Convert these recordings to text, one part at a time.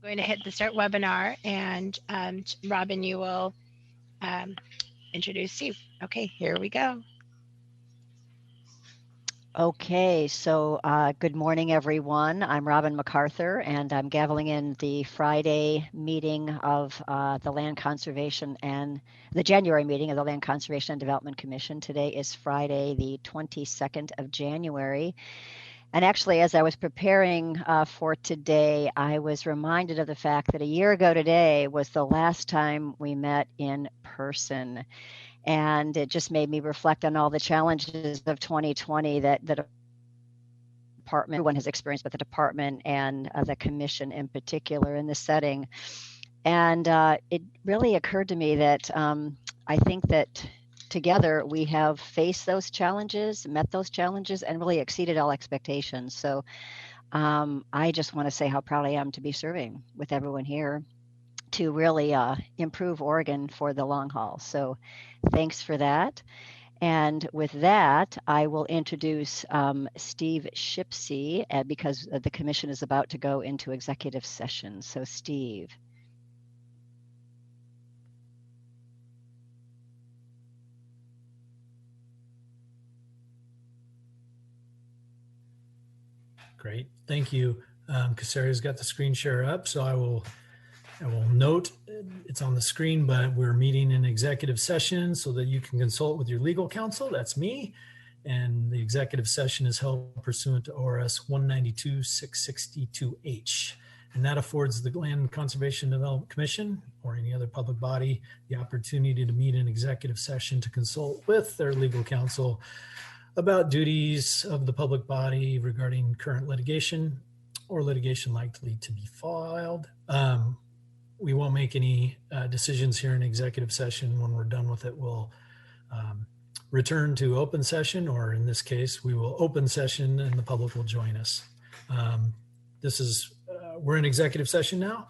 Going to hit the start webinar, and Robin, you will um, introduce Steve. Okay, here we go. Okay, so good morning, everyone. I'm Robin MacArthur, and I'm gaveling in the Friday meeting of the Land Conservation and the January meeting of the Land Conservation and Development Commission. Today is Friday, the 22nd of January. And actually, as I was preparing for today, I was reminded of the fact that a year ago today was the last time we met in person. And it just made me reflect on all the challenges of 2020 that the department, everyone has experienced, but the department and the commission in particular in this setting. And it really occurred to me that I think that together we have faced those challenges, met those challenges, and really exceeded all expectations. So I just want to say how proud I am to be serving with everyone here to really improve Oregon for the long haul. So thanks for that. And with that, I will introduce Steve Shipsey because the commission is about to go into executive session. So Steve. Great, thank you. Kasaria's got the screen share up, so I will note it's on the screen, but we're meeting in executive session so that you can consult with your legal counsel. That's me. And the executive session is held pursuant to ORS 192-662H. And that affords the Land Conservation Development Commission or any other public body the opportunity to meet in executive session to consult with their legal counsel about duties of the public body regarding current litigation or litigation likely to be filed. We won't make any decisions here in executive session. When we're done with it, we'll return to open session, or in this case, we will open session and the public will join us. We're in executive session now.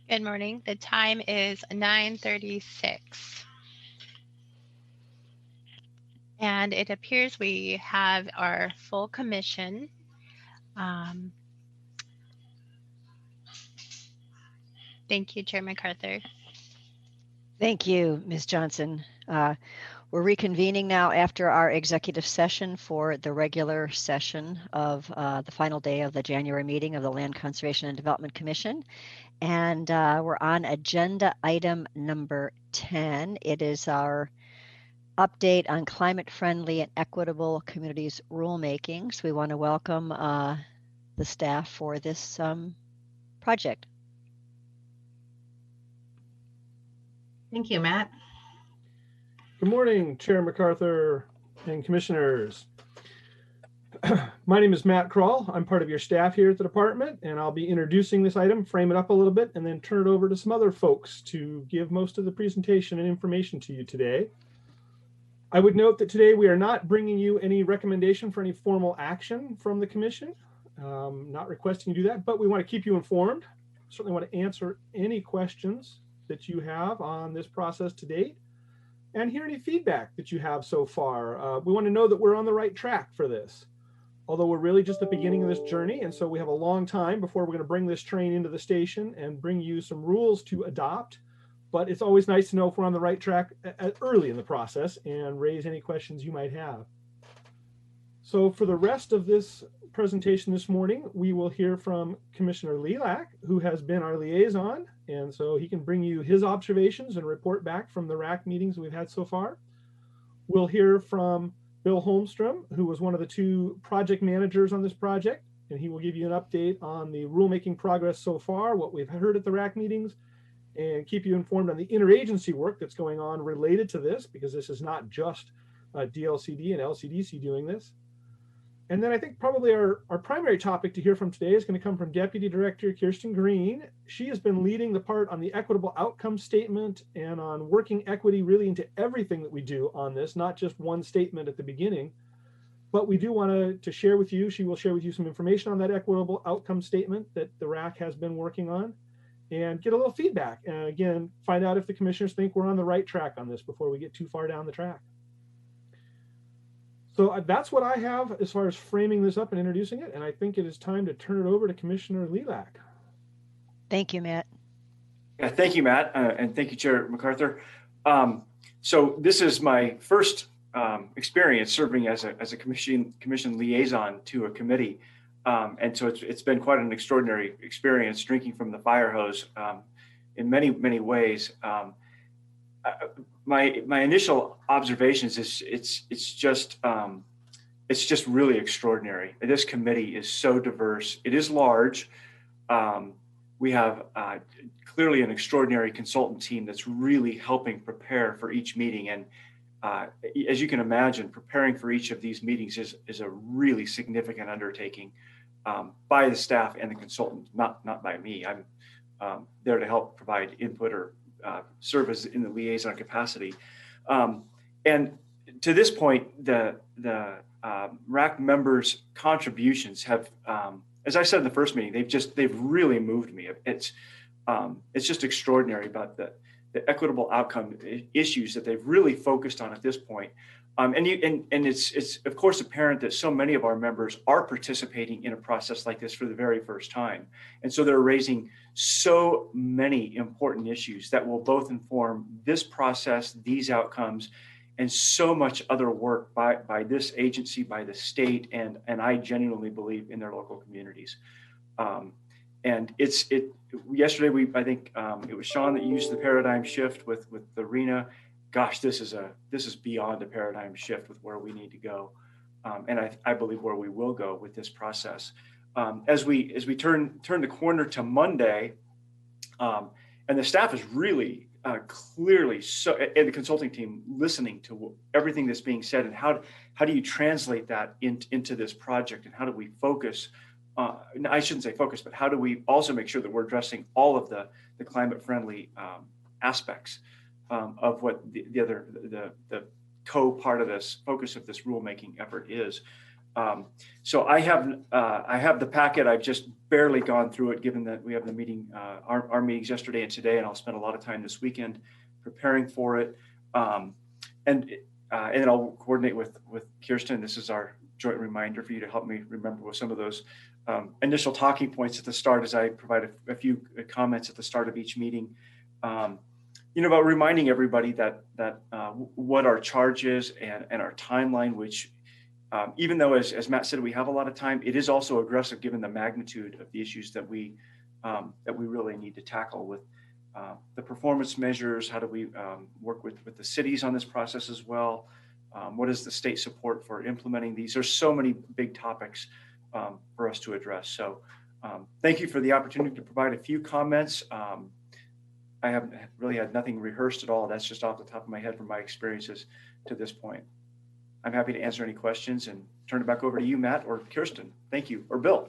Good morning. The time is 9:36. And it appears we have our full commission. Thank you, Chair MacArthur. Thank you, Ms. Johnson. We're reconvening now after our executive session for the regular session of the final day of the January meeting of the Land Conservation and Development Commission. And we're on agenda item number 10. It is our update on climate-friendly and equitable communities rulemaking. So we want to welcome the staff for this project. Thank you, Matt. Good morning, Chair MacArthur and commissioners. My name is Matt Kroll. I'm part of your staff here at the department, and I'll be introducing this item, frame it up a little bit, and then turn it over to some other folks to give most of the presentation and information to you today. I would note that today we are not bringing you any recommendation for any formal action from the commission. Not requesting you do that, but we want to keep you informed. Certainly want to answer any questions that you have on this process to date and hear any feedback that you have so far. We want to know that we're on the right track for this, although we're really just at the beginning of this journey. And so we have a long time before we're going to bring this train into the station and bring you some rules to adopt. But it's always nice to know if we're on the right track early in the process and raise any questions you might have. So for the rest of this presentation this morning, we will hear from Commissioner Lilac, who has been our liaison. And so he can bring you his observations and report back from the RAC meetings we've had so far. We'll hear from Bill Holmstrom, who was one of the two project managers on this project, and he will give you an update on the rulemaking progress so far, what we've heard at the RAC meetings, and keep you informed on the interagency work that's going on related to this, because this is not just DLCD and LCDC doing this. And then I think probably our primary topic to hear from today is going to come from Deputy Director Kirsten Green. She has been leading the part on the equitable outcome statement and on working equity really into everything that we do on this, not just one statement at the beginning. But we do want to share with you, she will share with you some information on that equitable outcome statement that the RAC has been working on and get a little feedback. And again, find out if the commissioners think we're on the right track on this before we get too far down the track. So that's what I have as far as framing this up and introducing it. And I think it is time to turn it over to Commissioner Lilac. Thank you, Matt. Yeah, thank you, Matt. And thank you, Chair MacArthur. So this is my first experience serving as a commission liaison to a committee. And so it's been quite an extraordinary experience drinking from the fire hose in many, many ways. My initial observations is it's just really extraordinary. This committee is so diverse. It is large. We have clearly an extraordinary consultant team that's really helping prepare for each meeting. And as you can imagine, preparing for each of these meetings is a really significant undertaking by the staff and the consultant, not by me. I'm there to help provide input or serve as in the liaison capacity. And to this point, the RAC members' contributions have, as I said in the first meeting, they've really moved me. It's just extraordinary about the equitable outcome issues that they've really focused on at this point. And it's of course apparent that so many of our members are participating in a process like this for the very first time. And so they're raising so many important issues that will both inform this process, these outcomes, and so much other work by this agency, by the state, and I genuinely believe in their local communities. And yesterday I think it was Sean that used the paradigm shift with the RENA. Gosh, this is beyond a paradigm shift with where we need to go, and I believe where we will go with this process. As we turn the corner to Monday, and the staff is really clearly and the consulting team listening to everything that's being said, and how do you translate that into this project, and how do we focus? I shouldn't say focus, but how do we also make sure that we're addressing all of the climate-friendly aspects of what the co-part of this focus of this rulemaking effort is. So I have the packet. I've just barely gone through it, given that we have the meeting, our meetings yesterday and today, and I'll spend a lot of time this weekend preparing for it. And then I'll coordinate with Kirsten. This is our joint reminder for you to help me remember with some of those initial talking points at the start, as I provide a few comments at the start of each meeting. About reminding everybody that what our charge is and our timeline, which even though, as Matt said, we have a lot of time, it is also aggressive given the magnitude of the issues that we really need to tackle with the performance measures. How do we work with the cities on this process as well? What is the state support for implementing these? There's so many big topics for us to address. So thank you for the opportunity to provide a few comments. I haven't really had nothing rehearsed at all. That's just off the top of my head from my experiences to this point. I'm happy to answer any questions and turn it back over to you, Matt, or Kirsten. Thank you, or Bill.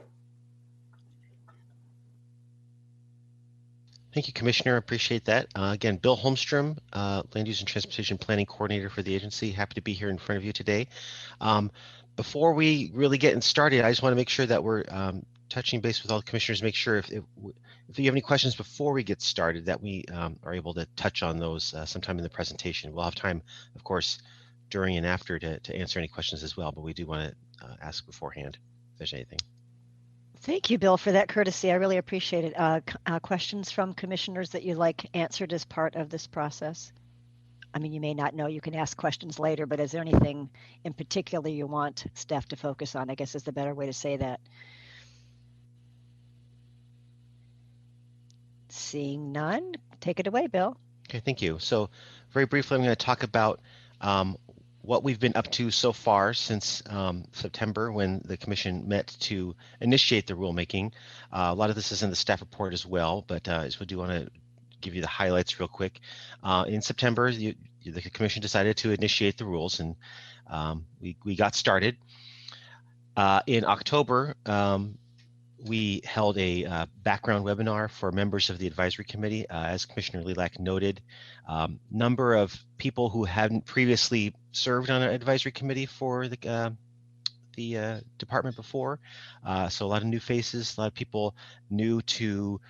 Thank you, Commissioner. I appreciate that. Again, Bill Holmstrom, Land Use and Transportation Planning Coordinator for the agency. Happy to be here in front of you today. Before we really get started, I just want to make sure that we're touching base with all the commissioners, make sure if you have any questions before we get started, that we are able to touch on those sometime in the presentation. We'll have time, of course, during and after to answer any questions as well, but we do want to ask beforehand if there's anything. Thank you, Bill, for that courtesy. I really appreciate it. Questions from commissioners that you'd like answered as part of this process? I mean, you may not know, you can ask questions later, but is there anything in particular you want staff to focus on, I guess is the better way to say that. Seeing none, take it away, Bill. Okay, thank you. So very briefly, I'm going to talk about what we've been up to so far since September, when the commission met to initiate the rulemaking. A lot of this is in the staff report as well, but I just do want to give you the highlights real quick. In September, the commission decided to initiate the rules, and we got started. In October, we held a background webinar for members of the advisory committee. As Commissioner Lilac noted, number of people who hadn't previously served on an advisory committee for the department before. So a lot of new faces, a lot of people new to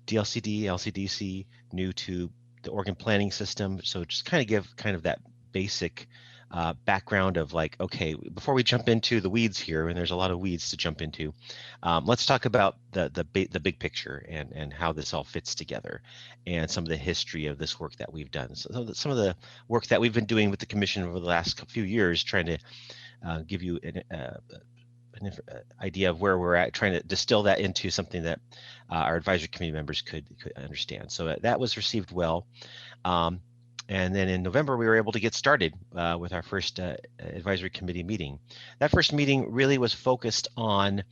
DLCD, LCDC, new to the Oregon planning system. So just kind of give kind of that basic background of like, okay, before we jump into the weeds here, and there's a lot of weeds to jump into, let's talk about the big picture and how this all fits together, and some of the history of this work that we've done. So some of the work that we've been doing with the commission over the last few years, trying to give you an idea of where we're at, trying to distill that into something that our advisory committee members could understand. So that was received well. And then in November, we were able to get started with our first advisory committee meeting. That first meeting really was focused on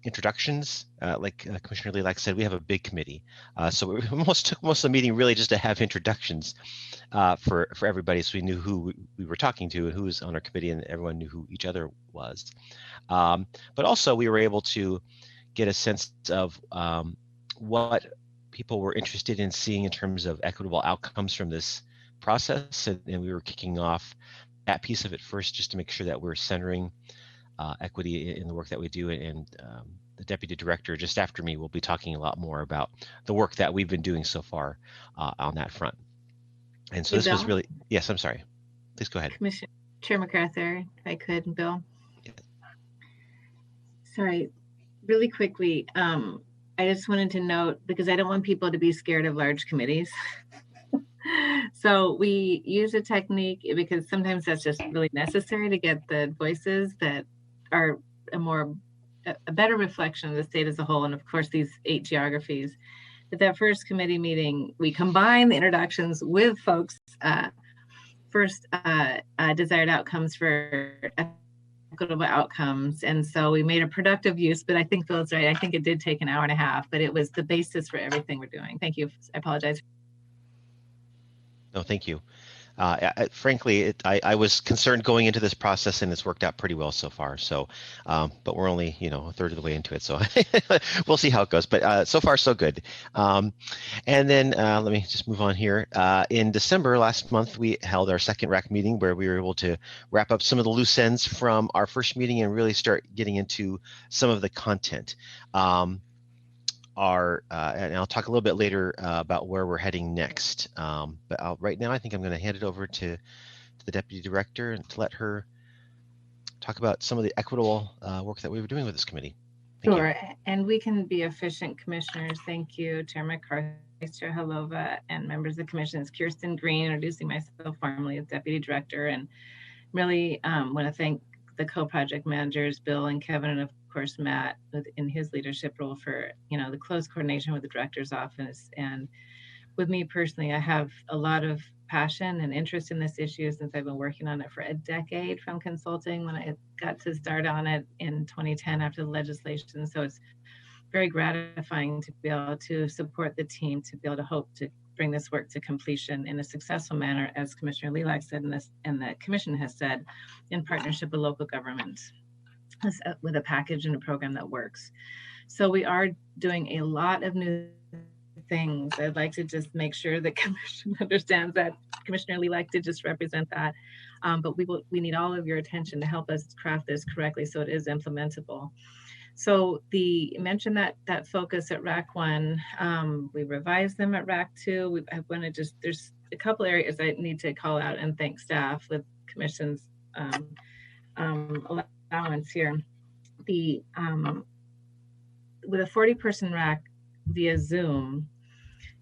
introductions. Like Commissioner Lilac said, we have a big committee. So we took most of the meeting really just to have introductions for everybody, so we knew who we were talking to and who was on our committee, and everyone knew who each other was. But also we were able to get a sense of what people were interested in seeing in terms of equitable outcomes from this process, and we were kicking off that piece of it first, just to make sure that we're centering equity in the work that we do. And the deputy director just after me will be talking a lot more about the work that we've been doing so far on that front. And so this was really, yes, I'm sorry, please go ahead. Commissioner Chair MacArthur, if I could, and Bill. Yeah. Sorry, really quickly, I just wanted to note, because I don't want people to be scared of large committees. So we use a technique because sometimes that's just really necessary to get the voices that are a better reflection of the state as a whole. And of course, these 8 geographies. At that first committee meeting, we combined the introductions with folks' first desired outcomes for equitable outcomes. And so we made a productive use, but I think Phil's right. I think it did take an hour and a half, but it was the basis for everything we're doing. Thank you. I apologize. No, thank you. Frankly, I was concerned going into this process, and it's worked out pretty well so far. So, but we're only a third of the way into it, so we'll see how it goes. But so far, so good. And then let me just move on here. In December last month, we held our second RAC meeting where we were able to wrap up some of the loose ends from our first meeting and really start getting into some of the content. And I'll talk a little bit later about where we're heading next. But right now, I think I'm going to hand it over to the Deputy Director and to let her talk about some of the equitable work that we were doing with this committee. Thank Sure, you. and we can be efficient, commissioners. Thank you, Chair McCarthy, Chair Halova, and members of the commission. It's Kirsten Green, introducing myself formally as Deputy Director, and really want to thank the co-project managers, Bill and Kevin, and of course Matt in his leadership role for the close coordination with the Director's office. And with me personally, I have a lot of passion and interest in this issue since I've been working on it for a decade from consulting when I got to start on it in 2010 after the legislation. So it's very gratifying to be able to support the team, to be able to hope to bring this work to completion in a successful manner, as Commissioner Lilac said, and the Commission has said, in partnership with local governments, with a package and a program that works. So we are doing a lot of new things. I'd like to just make sure the Commission understands that. Commissioner Lilac did just represent that, but we need all of your attention to help us craft this correctly so it is implementable. So mention that focus at RAC 1, we revised them at RAC 2. There's a couple areas I need to call out and thank staff with Commission's allowance here. With a 40-person RAC via Zoom,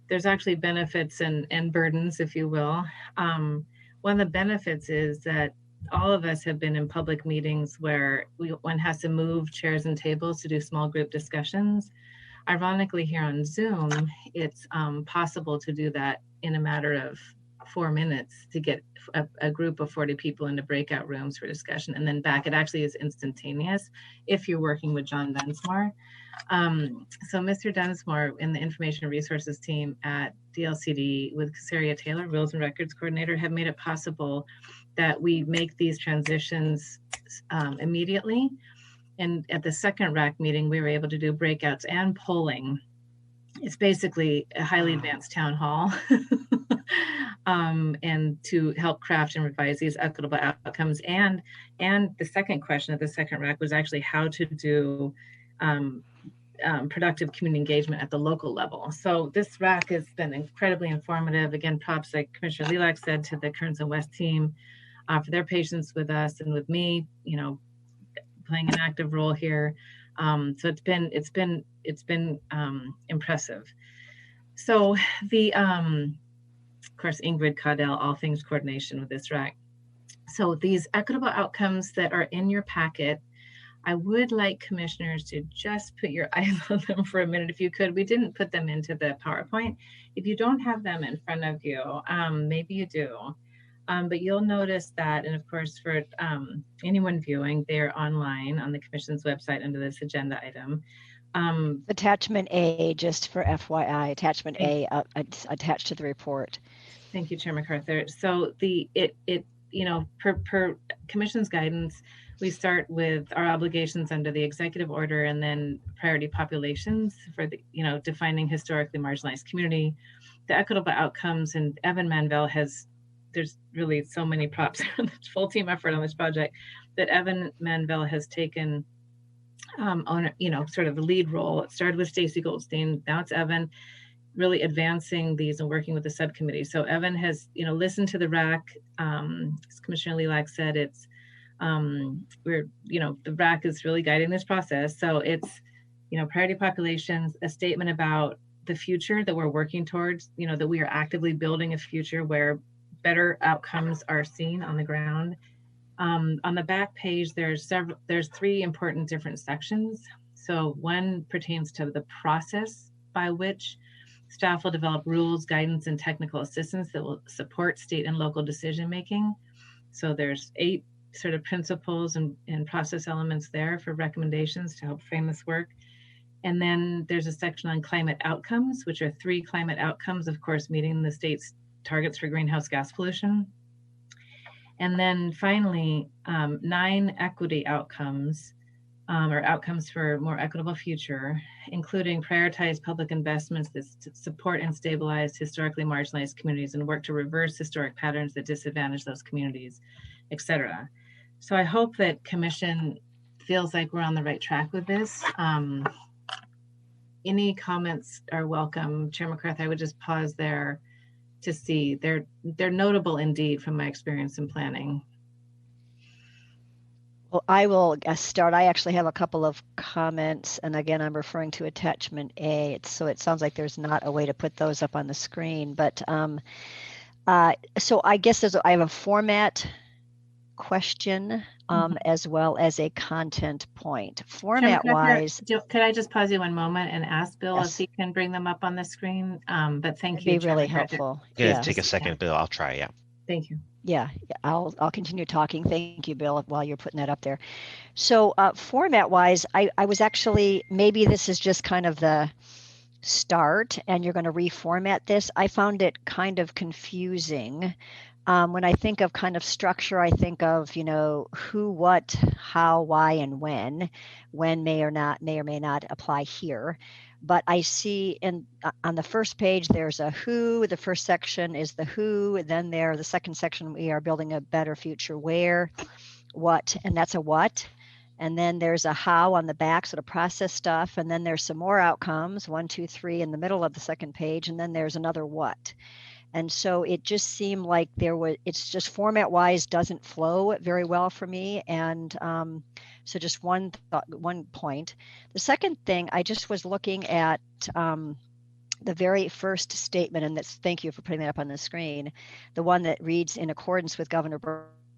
there's actually benefits and burdens, if you will. One of the benefits is that all of us have been in public meetings where one has to move chairs and tables to do small group discussions. Ironically, here on Zoom, it's possible to do that in a matter of 4 minutes to get a group of 40 people into breakout rooms for discussion and then back. It actually is instantaneous if you're working with John Dunsmore. So Mr. Dunsmore in the Information Resources team at DLCD with Casaria Taylor, Rules and Records Coordinator, have made it possible that we make these transitions immediately. And at the second RAC meeting, we were able to do breakouts and polling. It's basically a highly advanced town hall and to help craft and revise these equitable outcomes. And the second question of the second RAC was actually how to do productive community engagement at the local level. So this RAC has been incredibly informative. Again, props, like Commissioner Lilac said, to the Kearns and West team for their patience with us and with me, playing an active role here. So it's been impressive. So of course, Ingrid Caudell, all things coordination with this RAC. So these equitable outcomes that are in your packet, I would like commissioners to just put your eyes on them for a minute, if you could. We didn't put them into the PowerPoint. If you don't have them in front of you, maybe you do. But you'll notice that, and of course, for anyone viewing, they're online on the Commission's website under this agenda item. Attachment A, just for FYI, attachment A attached to the report. Thank you, Chair McArthur. So per Commission's guidance, we start with our obligations under the executive order and then priority populations for defining historically marginalized community, the equitable outcomes, and Evan Manvel there's really so many props on this full team effort on this project that Evan Manvel has taken on, sort of the lead role. It started with Stacy Goldstein, now it's Evan, really advancing these and working with the subcommittee. So Evan has, listened to the RAC. As Commissioner Lilac said, it's the RAC is really guiding this process. So it's, priority populations, a statement about the future that we're working towards, that we are actively building a future where better outcomes are seen on the ground. On the back page, there's 3 important different sections. So one pertains to the process by which staff will develop rules, guidance, and technical assistance that will support state and local decision making. So there's 8 sort of principles and process elements there for recommendations to help frame this work. And then there's a section on climate outcomes, which are 3 climate outcomes, of course, meeting the state's targets for greenhouse gas pollution. And then finally, 9 equity outcomes or outcomes for a more equitable future, including prioritize public investments that support and stabilize historically marginalized communities and work to reverse historic patterns that disadvantage those communities, etc. So I hope that Commission feels like we're on the right track with this. Any comments are welcome. Chair McCarthy, I would just pause there to see. They're notable indeed from my experience in planning. Well, I will start. I actually have a couple of comments, and again, I'm referring to attachment A. So it sounds like there's not a way to put those up on the screen, but so I guess I have a format question as well as a content point. Format wise, could I just pause you one moment and ask Bill yes, if he can bring them up on the screen? But thank it'd you. be really helpful. Yeah, take a second, Bill. I'll try. Yeah. Thank you. Yeah, I'll continue talking. Thank you, Bill, while you're putting that up there. So format wise, I was actually, maybe this is just kind of the start and you're going to reformat this. I found it kind of confusing. When I think of kind of structure, I think of, you know, who, what, how, why, and when may or may not apply here. But I see on the first page, there's a who, the first section is the who, then the second section, we are building a better future, where, what, and that's a what. And then there's a how on the back, so to process stuff. And then there's some more outcomes, 1, 2, 3 in the middle of the second page. And then there's another what. And so it just seemed like it's just format wise doesn't flow very well for me. And so just one point. The second thing, I just was looking at the very first statement, and thank you for putting that up on the screen, the one that reads in accordance with Governor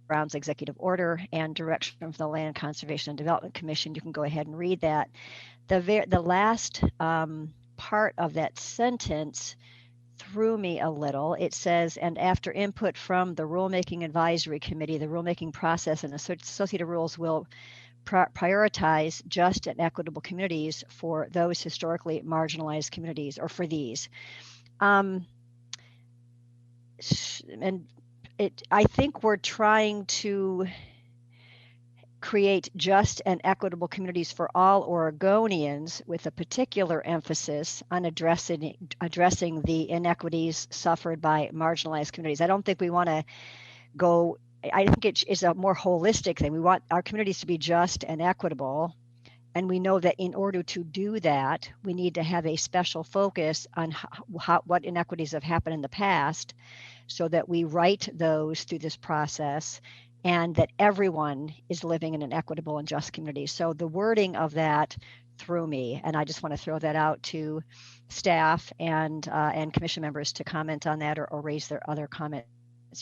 Brown's executive order and direction from the Land Conservation and Development Commission. You can go ahead and read that. The last part of that sentence threw me a little. It says, and after input from the Rulemaking Advisory Committee, the rulemaking process and associated rules will prioritize just and equitable communities for those historically marginalized communities, or for these. And I think we're trying to create just and equitable communities for all Oregonians, with a particular emphasis on addressing the inequities suffered by marginalized communities. I don't think we want to go, I think it is a more holistic thing. We want our communities to be just and equitable. And we know that in order to do that, we need to have a special focus on what inequities have happened in the past, so that we right those through this process, and that everyone is living in an equitable and just community. So the wording of that threw me, and I just want to throw that out to staff and commission members to comment on that, or raise their other comments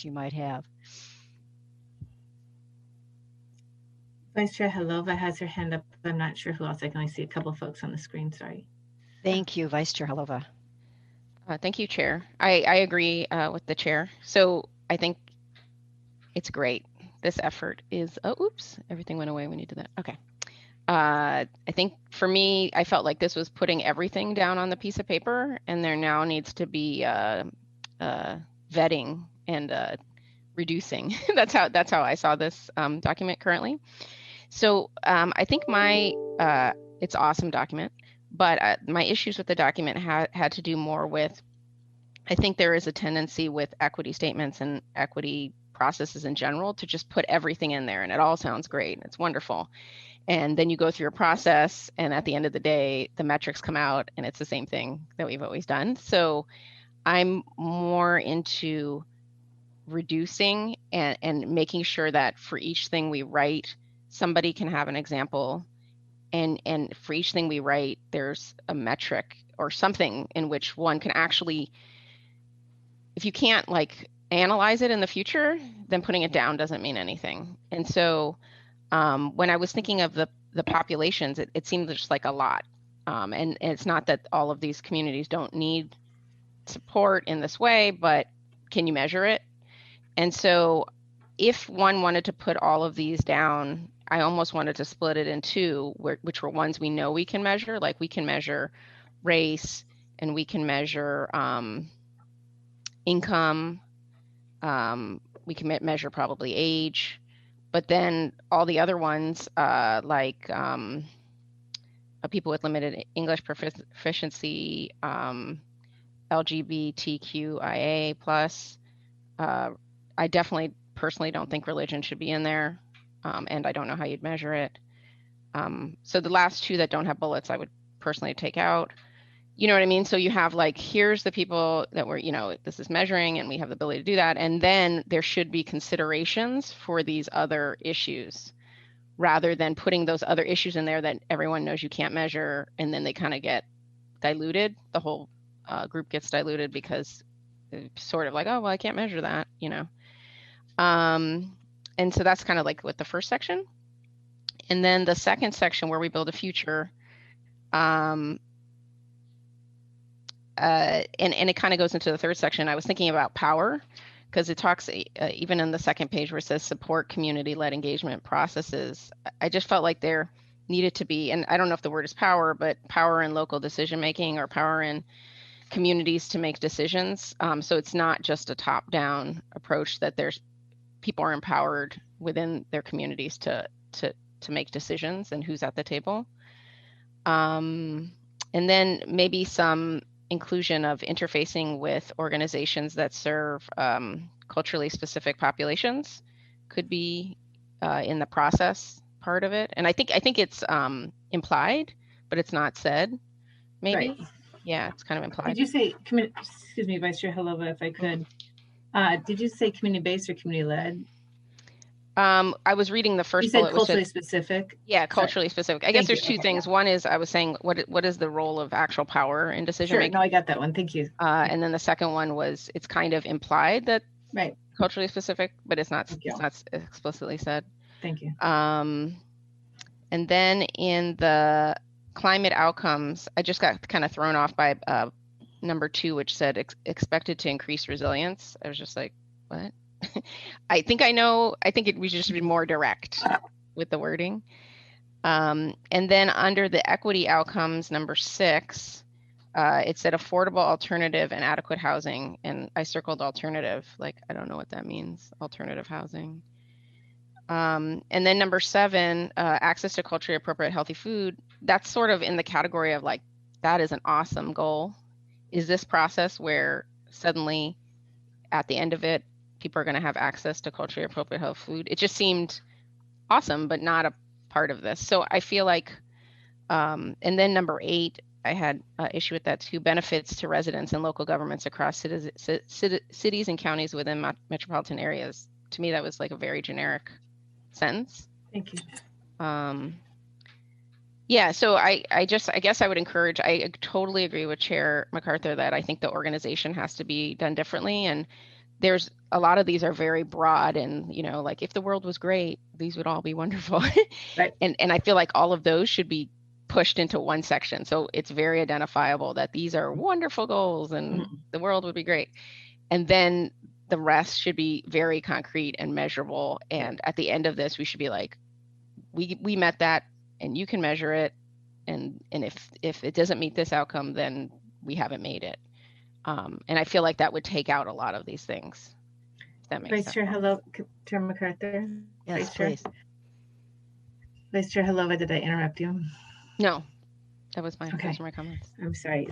you might have. Vice Chair Halova has her hand up. I'm not sure who else. I can only see a couple of folks on the screen. Sorry. Thank you, Vice Chair Halova. Thank you, Chair. I agree with the chair. So I think it's great. This effort is, oops, everything went away when you did that. Okay. I think for me, I felt like this was putting everything down on the piece of paper, and there now needs to be vetting and reducing. That's how I saw this document currently. So I think it's an awesome document, but my issues with the document had to do more with, I think there is a tendency with equity statements and equity processes in general to just put everything in there, and it all sounds great. It's wonderful. And then you go through a process, and at the end of the day, the metrics come out and it's the same thing that we've always done. So I'm more into reducing and making sure that for each thing we write, somebody can have an example, and for each thing we write, there's a metric or something in which one can actually, if you can't like analyze it in the future, then putting it down doesn't mean anything. And so when I was thinking of the populations, it seemed just like a lot. And it's not that all of these communities don't need support in this way, but can you measure it? And so if one wanted to put all of these down, I almost wanted to split it in two, which were ones we know we can measure, like we can measure race and we can measure income, We can measure probably age, but then all the other ones, like people with limited English proficiency, LGBTQIA plus. I definitely personally don't think religion should be in there, and I don't know how you'd measure it. So the last two that don't have bullets, I would personally take out. You know what I mean? So you have like, here's the people that were, this is measuring and we have the ability to do that. And then there should be considerations for these other issues rather than putting those other issues in there that everyone knows you can't measure. And then they kind of get diluted. The whole group gets diluted because it's sort of like, oh, well, I can't measure that, And so that's kind of like with the first section. And then the second section where we build a future, and it kind of goes into the third section. I was thinking about power because it talks even in the second page where it says support community-led engagement processes. I just felt like there needed to be, and I don't know if the word is power, but power in local decision-making or power in communities to make decisions. So it's not just a top-down approach, that there's people are empowered within their communities to make decisions and who's at the table. And then maybe some inclusion of interfacing with organizations that serve culturally specific populations could be in the process part of it. And I think it's implied, but it's not said, maybe. Right. Yeah, it's kind of implied. Did you say, excuse me, Vice Chair Halova, if I could, did you say community-based or community-led? I was reading the first bullet. You said culturally specific? Yeah, culturally specific. I guess there's two things. One is I was saying, what is the role of actual power in decision making? Sure, no, I got that one. Thank you. And then the second one was it's kind of implied that right, culturally specific, but it's not explicitly said. Thank you. And then in the climate outcomes, I just got kind of thrown off by number 2, which said expected to increase resilience. I was just like, what? I think we should just be more direct with the wording. And then under the equity outcomes, number 6, it said affordable, alternative, and adequate housing. And I circled alternative, like, I don't know what that means, alternative housing. And then number 7, access to culturally appropriate healthy food. That's sort of in the category of like, that is an awesome goal. Is this process where suddenly at the end of it, people are going to have access to culturally appropriate healthy food? It just seemed awesome, but not a part of this. So I feel like, and then number 8, I had issue with that too, benefits to residents and local governments across cities and counties within metropolitan areas. To me, that was like a very generic sentence. Thank you. Yeah, so I guess I would encourage, I totally agree with Chair MacArthur that I think the organization has to be done differently. And there's a lot of these are very broad and, like if the world was great, these would all be wonderful. Right. And I feel like all of those should be pushed into one section. So it's very identifiable that these are wonderful goals and the world would be great. And then the rest should be very concrete and measurable. And at the end of this, we should be like, we met that and you can measure it. And if it doesn't meet this outcome, then we haven't made it. And I feel like that would take out a lot of these things. If that makes sense. Vice Chair, hello, Chair MacArthur. Yes, Vice Chair. please. Vice Chair Halova, did I interrupt you? No, that was Okay. Those were my comments. I'm sorry.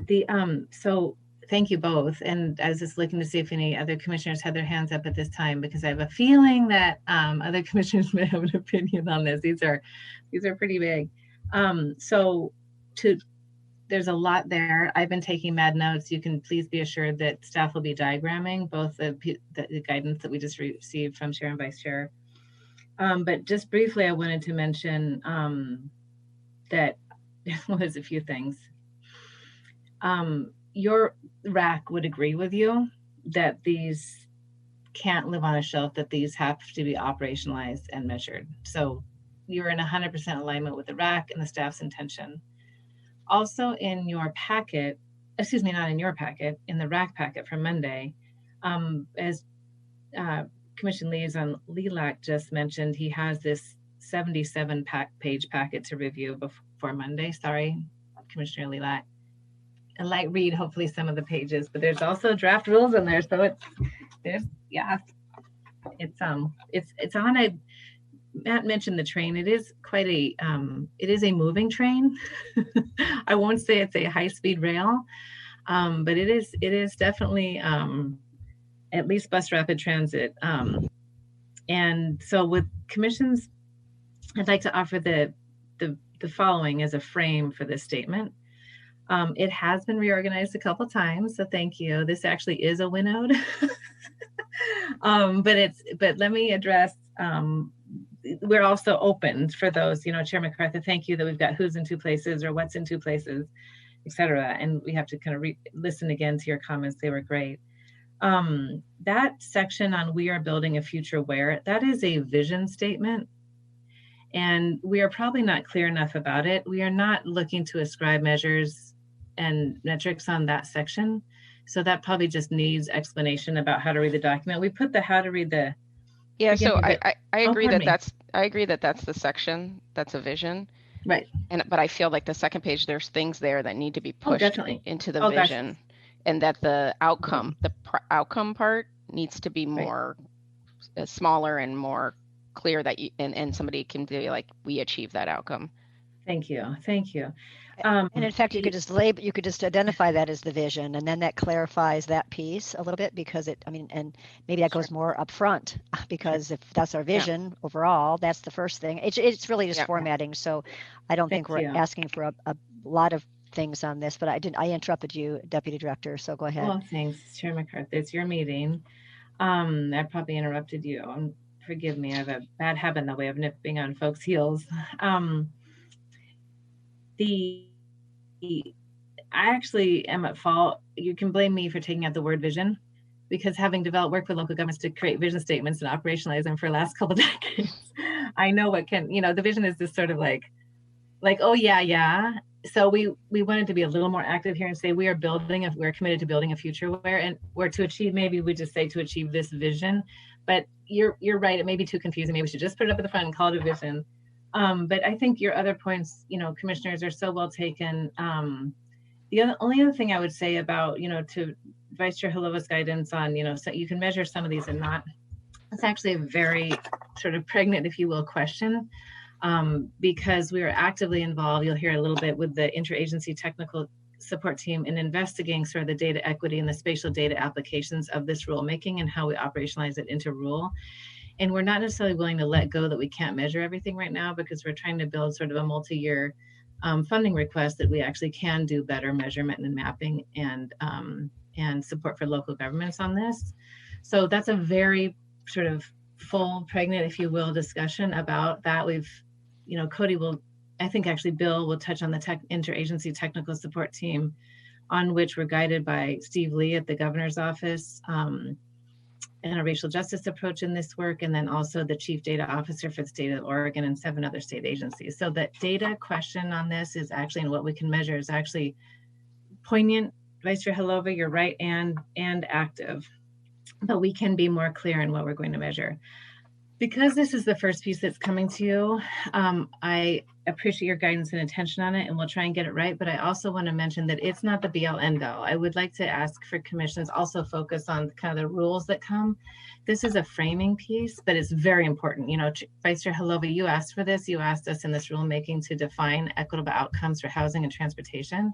So thank you both. And I was just looking to see if any other commissioners had their hands up at this time, because I have a feeling that other commissioners may have an opinion on this. These are pretty big. There's a lot there. I've been taking mad notes. You can please be assured that staff will be diagramming both the guidance that we just received from Chair and Vice Chair. But just briefly, I wanted to mention that was a few things. Your RAC would agree with you that these can't live on a shelf, that these have to be operationalized and measured. So you're in 100% alignment with the RAC and the staff's intention. Also in your packet, excuse me, not in your packet, in the RAC packet from Monday, as Commission Liaison Lilac just mentioned, he has this 77-page packet to review before Monday. Sorry, Commissioner Lilac. I like read hopefully some of the pages, but there's also draft rules in there. So It's on a, Matt mentioned the train. It is quite a, it is a moving train. I won't say it's a high-speed rail, but it is definitely at least bus rapid transit. And so with commissions, I'd like to offer the following as a frame for this statement. It has been reorganized a couple times, so thank you. This actually is a winnowed. But let me address, we're also open for those, Chair MacArthur, thank you that we've got who's in two places or what's in two places, et cetera. And we have to kind of listen again to your comments. They were great. That section on we are building a future where, that is a vision statement. And we are probably not clear enough about it. We are not looking to ascribe measures and metrics on that section. So that probably just needs explanation about how to read the document. We put the how to read the. Yeah, so I agree pardon me. I agree that that's the section, that's a vision. Right. But I feel like the second page, there's things there that need to be pushed into the gosh. vision, and that the outcome, outcome part needs to be more smaller and more clear that and somebody can be like, we achieved that outcome. Thank you. Thank you. And in fact, you could just identify that as the vision, and then that clarifies that piece a little bit, because and maybe that goes more up front, because if that's our vision overall, that's the first thing. It's really just formatting. So I don't think we're asking for a lot of things on this, but I interrupted you, Deputy Director, so go ahead. Well, thanks, Chair MacArthur. It's your meeting. I probably interrupted you. Forgive me. I have a bad habit in the way of nipping on folks' heels. I actually am at fault. You can blame me for taking out the word vision, because having worked with local governments to create vision statements and operationalize them for the last couple of decades, I know what the vision is this sort of like, oh yeah. So we wanted to be a little more active here and say we're committed to building a future where to achieve, maybe we just say to achieve this vision. But you're right, it may be too confusing. Maybe we should just put it up at the front and call it a vision. But I think your other points, commissioners, are so well taken. The only other thing I would say about, to Vice Chair Halova's guidance on, so you can measure some of these and not, it's actually a very sort of pregnant, if you will, question, because we are actively involved. You'll hear a little bit with the interagency technical support team in investigating sort of the data equity and the spatial data applications of this rulemaking and how we operationalize it into rule. And we're not necessarily willing to let go that we can't measure everything right now, because we're trying to build sort of a multi-year funding request that we actually can do better measurement and mapping and support for local governments on this. So that's a very sort of full, pregnant, if you will, discussion about that. Cody will, I think actually Bill will touch on the interagency technical support team, on which we're guided by Steve Lee at the governor's office, and a racial justice approach in this work, and then also the chief data officer for the state of Oregon and 7 other state agencies. So that data question on this is actually, and what we can measure is actually poignant. Vice Chair Halova, you're right, and active, but we can be more clear in what we're going to measure. Because this is the first piece that's coming to you, I appreciate your guidance and attention on it, and we'll try and get it right. But I also want to mention that it's not the be-all end-all. I would like to ask for commissions also focus on kind of the rules that come. This is a framing piece, but it's very important. Vice Chair Halova, you asked for this. You asked us in this rulemaking to define equitable outcomes for housing and transportation.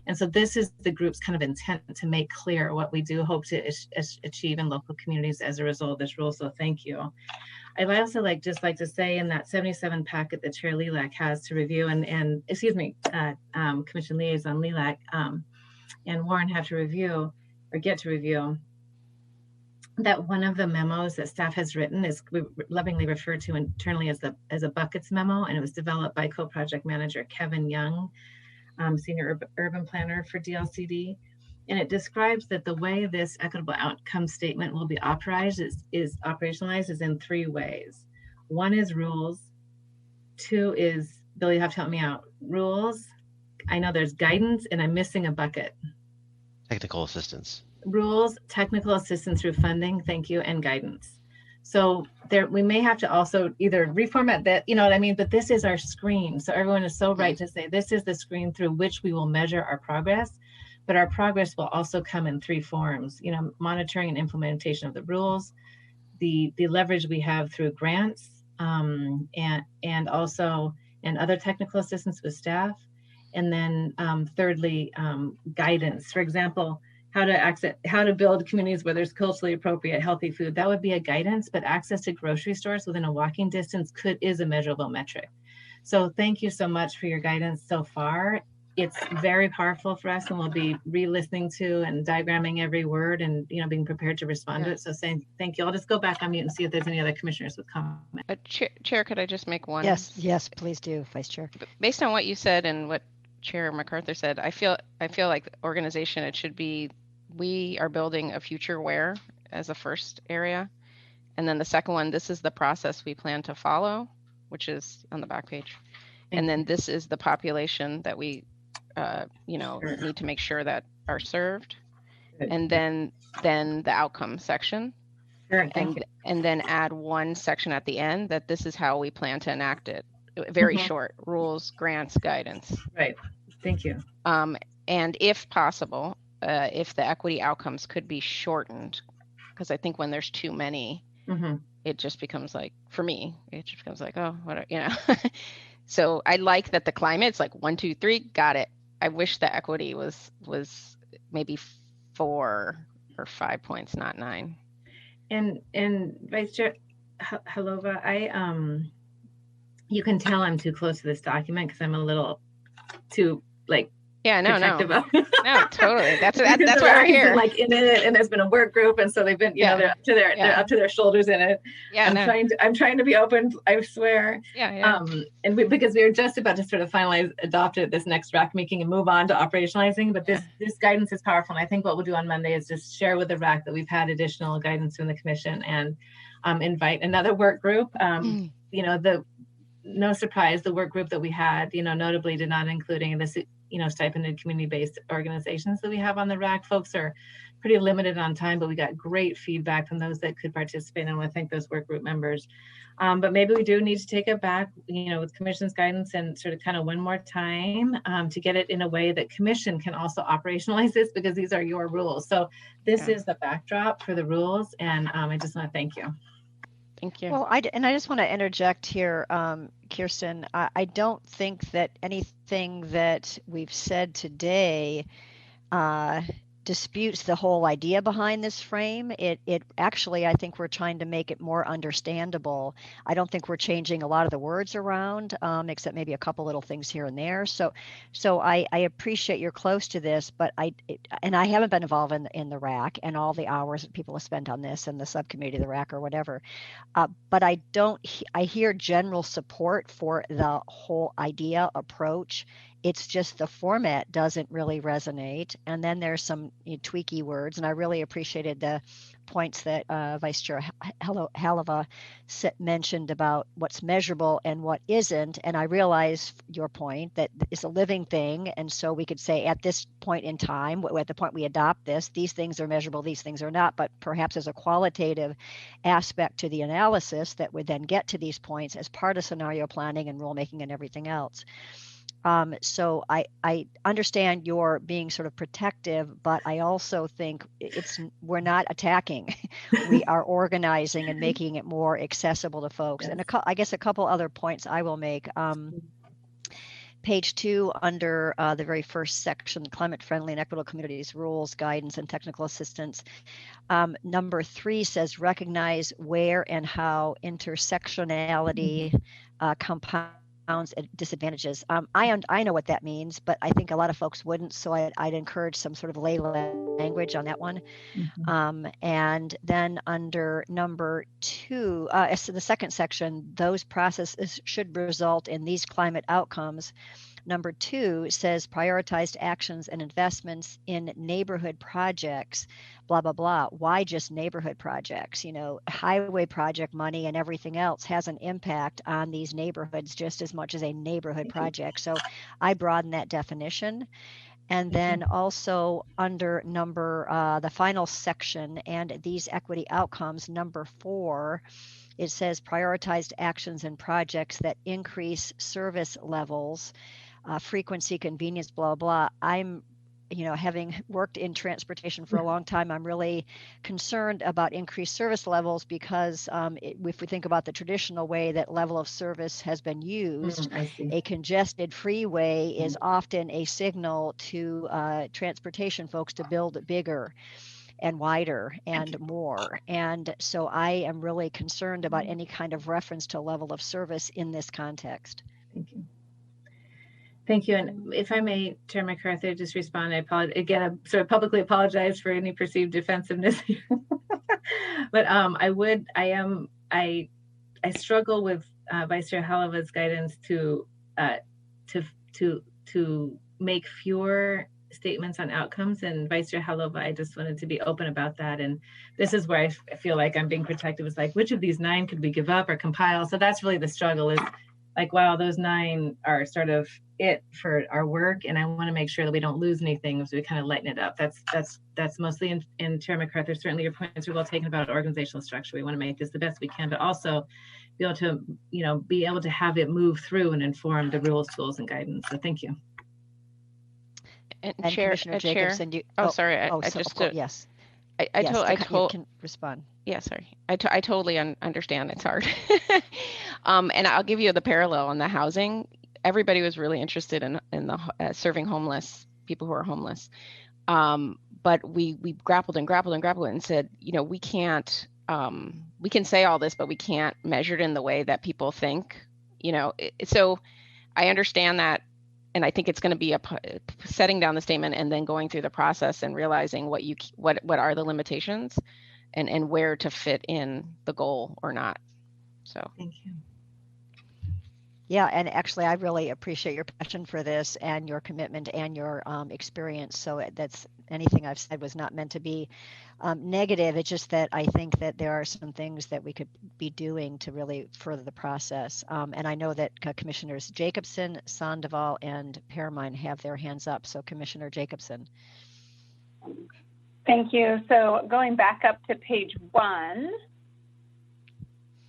And so this is the group's kind of intent to make clear what we do hope to achieve in local communities as a result of this rule. So thank you. I'd also like to say in that 77 packet that Chair Lilac has to review, and excuse me, Commission Liaison Lilac and Warren have to review or get to review, that one of the memos that staff has written is lovingly referred to internally as a buckets memo, and it was developed by co-project manager Kevin Young, senior urban planner for DLCD. And it describes that the way this equitable outcome statement will be operationalized is in 3 ways. 1 is rules. 2 is, Bill, you have to help me out. Rules. I know there's guidance, and I'm missing a bucket. Technical assistance. Rules, technical assistance through funding, thank you, and guidance. So we may have to also either reformat that, you know what I mean? But this is our screen. So everyone is so right to say this is the screen through which we will measure our progress. But our progress will also come in 3 forms, monitoring and implementation of the rules, the leverage we have through grants, and also and other technical assistance with staff. And then thirdly, guidance. For example, how to build communities where there's culturally appropriate, healthy food. That would be a guidance, but access to grocery stores within a walking distance is a measurable metric. So thank you so much for your guidance so far. It's very powerful for us, and we'll be re-listening to and diagramming every word, and being prepared to respond to it. So saying thank you. I'll just go back on mute and see if there's any other commissioners with comment. Chair, could I just make one? Yes, please do, Vice Chair. Based on what you said and what Chair MacArthur said, I feel like the organization, it should be, we are building a future where as a first area. And then the second one, this is the process we plan to follow, which is on the back page. And then this is the population that we need to make sure that are served. And then the outcome section. Sure, and then add one section at the end that this is how we plan to enact it. Very short: rules, grants, guidance. Right. Thank you. And if possible, if the equity outcomes could be shortened, because I think when there's too many, it just becomes like, for me, it just becomes like, oh, what, So I like that the climate's like 1, 2, 3, got it. I wish the equity was maybe 4 or 5 points, not 9. And Vice Chair Halova, you can tell I'm too close to this document because I'm a little too protective of it. No, totally. That's why we're here. Like in it, and there's been a work group, and so they've been, they're up to their shoulders in it. Yeah, I'm trying to be open. I swear. Yeah. And because we were just about to sort of finalize, adopt it this next RAC meeting and move on to operationalizing. But this guidance is powerful, and I think what we'll do on Monday is just share with the RAC that we've had additional guidance from the commission, and invite another work group. No surprise, the work group that we had, notably did not including this, stipended community-based organizations that we have on the RAC. Folks are pretty limited on time, but we got great feedback from those that could participate, and I want to thank those work group members. But maybe we do need to take it back, with commission's guidance, and sort of kind of one more time to get it in a way that commission can also operationalize this, because these are your rules. So this is the backdrop for the rules, and I just want to thank you. Thank you. Well, I just want to interject here, Kirsten. I don't think that anything that we've said today disputes the whole idea behind this frame. It actually, I think we're trying to make it more understandable. I don't think we're changing a lot of the words around, except maybe a couple little things here and there. So I appreciate you're close to this, but I haven't been involved in the RAC and all the hours that people have spent on this and the subcommittee of the RAC or whatever. But I hear general support for the whole idea approach. It's just the format doesn't really resonate. And then there's some tweaky words. And I really appreciated the points that Vice Chair Halova mentioned about what's measurable and what isn't. And I realize your point that it's a living thing. And so we could say at this point in time, at the point we adopt this, these things are measurable, these things are not. But perhaps there's a qualitative aspect to the analysis that would then get to these points as part of scenario planning and rulemaking and everything else. So I understand your being sort of protective, but I also think we're not attacking. We are organizing and making it more accessible to folks. Yes. And I guess a couple other points I will make. Page 2, under the very first section, climate friendly and equitable communities, rules, guidance, and technical assistance. Number 3 says recognize where and how intersectionality compounds disadvantages. I know what that means, but I think a lot of folks wouldn't. So I'd encourage some sort of lay language on that one. And then under number 2, so the second section, those processes should result in these climate outcomes. Number 2 says prioritized actions and investments in neighborhood projects, blah, blah, blah. Why just neighborhood projects? Highway project money and everything else has an impact on these neighborhoods just as much as a neighborhood project. So I broaden that definition. And then also under the final section, and these equity outcomes, number 4, it says prioritized actions and projects that increase service levels, frequency, convenience, blah, blah. I'm having worked in transportation for a long time, I'm really concerned about increased service levels because if we think about the traditional way that level of service has been used, I see. a congested freeway is often a signal to transportation folks to build it bigger and wider and more. And so I am really concerned about any kind of reference to level of service in this context. Thank you. Thank you. And if I may, Chair MacArthur, just respond. I apologize again. I sort of publicly apologize for any perceived defensiveness here. But I struggle with Vice Chair Halova's guidance to make fewer statements on outcomes. And Vice Chair Halova, I just wanted to be open about that. And this is where I feel like I'm being protected. It's like, which of these 9 could we give up or compile? So that's really the struggle, is like, wow, those 9 are sort of it for our work, and I want to make sure that we don't lose anything as we kind of lighten it up. That's mostly in Chair MacArthur. Certainly your points are well taken about organizational structure. We want to make this the best we can, but also be able to, be able to have it move through and inform the rules, tools, and guidance. So thank you. And Commissioner Jacobson, yes. I can respond. Yeah, sorry. I totally understand. It's hard. And I'll give you the parallel on the housing. Everybody was really interested in the serving homeless people who are homeless. But we grappled and said, we can't, we can say all this, but we can't measure it in the way that people think, So I understand that. And I think it's going to be setting down the statement and then going through the process and realizing what are the limitations and where to fit in the goal or not. So thank you. Yeah, and actually, I really appreciate your passion for this and your commitment and your experience. So that's anything I've said was not meant to be negative. It's just that I think that there are some things that we could be doing to really further the process. And I know that Commissioners Jacobson, Sandoval, and Permine have their hands up. So Commissioner Jacobson. Thank you. So going back up to page 1.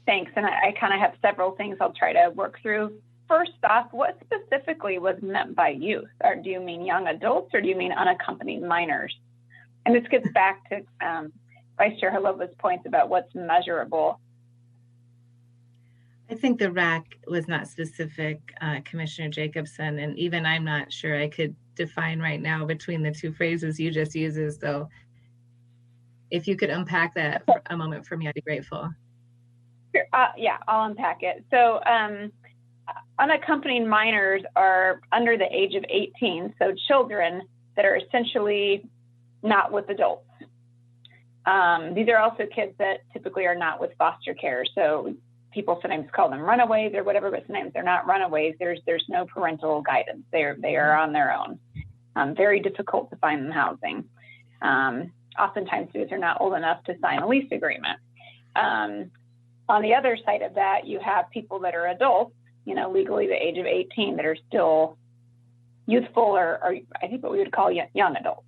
Thanks. And I kind of have several things I'll try to work through. First off, what specifically was meant by youth? Or do you mean young adults, or do you mean unaccompanied minors? And this gets back to Vice Chair Halova's points about what's measurable. I think the RAC was not specific, Commissioner Jacobson, and even I'm not sure I could define right now between the 2 phrases you just used. So if you could unpack that for a moment for me, I'd be grateful. Yeah, I'll unpack it. So unaccompanied minors are under the age of 18, so children that are essentially not with adults. These are also kids that typically are not with foster care. So people sometimes call them runaways or whatever, but sometimes they're not runaways. There's no parental guidance. They are on their own. Very difficult to find them housing. Oftentimes because they're not old enough to sign a lease agreement. On the other side of that, you have people that are adults, legally the age of 18, that are still youthful or I think what we would call young adults.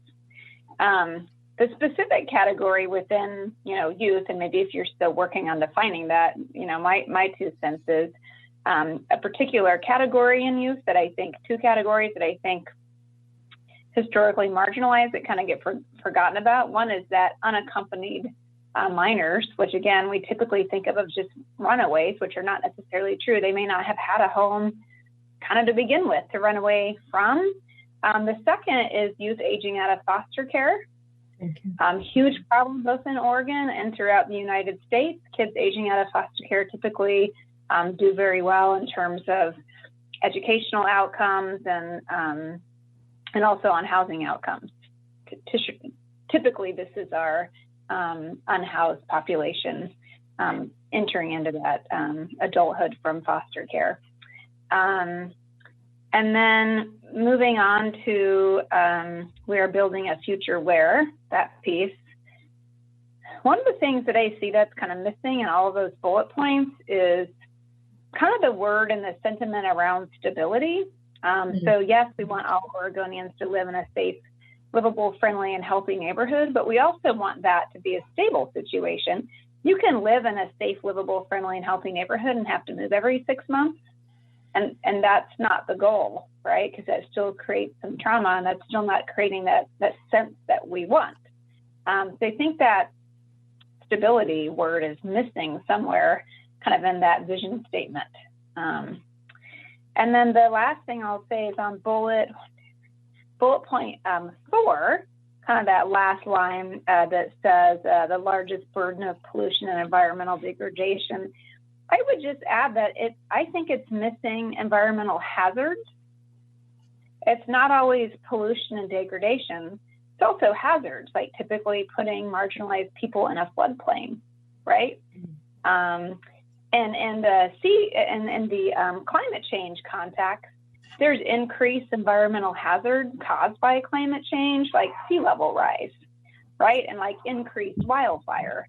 The specific category within, youth, and maybe if you're still working on defining that, my 2 cents is a particular category in youth that I think, 2 categories that I think historically marginalized that kind of get forgotten about. One is that unaccompanied minors, which again, we typically think of as just runaways, which are not necessarily true. They may not have had a home kind of to begin with to run away from. The second is youth aging out of foster care. Huge problem both in Oregon and throughout the United States. Kids aging out of foster care typically do very well in terms of educational outcomes and also on housing outcomes. Typically, this is our unhoused population entering into that adulthood from foster care. And then moving on to we are building a future where, that piece. One of the things that I see that's kind of missing in all of those bullet points is kind of the word and the sentiment around stability. So yes, we want all Oregonians to live in a safe, livable, friendly, and healthy neighborhood, but we also want that to be a stable situation. You can live in a safe, livable, friendly, and healthy neighborhood and have to move every 6 months. And that's not the goal, right? Because that still creates some trauma, and that's still not creating that sense that we want. So I think that stability word is missing somewhere kind of in that vision statement. And then the last thing I'll say is on bullet point 4, kind of that last line that says the largest burden of pollution and environmental degradation. I would just add that I think it's missing environmental hazards. It's not always pollution and degradation. It's also hazards, like typically putting marginalized people in a floodplain, right? And the climate change context, there's increased environmental hazards caused by climate change, like sea level rise, right? And like increased wildfire.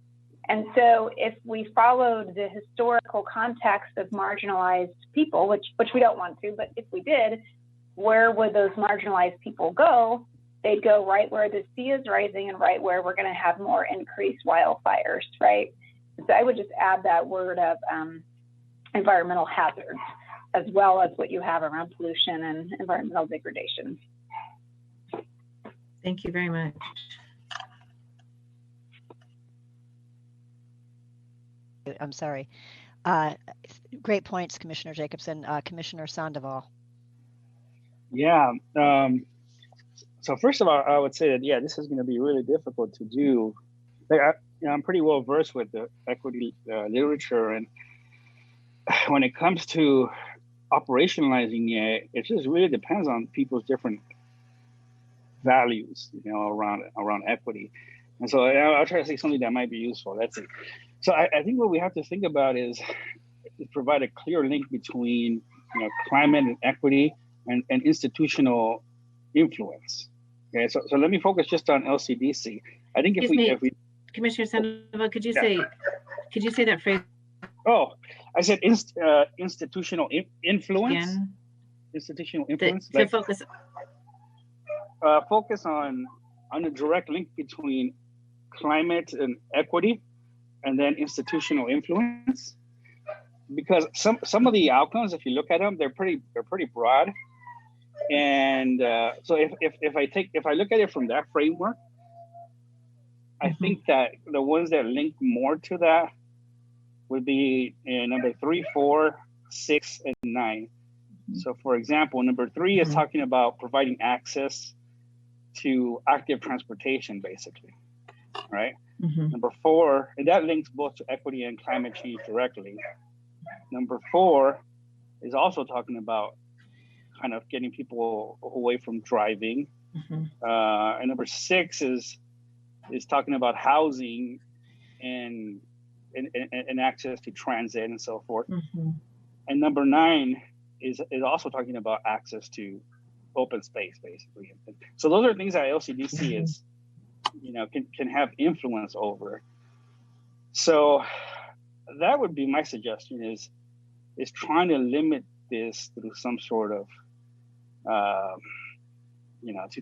And so if we followed the historical context of marginalized people, which we don't want to, but if we did, where would those marginalized people go? They'd go right where the sea is rising and right where we're going to have more increased wildfires, right? So I would just add that word of environmental hazards, as well as what you have around pollution and environmental degradation. Thank you very much. I'm sorry. Great points, Commissioner Jacobson. Commissioner Sandoval. Yeah. So first of all, I would say that, yeah, this is going to be really difficult to do. Like, I'm pretty well versed with the equity literature, and when it comes to operationalizing it just really depends on people's different values, around equity. And so I'll try to say something that might be useful. Let's see. So I think what we have to think about is provide a clear link between climate and equity and institutional influence. Okay, so let me focus just on LCDC. I think if we Commissioner Sandoval, could you say that phrase? Oh, I said institutional influence. Again? Institutional influence. To focus. Focus on a direct link between climate and equity, and then institutional influence. Because some of the outcomes, if you look at them, they're pretty broad. And so if I look at it from that framework, I think that the ones that link more to that would be number 3, 4, 6, and 9. So for example, number 3 is talking about providing access to active transportation, basically, right? Number 4, and that links both to equity and climate change directly. Number 4 is also talking about kind of getting people away from driving. And number 6 is talking about housing and access to transit and so forth. And number 9 is also talking about access to open space, basically. So those are things that LCDC is, can have influence over. So that would be my suggestion is trying to limit this through some sort of,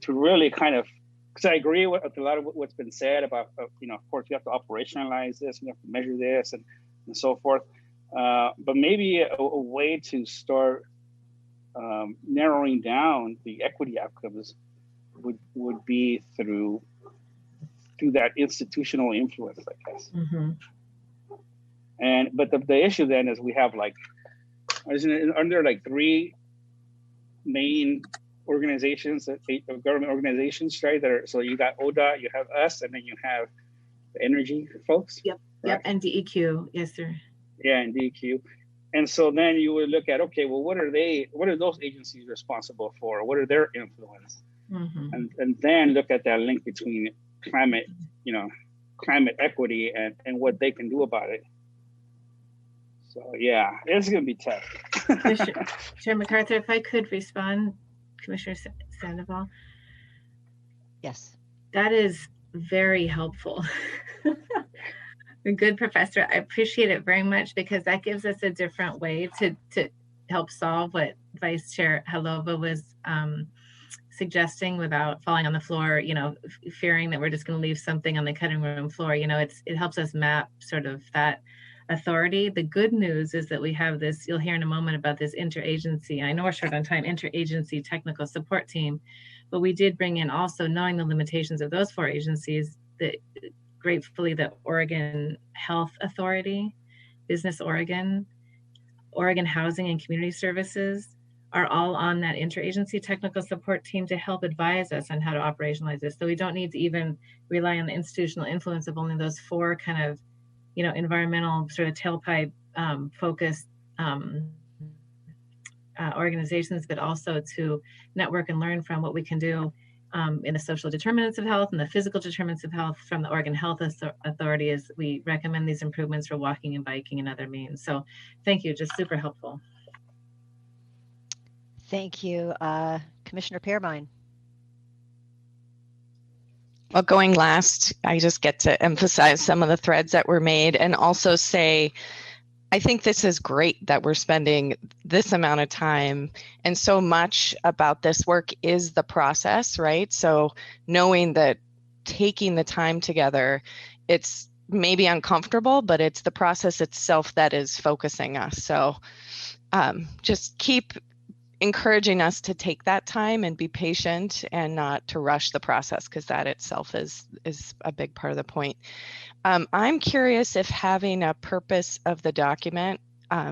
to really kind of, because I agree with a lot of what's been said about, of course, you have to operationalize this, you have to measure this and so forth. But maybe a way to start narrowing down the equity outcomes would be through that institutional influence, I guess. But the issue then is we have aren't there 3 main organizations, government organizations, right? So you got ODOT, you have us, and then you have the energy folks. Yep, and DEQ, yes, sir. Yeah, and DEQ. And so then you would look at, okay, well, what are those agencies responsible for? What are their influence? And then look at that link between climate equity and what they can do about it. So yeah, it's going to be tough. Chair MacArthur, if I could respond, Commissioner Sandoval. Yes. That is very helpful. Good, Professor. I appreciate it very much, because that gives us a different way to help solve what Vice Chair Halova was suggesting without falling on the floor, fearing that we're just going to leave something on the cutting room floor. It helps us map sort of that authority. The good news is that we have this, you'll hear in a moment about this interagency, I know we're short on time, interagency technical support team, but we did bring in also, knowing the limitations of those 4 agencies, that gratefully the Oregon Health Authority, Business Oregon, Oregon Housing and Community Services are all on that interagency technical support team to help advise us on how to operationalize this. So we don't need to even rely on the institutional influence of only those 4 kind of, you know, environmental sort of tailpipe focused organizations, but also to network and learn from what we can do in the social determinants of health and the physical determinants of health from the Oregon Health Authority as we recommend these improvements for walking and biking and other means. So thank you, just super helpful. Thank you. Commissioner Pearmine. Well, going last, I just get to emphasize some of the threads that were made and also say, I think this is great that we're spending this amount of time, and so much about this work is the process, right? So knowing that taking the time together, it's maybe uncomfortable, but it's the process itself that is focusing us. So just keep encouraging us to take that time and be patient and not to rush the process, because that itself is a big part of the point. I'm curious if having a purpose of the document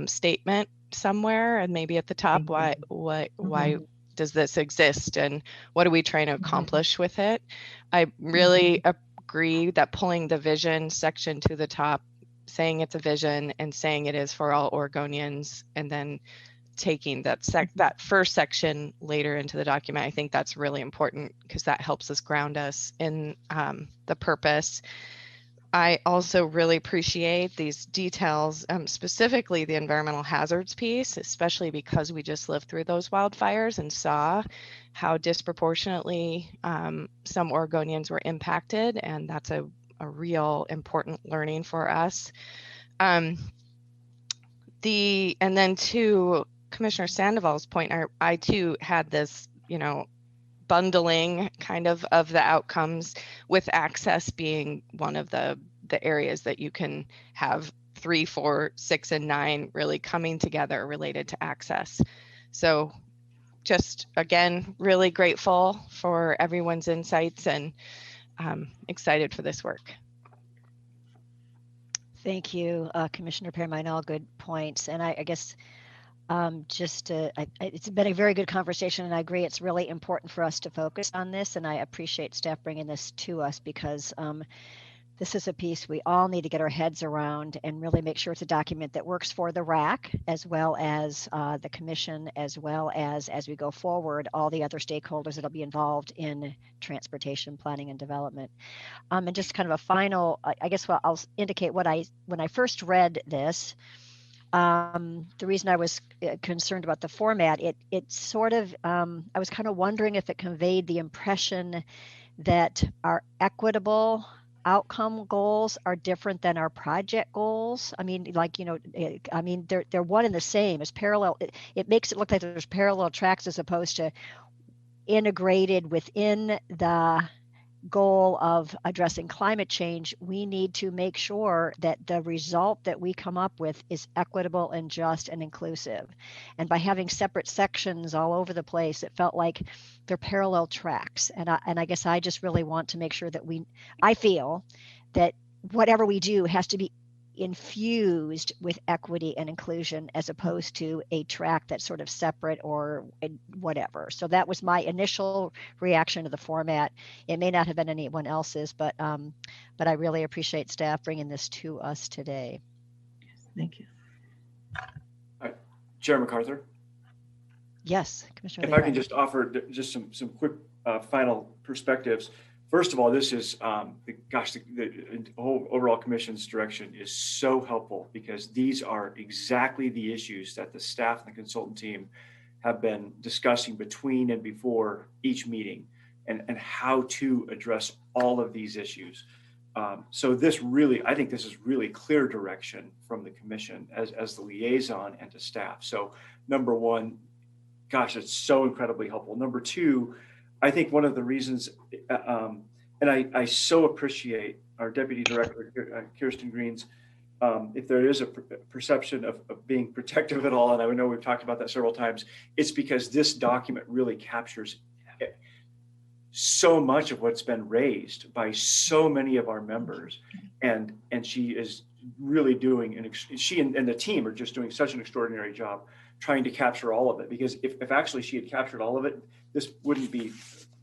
statement somewhere, and maybe at the top, why does this exist and what are we trying to accomplish with it? I really agree that pulling the vision section to the top, saying it's a vision and saying it is for all Oregonians, and then taking that first section later into the document, I think that's really important because that helps us ground us in the purpose. I also really appreciate these details, specifically the environmental hazards piece, especially because we just lived through those wildfires and saw how disproportionately some Oregonians were impacted, and that's a real important learning for us. And then to Commissioner Sandoval's point, I too had this, bundling kind of the outcomes, with access being one of the areas that you can have 3, 4, 6, and 9 really coming together related to access. So just again, really grateful for everyone's insights and excited for this work. Thank you, Commissioner Pearmine, all good points. And I guess it's been a very good conversation, and I agree it's really important for us to focus on this, and I appreciate staff bringing this to us because this is a piece we all need to get our heads around and really make sure it's a document that works for the RAC as well as the commission, as well as we go forward, all the other stakeholders that'll be involved in transportation planning and development. And just kind of a final, I guess I'll indicate when I first read this, the reason I was concerned about the format, it sort of, I was kind of wondering if it conveyed the impression that our equitable outcome goals are different than our project goals. I mean, they're one and the same. It's parallel. It makes it look like there's parallel tracks as opposed to integrated within the goal of addressing climate change. We need to make sure that the result that we come up with is equitable and just and inclusive. And by having separate sections all over the place, it felt like they're parallel tracks. And I guess I just really want to make sure that I feel that whatever we do has to be infused with equity and inclusion as opposed to a track that's sort of separate or whatever. So that was my initial reaction to the format. It may not have been anyone else's, but I really appreciate staff bringing this to us today. Thank you. Chair MacArthur. Yes, Commissioner. If I can just offer just some quick final perspectives. First of all, this is, the whole overall commission's direction is so helpful because these are exactly the issues that the staff and the consultant team have been discussing between and before each meeting and how to address all of these issues. So this really, I think this is really clear direction from the commission as the liaison and to staff. So number one, gosh, it's so incredibly helpful. Number two, I think one of the reasons, and I so appreciate our Deputy Director, Kirsten Green's if there is a perception of being protective at all, and I know we've talked about that several times, it's because this document really captures so much of what's been raised by so many of our members, and she is really doing she and the team are just doing such an extraordinary job trying to capture all of it, because if actually she had captured all of it, this wouldn't be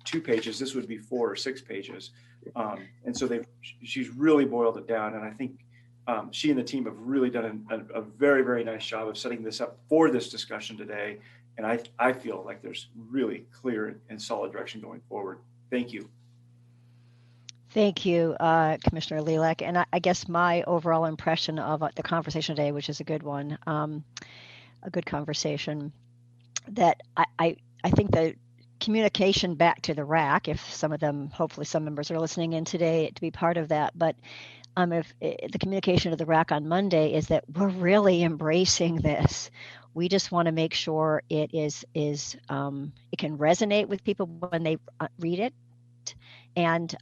2 pages, this would be 4 or 6 pages. And so she's really boiled it down, and I think she and the team have really done a very, very nice job of setting this up for this discussion today. And I feel like there's really clear and solid direction going forward. Thank you. Thank you, Commissioner Lilac. And I guess my overall impression of the conversation today, which is a good one, a good conversation, that I think the communication back to the RAC, if some of them, hopefully some members are listening in today to be part of that, but if the communication to the RAC on Monday is that we're really embracing this. We just want to make sure it it can resonate with people when they read it, and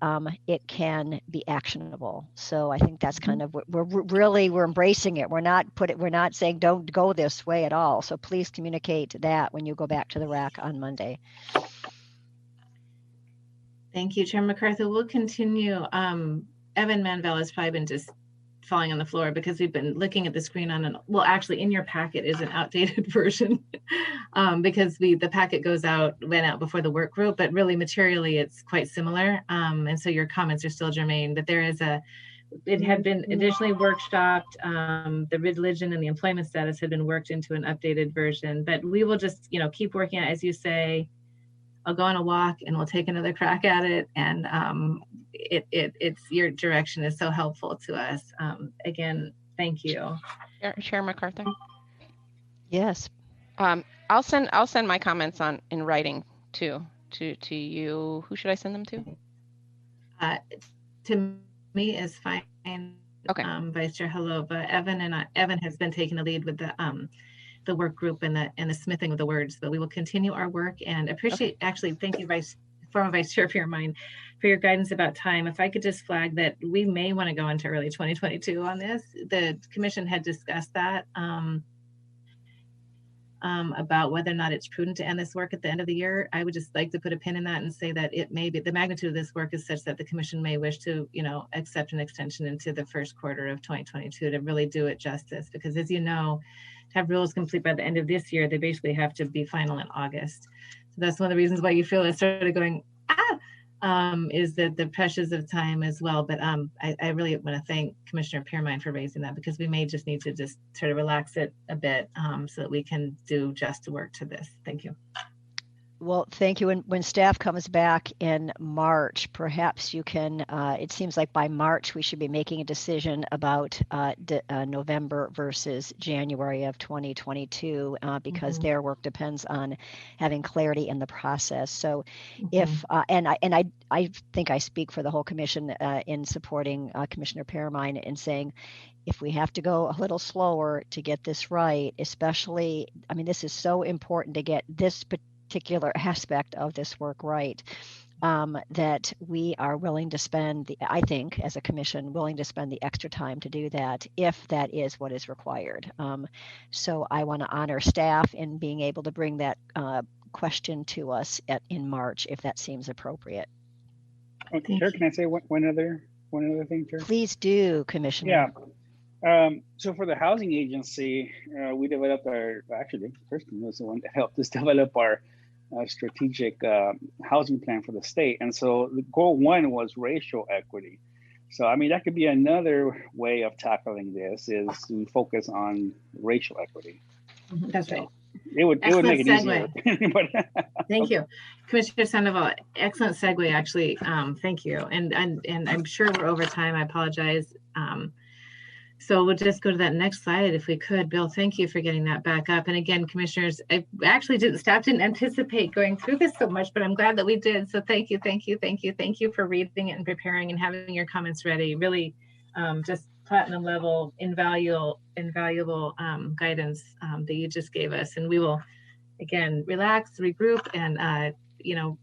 it can be actionable. So I think that's kind of what we're embracing it. We're not saying don't go this way at all. So please communicate that when you go back to the RAC on Monday. Thank you, Chair MacArthur. We'll continue. Evan Manvel has probably been just falling on the floor because we've been looking at the screen well, actually in your packet is an outdated version because the packet went out before the work group, but really materially it's quite similar. And so your comments are still germane, but it had been additionally workshopped. The religion and the employment status had been worked into an updated version, but we will just, keep working on it. As you say, I'll go on a walk and we'll take another crack at it. And it's your direction is so helpful to us. Again, thank you. Chair MacArthur. Yes. I'll send my comments in writing to you. Who should I send them to? To me is fine. Okay. Vice Chair Halova. Evan has been taking the lead with the work group and the smithing of the words, but we will continue our work and appreciate, actually, thank you, former Vice Chair Piermine, for your guidance about time. If I could just flag that we may want to go into early 2022 on this. The commission had discussed that about whether or not it's prudent to end this work at the end of the year. I would just like to put a pin in that and say that it may be, the magnitude of this work is such that the commission may wish to, accept an extension into the first quarter of 2022 to really do it justice. Because as you know, to have rules complete by the end of this year, they basically have to be final in August. So that's one of the reasons why you feel it's sort of going, is that the pressures of time as well. But I really want to thank Commissioner Piermine for raising that, because we may just need to just sort of relax it a bit so that we can do just work to this. Thank you. Well, thank you. And when staff comes back in March, perhaps you can, it seems like by March, we should be making a decision about November versus January of 2022, because their work depends on having clarity in the process. So if, and I think I speak for the whole commission in supporting Commissioner Piermine in saying, if we have to go a little slower to get this right, especially, I mean, this is so important to get this particular aspect of this work right, that we are willing to spend I think as a commission, willing to spend the extra time to do that if that is what is required. So I want to honor staff in being able to bring that question to us in March, if that seems appropriate. Okay, Chair, can I say one other thing, Chair? Please do, Commissioner. Yeah. So for the housing agency, we developed actually, Kirsten was the one that helped us develop our strategic housing plan for the state. And so the goal 1 was racial equity. So, I mean, that could be another way of tackling this, is to focus on racial equity. That's right. It would make it easier. Thank you, Commissioner Sandoval. Excellent segue, actually. Thank you. And I'm sure we're over time. I apologize. So we'll just go to that next slide if we could. Bill, thank you for getting that back up. And again, commissioners, I actually didn't anticipate going through this so much, but I'm glad that we did. So thank you for reading it and preparing and having your comments ready. Really just platinum level, invaluable guidance that you just gave us. And we will, again, relax, regroup, and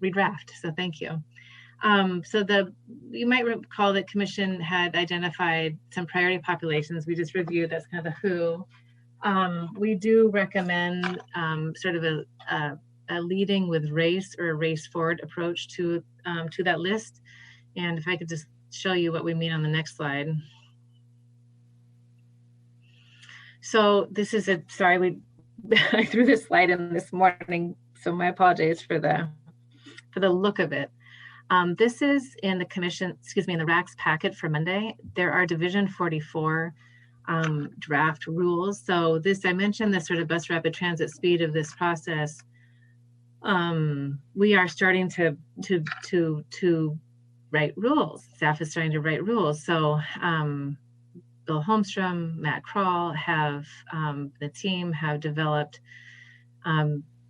redraft. So thank you. So you might recall that Commission had identified some priority populations. We just reviewed, that's kind of the who. We do recommend sort of a leading with race or a race forward approach to that list. And if I could just show you what we mean on the next slide. So this is I threw this slide in this morning, so my apologies for the look of it. This is in the Commission, in the RAC's packet for Monday. There are Division 44 draft rules. So I mentioned the sort of bus rapid transit speed of this process. We are starting to write rules. Staff is starting to write rules. So Bill Holmstrom, Matt Kroll the team have developed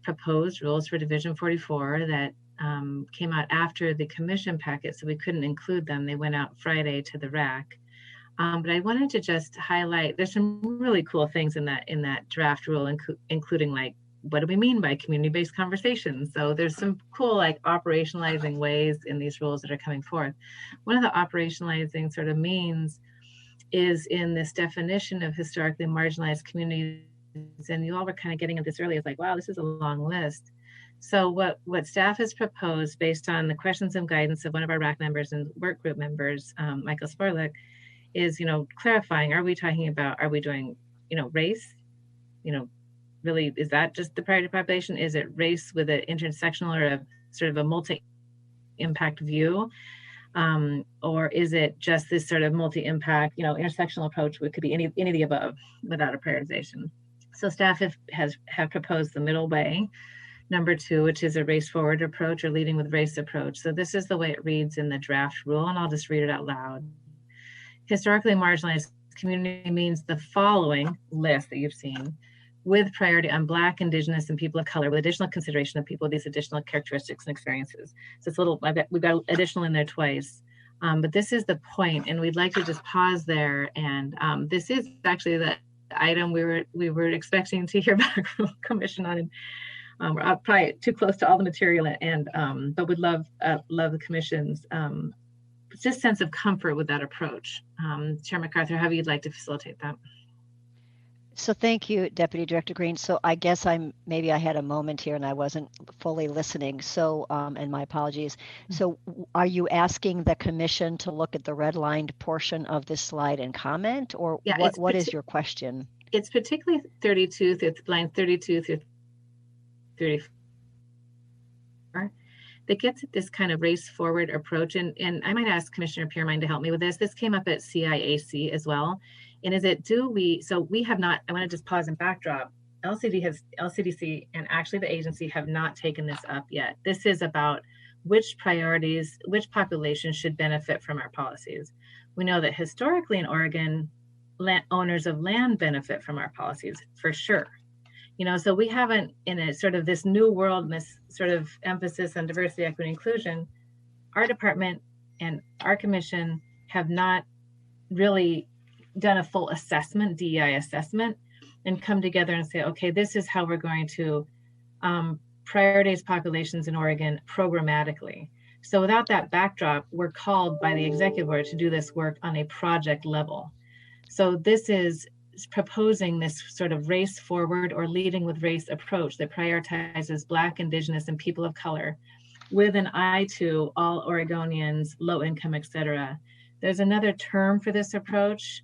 proposed rules for Division 44 that came out after the Commission packet, so we couldn't include them. They went out Friday to the RAC. But I wanted to just highlight, there's some really cool things in that draft rule, including like, what do we mean by community-based conversations? So there's some cool like operationalizing ways in these rules that are coming forth. One of the operationalizing sort of means is in this definition of historically marginalized communities, and you all were kind of getting at this earlier, it's like, wow, this is a long list. So what staff has proposed based on the questions and guidance of one of our RAC members and work group members, Michael Sporlick, is, clarifying, are we doing, race? Really, is that just the priority population? Is it race with an intersectional or a sort of a multi-impact view? Or is it just this sort of multi-impact, intersectional approach, which could be any of the above without a prioritization? So staff have proposed the middle way, number 2, which is a race forward approach or leading with race approach. So this is the way it reads in the draft rule, and I'll just read it out loud. Historically marginalized community means the following list that you've seen, with priority on Black, Indigenous, and people of color, with additional consideration of people with these additional characteristics and experiences. So it's a little, we've got additional in there twice, but this is the point, and we'd like to just pause there. And this is actually the item we were expecting to hear back from Commission on. And we're probably too close to all the material, and but would love the Commission's just sense of comfort with that approach. Chair MacArthur, how you'd like to facilitate that? So thank you, Deputy Director Green. So I guess maybe I had a moment here and I wasn't fully listening. So, and my apologies. So are you asking the Commission to look at the redlined portion of this slide and comment, or yeah, what is your question? It's particularly line 32 through 34. That gets at this kind of race forward approach. And I might ask Commissioner Piermine to help me with this. This came up at CIAC as well. And we have not, I want to just pause and backdrop. LCDC and actually the agency have not taken this up yet. This is about which priorities, which populations should benefit from our policies. We know that historically in Oregon, owners of land benefit from our policies for sure. So we haven't, in a sort of this new world and this sort of emphasis on diversity, equity, inclusion, our department and our commission have not really done a full assessment, DEI assessment, and come together and say, okay, this is how we're going to prioritize populations in Oregon programmatically. So without that backdrop, we're called by the executive board to do this work on a project level. So this is proposing this sort of race forward or leading with race approach that prioritizes Black, Indigenous, and people of color with an eye to all Oregonians, low income, et cetera. There's another term for this approach,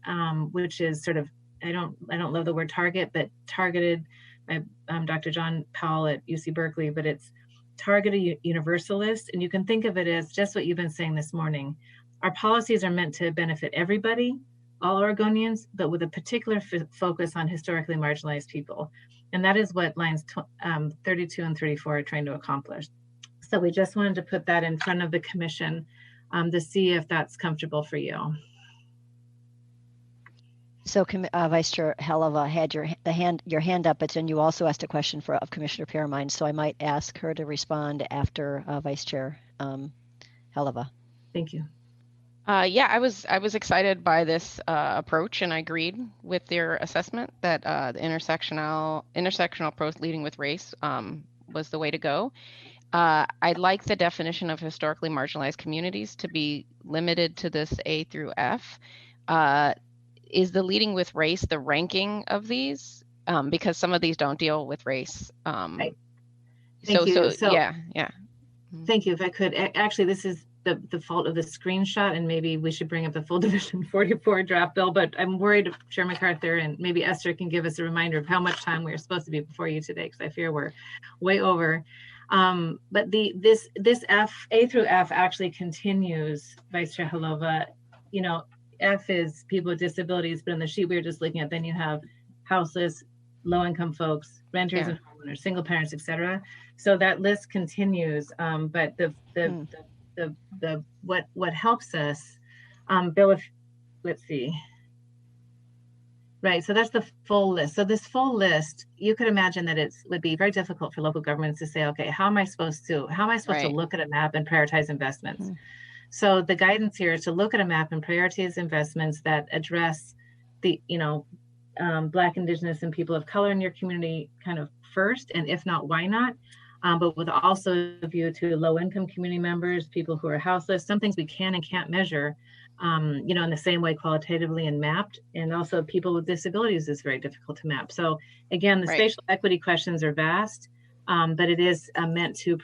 which is sort of, I don't love the word target, but targeted by Dr. John Powell at UC Berkeley, but it's targeted universalist. And you can think of it as just what you've been saying this morning. Our policies are meant to benefit everybody, all Oregonians, but with a particular focus on historically marginalized people. And that is what lines 32 and 34 are trying to accomplish. So we just wanted to put that in front of the Commission to see if that's comfortable for you. So Vice Chair Heleva had your hand up, but then you also asked a question of Commissioner Piermine. So I might ask her to respond after Vice Chair Heleva. Thank you. Yeah, I was excited by this approach, and I agreed with their assessment that the intersectional approach leading with race was the way to go. I like the definition of historically marginalized communities to be limited to this A through F. Is the leading with race the ranking of these? Because some of these don't deal with race. Right. Thank you. So yeah. Thank you. If I could, actually, this is the fault of the screenshot, and maybe we should bring up the full Division 44 draft bill, but I'm worried if Chair MacArthur and maybe Esther can give us a reminder of how much time we are supposed to be before you today, because I fear we're way over. But this A through F actually continues, Vice Chair Halova. You know, F is people with disabilities, but in the sheet we were just looking at, then you have houseless, low-income folks, renters and homeowners, single parents, etc. So that list continues. But what helps us, Bill, if let's see. Right, so that's the full list. So this full list, you could imagine that it would be very difficult for local governments to say, okay, how am I supposed to look at a map and prioritize investments? So the guidance here is to look at a map and prioritize investments that address the, Black, Indigenous, and people of color in your community kind of first, and if not, why not? But with also a view to low-income community members, people who are houseless, some things we can and can't measure, in the same way qualitatively and mapped, and also people with disabilities is very difficult to map. So again, the spatial equity questions are vast, but it is meant to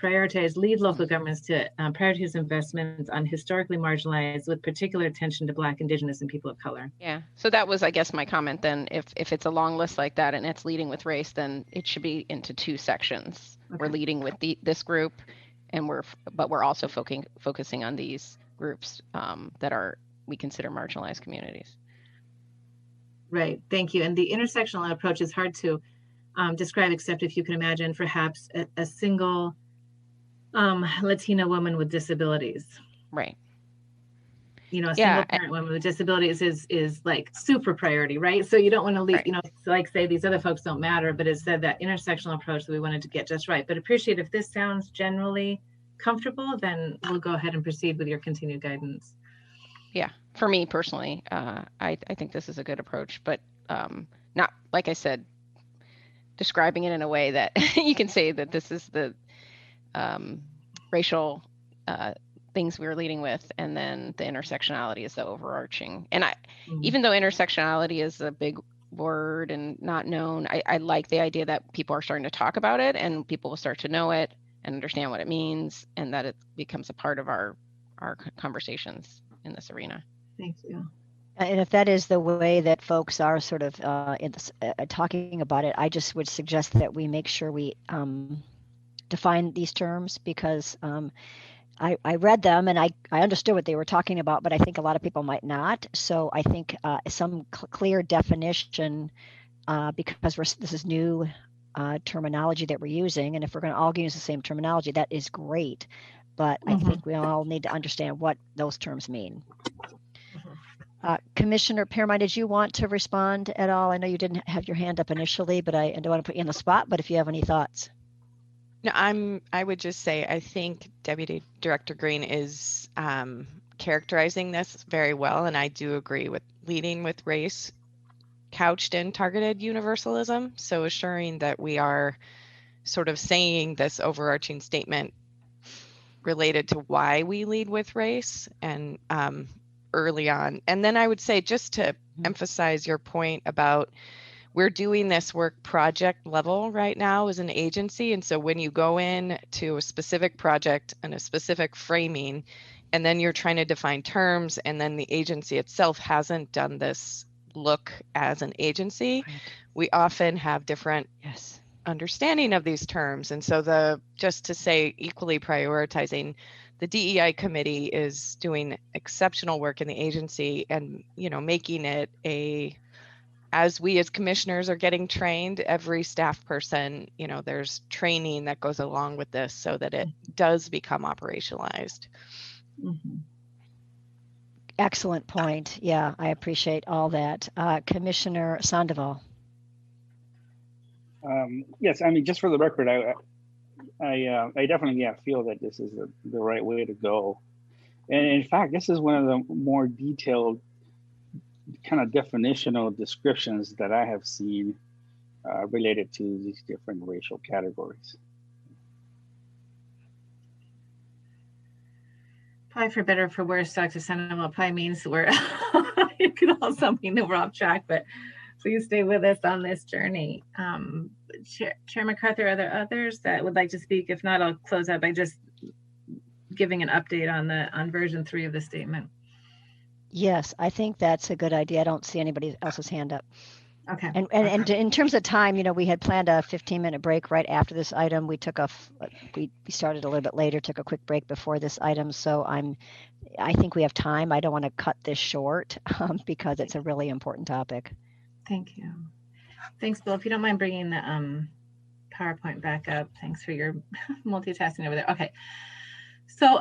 lead local governments to prioritize investments on historically marginalized with particular attention to Black, Indigenous, and people of color. Yeah, so that was, I guess, my comment then. If it's a long list like that and it's leading with race, then it should be into two sections. Okay. We're leading with this group, and we're also focusing on these groups that we consider marginalized communities. Right, thank you. And the intersectional approach is hard to describe, except if you can imagine perhaps a single Latina woman with disabilities. Right. A single parent woman with disabilities is like super priority, right? So you don't want to leave, like say these other folks don't matter, but it's said that intersectional approach that we wanted to get just right. But appreciate if this sounds generally comfortable, then we'll go ahead and proceed with your continued guidance. Yeah, for me personally, I think this is a good approach, but not, like I said, describing it in a way that you can say that this is the racial things we were leading with, and then the intersectionality is the overarching. And even though intersectionality is a big word and not known, I like the idea that people are starting to talk about it, and people will start to know it and understand what it means, and that it becomes a part of our conversations in this arena. Thank you. And if that is the way that folks are sort of talking about it, I just would suggest that we make sure we define these terms, because I read them and I understood what they were talking about, but I think a lot of people might not. So I think some clear definition, because this is new terminology that we're using, and if we're going to all use the same terminology, that is great. But I think we all need to understand what those terms mean. Commissioner Pearmine, did you want to respond at all? I know you didn't have your hand up initially, but I don't want to put you on the spot, but if you have any thoughts. No, I would just say, I think Deputy Director Green is characterizing this very well, and I do agree with leading with race couched in targeted universalism. So assuring that we are sort of saying this overarching statement related to why we lead with race and early on. And then I would say, just to emphasize your point about, we're doing this work project level right now as an agency. And so when you go in to a specific project and a specific framing, and then you're trying to define terms, and then the agency itself hasn't done this look as an agency, we often have different understanding of these terms. And so just to say, equally prioritizing, the DEI committee is doing exceptional work in the agency, and making it as we as commissioners are getting trained, every staff person, there's training that goes along with this so that it does become operationalized. Excellent point. Yeah, I appreciate all that. Commissioner Sandoval. Yes, I mean, just for the record, I definitely feel that this is the right way to go. And in fact, this is one of the more detailed kind of definitional descriptions that I have seen related to these different racial categories. Probably for better or for worse, Dr. Sandoval, probably means we're, it could also mean that we're off track, but please stay with us on this journey. Chair MacArthur, are there others that would like to speak? If not, I'll close out by just giving an update on version 3 of the statement. Yes, I think that's a good idea. I don't see anybody else's hand up. Okay. And in terms of time, we had planned a 15-minute break right after this item. We took we started a little bit later, took a quick break before this item. So I think we have time. I don't want to cut this short because it's a really important topic. Thank you. Thanks, Bill. If you don't mind bringing the PowerPoint back up. Thanks for your multitasking over there. Okay. So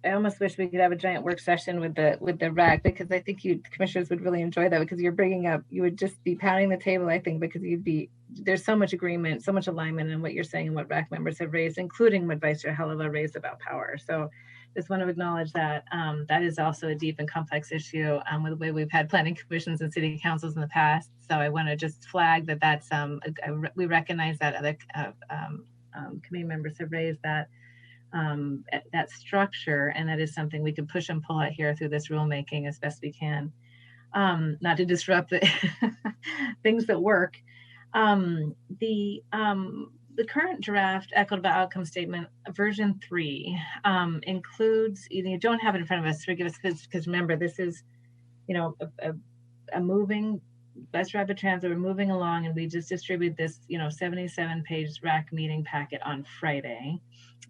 I almost wish we could have a giant work session with the RAC, because I think commissioners would really enjoy that, because you would just be pounding the table, I think, because there's so much agreement, so much alignment in what you're saying and what RAC members have raised, including what Vice Chair Heleva raised about power. So just want to acknowledge that that is also a deep and complex issue with the way we've had planning commissions and city councils in the past. So I want to just flag that's we recognize that other committee members have raised that structure, and that is something we can push and pull out here through this rulemaking as best we can, not to disrupt the things that work. The current draft equitable outcome statement version 3 includes, you don't have it in front of us, forgive us, because remember, this is a moving Bus Rapid Transit, we're moving along, and we just distributed this 77-page RAC meeting packet on Friday,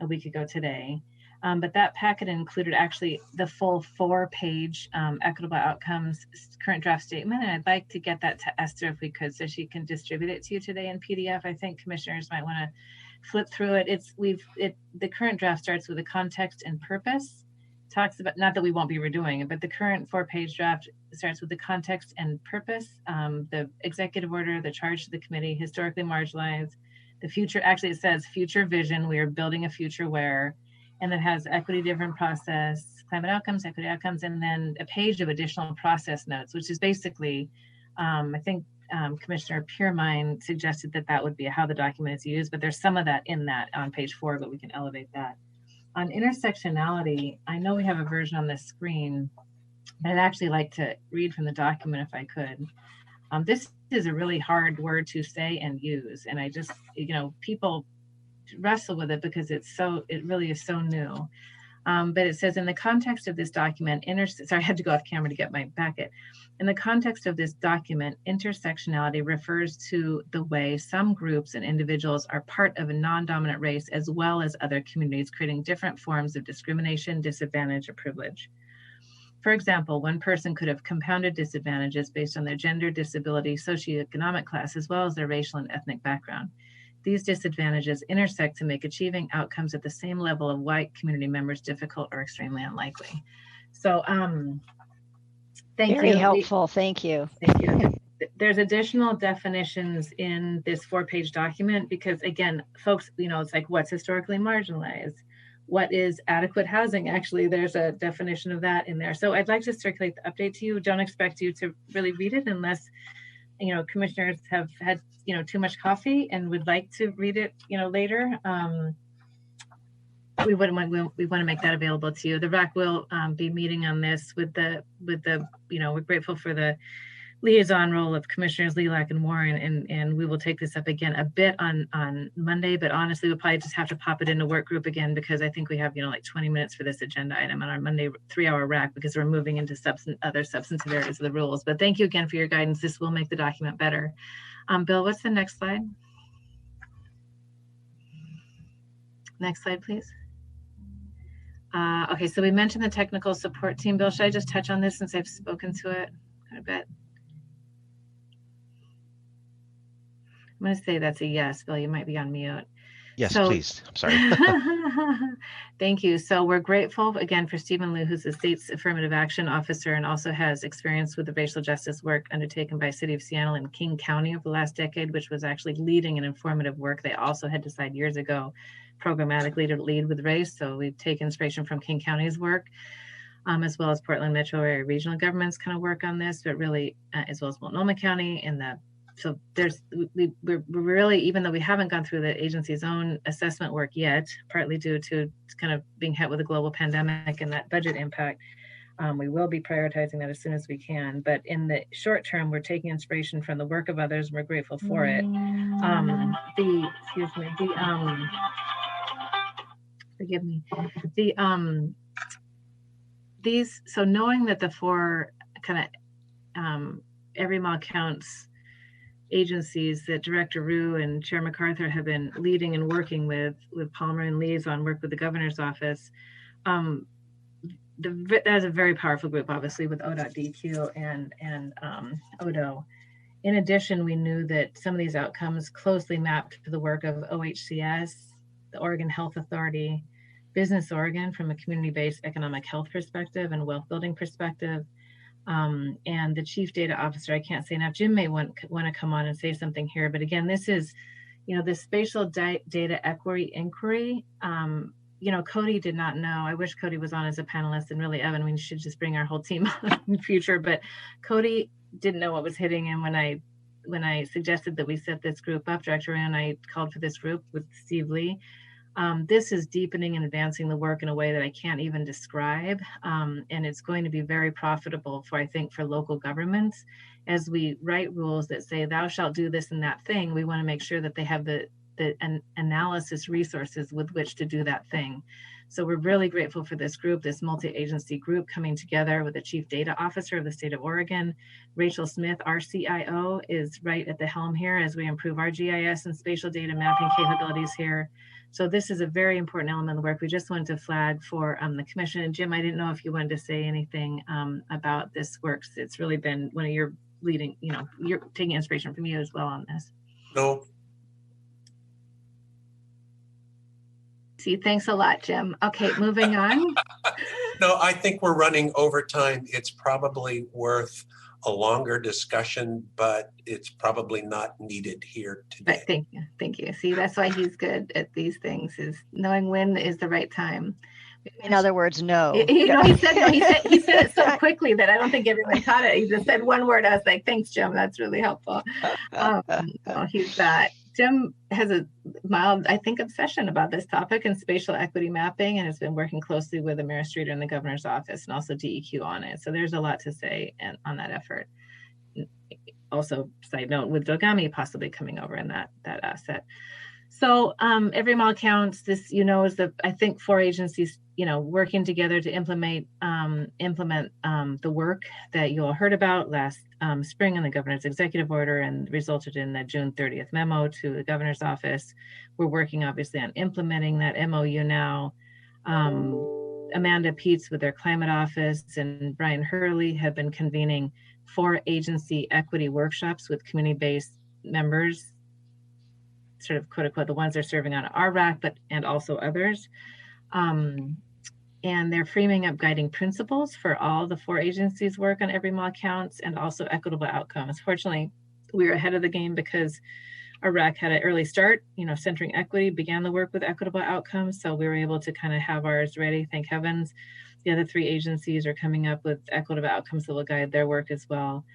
a week ago today. But that packet included actually the full 4-page equitable outcomes current draft statement. And I'd like to get that to Esther if we could, so she can distribute it to you today in PDF. I think commissioners might want to flip through it. The current draft starts with a context and purpose. Talks about, not that we won't be redoing it, but the current 4-page draft starts with the context and purpose, the executive order, the charge to the committee, historically marginalized, the future, actually it says future vision, we are building a future where, and it has equity driven process, climate outcomes, equity outcomes, and then a page of additional process notes, which is basically, I think Commissioner Piermine suggested that would be how the document is used, but there's some of that in that on page 4, but we can elevate that. On intersectionality, I know we have a version on the screen, but I'd actually like to read from the document if I could. This is a really hard word to say and use, and I just, people wrestle with it because it really is so new. But it says, in the context of this document, sorry, I had to go off camera to get my packet. In the context of this document, intersectionality refers to the way some groups and individuals are part of a non-dominant race as well as other communities, creating different forms of discrimination, disadvantage, or privilege. For example, one person could have compounded disadvantages based on their gender, disability, socioeconomic class, as well as their racial and ethnic background. These disadvantages intersect to make achieving outcomes at the same level of white community members difficult or extremely unlikely. So, thank you. Very helpful. Thank you. Thank you. There's additional definitions in this 4-page document because, again, folks, it's like, what's historically marginalized? What is adequate housing? Actually, there's a definition of that in there. So I'd like to circulate the update to you. Don't expect you to really read it unless, commissioners have had, too much coffee and would like to read it, later. We want to make that available to you. The RAC will be meeting on this with the we're grateful for the liaison role of Commissioners Lilac and Warren, and we will take this up again a bit on Monday, but honestly, we'll probably just have to pop it into work group again because I think we have, like 20 minutes for this agenda item on our Monday 3-hour RAC because we're moving into other substantive areas of the rules. But thank you again for your guidance. This will make the document better. Bill, what's the next slide? Next slide, please. Okay, so we mentioned the technical support team. Bill, should I just touch on this since I've spoken to it quite a bit? I'm going to say that's a yes. Bill, you might be on mute. Yes, please. I'm sorry. Thank you. So we're grateful again for Stephen Liu, who's the state's affirmative action officer and also has experience with the racial justice work undertaken by City of Seattle and King County over the last decade, which was actually leading an informative work. They also had decided years ago programmatically to lead with race. So we've taken inspiration from King County's work, as well as Portland Metro area regional governments kind of work on this, but really as well as Multnomah County and the so we're really, even though we haven't gone through the agency's own assessment work yet, partly due to kind of being hit with a global pandemic and that budget impact, we will be prioritizing that as soon as we can. But in the short term, we're taking inspiration from the work of others. We're grateful for it. So knowing that the four kind of Every Mile Counts agencies that Director Rue and Chair MacArthur have been leading and working with Palmer and Liaison work with the governor's office. That's a very powerful group, obviously, with ODOT DQ and ODO. In addition, we knew that some of these outcomes closely mapped to the work of OHCS, the Oregon Health Authority, Business Oregon from a community-based economic health perspective and wealth building perspective, and the Chief Data Officer. I can't say enough. Jim may want to come on and say something here, but again, this is, the spatial data equity inquiry. Cody did not know. I wish Cody was on as a panelist, and really, Evan, we should just bring our whole team on in the future. But Cody didn't know what was hitting him when I suggested that we set this group up. Director and I called for this group with Steve Lee. This is deepening and advancing the work in a way that I can't even describe. And it's going to be very profitable I think, for local governments. As we write rules that say, thou shalt do this and that thing, we want to make sure that they have the analysis resources with which to do that thing. So we're really grateful for this group, this multi-agency group coming together with the Chief Data Officer of the state of Oregon. Rachel Smith, our CIO, is right at the helm here as we improve our GIS and spatial data mapping capabilities here. So this is a very important element of the work. We just wanted to flag for the commission. And Jim, I didn't know if you wanted to say anything about this work. It's really been one of your leading, you're taking inspiration from you as well on this. No. See, thanks a lot, Jim. Okay, moving on. No, I think we're running over time. It's probably worth a longer discussion, but it's probably not needed here today. But thank you. See, that's why he's good at these things, is knowing when is the right time. In other words, no. He said no. He said it so quickly that I don't think everyone caught it. He just said one word. I was like, thanks, Jim. That's really helpful. Jim has a mild, I think, obsession about this topic and spatial equity mapping, and has been working closely with the Mayor Streeter in the governor's office and also DEQ on it. So there's a lot to say on that effort. Also, side note, with Dogami possibly coming over in that asset. So Every Mile Counts, this, is I think 4 agencies, working together to implement the work that you all heard about last spring in the governor's executive order and resulted in the June 30th memo to the governor's office. We're working obviously on implementing that MOU now. Amanda Peets with their climate office and Brian Hurley have been convening 4 agency equity workshops with community-based members, sort of quote unquote, the ones they're serving on our RAC, and also others. And they're framing up guiding principles for all the 4 agencies' work on Every Mile Counts and also equitable outcomes. Fortunately, we were ahead of the game because our RAC had an early start, centering equity, began the work with equitable outcomes. So we were able to kind of have ours ready, thank heavens. The other 3 agencies are coming up with equitable outcomes that will guide their work as well.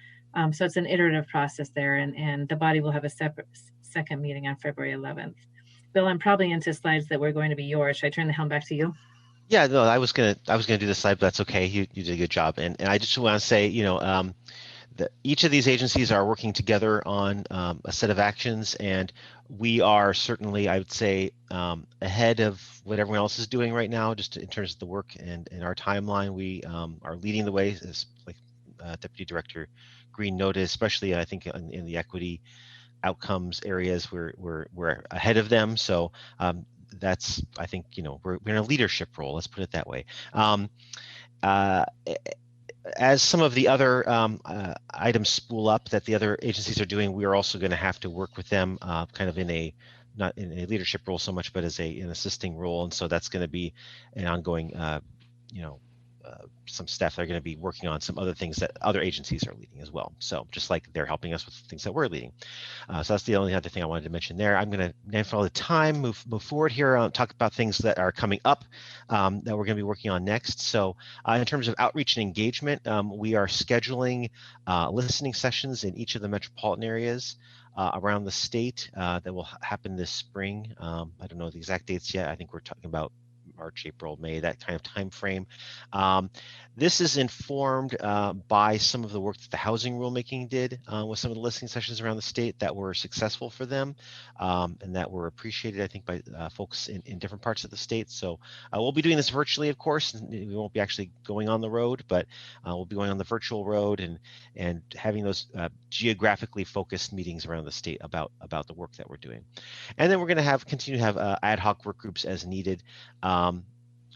So it's an iterative process there, and the body will have a separate second meeting on February 11th. Bill, I'm probably into slides that were going to be yours. Should I turn the helm back to you? Yeah, no, I was gonna do the slide, but that's okay. You did a good job, and I just want to say, each of these agencies are working together on a set of actions, and we are certainly, I would say, ahead of what everyone else is doing right now, just in terms of the work and our timeline. We are leading the way, as like Deputy Director Green noted, especially I think in the equity outcomes areas, we're ahead of them. So that's, I think, we're in a leadership role. Let's put it that way. As some of the other items spool up that the other agencies are doing, we are also going to have to work with them kind of not in a leadership role so much, but as an assisting role. And so that's going to be an ongoing, some staff that are going to be working on some other things that other agencies are leading as well. So just like they're helping us with things that we're leading. So that's the only other thing I wanted to mention there. I'm going to, then for all the time, move forward here, talk about things that are coming up that we're going to be working on next. So in terms of outreach and engagement, we are scheduling listening sessions in each of the metropolitan areas around the state that will happen this spring. I don't know the exact dates yet. I think we're talking about March, April, May, that kind of time frame. This is informed by some of the work that the housing rulemaking did with some of the listening sessions around the state that were successful for them and that were appreciated, I think, by folks in different parts of the state. So we'll be doing this virtually, of course. We won't be actually going on the road, but we'll be going on the virtual road and having those geographically focused meetings around the state about the work that we're doing. And then we're going to continue to have ad hoc work groups as needed.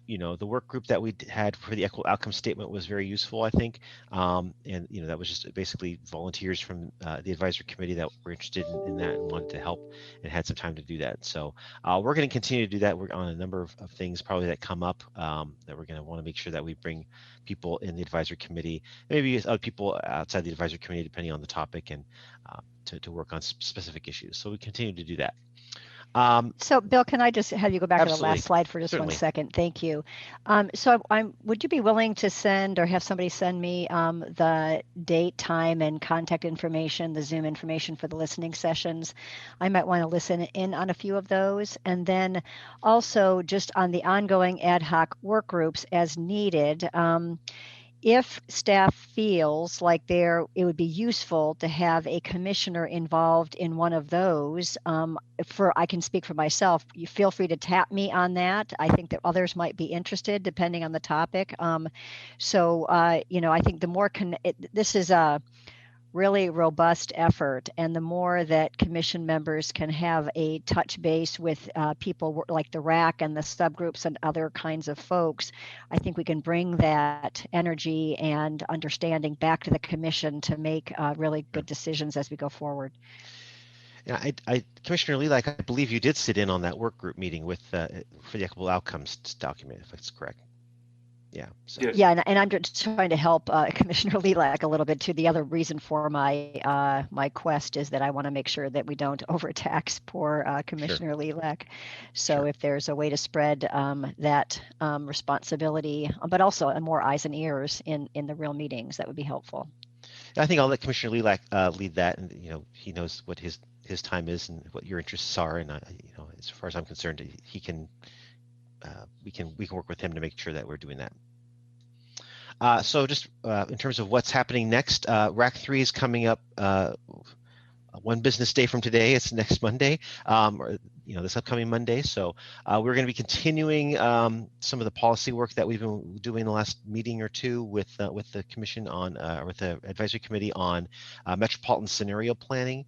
The work group that we had for the equitable outcome statement was very useful, I think. And, that was just basically volunteers from the advisory committee that were interested in that and wanted to help and had some time to do that. So we're going to continue to do that. We're on a number of things probably that come up that we're going to want to make sure that we bring people in the advisory committee, maybe other people outside the advisory committee, depending on the topic, and to work on specific issues. So we continue to do that. So Bill, can I just have you go back to the Absolutely. last slide for just Certainly. 1 second? Thank you. So would you be willing to send or have somebody send me the date, time, and contact information, the Zoom information for the listening sessions? I might want to listen in on a few of those. And then also just on the ongoing ad hoc work groups as needed, if staff feels like it would be useful to have a commissioner involved in one of those, I can speak for myself, you feel free to tap me on that. I think that others might be interested depending on the topic. I think the more, this is a really robust effort, and the more that commission members can have a touch base with people like the RAC and the subgroups and other kinds of folks, I think we can bring that energy and understanding back to the commission to make really good decisions as we go forward. Yeah, Commissioner Lilac, I believe you did sit in on that work group meeting for the equitable outcomes document, if that's correct. Yeah. So. Yes. Yeah, and I'm just trying to help Commissioner Lilac a little bit too. The other reason for my my quest is that I want to make sure that we don't overtax poor Commissioner Lilac. So Sure. if there's a way to spread that responsibility, but also more eyes and ears in the real meetings, that would be helpful. I think I'll let Commissioner Lilac lead that, and he knows what his time is and what your interests are, and as far as I'm concerned, he can. We can work with him to make sure that we're doing that. So just in terms of what's happening next, RAC 3 is coming up one business day from today. It's next Monday, this upcoming Monday. So we're going to be continuing some of the policy work that we've been doing the last meeting or two with the commission on, or with the advisory committee on metropolitan scenario planning.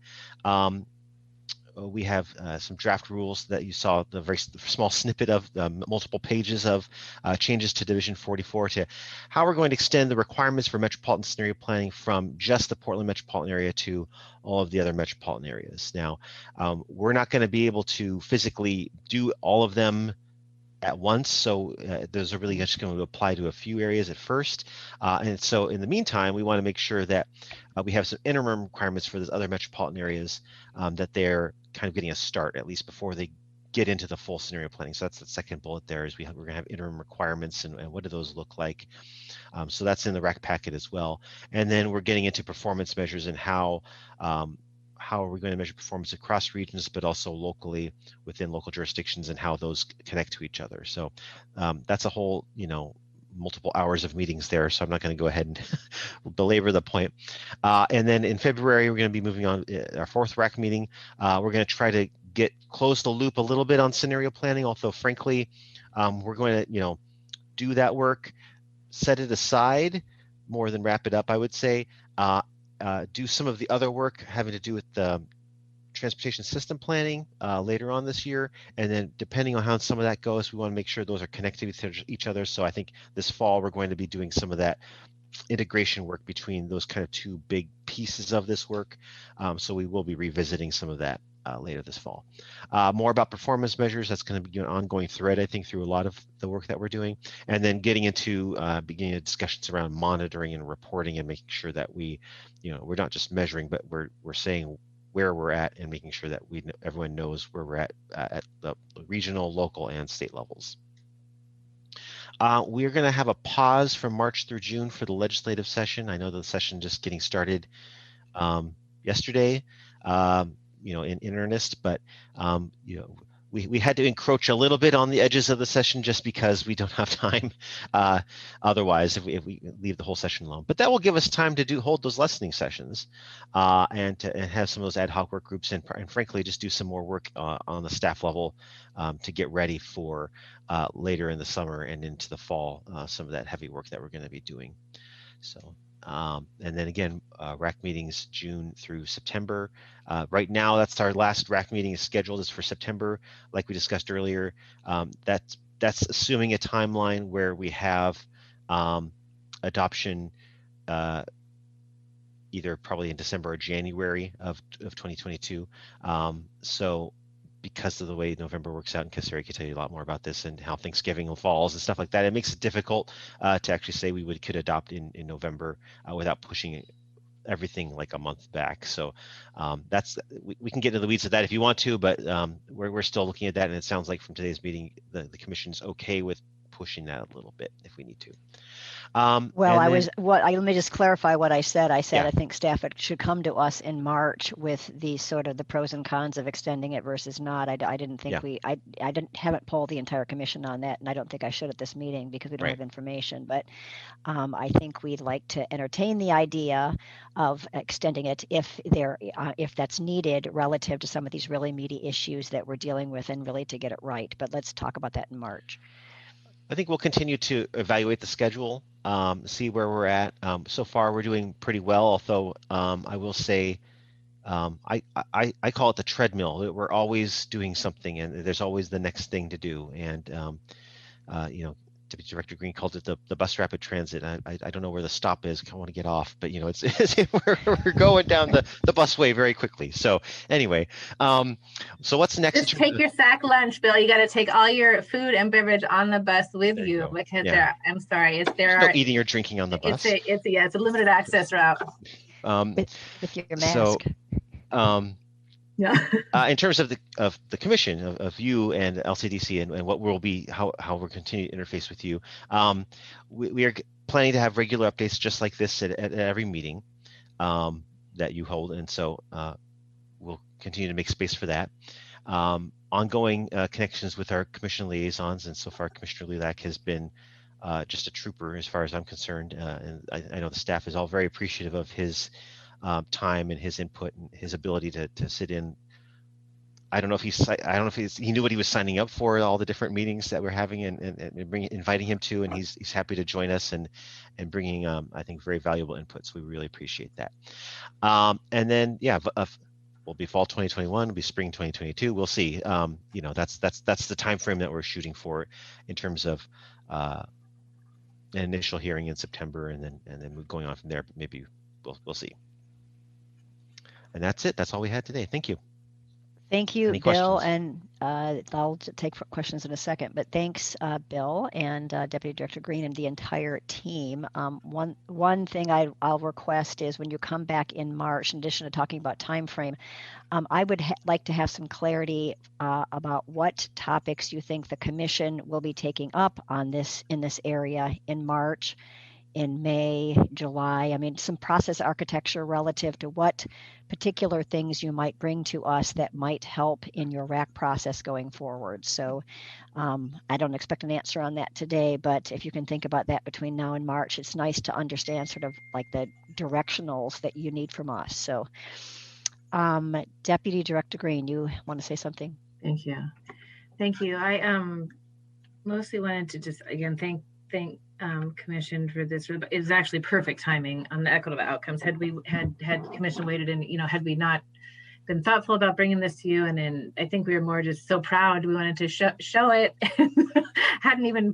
We have some draft rules that you saw, the very small snippet of multiple pages of changes to Division 44 to how we're going to extend the requirements for metropolitan scenario planning from just the Portland metropolitan area to all of the other metropolitan areas. Now, we're not going to be able to physically do all of them at once, so those are really just going to apply to a few areas at first. And so in the meantime, we want to make sure that we have some interim requirements for those other metropolitan areas that they're kind of getting a start, at least before they get into the full scenario planning. So that's the second bullet there, is we're going to have interim requirements, and what do those look like? So that's in the RAC packet as well. And then we're getting into performance measures and how are we going to measure performance across regions, but also locally within local jurisdictions, and how those connect to each other. So that's a whole, multiple hours of meetings there, so I'm not going to go ahead and belabor the point. And then in February, we're going to be moving on our fourth RAC meeting. We're going to try to close the loop a little bit on scenario planning, although frankly, we're going to, do that work, set it aside more than wrap it up, I would say. Do some of the other work having to do with the transportation system planning later on this year, and then depending on how some of that goes, we want to make sure those are connected with each other. So I think this fall we're going to be doing some of that integration work between those kind of two big pieces of this work. So we will be revisiting some of that later this fall. More about performance measures. That's going to be an ongoing thread, I think, through a lot of the work that we're doing. And then getting into beginning of discussions around monitoring and reporting and making sure that we, we're not just measuring, but we're saying where we're at and making sure that everyone knows where we're at the regional, local, and state levels. We're going to have a pause from March through June for the legislative session. I know the session just getting started yesterday, in earnest, but we had to encroach a little bit on the edges of the session just because we don't have time otherwise if we leave the whole session alone. But that will give us time to hold those listening sessions and have some of those ad hoc work groups and frankly just do some more work on the staff level to get ready for later in the summer and into the fall, some of that heavy work that we're going to be doing. So. And then again, RAC meetings June through September. Right now, that's our last RAC meeting is scheduled is for September, like we discussed earlier. That's assuming a timeline where we have adoption either probably in December or January of 2022. So because of the way November works out, and Kasseri can tell you a lot more about this and how Thanksgiving falls and stuff like that, it makes it difficult to actually say we could adopt in November without pushing everything like a month back. So we can get into the weeds of that if you want to, but we're still looking at that, and it sounds like from today's meeting the commission's okay with pushing that a little bit if we need to. Let me just clarify what I said. I said, Yeah. I think staff should come to us in March with the sort of the pros and cons of extending it versus not. I didn't think Yeah. I haven't polled the entire commission on that, and I don't think I should at this meeting because we don't Right. have information. But I think we'd like to entertain the idea of extending it if that's needed relative to some of these really meaty issues that we're dealing with and really to get it right. But let's talk about that in March. I think we'll continue to evaluate the schedule, see where we're at. So far, we're doing pretty well, although I will say I call it the treadmill. We're always doing something, and there's always the next thing to do. And Deputy Director Green called it the bus rapid transit. I don't know where the stop is. I want to get off, but we're going down the busway very quickly. So anyway, so what's next? Just take your sack lunch, Bill. You got to take all your food and beverage on the bus with you because I'm sorry, no eating or drinking on the bus. It's a limited access route. With your mask. In terms of the commission of you and LCDC and what will be how we're continuing to interface with you, we are planning to have regular updates just like this at every meeting that you hold, and so we'll continue to make space for that. Ongoing connections with our commission liaisons, and so far Commissioner Lilac has been just a trooper as far as I'm concerned, and I know the staff is all very appreciative of his time and his input and his ability to sit in. I don't know if he knew what he was signing up for, all the different meetings that we're having and inviting him to, and he's happy to join us and bringing I think very valuable input. So we really appreciate that. And then will be fall 2021, will be spring 2022. We'll see. That's the time frame that we're shooting for in terms of an initial hearing in September, and then going on from there. But maybe we'll see. And that's it. That's all we had today. Thank you. Thank you, Any Bill, questions? and I'll take questions in a second. But thanks, Bill and Deputy Director Green and the entire team. One thing I'll request is when you come back in March, in addition to talking about time frame, I would like to have some clarity about what topics you think the commission will be taking up in this area in March, in May, July. I mean, some process architecture relative to what particular things you might bring to us that might help in your RAC process going forward. So I don't expect an answer on that today, but if you can think about that between now and March, it's nice to understand sort of like the directionals that you need from us. So Deputy Director Green, you want to say something? Thank you. I mostly wanted to just again thank Commission for this. It was actually perfect timing on the equitable outcomes. Had Commission waited, and had we not been thoughtful about bringing this to you, and then I think we were more just so proud we wanted to show it, hadn't even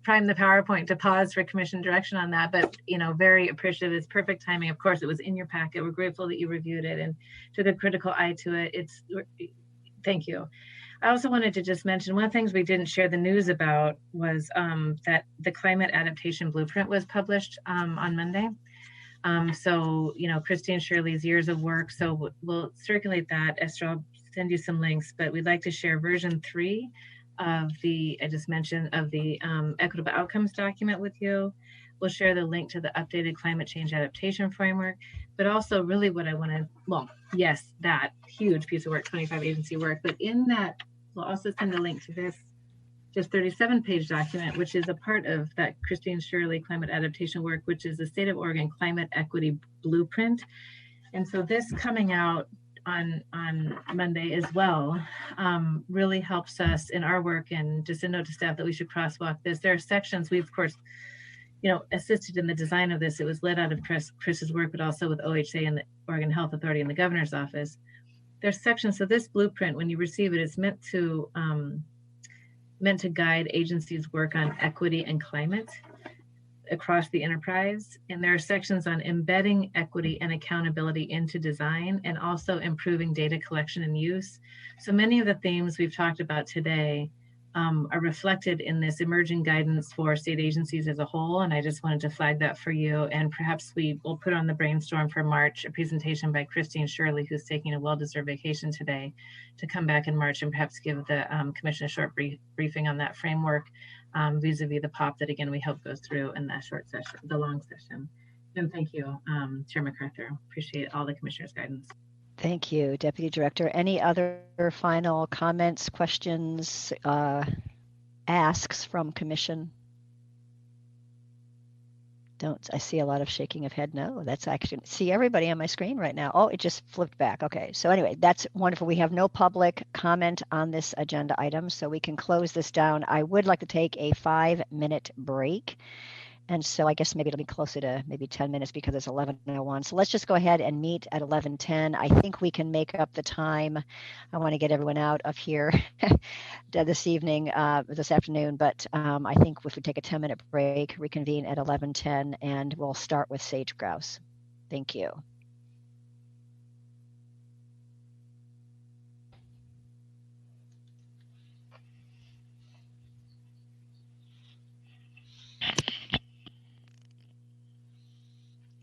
prime the PowerPoint to pause for commission direction on that, but very appreciative. It's perfect timing. Of course, it was in your packet. We're grateful that you reviewed it and took a critical eye to it. Thank you. I also wanted to just mention one of the things we didn't share the news about was that the climate adaptation blueprint was published on Monday. So, Christine Shirley's years of work. So we'll circulate that. Esther, I'll send you some links, but we'd like to share version 3 of I just mentioned, of the equitable outcomes document with you. We'll share the link to the updated climate change adaptation framework, but also really what I want to, yes, that huge piece of work, 25 agency work, but in that, we'll also send a link to this just 37-page document, which is a part of that Christine Shirley climate adaptation work, which is the State of Oregon Climate Equity Blueprint. And so this coming out on Monday as well really helps us in our work, and just a note to staff that we should crosswalk this. There are sections we, of course, assisted in the design of this. It was led out of Chris's work, but also with OHA and the Oregon Health Authority and the governor's office. There's sections. So this blueprint, when you receive it, it's meant to guide agencies' work on equity and climate across the enterprise. And there are sections on embedding equity and accountability into design, and also improving data collection and use. So many of the themes we've talked about today are reflected in this emerging guidance for state agencies as a whole. And I just wanted to flag that for you. And perhaps we will put on the brainstorm for March, a presentation by Christine Shirley, who's taking a well-deserved vacation today, to come back in March and perhaps give the commission a short briefing on that framework vis-a-vis the POP that, again, we hope goes through in that short session, the long session. And thank you, Chair MacArthur. Appreciate all the commissioners' guidance. Thank you, Deputy Director. Any other final comments, questions, asks from Commission? I see a lot of shaking of head. No, that's actually, see everybody on my screen right now. Oh, it just flipped back. Okay, so anyway, that's wonderful. We have no public comment on this agenda item, so we can close this down. I would like to take a 5-minute break. And so I guess maybe it'll be closer to maybe 10 minutes because it's 11:01. So let's just go ahead and meet at 11:10. I think we can make up the time. I want to get everyone out of here this afternoon, but I think if we take a 10-minute break, reconvene at 11:10, and we'll start with sage grouse. Thank you.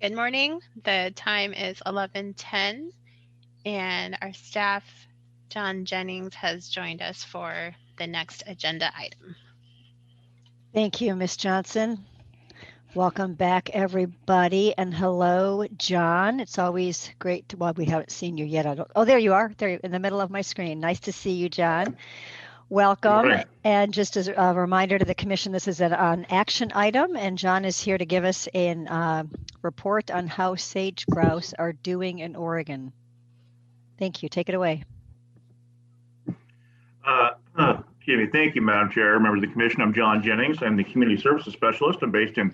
Good morning. The time is 11:10, and our staff, John Jennings, has joined us for the next agenda item. Thank you, Ms. Johnson. Welcome back, everybody, and hello, John. It's always great to, well, we haven't seen you yet. Oh, there you are. There in the middle of my screen. Nice to see you, John. Welcome. And just as a reminder to the commission, this is an action item, and John is here to give us a report on how sage grouse are doing in Oregon. Thank you. Take it away. Excuse me. Thank you, Madam Chair, members of the commission. I'm John Jennings. I'm the community services specialist. I'm based in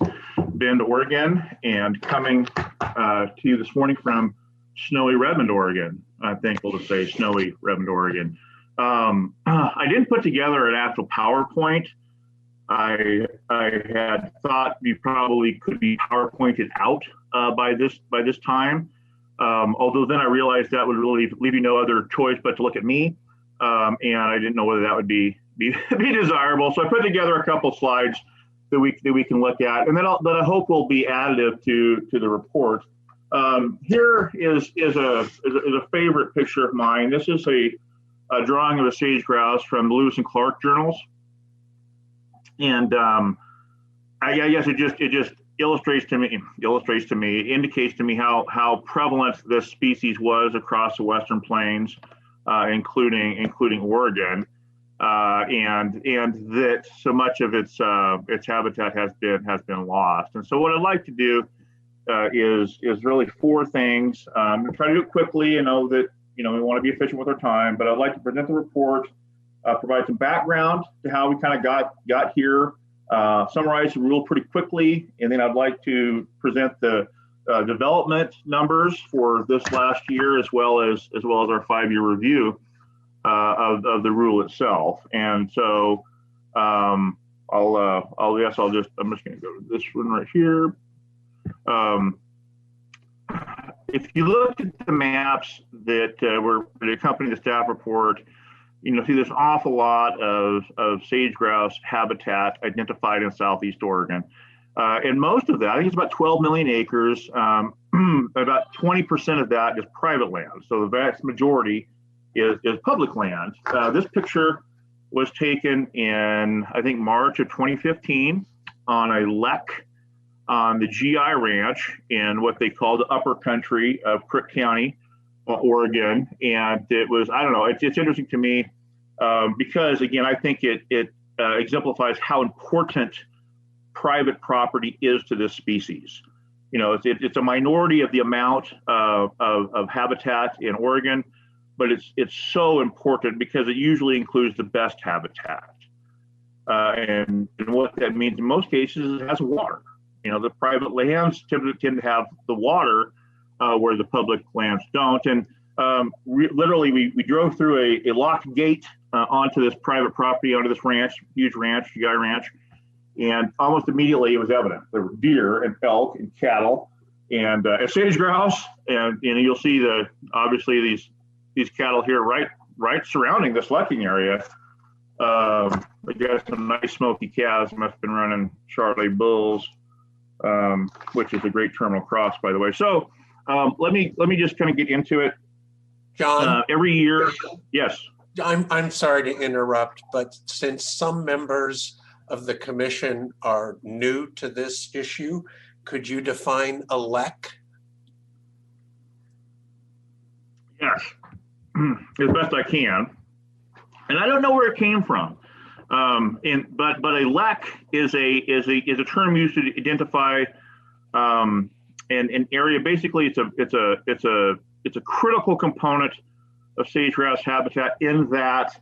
Bend, Oregon, and coming to you this morning from snowy Redmond, Oregon. I'm thankful to say snowy Redmond, Oregon. I didn't put together an actual PowerPoint. I had thought you probably could be PowerPointed out by this time. Although then I realized that would really leave you no other choice but to look at me, and I didn't know whether that would be desirable. So I put together a couple slides that we can look at, and that I hope will be additive to the report. Here is a favorite picture of mine. This is a drawing of a sage grouse from the Lewis and Clark journals, and I guess it just indicates to me how prevalent this species was across the Western Plains, including Oregon, and that so much of its habitat has been lost. And so what I'd like to do is really 4 things. I'm going to try to do it quickly. I know that we want to be efficient with our time, but I'd like to present the report, provide some background to how we kind of got here, summarize the rule pretty quickly, and then I'd like to present the development numbers for this last year, as well as our 5-year review of the rule itself. And so I'll I'm just going to go to this one right here. If you look at the maps that were that accompany the staff report, see there's an awful lot of sage grouse habitat identified in Southeast Oregon. And most of that, I think it's about 12 million acres, about 20% of that is private land. So the vast majority is public land. This picture was taken in, I think, March of 2015 on a lek on the GI Ranch in what they call the upper country of Crook County, Oregon. And it was, I don't know, it's interesting to me because, again, I think it exemplifies how important private property is to this species. It's a minority of the amount of habitat in Oregon, but it's so important because it usually includes the best habitat. And what that means in most cases is it has water. The private lands tend to have the water where the public lands don't. And literally, we drove through a locked gate onto this private property, onto this ranch, huge ranch, GI Ranch. And almost immediately it was evident. There were deer and elk and cattle and sage grouse. And you'll see obviously these cattle here right surrounding this lekking area. They got some nice smoky calves. Must have been running Charolais bulls, which is a great terminal cross, by the way. So let me just kind of get into it. John, every year, yes. I'm sorry to interrupt, but since some members of the commission are new to this issue, could you define a lek? Yes, as best I can. And I don't know where it came from. But a lek is a term used to identify an area. Basically, it's a critical component of sage grouse habitat in that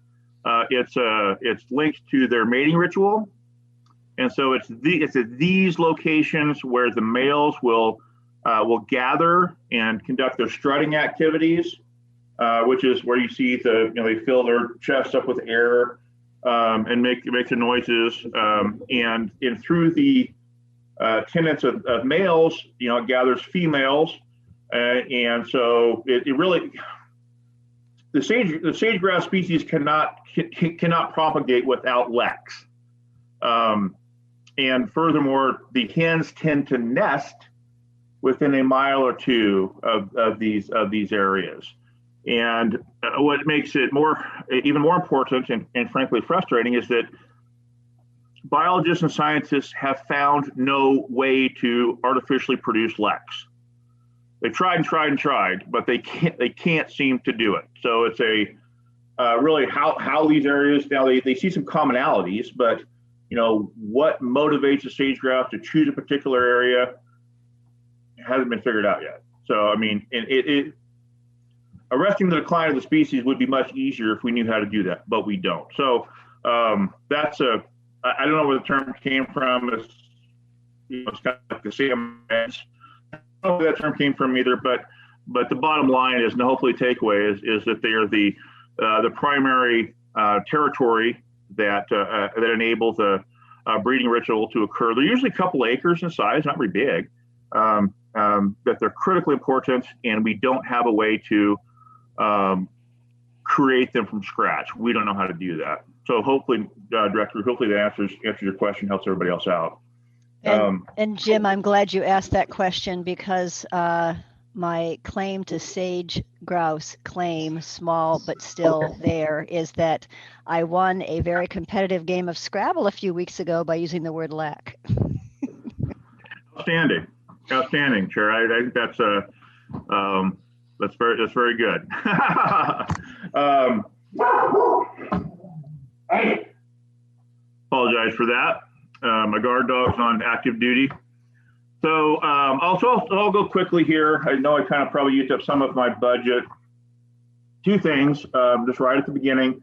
it's linked to their mating ritual. And so it's at these locations where the males will gather and conduct their strutting activities, which is where you see they fill their chests up with air and make the noises. And through the tenants of males, it gathers females, and so it really the sage grouse species cannot propagate without leks. And furthermore, the hens tend to nest within a mile or two of these areas. And what makes it even more important and frankly frustrating is that biologists and scientists have found no way to artificially produce leks. They've tried, but they can't seem to do it. So it's really how these areas now they see some commonalities, but what motivates a sage grouse to choose a particular area hasn't been figured out yet. So I mean, arresting the decline of the species would be much easier if we knew how to do that, but we don't. So I don't know where the term came from. It's kind of like the same. I don't know where that term came from either, but the bottom line is, and hopefully takeaway is that they are the primary territory that enables a breeding ritual to occur. They're usually a couple acres in size, not very big, that they're critically important, and we don't have a way to create them from scratch. We don't know how to do that. So hopefully, Director, that answers your question, helps everybody else out. And Jim, I'm glad you asked that question because my claim to sage grouse claim, small but still there, is that I won a very competitive game of Scrabble a few weeks ago by using the word lek. Outstanding, Chair. I think that's very good. I apologize for that. My guard dog's on active duty. So I'll go quickly here. I know I kind of probably used up some of my budget. Two things, just right at the beginning.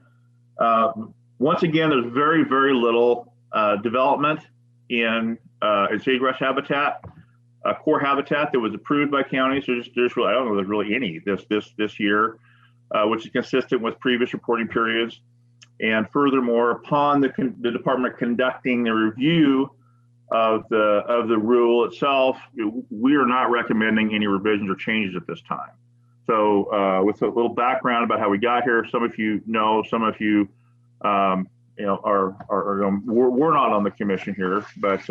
Once again, there's very, very little development in sage grouse habitat, core habitat that was approved by counties. There's really, I don't know, there's really any this year, which is consistent with previous reporting periods. And furthermore, upon the department conducting the review of the rule itself, we are not recommending any revisions or changes at this time. So with a little background about how we got here, some of you know, some of you, we're not on the commission here, but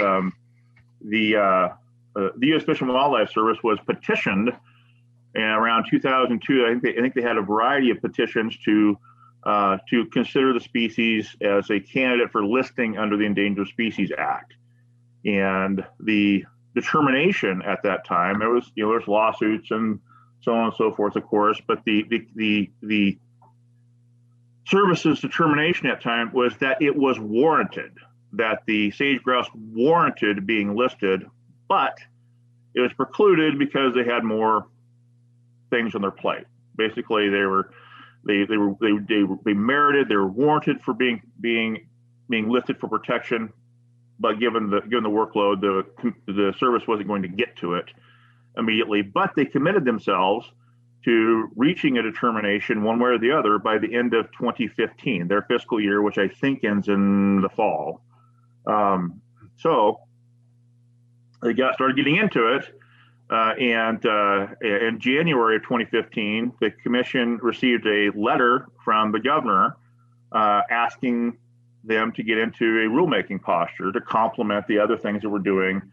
the U.S. Fish and Wildlife Service was petitioned in around 2002. I think they had a variety of petitions to consider the species as a candidate for listing under the Endangered Species Act. And the determination at that time, there's lawsuits and so on and so forth, of course, but the service's determination at that time was that it was warranted, that the sage grouse warranted being listed, but it was precluded because they had more things on their plate. Basically, they merited, they were warranted for being listed for protection, but given the workload, the service wasn't going to get to it immediately. But they committed themselves to reaching a determination one way or the other by the end of 2015, their fiscal year, which I think ends in the fall. So they started getting into it, and in January of 2015, the commission received a letter from the governor asking them to get into a rulemaking posture to complement the other things that we're doing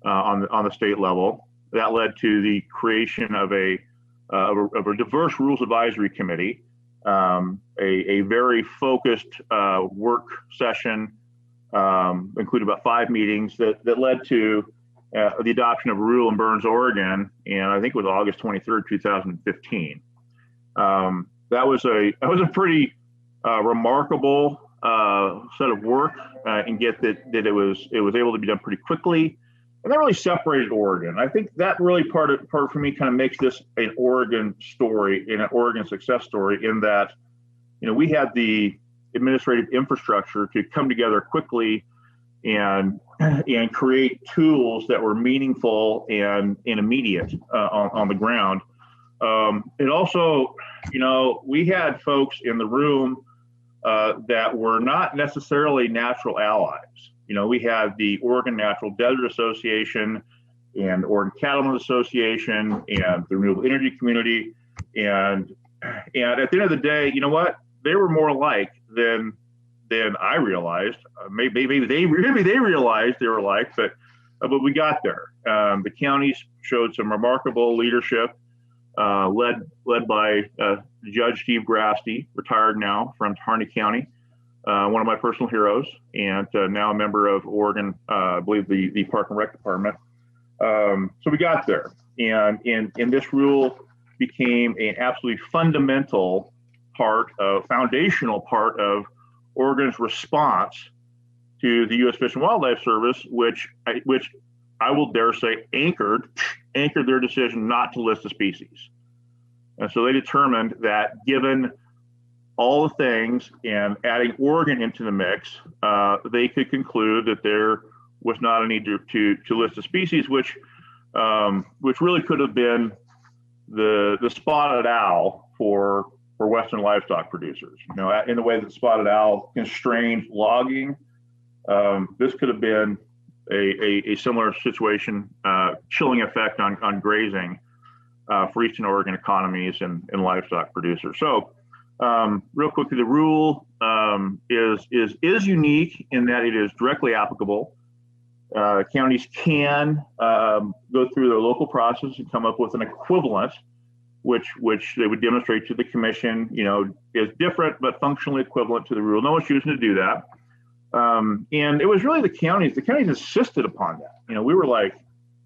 on the state level. That led to the creation of a diverse rules advisory committee, a very focused work session, included about 5 meetings that led to the adoption of a rule in Burns, Oregon, and I think it was August 23rd, 2015. That was a pretty remarkable set of work, and get that it was able to be done pretty quickly, and that really separated Oregon. I think that really part for me kind of makes this an Oregon story, and an Oregon success story, in that we had the administrative infrastructure to come together quickly and create tools that were meaningful and immediate on the ground. It also, we had folks in the room that were not necessarily natural allies. We had the Oregon Natural Desert Association and Oregon Cattlemen's Association and the renewable energy community. And at the end of the day, you know what? They were more alike than I realized. Maybe they realized they were alike, but we got there. The counties showed some remarkable leadership, led by Judge Steve Grasty, retired now from Harney County, one of my personal heroes, and now a member of Oregon, I believe the Park and Rec Department. So we got there, and this rule became an absolutely fundamental foundational part of Oregon's response to the U.S. Fish and Wildlife Service, which I will dare say anchored their decision not to list the species. And so they determined that, given all the things and adding Oregon into the mix, they could conclude that there was not a need to list the species, which really could have been the spotted owl for Western livestock producers. In the way that spotted owl constrained logging, this could have been a similar situation, chilling effect on grazing for Eastern Oregon economies and livestock producers. So, real quickly, the rule is unique in that it is directly applicable. Counties can go through their local process and come up with an equivalent, which they would demonstrate to the commission, is different but functionally equivalent to the rule. No one's choosing to do that. And it was really the counties insisted upon that. We were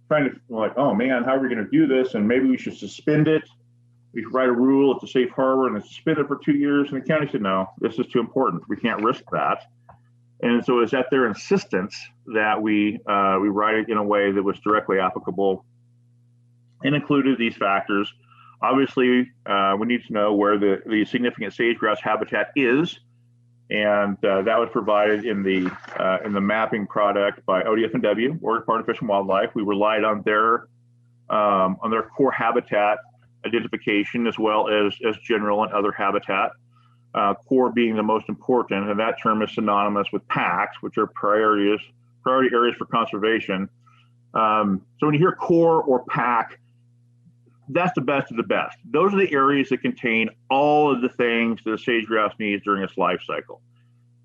trying to oh man, how are we going to do this? And maybe we should suspend it. We should write a rule, it's a safe harbor, and it's suspended for 2 years. And the county said, no, this is too important. We can't risk that. And so it's at their insistence that we write it in a way that was directly applicable and included these factors. Obviously, we need to know where the significant sage-grouse habitat is, and that was provided in the mapping product by ODF&W, Oregon Department of Fish and Wildlife. We relied on their core habitat identification, as well as general and other habitat. core being the most important, and that term is synonymous with PACs, which are priority areas for conservation. So when you hear core or PAC, that's the best of the best. Those are the areas that contain all of the things that a sage-grouse needs during its life cycle.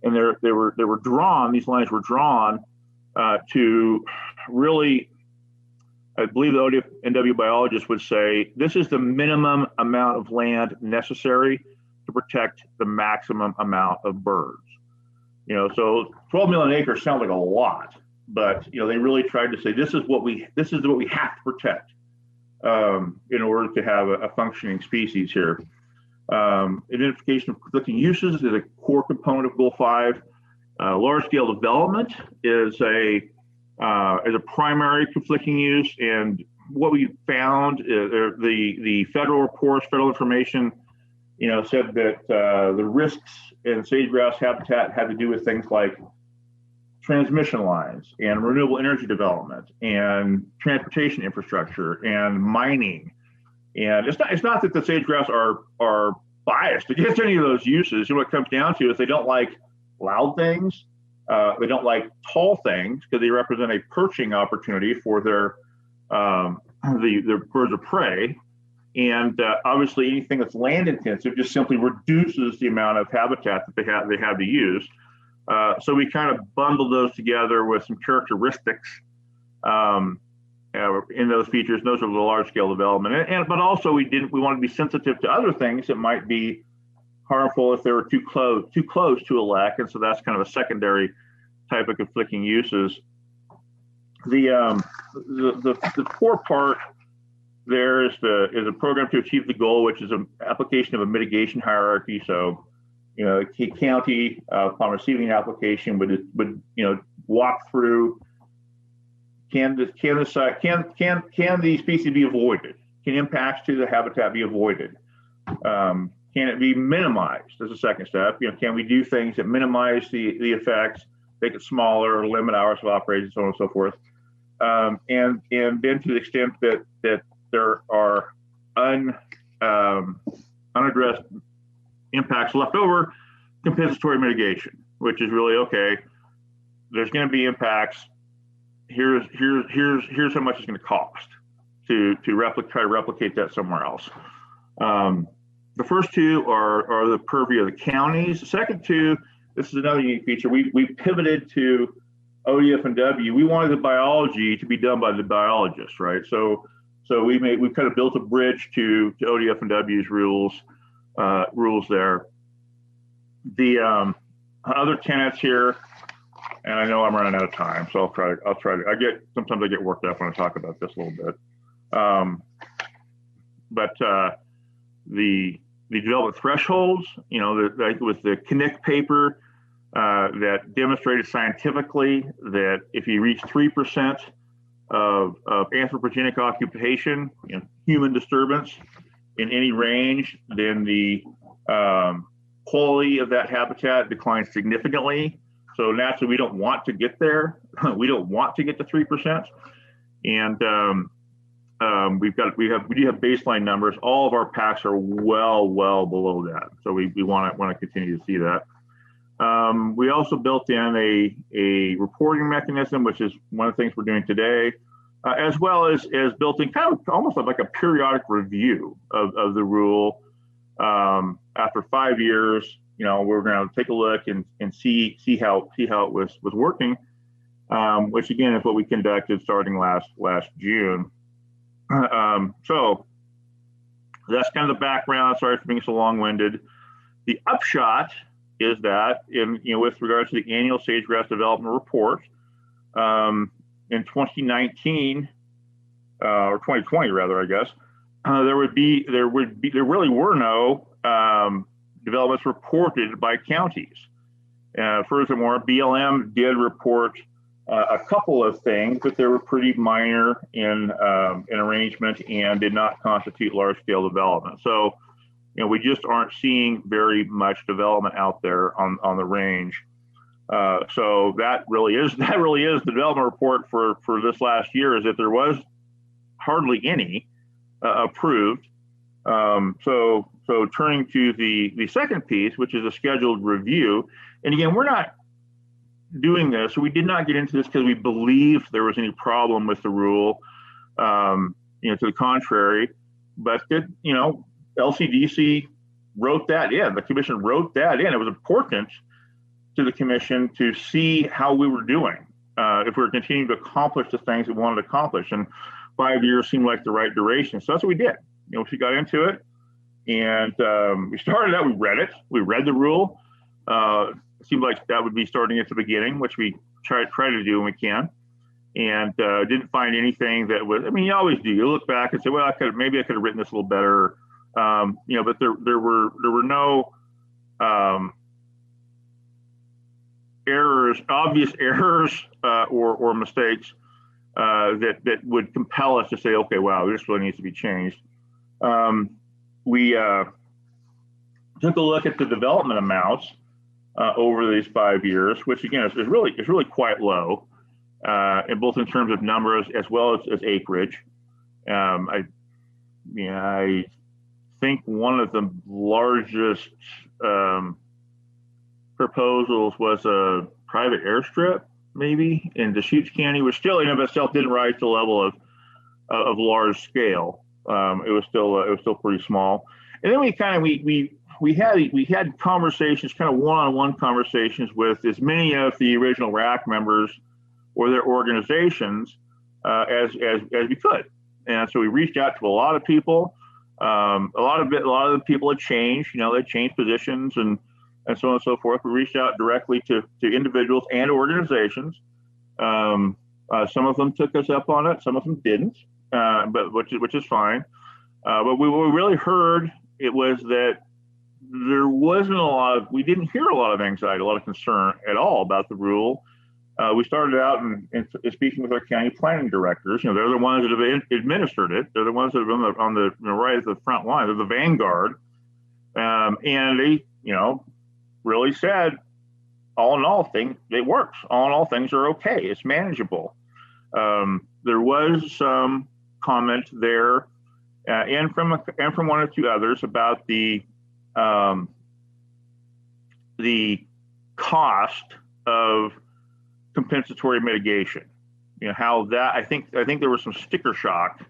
And they were drawn, these lines were drawn to really, I believe the ODFW biologists would say, this is the minimum amount of land necessary to protect the maximum amount of birds. So 12 million acres sounds like a lot, but they really tried to say this is what we have to protect in order to have a functioning species here. Identification of conflicting uses is a core component of Goal 5. Large-scale development is a primary conflicting use, and what we found, the federal reports, federal information, said that the risks in sage-grouse habitat had to do with things like transmission lines and renewable energy development and transportation infrastructure and mining. And it's not that the sage-grouse are biased against any of those uses. What it comes down to is they don't like loud things. They don't like tall things because they represent a perching opportunity for their birds of prey. And obviously, anything that's land intensive just simply reduces the amount of habitat that they have to use. So we kind of bundle those together with some characteristics in those features. Those are the large scale development, but also we want to be sensitive to other things that might be harmful if they were too close to a lek, and so that's kind of a secondary type of conflicting uses. The core part there is a program to achieve the goal, which is an application of a mitigation hierarchy. So, a county upon receiving an application would walk through. Can the species be avoided? Can impacts to the habitat be avoided? Can it be minimized as a second step? Can we do things that minimize the effects, make it smaller, or limit hours of operation, so on and so forth? And then to the extent that there are unaddressed impacts left over, compensatory mitigation, which is really, okay, there's going to be impacts. Here's how much it's going to cost to try to replicate that somewhere else. The first two are the purview of the counties. The second two, this is another unique feature. We pivoted to ODF&W. We wanted the biology to be done by the biologists, right? So we kind of built a bridge to ODF&W's rules there. The other tenets here, and I know I'm running out of time, so I'll try to. Sometimes I get worked up when I talk about this a little bit. But the development thresholds, with the Knick paper that demonstrated scientifically that if you reach 3% of anthropogenic occupation, human disturbance in any range, then the quality of that habitat declines significantly. So naturally, we don't want to get there. We don't want to get to 3%, and we do have baseline numbers. All of our PACs are well below that. So we want to continue to see that. We also built in a reporting mechanism, which is one of the things we're doing today, as well as built in kind of almost like a periodic review of the rule. After 5 years, we're going to take a look and see how it was working, which again is what we conducted starting last June. So that's kind of the background. Sorry for being so long-winded. The upshot is that with regards to the annual sage-grouse development report, in 2019 or 2020 rather, I guess, there really were no developments reported by counties. Furthermore, BLM did report a couple of things, but they were pretty minor in arrangement and did not constitute large-scale development. So, we just aren't seeing very much development out there on the range. So that really is the development report for this last year, is that there was hardly any approved. So So turning to the second piece, which is a scheduled review. And again, we're not doing this. So we did not get into this because we believed there was any problem with the rule, to the contrary. But LCDC wrote that in. The commission wrote that in. It was important to the commission to see how we were doing, if we were continuing to accomplish the things we wanted to accomplish. And 5 years seemed like the right duration. So that's what we did. We got into it, and we started out. We read it. We read the rule. It seemed like that would be starting at the beginning, which we try to do when we can, and didn't find anything that was. I mean, you always do. You look back and say, well, maybe I could have written this a little better. But there were no obvious errors or mistakes that would compel us to say, okay, wow, this really needs to be changed. We took a look at the development amounts over these 5 years, which again is really quite low, and both in terms of numbers as well as acreage. I think one of the largest proposals was a private airstrip, maybe in Deschutes County, which still in and of itself didn't rise to the level of large scale. It was still pretty small. And then we had conversations, kind of one-on-one conversations with as many of the original RAC members or their organizations as we could. And so we reached out to a lot of people. A lot of the people had changed. They changed positions and so on and so forth. We reached out directly to individuals and organizations. Some of them took us up on it. Some of them didn't, but which is fine. But we really heard it was that there wasn't we didn't hear a lot of anxiety, a lot of concern at all about the rule. We started out in speaking with our county planning directors. They're the ones that have administered it. They're the ones that have been on the right at the front line. They're the vanguard. And they, really said, all in all, it works. All in all, things are okay. It's manageable. There was some comment there, and from one or two others about the cost of compensatory mitigation. How that I think there was some sticker shock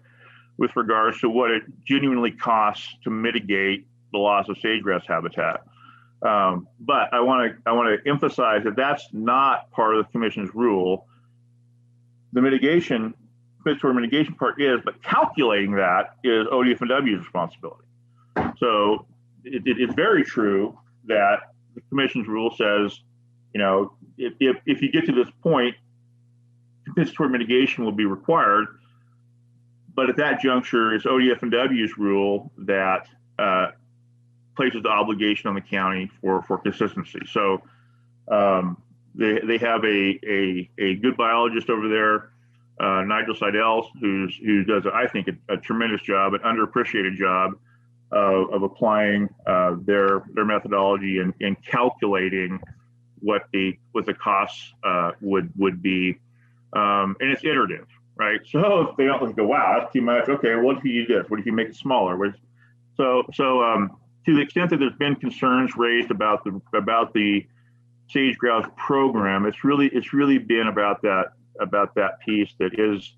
with regards to what it genuinely costs to mitigate the loss of sage-grouse habitat. But I want to emphasize that that's not part of the commission's rule. The compensatory mitigation part is, but calculating that is ODF&W's responsibility. So it's very true that the commission's rule says, if you get to this point, compensatory mitigation will be required. But at that juncture, it's ODF&W's rule that places the obligation on the county for consistency. So they have a good biologist over there, Nigel Seidel, who does, I think, a tremendous job, an underappreciated job of applying their methodology and calculating what the costs would be, and it's iterative, right? So if they don't go, wow, that's too much. Okay, what if you do this? What if you make it smaller? So to the extent that there's been concerns raised about the sage-grouse program, it's really been about that piece that is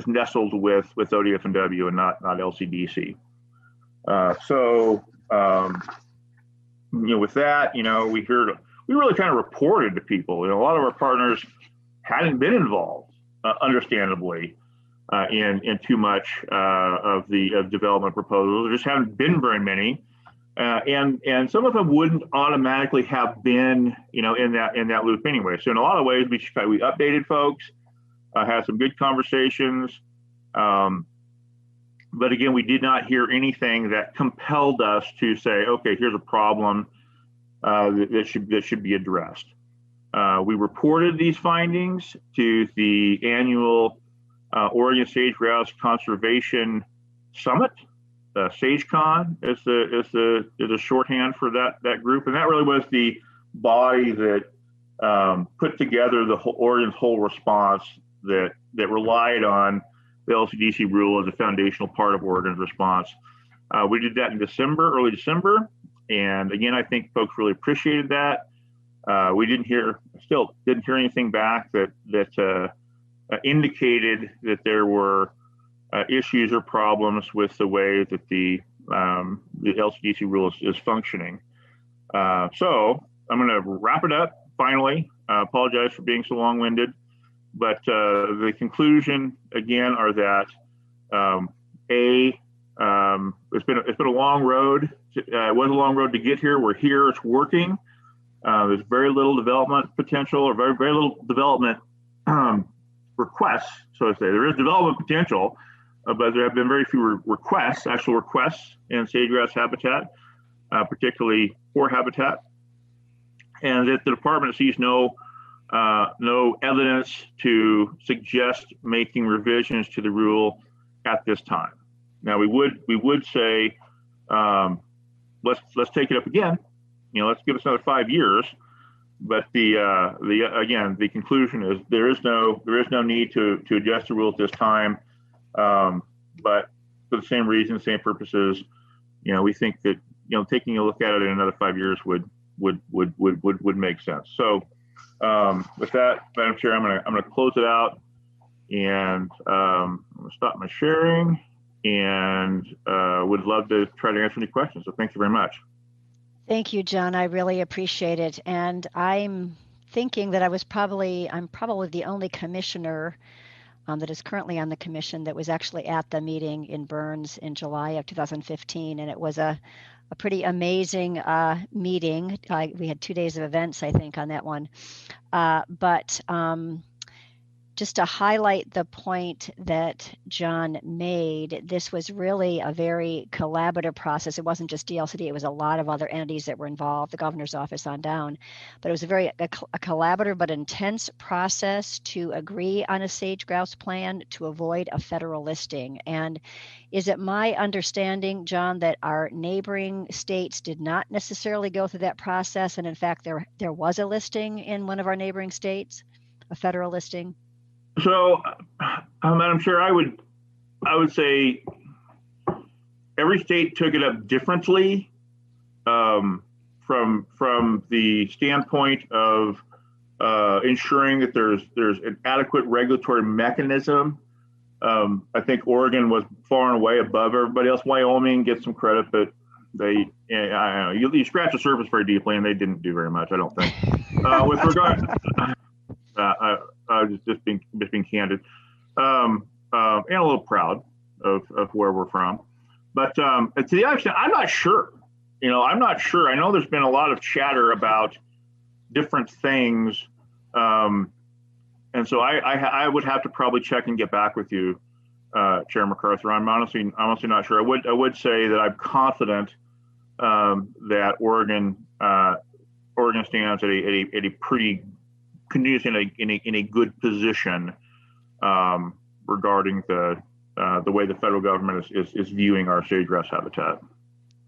nestled with ODF&W and not LCDC. With that, we really kind of reported to people. A lot of our partners hadn't been involved, understandably, in too much of development proposals. There just haven't been very many, and some of them wouldn't automatically have been, in that loop anyway. So in a lot of ways, we updated folks, had some good conversations, but again, we did not hear anything that compelled us to say, okay, here's a problem that should be addressed. We reported these findings to the annual Oregon Sage-Grouse Conservation Summit. SageCon is the shorthand for that group, and that really was the body that put together Oregon's whole response that relied on the LCDC rule as a foundational part of Oregon's response. We did that in early December. And again, I think folks really appreciated that. We still didn't hear anything back that indicated that there were issues or problems with the way that the LCDC rule is functioning. So I'm going to wrap it up finally. Apologize for being so long-winded, but the conclusion again are that it's been a long road. It was a long road to get here. We're here. It's working. There's very little development potential, or very little development requests. So to say, there is development potential, but there have been very few actual requests in sage-grouse habitat, particularly for habitat, and that the department sees no evidence to suggest making revisions to the rule at this time. Now we would say let's take it up again. Let's give us another 5 years. But the conclusion is there is no need to adjust the rule at this time. But for the same reason, same purposes, we think that taking a look at it in another 5 years would make sense. So with that, Madam Chair, I'm gonna close it out, and I'm gonna stop my sharing, and would love to try to answer any questions. So thank you very much. Thank you, John. I really appreciate it. And I'm thinking that I'm probably the only commissioner that is currently on the commission that was actually at the meeting in Burns in July of 2015. And it was a pretty amazing meeting. We had 2 days of events, I think, on that one. But just to highlight the point that John made, this was really a very collaborative process. It wasn't just DLCD, it was a lot of other entities that were involved, the governor's office on down. But it was a collaborative but intense process to agree on a sage-grouse plan to avoid a federal listing. And is it my understanding, John, that our neighboring states did not necessarily go through that process? And in fact, there was a listing in one of our neighboring states, a federal listing? So, Madam Chair, I would say every state took it up differently from the standpoint of ensuring that there's an adequate regulatory mechanism. I think Oregon was far and away above everybody else. Wyoming gets some credit, but I don't know, you scratch the surface very deeply, and they didn't do very much, I don't think. With regard. Just being candid, and a little proud of where we're from. But to the other extent, I'm not sure. I'm not sure. I know there's been a lot of chatter about different things, and so I would have to probably check and get back with you, Chair MacArthur. I'm honestly not sure. I would say that I'm confident that Oregon stands at a pretty continues in a good position regarding the way the federal government is viewing our sage-grouse habitat.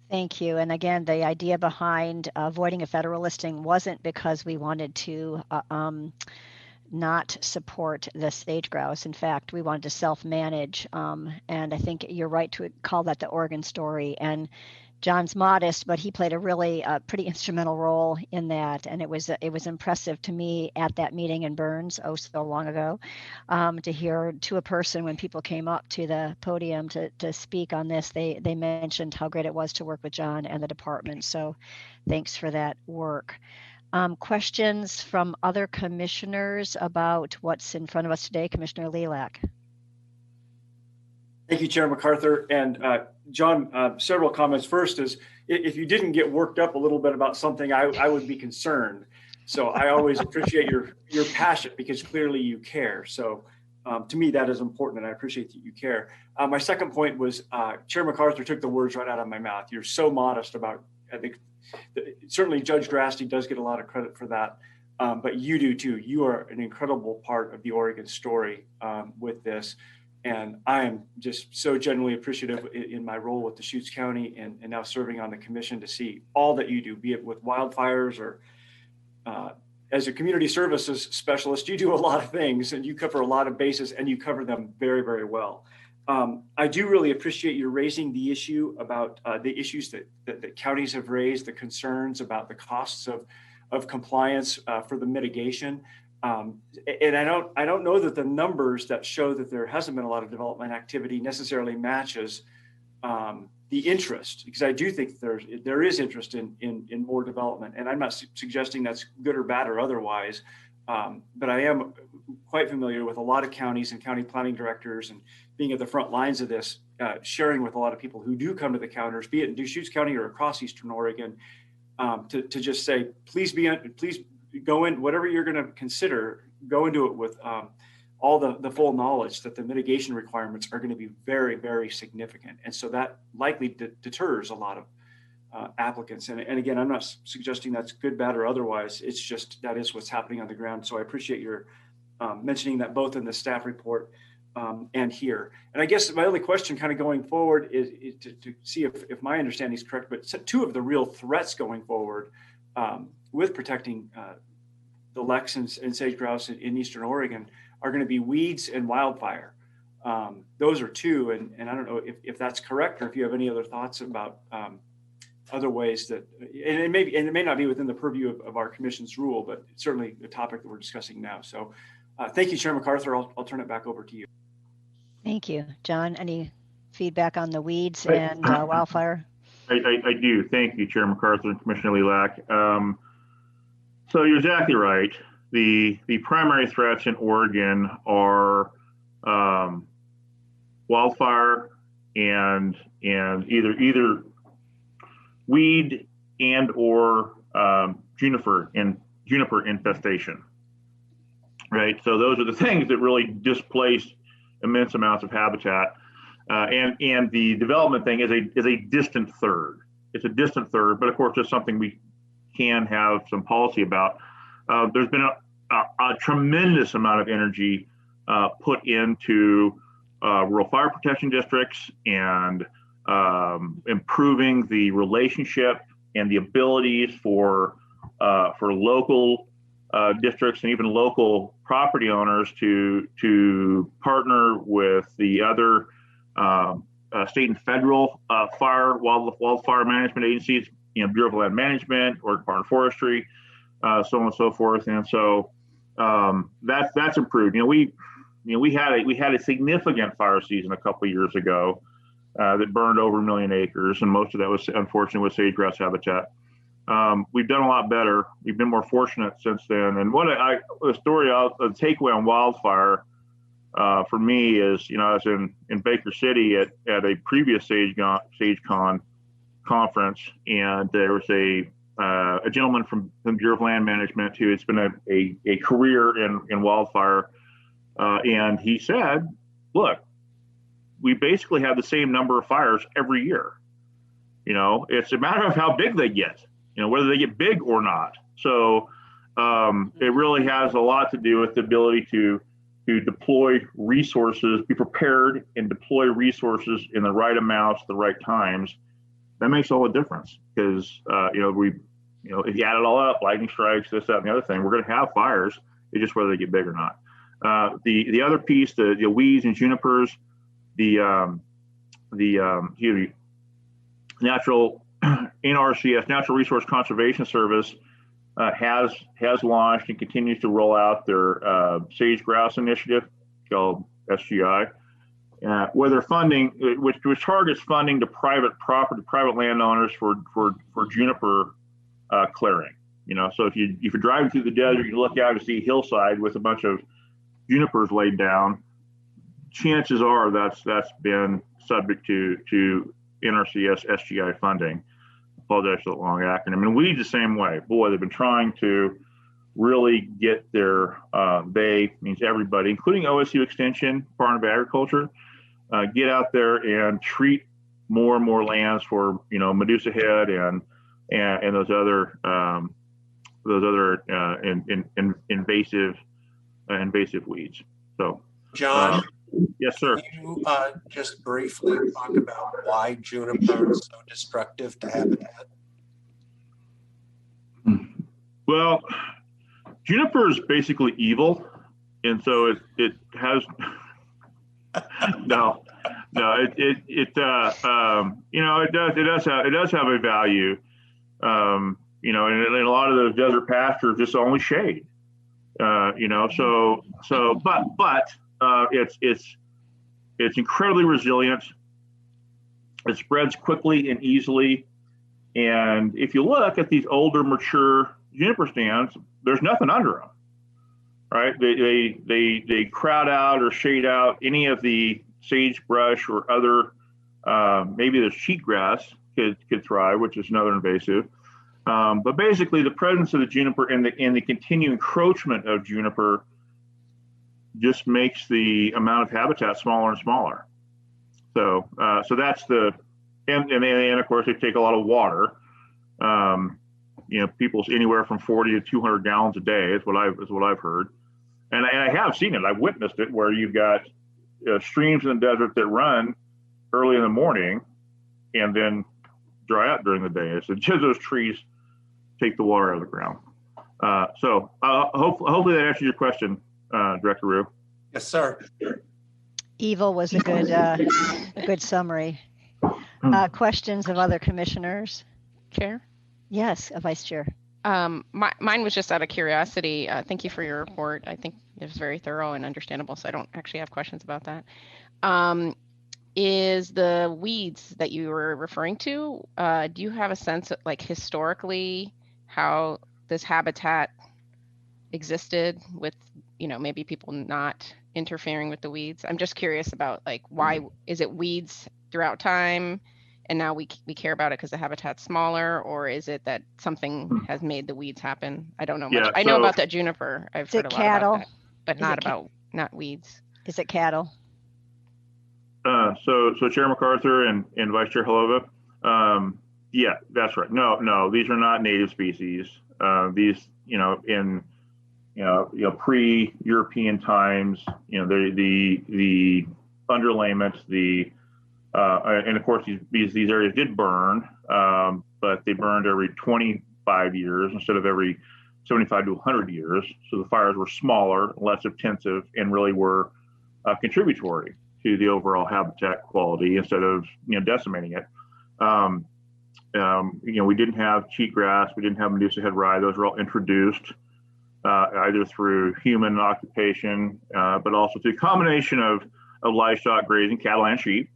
Thank you. And again, the idea behind avoiding a federal listing wasn't because we wanted to not support the sage-grouse. In fact, we wanted to self-manage. And I think you're right to call that the Oregon story. And John's modest, but he played a really pretty instrumental role in that, and it was impressive to me at that meeting in Burns so long ago to hear to a person when people came up to the podium to speak on this. They mentioned how great it was to work with John and the department. So, thanks for that work. Questions from other commissioners about what's in front of us today, Commissioner Lilac? Thank you, Chair MacArthur. And John, several comments. First is, if you didn't get worked up a little bit about something, I would be concerned. So I always appreciate your passion, because clearly you care. So to me, that is important, and I appreciate that you care. My second point was Chair MacArthur took the words right out of my mouth. You're so modest about, I think, certainly Judge Grassley does get a lot of credit for that, but you do too. You are an incredible part of the Oregon story with this. And I am just so genuinely appreciative in my role with Deschutes County and now serving on the commission to see all that you do, be it with wildfires or as a community services specialist, you do a lot of things and you cover a lot of bases and you cover them very, very well. I do really appreciate you raising the issue about the issues that counties have raised, the concerns about the costs of compliance for the mitigation. And I don't know that the numbers that show that there hasn't been a lot of development activity necessarily matches the interest, because I do think there is interest in more development, and I'm not suggesting that's good or bad or otherwise, but I am quite familiar with a lot of counties and county planning directors, and being at the front lines of this, sharing with a lot of people who do come to the counters, be it in Deschutes County or across Eastern Oregon, to just say, please go in, whatever you're going to consider, go into it with all the full knowledge that the mitigation requirements are going to be very, very significant. And so that likely deters a lot of applicants. And again, I'm not suggesting that's good, bad, or otherwise. It's just that is what's happening on the ground. So I appreciate your mentioning that both in the staff report and here. And I guess my only question kind of going forward is to see if my understanding is correct, but two of the real threats going forward with protecting the Lex and sage grouse in Eastern Oregon are going to be weeds and wildfire. Those are two, and I don't know if that's correct, or if you have any other thoughts about other ways that, and it may not be within the purview of our commission's rule, but it's certainly the topic that we're discussing now. So thank you, Chair MacArthur. I'll turn it back over to you. Thank you. John, any feedback on the weeds and wildfire? I do. Thank you, Chair MacArthur and Commissioner Lilac. So you're exactly right. The primary threats in Oregon are wildfire and either weed and or juniper infestation. Right. So those are the things that really displace immense amounts of habitat. And the development thing is a distant third. It's a distant third, but of course, it's something we can have some policy about. There's been a tremendous amount of energy put into rural fire protection districts and improving the relationship and the abilities for local districts and even local property owners to partner with the other state and federal wildfire management agencies, Bureau of Land Management or Department of Forestry, so on and so forth. And so that's improved. We had a significant fire season a couple of years ago that burned over 1 million acres, and most of that was unfortunately with sage-grouse habitat. We've done a lot better. We've been more fortunate since then. And the takeaway on wildfire for me is, I was in Baker City at a previous SageCon conference, and there was a gentleman from the Bureau of Land Management who has been a career in wildfire, and he said, look, we basically have the same number of fires every year. It's a matter of how big they get, whether they get big or not. So it really has a lot to do with the ability to deploy resources, be prepared and deploy resources in the right amounts, the right times. That makes all the difference, because if you add it all up, lightning strikes, this, that, and the other thing, we're going to have fires. It's just whether they get big or not. The other piece, the weeds and junipers, the natural NRCS, Natural Resource Conservation Service, has launched and continues to roll out their sage grouse initiative called SGI, where they're funding, which targets funding to private landowners for juniper clearing. So if you're driving through the desert, you look out to see a hillside with a bunch of junipers laid down, chances are that's been subject to NRCS SGI funding. Apologize for the long acronym. And weeds the same way. Boy, they've been trying to really get their, they means everybody, including OSU Extension, Department of Agriculture, get out there and treat more and more lands for, Medusa head and those other invasive weeds. So, John. Yes, sir. Can you just briefly talk about why juniper is so destructive to habitat? Well, juniper is basically evil, and so it has no, it does have a value, and a lot of those desert pastures just only shade, but it's incredibly resilient. It spreads quickly and easily. And if you look at these older, mature juniper stands, there's nothing under them, right? They crowd out or shade out any of the sagebrush or other, maybe the cheatgrass could thrive, which is another invasive. But basically, the presence of the juniper and the continued encroachment of juniper just makes the amount of habitat smaller and smaller. So that's and of course they take a lot of water. People's anywhere from 40 to 200 gallons a day is what I've heard, and I have seen it. I've witnessed it where you've got streams in the desert that run early in the morning and then dry up during the day. So just those trees take the water out of the ground. Hopefully that answers your question, Director Rue. Yes, sir. Evil was a good summary. Questions of other commissioners? Chair? Yes, Vice Chair. Mine was just out of curiosity. Thank you for your report. I think it was very thorough and understandable, so I don't actually have questions about that. Is the weeds that you were referring to, do you have a sense of, like, historically how this habitat existed with, maybe people not interfering with the weeds? I'm just curious about, like, why is it weeds throughout time and now we care about it because the habitat's smaller, or is it that something has made the weeds happen? I don't know much. I know about that juniper. I've heard a lot about that, but not weeds. Is it cattle? So Chair MacArthur and Vice Chair Halova, yeah, that's right. No, these are not native species. These, in pre-European times, the underlayment, and of course these areas did burn, but they burned every 25 years instead of every 75 to 100 years. So the fires were smaller, less intensive, and really were contributory to the overall habitat quality instead of decimating it. We didn't have cheatgrass, we didn't have Medusa head rye. Those were all introduced either through human occupation, but also through a combination of livestock grazing, cattle and sheep,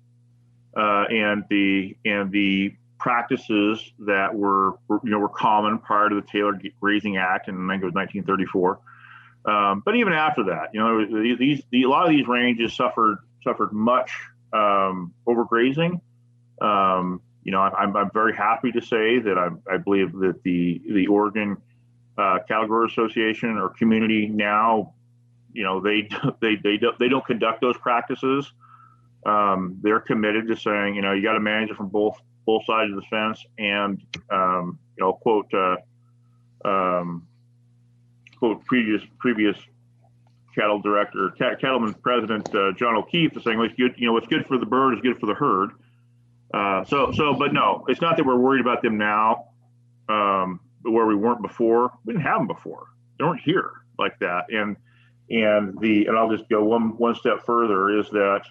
and the practices that were common prior to the Taylor Grazing Act, and I think it was 1934. But even after that, a lot of these ranges suffered much overgrazing. I'm very happy to say that I believe that the Oregon Cattle Growers Association or community now, they don't conduct those practices. They're committed to saying, you got to manage it from both sides of the fence, and quote previous cattleman president John O'Keefe is saying, what's good for the bird is good for the herd. But no, it's not that we're worried about them now, but where we weren't before. We didn't have them before. They weren't here like that. And I'll just go one step further, is that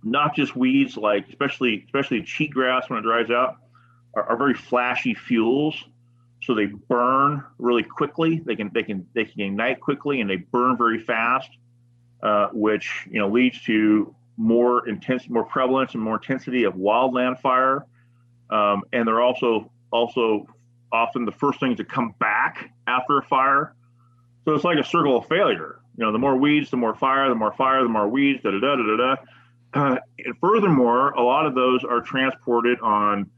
not just weeds, like especially cheatgrass when it dries out, are very flashy fuels. So they burn really quickly. They can ignite quickly, and they burn very fast, which leads to more prevalence and more intensity of wildland fire. And they're also often the first things to come back after a fire. So it's like a circle of failure. The more weeds, the more fire, the more fire, the more weeds, and furthermore, a lot of those are transported on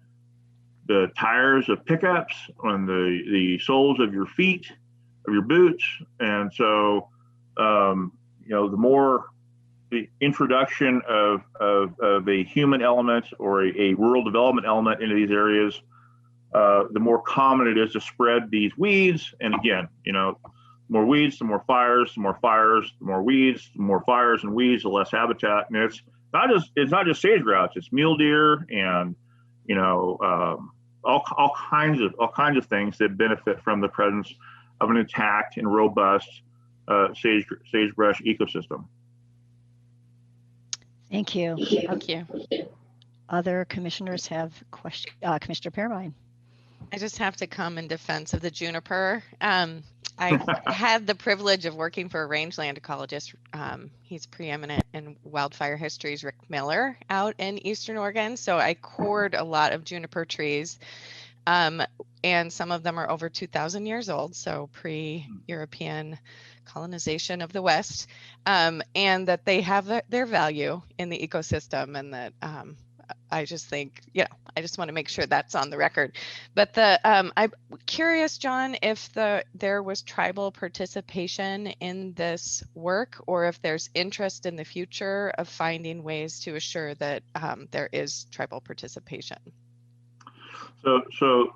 the tires of pickups, on the soles of your feet, of your boots. And so, the more the introduction of a human element or a rural development element into these areas, the more common it is to spread these weeds. And again, more weeds, the more fires, the more fires, the more weeds, the more fires and weeds, the less habitat. And it's not just sage grouse, it's mule deer and all kinds of things that benefit from the presence of an intact and robust sagebrush ecosystem. Thank you. Thank you. Other commissioners have questions? Commissioner Pearmine. I just have to come in defense of the juniper. I had the privilege of working for a rangeland ecologist. He's preeminent in wildfire histories, Rick Miller, out in Eastern Oregon. So I cored a lot of juniper trees, and some of them are over 2,000 years old, so pre-European colonization of the West, and that they have their value in the ecosystem, and that I just think, I just want to make sure that's on the record. But I'm curious, John, if there was tribal participation in this work, or if there's interest in the future of finding ways to assure that there is tribal participation. So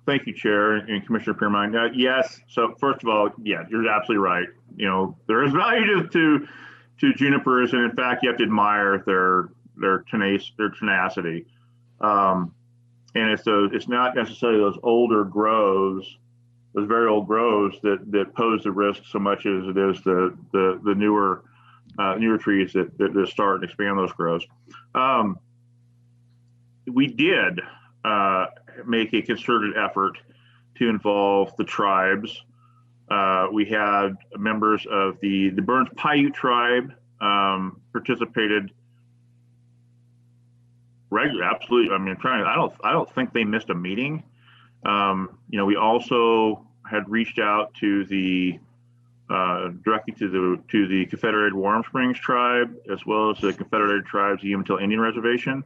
thank you, Chair and Commissioner Pearmine. Yes. So first of all, yeah, you're absolutely right. You know, there is value to junipers, and in fact, you have to admire their tenacity. And it's not necessarily those older groves, those very old groves that pose the risk so much as it is the newer trees that start and expand those groves. We did make a concerted effort to involve the tribes. We had members of the Burns Paiute tribe participated regularly. Absolutely. I mean, I don't think they missed a meeting. We also had reached out to directly to the Confederated Warm Springs tribe, as well as the Confederated Tribes of Umatilla Indian Reservation,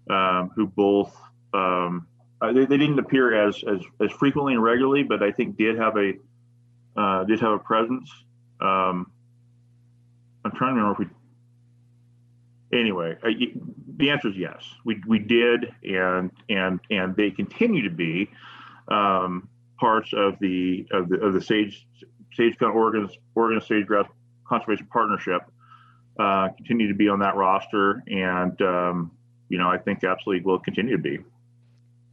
who both they didn't appear as frequently and regularly, but I think did have a presence. I'm trying to remember if anyway, the answer is yes. We did, and they continue to be parts of the Sage Oregon Sage-Grouse Conservation Partnership. Continue to be on that roster, and I think absolutely will continue to be.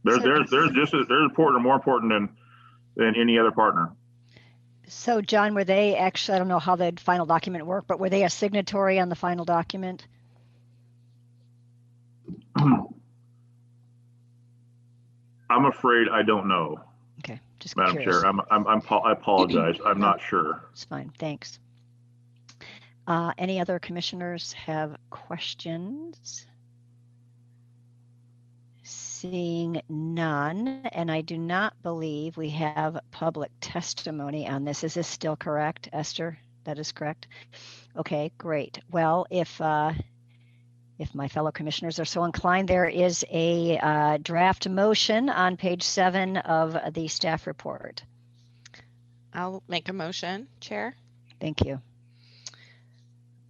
They're important, or more important than any other partner. So, John, were they actually? I don't know how the final document worked, but were they a signatory on the final document? I'm afraid I don't know. Okay, just Madam curious. Chair, I apologize. I'm not sure. It's fine. Thanks. Any other commissioners have questions? Seeing none, and I do not believe we have public testimony on this. Is this still correct, Esther? That is correct. Okay, great. Well, if my fellow commissioners are so inclined, there is a draft motion on page 7 of the staff report. I'll make a motion, Chair. Thank you.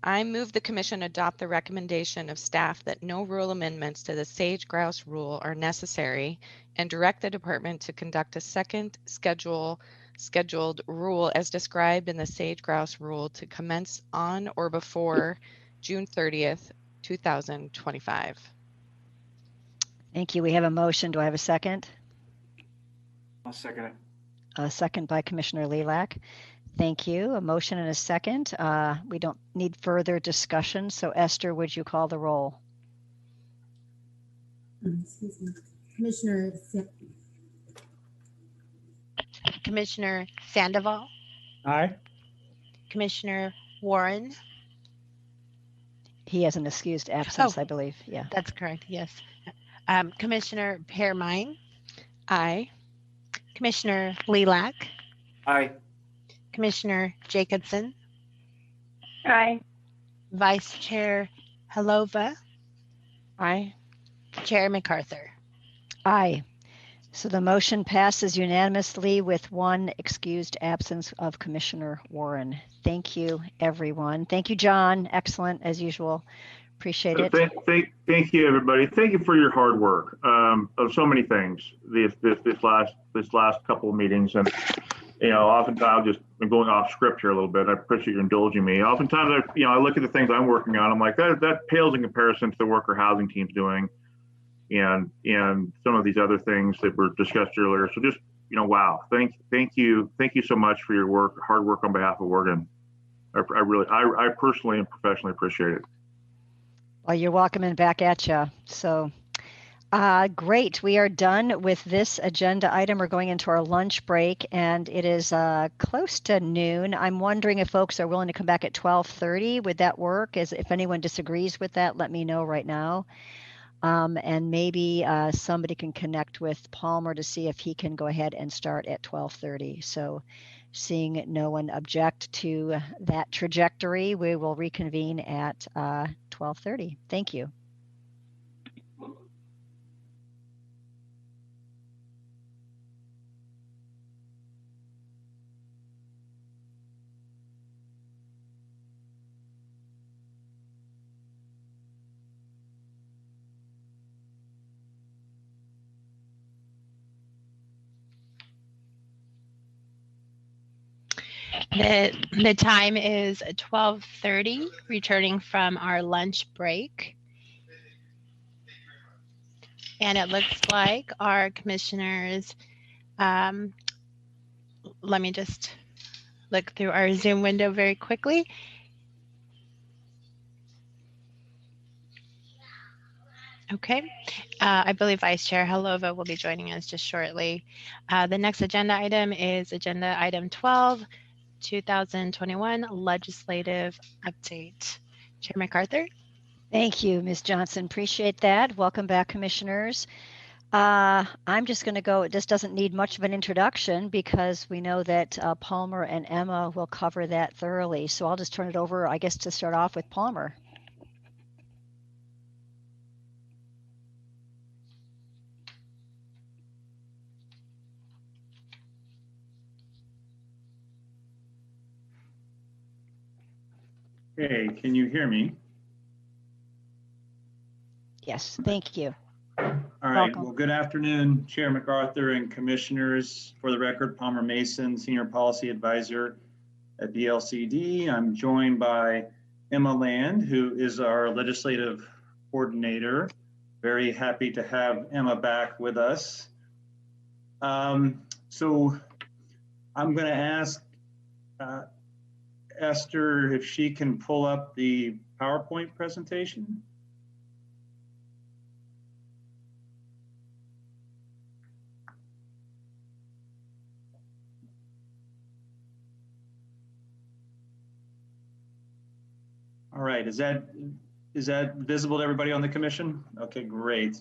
I move the commission adopt the recommendation of staff that no rule amendments to the sage-grouse rule are necessary, and direct the department to conduct a second scheduled rule as described in the sage-grouse rule to commence on or before June 30th, 2025. Thank you. We have a motion. Do I have a second? I'll second it. A second by Commissioner Lilac. Thank you. A motion and a second. We don't need further discussion. So Esther, would you call the roll? Commissioner Sandoval, Aye. Commissioner Warren. He has an excused absence, I believe. Yeah. That's correct. Yes. Commissioner Pearmine. Aye. Commissioner Lilac. Aye. Commissioner Jacobson. Aye. Vice Chair Halova. Aye. Chair MacArthur. Aye. So the motion passes unanimously with one excused absence of Commissioner Warren. Thank you, everyone. Thank you, John. Excellent, as usual. Appreciate it. Thank you, everybody. Thank you for your hard work of so many things this last couple of meetings. And oftentimes I'm going off script here a little bit. I appreciate you indulging me. Oftentimes, I look at the things I'm working on. I'm like, that pales in comparison to the worker housing team's doing. and some of these other things that were discussed earlier. So just, wow, thank you so much for your work, hard work on behalf of Oregon. I personally and professionally appreciate it. Well, you're welcome and back at you. So great. We are done with this agenda item. We're going into our lunch break, and it is close to noon. I'm wondering if folks are willing to come back at 12:30. Would that work? If anyone disagrees with that, let me know right now. And maybe somebody can connect with Palmer to see if he can go ahead and start at 12:30. So seeing no one object to that trajectory, we will reconvene at 12:30. Thank you. The time is 12:30, returning from our lunch break. And it looks like our commissioners, let me just look through our Zoom window very quickly. Okay, I believe Vice Chair Halova will be joining us just shortly. The next agenda item is agenda item 12, 2021 legislative update. Chair MacArthur. Thank you, Ms. Johnson. Appreciate that. Welcome back, commissioners. I'm just going to go. This doesn't need much of an introduction because we know that Palmer and Emma will cover that thoroughly. So I'll just turn it over, I guess, to start off with Palmer. Hey, can you hear me? Yes, thank you. All right, well, good afternoon, Chair MacArthur and commissioners. For the record, Palmer Mason, Senior Policy Advisor at BLCD. I'm joined by Emma Land, who is our legislative coordinator. Very happy to have Emma back with us. So I'm going to ask Esther if she can pull up the PowerPoint presentation. All right, is that visible to everybody on the commission? Okay, great.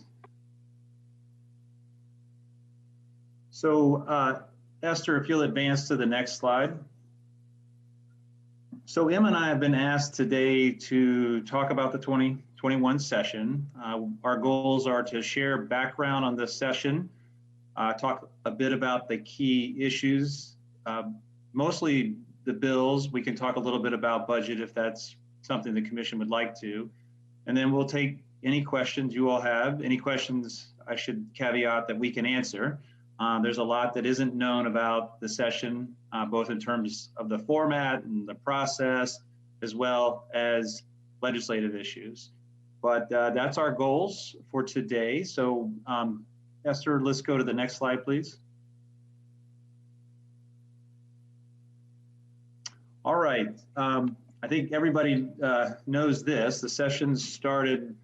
So Esther, if you'll advance to the next slide. So Emma and I have been asked today to talk about the 2021 session. Our goals are to share background on this session, talk a bit about the key issues, mostly the bills. We can talk a little bit about budget if that's something the commission would like to. And then we'll take any questions you all have. Any questions, I should caveat, that we can answer. There's a lot that isn't known about the session, both in terms of the format and the process, as well as legislative issues. But that's our goals for today. So Esther, let's go to the next slide, please. All right. I think everybody knows this. The session started,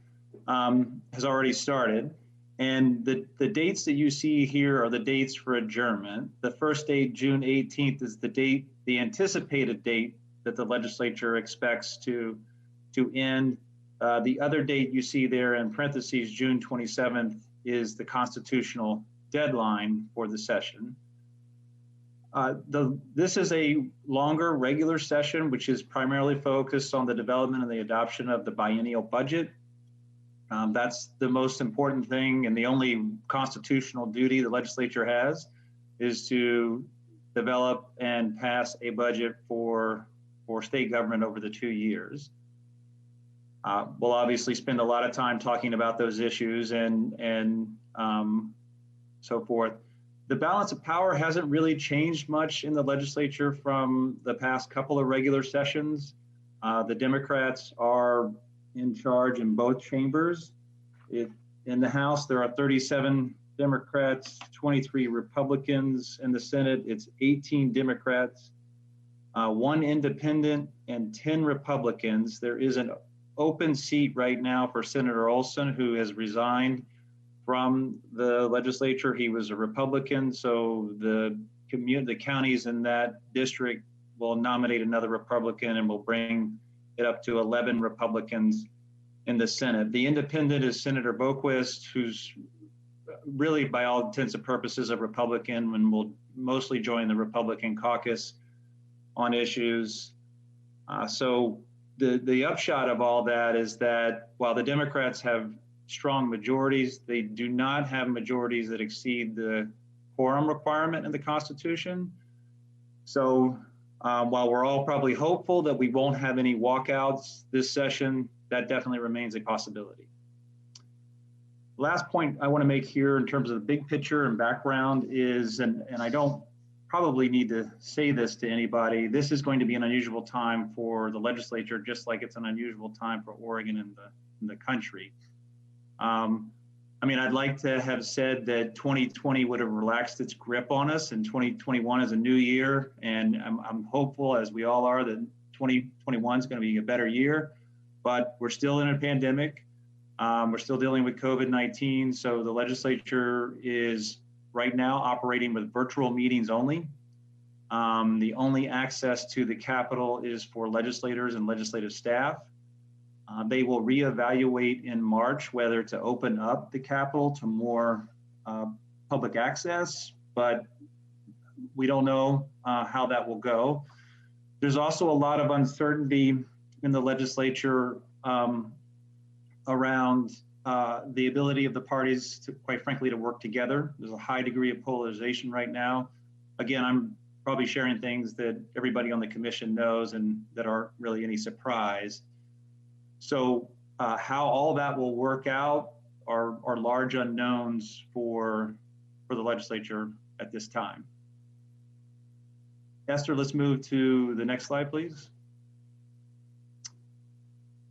has already started. And the dates that you see here are the dates for adjournment. The first date, June 18th, is the anticipated date that the legislature expects to end. The other date you see there in parentheses, June 27th, is the constitutional deadline for the session. This is a longer regular session, which is primarily focused on the development and the adoption of the biennial budget. That's the most important thing, and the only constitutional duty the legislature has is to develop and pass a budget for state government over the 2 years. We'll obviously spend a lot of time talking about those issues and so forth. The balance of power hasn't really changed much in the legislature from the past couple of regular sessions. The Democrats are in charge in both chambers. In the House, there are 37 Democrats, 23 Republicans. In the Senate, it's 18 Democrats, 1 independent, and 10 Republicans. There is an open seat right now for Senator Olson, who has resigned from the legislature. He was a Republican, so the counties in that district will nominate another Republican and will bring it up to 11 Republicans in the Senate. The independent is Senator Boquist, who's really, by all intents and purposes, a Republican and will mostly join the Republican caucus on issues. So the upshot of all that is that while the Democrats have strong majorities, they do not have majorities that exceed the quorum requirement in the Constitution. So while we're all probably hopeful that we won't have any walkouts this session, that definitely remains a possibility. Last point I want to make here in terms of the big picture and background is, and I don't probably need to say this to anybody, this is going to be an unusual time for the legislature, just like it's an unusual time for Oregon and the country. I mean, I'd like to have said that 2020 would have relaxed its grip on us and 2021 is a new year. And I'm hopeful, as we all are, that 2021 is going to be a better year, but we're still in a pandemic. We're still dealing with COVID-19. So the legislature is right now operating with virtual meetings only. The only access to the Capitol is for legislators and legislative staff. They will reevaluate in March whether to open up the Capitol to more public access, but we don't know how that will go. There's also a lot of uncertainty in the legislature around the ability of the parties to, quite frankly, to work together. There's a high degree of polarization right now. Again, I'm probably sharing things that everybody on the commission knows and that aren't really any surprise. So how all that will work out are large unknowns for the legislature at this time. Esther, let's move to the next slide, please.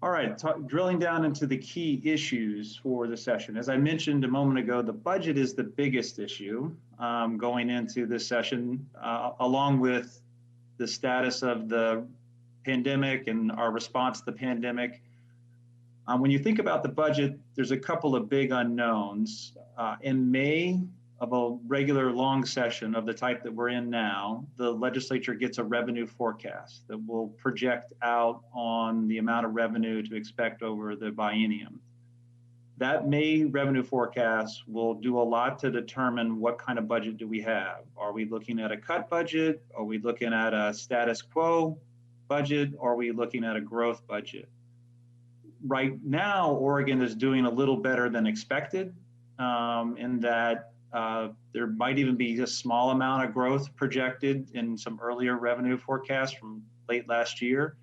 All right, drilling down into the key issues for the session. As I mentioned a moment ago, the budget is the biggest issue going into this session, along with the status of the pandemic and our response to the pandemic. When you think about the budget, there's a couple of big unknowns. In May of a regular long session of the type that we're in now, the legislature gets a revenue forecast that will project out on the amount of revenue to expect over the biennium. That May revenue forecast will do a lot to determine what kind of budget do we have. Are we looking at a cut budget? Are we looking at a status quo budget? Or are we looking at a growth budget? Right now, Oregon is doing a little better than expected in that there might even be a small amount of growth projected in some earlier revenue forecasts from late last year.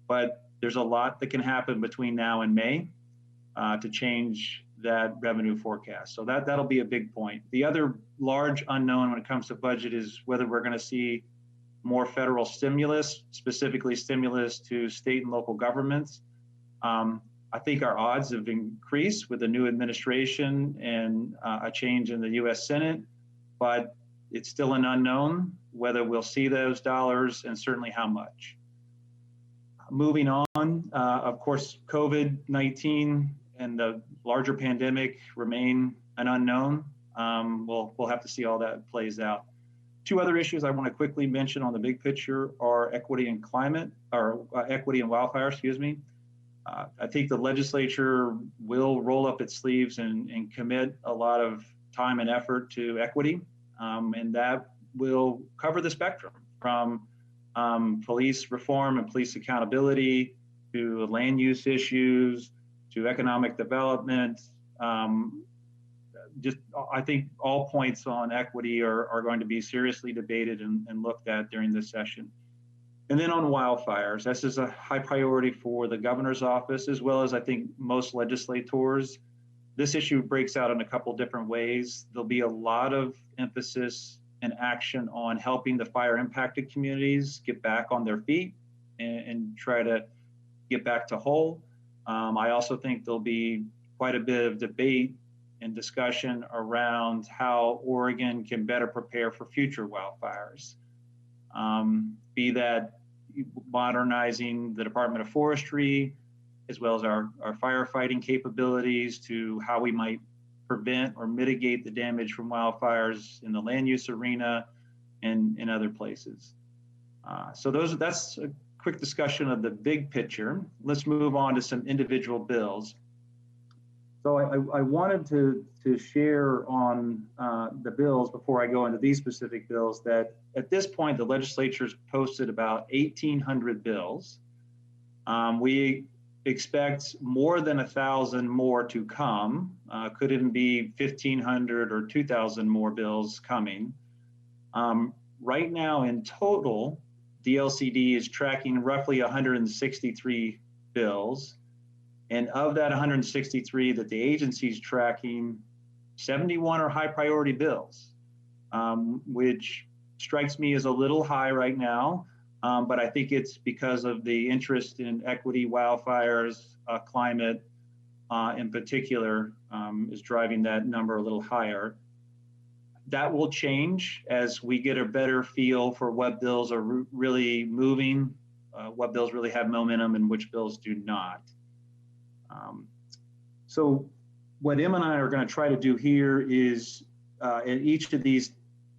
But there's a lot that can happen between now and May to change that revenue forecast. So that'll be a big point. The other large unknown when it comes to budget is whether we're going to see more federal stimulus, specifically stimulus to state and local governments. I think our odds have increased with the new administration and a change in the U.S. Senate, but it's still an unknown whether we'll see those dollars and certainly how much. Moving on, of course, COVID-19 and the larger pandemic remain an unknown. We'll have to see how that plays out. Two other issues I want to quickly mention on the big picture are equity and climate, or equity and wildfire, excuse me. I think the legislature will roll up its sleeves and commit a lot of time and effort to equity, and that will cover the spectrum from police reform and police accountability to land use issues to economic development. Just I think all points on equity are going to be seriously debated and looked at during this session. And then on wildfires, this is a high priority for the governor's office, as well as I think most legislators. This issue breaks out in a couple different ways. There'll be a lot of emphasis and action on helping the fire impacted communities get back on their feet and try to get back to whole. I also think there'll be quite a bit of debate and discussion around how Oregon can better prepare for future wildfires. Be that modernizing the Department of Forestry, as well as our firefighting capabilities, to how we might prevent or mitigate the damage from wildfires in the land use arena and in other places. So that's a quick discussion of the big picture. Let's move on to some individual bills. So I wanted to share on the bills before I go into these specific bills that at this point, the legislature's posted about 1,800 bills. We expect more than 1,000 more to come. Could even be 1,500 or 2,000 more bills coming. Right now in total, DLCD is tracking roughly 163 bills. And of that 163 that the agency's tracking, 71 are high priority bills, which strikes me as a little high right now. But I think it's because of the interest in equity, wildfires, climate in particular is driving that number a little higher. That will change as we get a better feel for what bills are really moving, what bills really have momentum and which bills do not. So what Em and I are going to try to do here is in each of these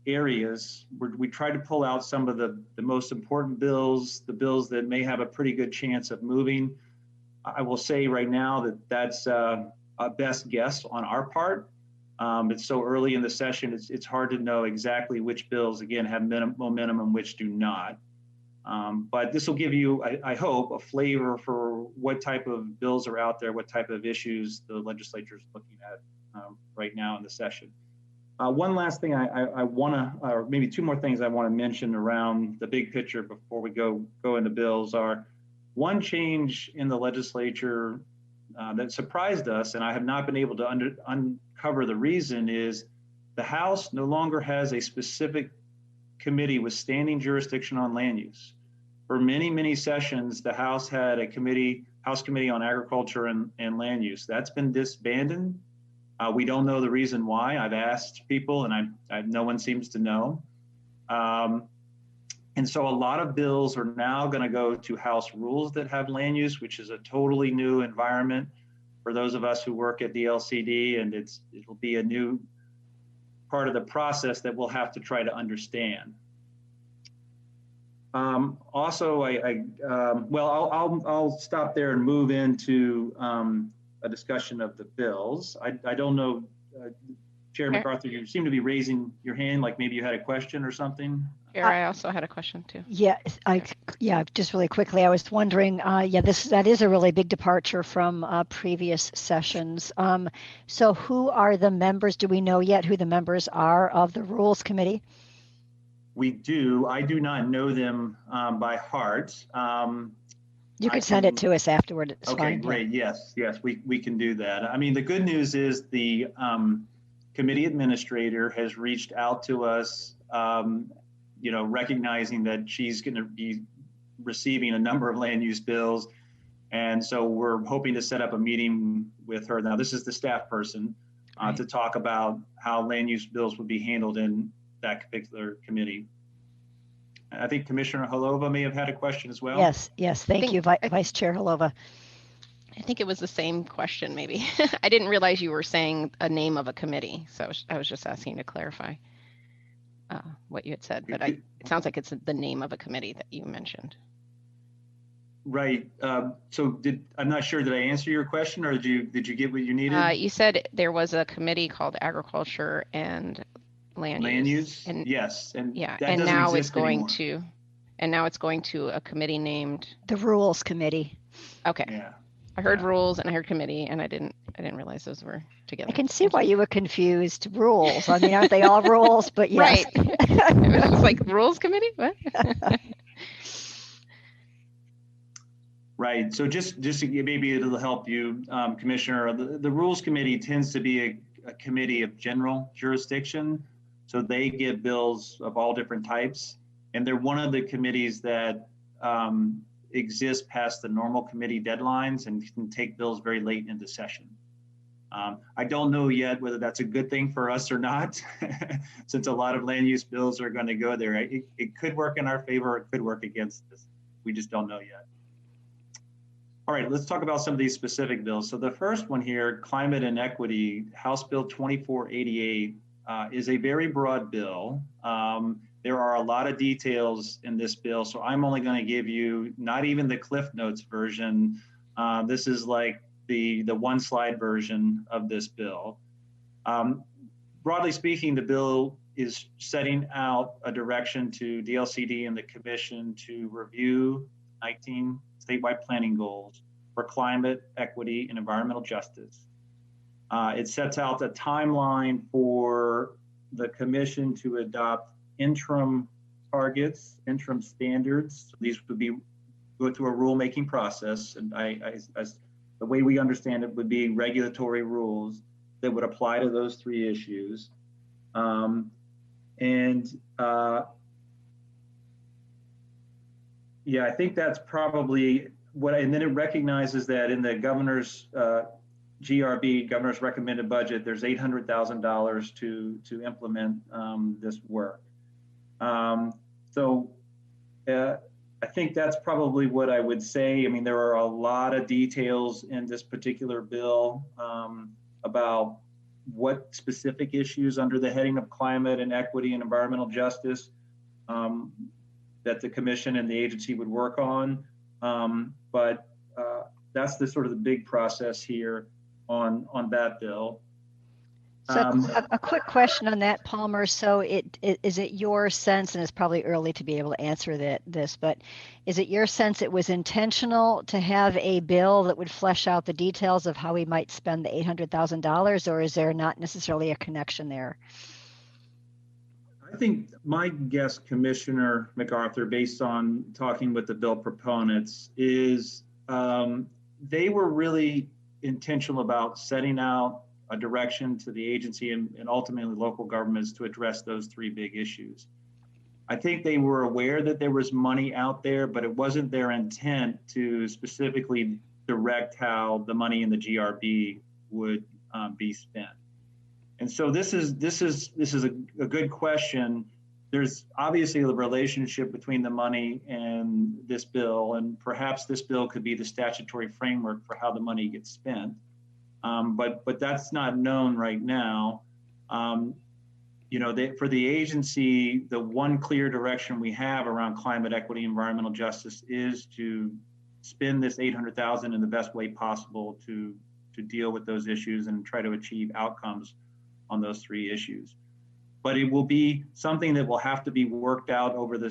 areas, we try to pull out some of the most important bills, the bills that may have a pretty good chance of moving. I will say right now that that's a best guess on our part. It's so early in the session, it's hard to know exactly which bills, again, have momentum and which do not. But this will give you, I hope, a flavor for what type of bills are out there, what type of issues the legislature is looking at right now in the session. One last thing I want to, or maybe two more things I want to mention around the big picture before we go into bills are, one change in the legislature that surprised us, and I have not been able to uncover the reason, is the House no longer has a specific committee with standing jurisdiction on land use. For many, many sessions, the House had a committee, House Committee on Agriculture and Land Use. That's been disbanded. We don't know the reason why. I've asked people and no one seems to know. And so a lot of bills are now going to go to House rules that have land use, which is a totally new environment for those of us who work at the LCD, and it'll be a new part of the process that we'll have to try to understand. Also, I'll stop there and move into a discussion of the bills. I don't know, Chair MacArthur, you seem to be raising your hand, like maybe you had a question or something. Chair, I also had a question too. Yeah, just really quickly, I was wondering, that is a really big departure from previous sessions. So who are the members? Do we know yet who the members are of the Rules Committee? We do. I do not know them by heart. You could send it to us afterward. It's okay, fine. Great. Yeah. Yes, we can do that. I mean, the good news is the committee administrator has reached out to us, recognizing that she's going to be receiving a number of land use bills. And so we're hoping to set up a meeting with her. Now, this is the staff person to talk about how land use bills would be handled in that particular committee. I think Commissioner Holova may have had a question as well. Yes. Thank you, Vice Chair Holova. I think it was the same question, maybe. I didn't realize you were saying a name of a committee, so I was just asking to clarify what you had said, but it sounds like it's the name of a committee that you mentioned. Right. So I'm not sure, did I answer your question, or did you get what you needed? You said there was a committee called Agriculture and Land Use. And yes. And yeah, that and now it's going anymore. to a committee named the Rules Committee. Okay. Yeah. I heard rules and I heard committee, and I didn't realize those were together. I can see why you were confused. Rules. I mean, aren't they all rules? But yes. Right. It was like Rules Committee? What? Right. So just maybe it'll help you, Commissioner. The Rules Committee tends to be a committee of general jurisdiction. So they get bills of all different types. And they're one of the committees that exist past the normal committee deadlines and can take bills very late into session. I don't know yet whether that's a good thing for us or not, since a lot of land use bills are going to go there. It could work in our favor, it could work against us. We just don't know yet. All right, let's talk about some of these specific bills. So the first one here, Climate and Equity, House Bill 2488, is a very broad bill. There are a lot of details in this bill, so I'm only going to give you not even the Cliff Notes version. This is like the one slide version of this bill. Broadly speaking, the bill is setting out a direction to DLCD and the Commission to review 19 statewide planning goals for climate, equity, and environmental justice. It sets out a timeline for the Commission to adopt interim targets, interim standards. So these would be go through a rulemaking process, and as the way we understand it would be regulatory rules that would apply to those three issues. Yeah, I think that's probably what, and then it recognizes that in the governor's GRB, governor's recommended budget, there's $800,000 to implement this work. I think that's probably what I would say. I mean, there are a lot of details in this particular bill about what specific issues under the heading of climate and equity and environmental justice that the Commission and the agency would work on. But that's the sort of the big process here on that bill. So a quick question on that, Palmer. So is it your sense, and it's probably early to be able to answer this, but is it your sense it was intentional to have a bill that would flesh out the details of how we might spend the $800,000, or is there not necessarily a connection there? I think my guess, Commissioner MacArthur, based on talking with the bill proponents, is they were really intentional about setting out a direction to the agency and ultimately local governments to address those three big issues. I think they were aware that there was money out there, but it wasn't their intent to specifically direct how the money in the GRB would be spent. And so this is a good question. There's obviously the relationship between the money and this bill, and perhaps this bill could be the statutory framework for how the money gets spent. But that's not known right now. For the agency, the one clear direction we have around climate equity, environmental justice is to spend this $800,000 in the best way possible to deal with those issues and try to achieve outcomes on those three issues. But it will be something that will have to be worked out over the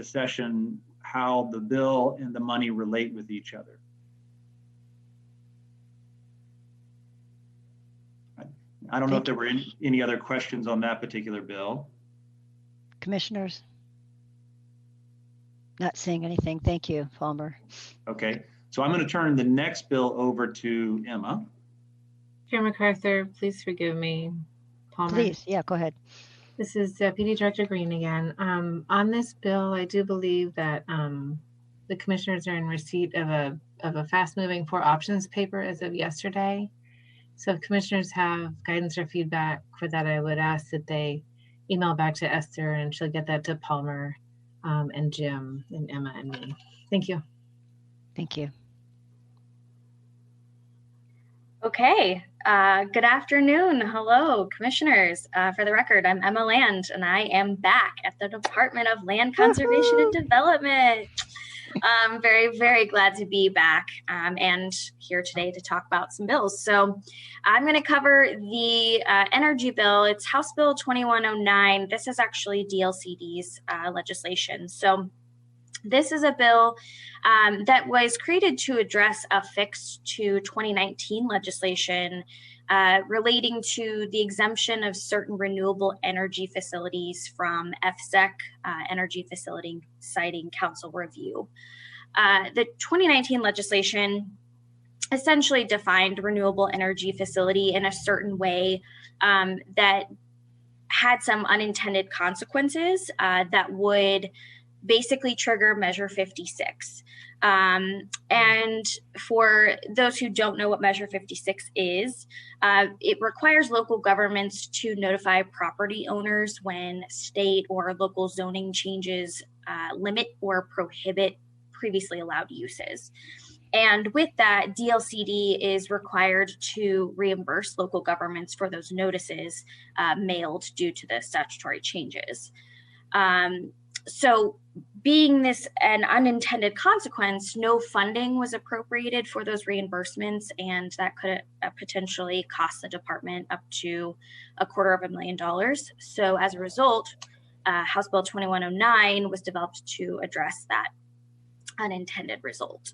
session, how the bill and the money relate with each other. I don't know if there were any other questions on that particular bill. Commissioners? Not seeing anything. Thank you, Palmer. Okay, so I'm going to turn the next bill over to Emma. Chair MacArthur, please forgive me. Palmer. Please, yeah, go ahead. This is Deputy Director Green again. On this bill, I do believe that the commissioners are in receipt of a fast-moving 4 options paper as of yesterday. So if commissioners have guidance or feedback for that, I would ask that they email back to Esther and she'll get that to Palmer and Jim and Emma and me. Thank you. Thank you. Okay, good afternoon. Hello, commissioners. For the record, I'm Emma Land and I am back at the Department of Land Conservation and Development. I'm very, very glad to be back and here today to talk about some bills. So I'm going to cover the energy bill. It's House Bill 2109. This is actually DLCD's legislation. So this is a bill that was created to address a fix to 2019 legislation relating to the exemption of certain renewable energy facilities from FSEC Energy Facility Siting Council review. The 2019 legislation essentially defined renewable energy facility in a certain way that had some unintended consequences that would basically trigger Measure 56. And for those who don't know what Measure 56 is, it requires local governments to notify property owners when state or local zoning changes limit or prohibit previously allowed uses. And with that, DLCD is required to reimburse local governments for those notices mailed due to the statutory changes. So being this an unintended consequence, no funding was appropriated for those reimbursements, and that could potentially cost the department up to $250,000. So as a result, House Bill 2109 was developed to address that unintended result.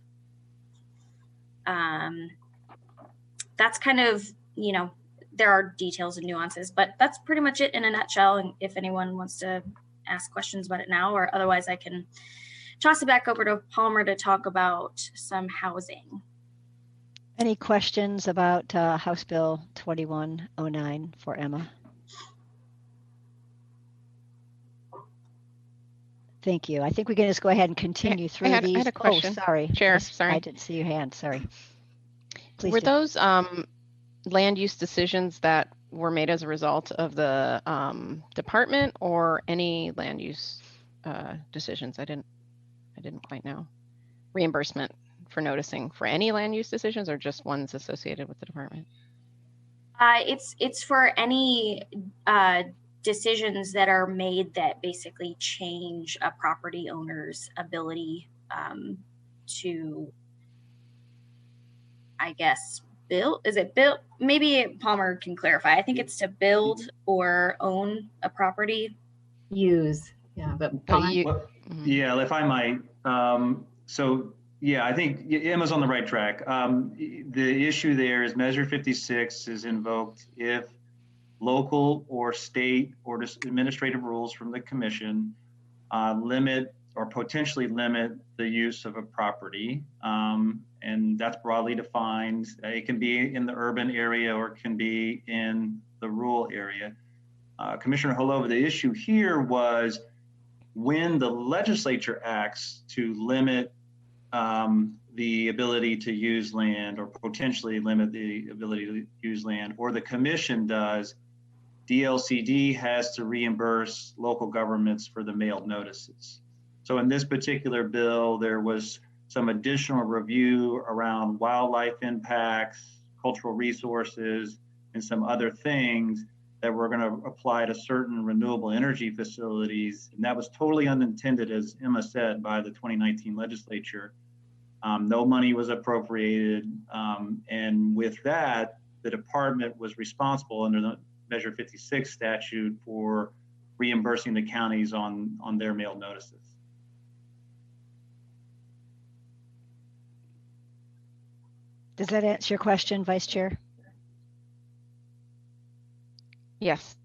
That's kind of, you know, there are details and nuances, but that's pretty much it in a nutshell. And if anyone wants to ask questions about it now, or otherwise I can toss it back over to Palmer to talk about some housing. Any questions about House Bill 2109 for Emma? Thank you. I think we can just go ahead and continue through these. I had a question. Oh, sorry. Chair, Yes, sorry. I didn't see your hand. Sorry. Please Were do. those land use decisions that were made as a result of the department, or any land use decisions? I didn't quite know. Reimbursement for noticing for any land use decisions, or just ones associated with the department? It's for any decisions that are made that basically change a property owner's ability to, I guess, build. Is it build? Maybe Palmer can clarify. I think it's to build or own a property. Use, yeah, but yeah, if I might. So yeah, I think Emma's on the right track. The issue there is Measure 56 is invoked if local or state or administrative rules from the commission limit or potentially limit the use of a property. And that's broadly defined. It can be in the urban area or it can be in the rural area. Commissioner Holova, the issue here was when the legislature acts to limit the ability to use land, or potentially limit the ability to use land, or the commission does, DLCD has to reimburse local governments for the mailed notices. So in this particular bill, there was some additional review around wildlife impacts, cultural resources, and some other things that were going to apply to certain renewable energy facilities. And that was totally unintended, as Emma said, by the 2019 legislature. No money was appropriated. And with that, the department was responsible under the Measure 56 statute for reimbursing the counties on their mailed notices. Does that answer your question, Vice Chair? Yes.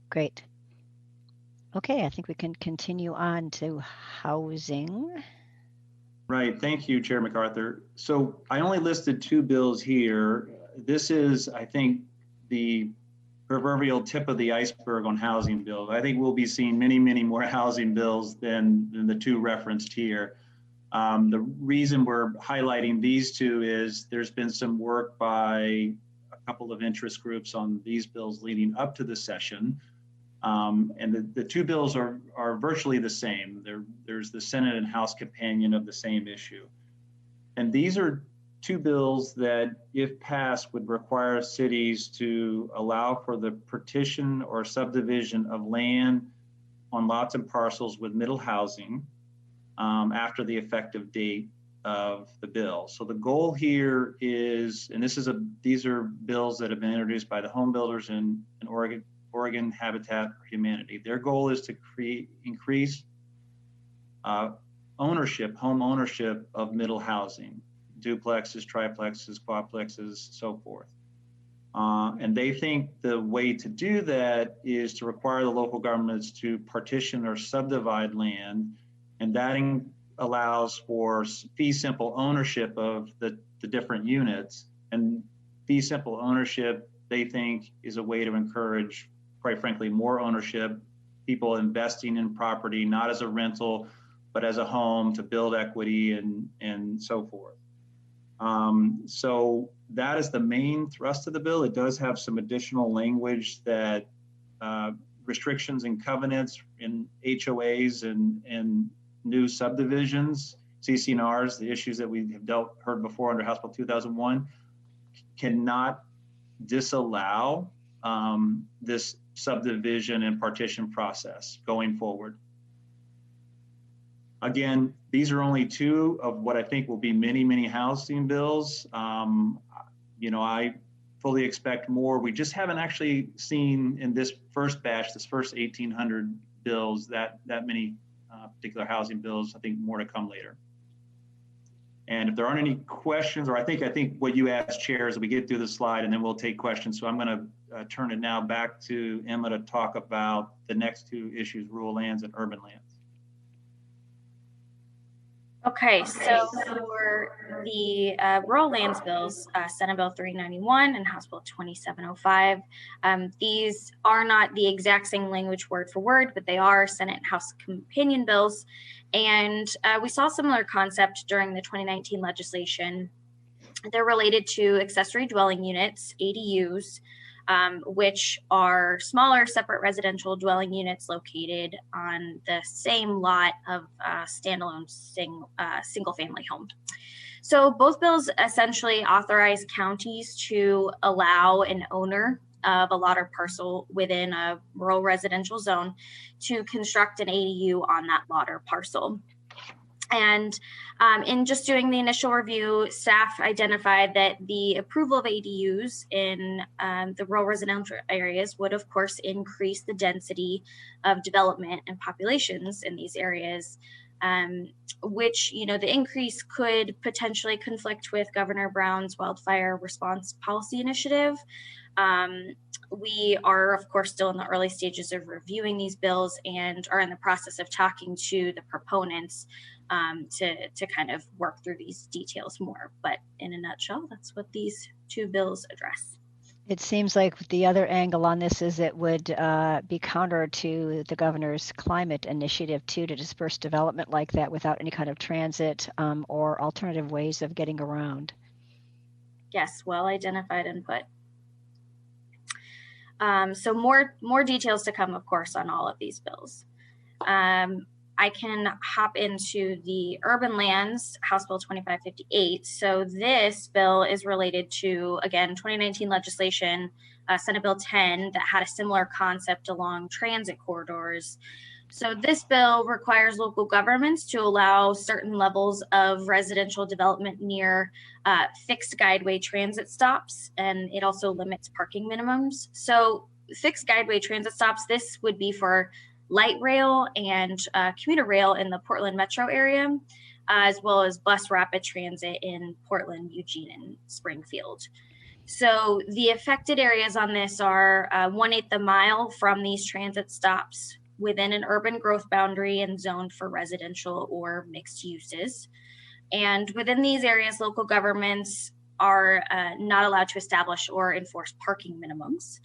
Great. Okay, I think we can continue on to housing. Right, thank you, Chair MacArthur. So I only listed 2 bills here. This is, I think, the proverbial tip of the iceberg on housing bills. I think we'll be seeing many, many more housing bills than the 2 referenced here. The reason we're highlighting these 2 is there's been some work by a couple of interest groups on these bills leading up to the session. And the 2 bills are virtually the same. There's the Senate and House companion of the same issue. And these are 2 bills that, if passed, would require cities to allow for the partition or subdivision of land on lots and parcels with middle housing after the effective date of the bill. So the goal here is, and these are bills that have been introduced by the home builders in Oregon Habitat for Humanity. Their goal is to increase home ownership of middle housing, duplexes, triplexes, quadplexes, so forth. And they think the way to do that is to require the local governments to partition or subdivide land, and that allows for fee simple ownership of the different units. And fee simple ownership, they think, is a way to encourage, quite frankly, more ownership, people investing in property, not as a rental, but as a home to build equity and so forth. So that is the main thrust of the bill. It does have some additional language that restrictions and covenants in HOAs and new subdivisions, CC&Rs, the issues that we have heard before under House Bill 2001, cannot disallow this subdivision and partition process going forward. Again, these are only two of what I think will be many, many housing bills. I fully expect more. We just haven't actually seen in this first batch, this first 1,800 bills, that many particular housing bills. I think more to come later. And if there aren't any questions, or I think what you asked, Chair, is we get through the slide and then we'll take questions. So I'm going to turn it now back to Emma to talk about the next two issues, rural lands and urban lands. Okay, so for the rural lands bills, Senate Bill 391 and House Bill 2705, these are not the exact same language word for word, but they are Senate and House companion bills. And we saw a similar concept during the 2019 legislation. They're related to accessory dwelling units, ADUs, which are smaller separate residential dwelling units located on the same lot of a standalone single family home. So both bills essentially authorize counties to allow an owner of a lot or parcel within a rural residential zone to construct an ADU on that lot or parcel. And in just doing the initial review, staff identified that the approval of ADUs in the rural residential areas would, of course, increase the density of development and populations in these areas, which, the increase could potentially conflict with Governor Brown's wildfire response policy initiative. We are, of course, still in the early stages of reviewing these bills and are in the process of talking to the proponents to kind of work through these details more. But in a nutshell, that's what these two bills address. It seems like the other angle on this is it would be counter to the governor's climate initiative too, to disperse development like that without any kind of transit or alternative ways of getting around. Yes, well identified input. So more details to come, of course, on all of these bills. I can hop into the urban lands, House Bill 2558. So this bill is related to, again, 2019 legislation, Senate Bill 10, that had a similar concept along transit corridors. So this bill requires local governments to allow certain levels of residential development near fixed guideway transit stops, and it also limits parking minimums. So fixed guideway transit stops, this would be for light rail and commuter rail in the Portland metro area, as well as bus rapid transit in Portland, Eugene, and Springfield. So the affected areas on this are 1/8 a mile from these transit stops within an urban growth boundary and zoned for residential or mixed uses. And within these areas, local governments are not allowed to establish or enforce parking minimums.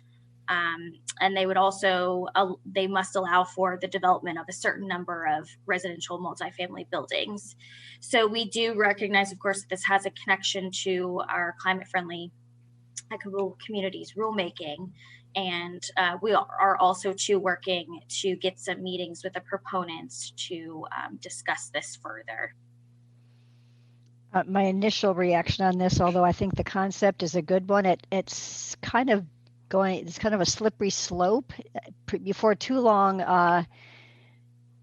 And they would also, they must allow for the development of a certain number of residential multifamily buildings. So we do recognize, of course, that this has a connection to our climate-friendly equitable communities rulemaking. And we are also working to get some meetings with the proponents to discuss this further. My initial reaction on this, although I think the concept is a good one, it's kind of a slippery slope. Before too long,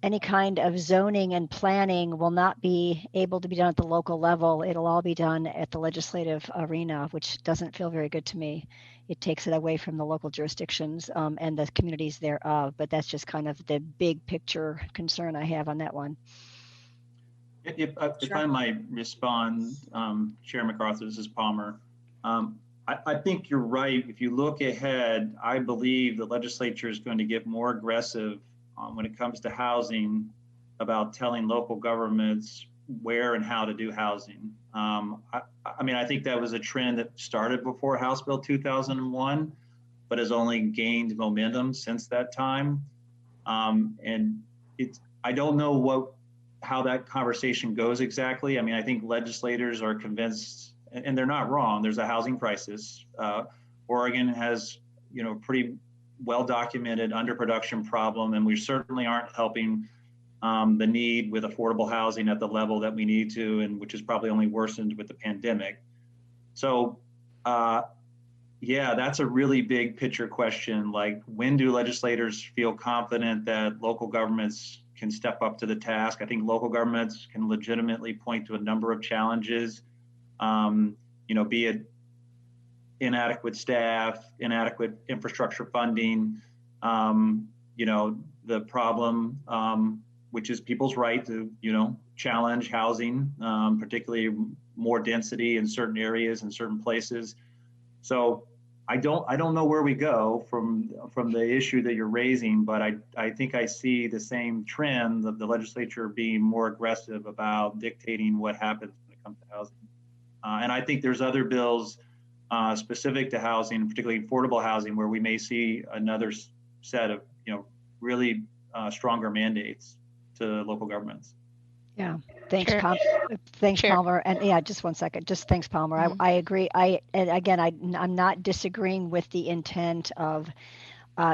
any kind of zoning and planning will not be able to be done at the local level. It'll all be done at the legislative arena, which doesn't feel very good to me. It takes it away from the local jurisdictions and the communities thereof, but that's just kind of the big picture concern I have on that one. If I might respond, Chair MacArthur, this is Palmer. I think you're right. If you look ahead, I believe the legislature is going to get more aggressive when it comes to housing about telling local governments where and how to do housing. I think that was a trend that started before House Bill 2001, but has only gained momentum since that time. And I don't know what how that conversation goes exactly. I mean, I think legislators are convinced, and they're not wrong, there's a housing crisis. Oregon has, pretty well-documented underproduction problem, and we certainly aren't helping the need with affordable housing at the level that we need to, and which is probably only worsened with the pandemic. So, yeah, that's a really big picture question. Like, when do legislators feel confident that local governments can step up to the task? I think local governments can legitimately point to a number of challenges, be it inadequate staff, inadequate infrastructure funding, the problem, which is people's right to, challenge housing, particularly more density in certain areas and certain places. So I don't know where we go from the issue that you're raising, but I think I see the same trend of the legislature being more aggressive about dictating what happens when it comes to housing. And I think there's other bills specific to housing, particularly affordable housing, where we may see another set of, really stronger mandates to local governments. Yeah, thanks, Sure. thanks, Sure. Palmer. And yeah, just one second. Just thanks, Palmer. Mhm. I agree. And again, I'm not disagreeing with the intent of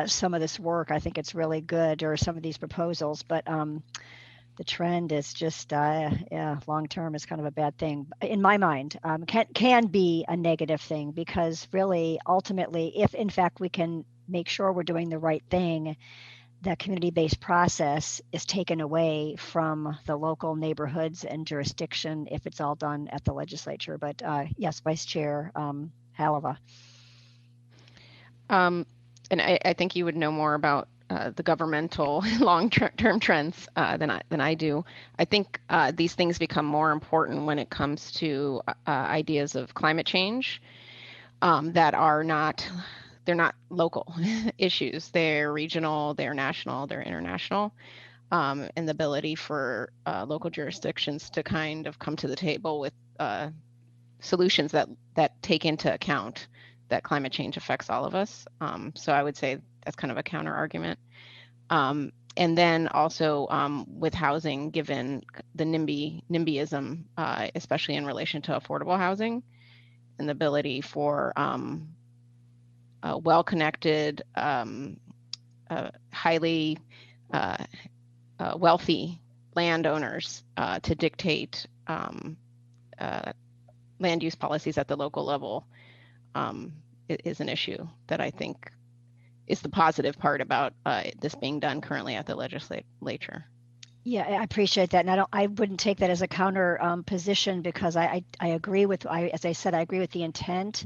some of this work. I think it's really good, or some of these proposals, but the trend is just, long term is kind of a bad thing in my mind. Can be a negative thing, because really, ultimately, if in fact we can make sure we're doing the right thing, the community-based process is taken away from the local neighborhoods and jurisdiction if it's all done at the legislature. But yes, Vice Chair Halava. And I think you would know more about the governmental long-term trends than I do. I think these things become more important when it comes to ideas of climate change that are they're not local issues. They're regional, they're national, they're international, and the ability for local jurisdictions to kind of come to the table with solutions that take into account that climate change affects all of us. So I would say that's kind of a counter argument. And then also with housing, given the NIMBYism, especially in relation to affordable housing, and the ability for well-connected, highly wealthy landowners to dictate land use policies at the local level is an issue that I think is the positive part about this being done currently at the legislature. Yeah, I appreciate that, and I wouldn't take that as a counter position, because I agree with, as I said, I agree with the intent.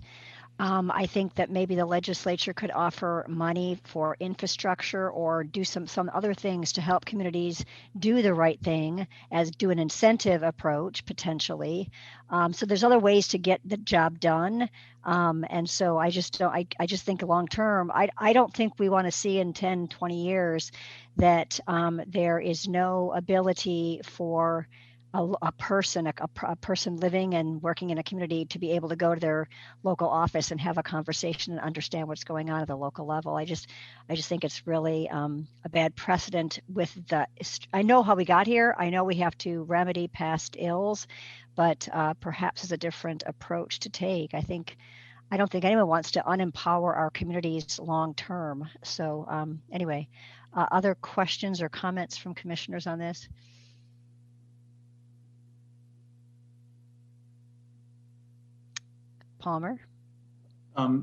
I think that maybe the legislature could offer money for infrastructure, or do some other things to help communities do the right thing, as do an incentive approach potentially. So there's other ways to get the job done. And so I just think long term, I don't think we want to see in 10, 20 years that there is no ability for a person living and working in a community to be able to go to their local office and have a conversation and understand what's going on at the local level. I just think it's really a bad precedent with I know how we got here. I know we have to remedy past ills, but perhaps it's a different approach to take. I don't think anyone wants to unempower our communities long term. So anyway, other questions or comments from commissioners on this? Palmer?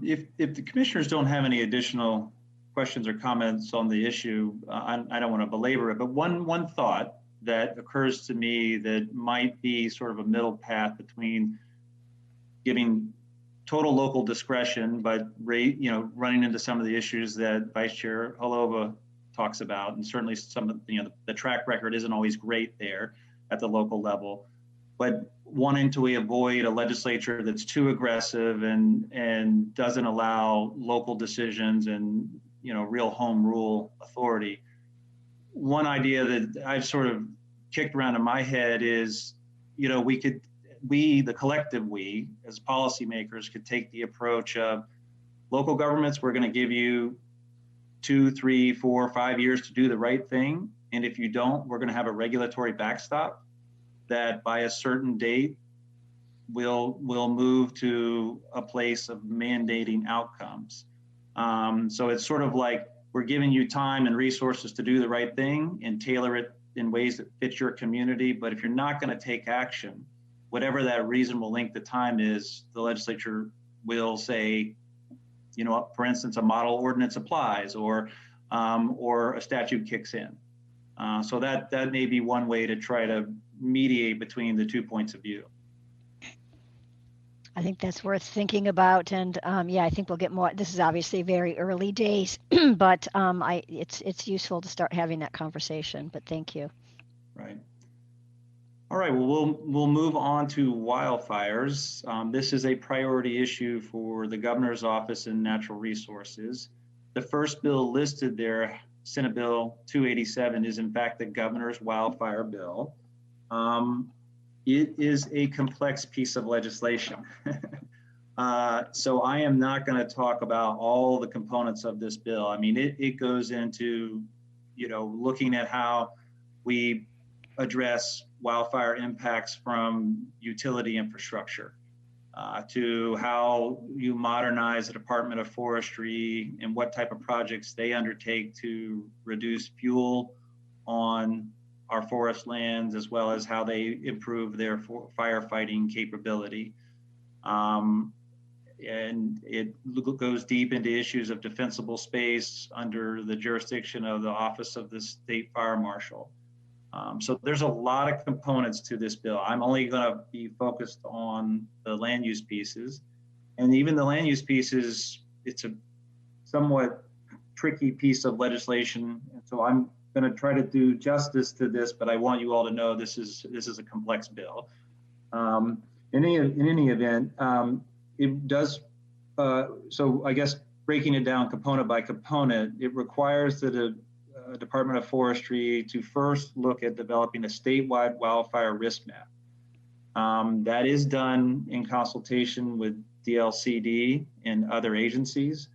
If the commissioners don't have any additional questions or comments on the issue, I don't want to belabor it, but one thought that occurs to me that might be sort of a middle path between giving total local discretion, but running into some of the issues that Vice Chair Halava talks about, and certainly some of the track record isn't always great there at the local level, but wanting to avoid a legislature that's too aggressive and doesn't allow local decisions and real home rule authority. One idea that I've sort of kicked around in my head is, the collective we as policymakers could take the approach of local governments, we're going to give you 2, 3, 4, 5 years to do the right thing. And if you don't, we're going to have a regulatory backstop that by a certain date, we'll move to a place of mandating outcomes. So it's sort of like we're giving you time and resources to do the right thing and tailor it in ways that fit your community. But if you're not going to take action, whatever that reasonable length of time is, the legislature will say, you know, for instance, a model ordinance applies, or a statute kicks in. So that may be one way to try to mediate between the 2 points of view. I think that's worth thinking about, and yeah, I think we'll get more. This is obviously very early days, but it's useful to start having that conversation. But thank you. Right. All right. Well, we'll move on to wildfires. This is a priority issue for the governor's office and natural resources. The first bill listed there, Senate Bill 287, is in fact the governor's wildfire bill. It is a complex piece of legislation. So I am not going to talk about all the components of this bill. I mean, it goes into, you know, looking at how we address wildfire impacts from utility infrastructure, to how you modernize the Department of Forestry and what type of projects they undertake to reduce fuel on our forest lands, as well as how they improve their firefighting capability. And it goes deep into issues of defensible space under the jurisdiction of the Office of the State Fire Marshal. So there's a lot of components to this bill. I'm only going to be focused on the land use pieces. And even the land use pieces, it's a somewhat tricky piece of legislation. And so I'm going to try to do justice to this, but I want you all to know this is a complex bill. In any event, it does, so I guess breaking it down component by component, it requires the Department of Forestry to first look at developing a statewide wildfire risk map. That is done in consultation with DLCD and other agencies.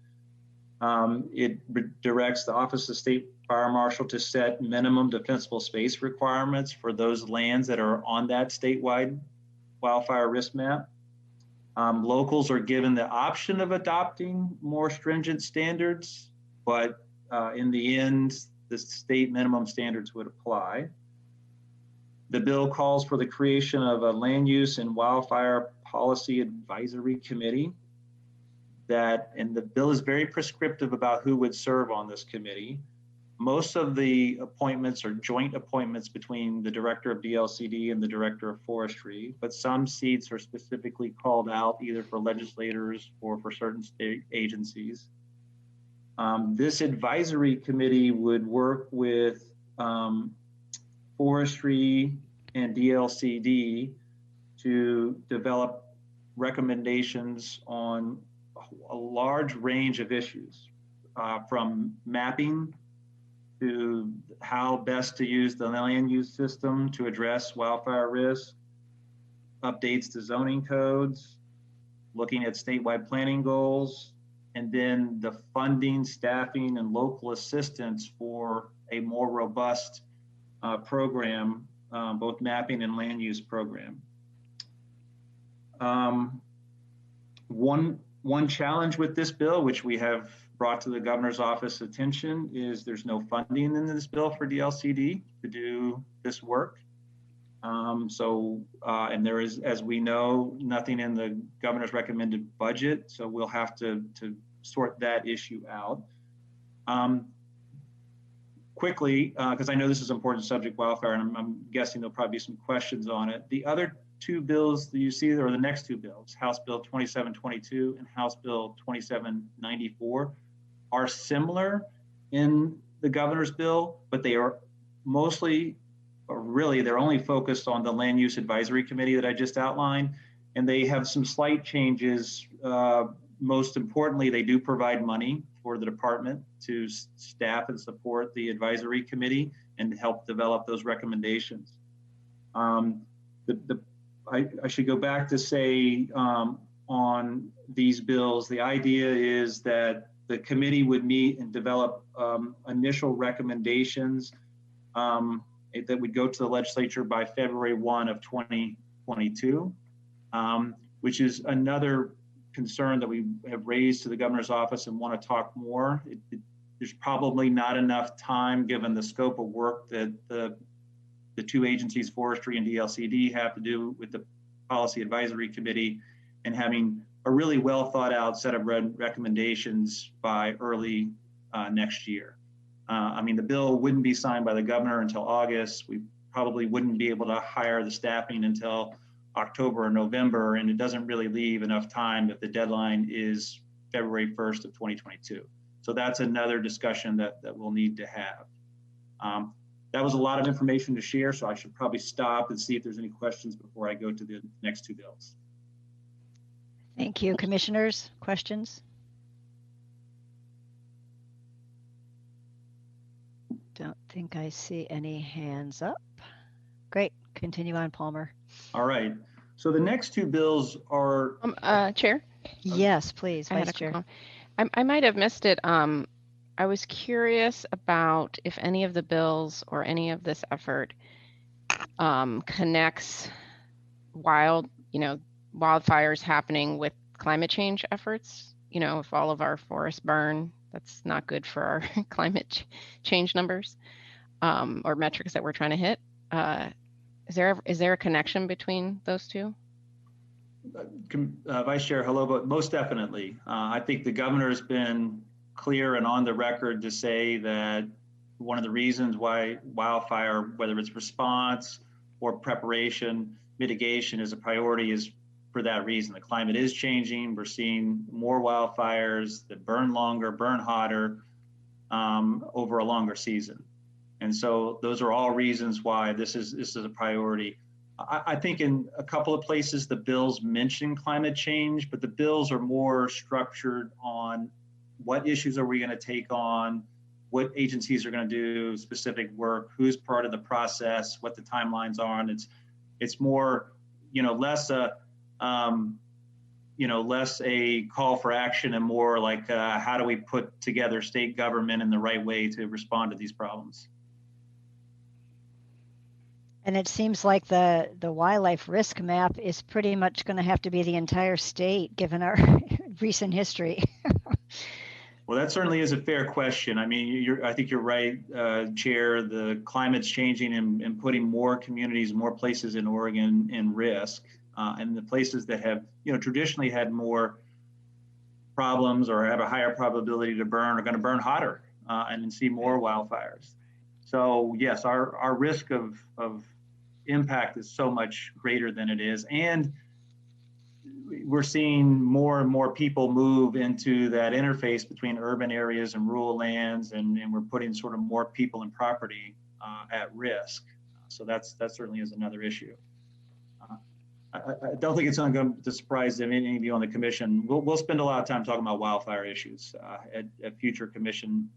It directs the Office of State Fire Marshal to set minimum defensible space requirements for those lands that are on that statewide wildfire risk map. Locals are given the option of adopting more stringent standards, but in the end, the state minimum standards would apply. The bill calls for the creation of a land use and wildfire policy advisory committee and the bill is very prescriptive about who would serve on this committee. Most of the appointments are joint appointments between the director of DLCD and the director of forestry, but some seats are specifically called out either for legislators or for certain state agencies. This advisory committee would work with forestry and DLCD to develop recommendations on a large range of issues, from mapping to how best to use the land use system to address wildfire risk, updates to zoning codes, looking at statewide planning goals, and then the funding, staffing, and local assistance for a more robust program, both mapping and land use program. One challenge with this bill, which we have brought to the governor's office attention, is there's no funding in this bill for DLCD to do this work. And there is, as we know, nothing in the governor's recommended budget, so we'll have to sort that issue out. Quickly, because I know this is an important subject, wildfire, and I'm guessing there'll probably be some questions on it. The other two bills that you see there are the next two bills, House Bill 2722 and House Bill 2794, are similar in the governor's bill, but they are mostly, or really, they're only focused on the Land Use Advisory Committee that I just outlined, and they have some slight changes. Most importantly, they do provide money for the department to staff and support the advisory committee and help develop those recommendations. I should go back to say on these bills, the idea is that the committee would meet and develop initial recommendations that would go to the legislature by February 1 of 2022, which is another concern that we have raised to the governor's office and want to talk more. There's probably not enough time given the scope of work that the two agencies, Forestry and DLCD, have to do with the Policy Advisory Committee, and having a really well thought out set of recommendations by early next year. I mean, the bill wouldn't be signed by the governor until August. We probably wouldn't be able to hire the staffing until October or November, and it doesn't really leave enough time if the deadline is February 1st of 2022. So that's another discussion that we'll need to have. That was a lot of information to share, so I should probably stop and see if there's any questions before I go to the next two bills. Thank you. Commissioners, questions? Don't think I see any hands up. Great. Continue on, Palmer. All right. So the next two bills are... Chair? Yes, please, I had Vice a quick Chair. comment. I might have missed it. I was curious about if any of the bills or any of this effort connects wildfires happening with climate change efforts. You know, if all of our forests burn, that's not good for our climate change numbers or metrics that we're trying to hit. Is there a connection between those two? Vice Chair, hello, but most definitely. I think the governor has been clear and on the record to say that one of the reasons why wildfire, whether it's response or preparation, mitigation is a priority is for that reason. The climate is changing. We're seeing more wildfires that burn longer, burn hotter over a longer season. And so those are all reasons why this is a priority. I think in a couple of places the bills mention climate change, but the bills are more structured on what issues are we going to take on, what agencies are going to do specific work, who's part of the process, what the timelines are, and it's more, less a call for action and more like how do we put together state government in the right way to respond to these problems. And it seems like the wildlife risk map is pretty much going to have to be the entire state, given our recent history. Well, that certainly is a fair question. I mean, I think you're right, Chair. The climate's changing and putting more communities, more places in Oregon in risk. And the places that have, traditionally had more problems or have a higher probability to burn are going to burn hotter and see more wildfires. So yes, our risk of impact is so much greater than it is. And we're seeing more and more people move into that interface between urban areas and rural lands, and we're putting sort of more people and property at risk. So that certainly is another issue. I don't think it's going to surprise any of you on the commission. We'll spend a lot of time talking about wildfire issues at future commission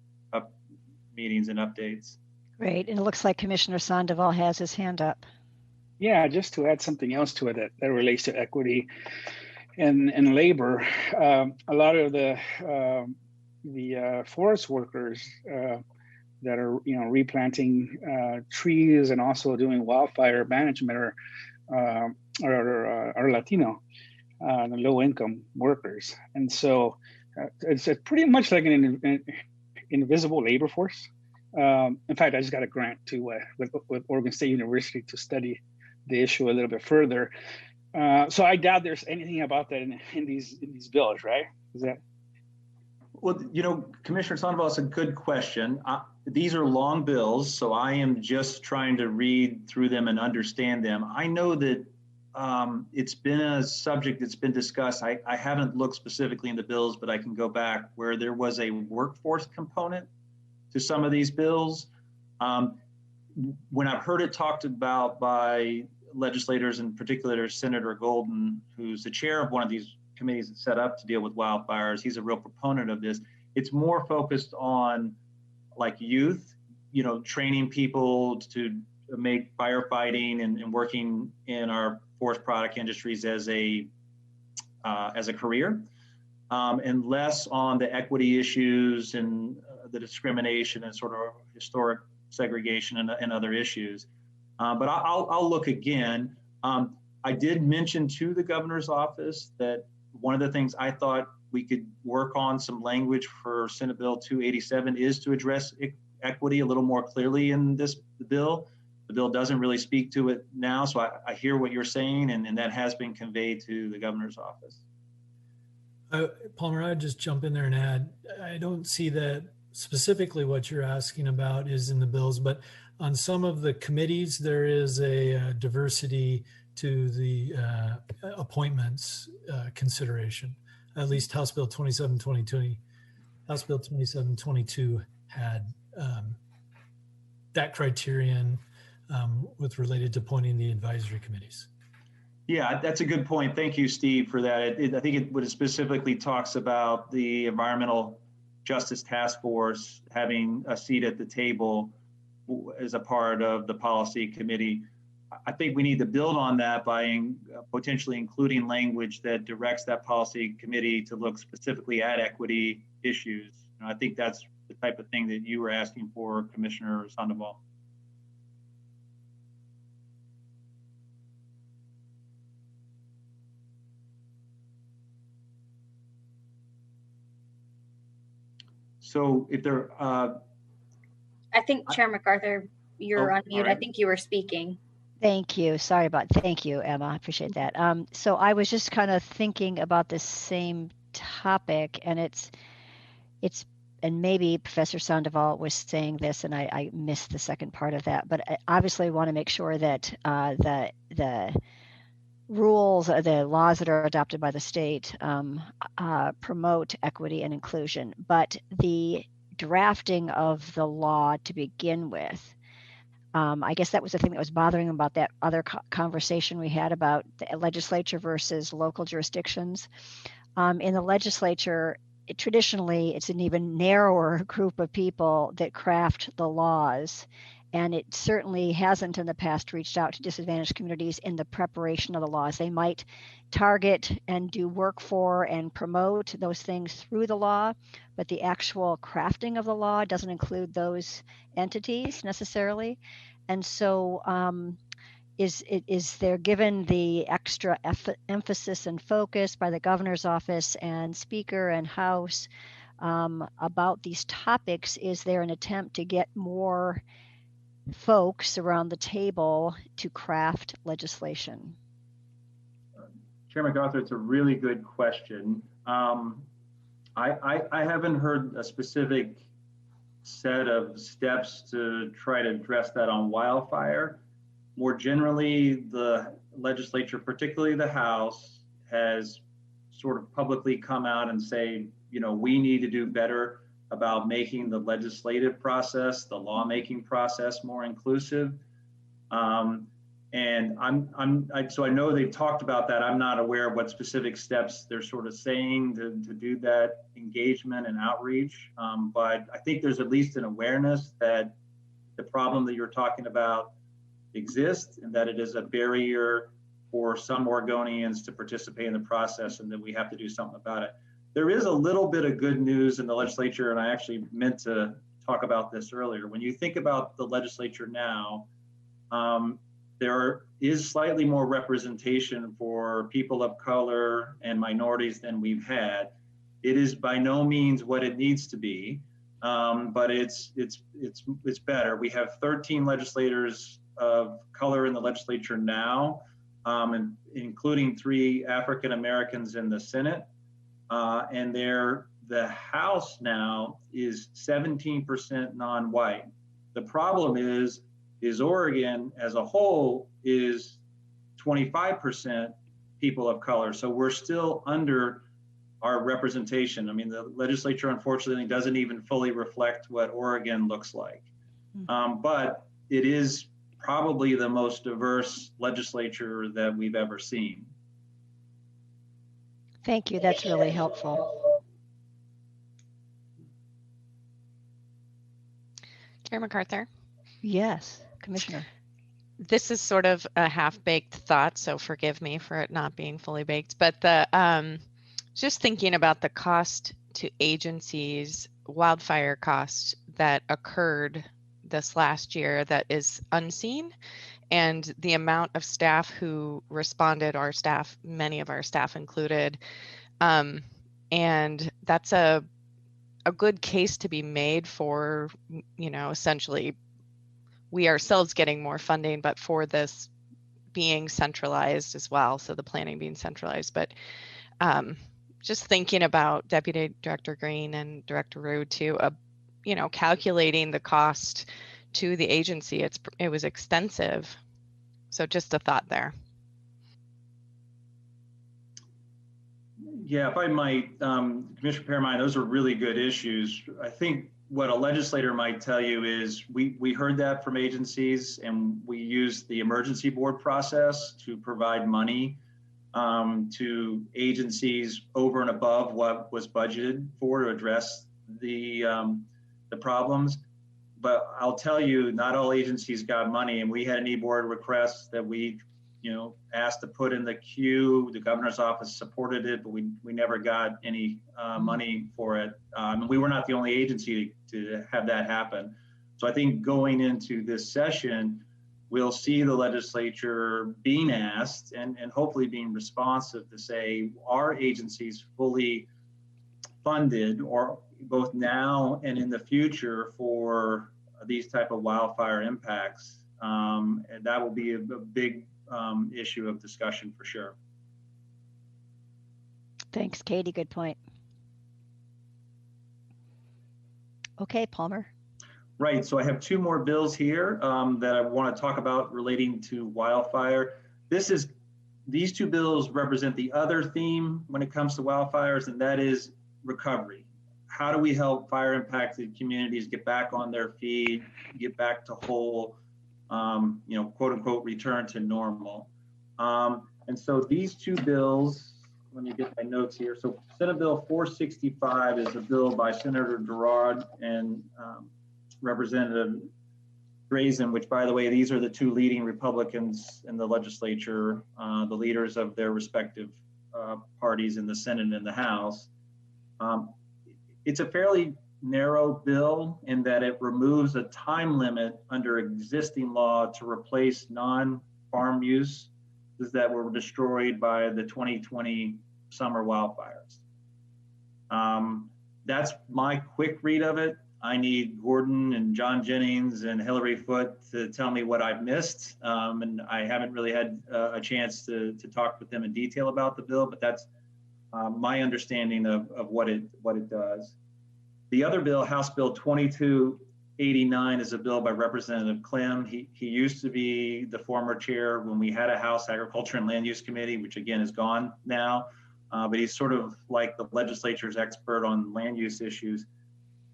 meetings and updates. Great, and it looks like Commissioner Sandoval has his hand up. Yeah, just to add something else to it that relates to equity and labor. A lot of the forest workers that are replanting trees and also doing wildfire management are Latino, the low income workers, and so it's pretty much like an invisible labor force. In fact, I just got a grant to with Oregon State University to study the issue a little bit further. So I doubt there's anything about that in these bills, right? Is that? Well, Commissioner Sandoval, it's a good question. These are long bills, so I am just trying to read through them and understand them. I know that it's been a subject that's been discussed. I haven't looked specifically in the bills, but I can go back where there was a workforce component to some of these bills. When I've heard it talked about by legislators, in particular Senator Golden, who's the chair of one of these committees that's set up to deal with wildfires, he's a real proponent of this. It's more focused on like youth, training people to make firefighting and working in our forest product industries as a career, and less on the equity issues and the discrimination and sort of historic segregation and other issues. But I'll look again. I did mention to the governor's office that one of the things I thought we could work on some language for Senate Bill 287 is to address equity a little more clearly in this bill. The bill doesn't really speak to it now, so I hear what you're saying, and that has been conveyed to the governor's office. Palmer, I'd just jump in there and add, I don't see that specifically what you're asking about is in the bills, but on some of the committees, there is a diversity to the appointments consideration. At least House Bill 2722 had that criterion with related to appointing the advisory committees. Yeah, that's a good point. Thank you, Steve, for that. I think it specifically talks about the Environmental Justice Task Force having a seat at the table as a part of the policy committee. I think we need to build on that by potentially including language that directs that policy committee to look specifically at equity issues. And I think that's the type of thing that you were asking for, Commissioner Sandoval. So if there, I think Chair MacArthur, you're on mute. Right. I think you were speaking. Thank you. Thank you, Emma. I appreciate that. So I was just kind of thinking about this same topic, and and maybe Professor Sandoval was saying this, and I missed the second part of that, but I obviously want to make sure that the rules, the laws that are adopted by the state promote equity and inclusion, but the drafting of the law to begin with, I guess that was the thing that was bothering him about that other conversation we had about the legislature versus local jurisdictions. In the legislature, traditionally, it's an even narrower group of people that craft the laws. And it certainly hasn't in the past reached out to disadvantaged communities in the preparation of the laws. They might target and do work for and promote those things through the law, but the actual crafting of the law doesn't include those entities necessarily. And so is there, given the extra emphasis and focus by the governor's office and speaker and House about these topics, is there an attempt to get more folks around the table to craft legislation? Chair MacArthur, it's a really good question. I haven't heard a specific set of steps to try to address that on wildfire. More generally, the legislature, particularly the House, has sort of publicly come out and say, you know, we need to do better about making the legislative process, the lawmaking process, more inclusive. And so I know they've talked about that. I'm not aware of what specific steps they're sort of saying to do that engagement and outreach. But I think there's at least an awareness that the problem that you're talking about exists and that it is a barrier for some Oregonians to participate in the process, and that we have to do something about it. There is a little bit of good news in the legislature, and I actually meant to talk about this earlier. When you think about the legislature now, there is slightly more representation for people of color and minorities than we've had. It is by no means what it needs to be, but it's better. We have 13 legislators of color in the legislature now, and including 3 African Americans in the Senate. And the House now is 17% non-white. The problem is Oregon as a whole is 25% people of color. So we're still under our representation. I mean, the legislature unfortunately doesn't even fully reflect what Oregon looks like. But it is probably the most diverse legislature that we've ever seen. Thank you. That's really helpful. Chair MacArthur? Yes, Commissioner. This is sort of a half-baked thought, so forgive me for it not being fully baked. But just thinking about the cost to agencies, wildfire costs that occurred this last year that is unseen, and the amount of staff who responded, our staff, many of our staff included, and that's a good case to be made for, you know, essentially we ourselves getting more funding, but for this being centralized as well, so the planning being centralized. But just thinking about Deputy Director Green and Director Rude too, you know, calculating the cost to the agency, it was extensive. So just a thought there. Yeah, if I might, Commissioner Perrine, those are really good issues. I think what a legislator might tell you is we heard that from agencies, and we used the emergency board process to provide money to agencies over and above what was budgeted for to address the problems. But I'll tell you, not all agencies got money, and we had an e-board request that we, you know, asked to put in the queue. The governor's office supported it, but we never got any money for it. And we were not the only agency to have that happen. So I think going into this session, we'll see the legislature being asked and hopefully being responsive to say, are agencies fully funded, or both now and in the future, for these type of wildfire impacts? And that will be a big issue of discussion for sure. Thanks, Katie. Good point. Okay, Palmer. Right, so I have two more bills here that I want to talk about relating to wildfire. These two bills represent the other theme when it comes to wildfires, and that is recovery. How do we help fire impacted communities get back on their feet, get back to whole, you know, quote unquote, return to normal? And so these two bills, let me get my notes here. So Senate Bill 465 is a bill by Senator Gerard and Representative Drazen, which, by the way, these are the two leading Republicans in the legislature, the leaders of their respective parties in the Senate and the House. It's a fairly narrow bill in that it removes a time limit under existing law to replace non-farm use that were destroyed by the 2020 summer wildfires. That's my quick read of it. I need Gordon and John Jennings and Hillary Foote to tell me what I've missed. And I haven't really had a chance to talk with them in detail about the bill, but that's my understanding of what it does. The other bill, House Bill 2289, is a bill by Representative Clem. He used to be the former chair when we had a House Agriculture and Land Use Committee, which again is gone now, but he's sort of like the legislature's expert on land use issues.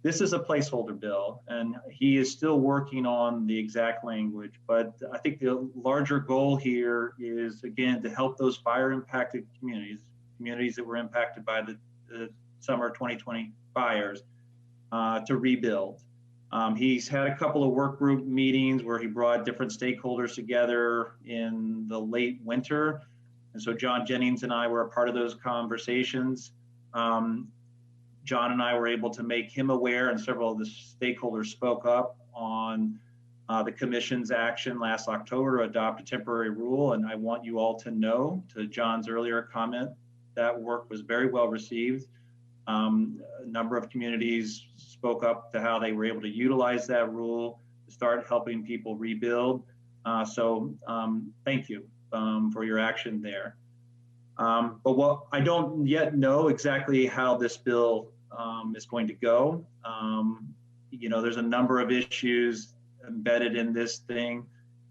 This is a placeholder bill, and he is still working on the exact language, but I think the larger goal here is, again, to help those fire impacted communities that were impacted by the summer 2020 fires, to rebuild. He's had a couple of work group meetings where he brought different stakeholders together in the late winter. And so John Jennings and I were a part of those conversations. John and I were able to make him aware, and several of the stakeholders spoke up on the commission's action last October to adopt a temporary rule. And I want you all to know, to John's earlier comment, that work was very well received. A number of communities spoke up to how they were able to utilize that rule to start helping people rebuild. So thank you for your action there. But what I don't yet know exactly how this bill is going to go. You know, there's a number of issues embedded in this thing.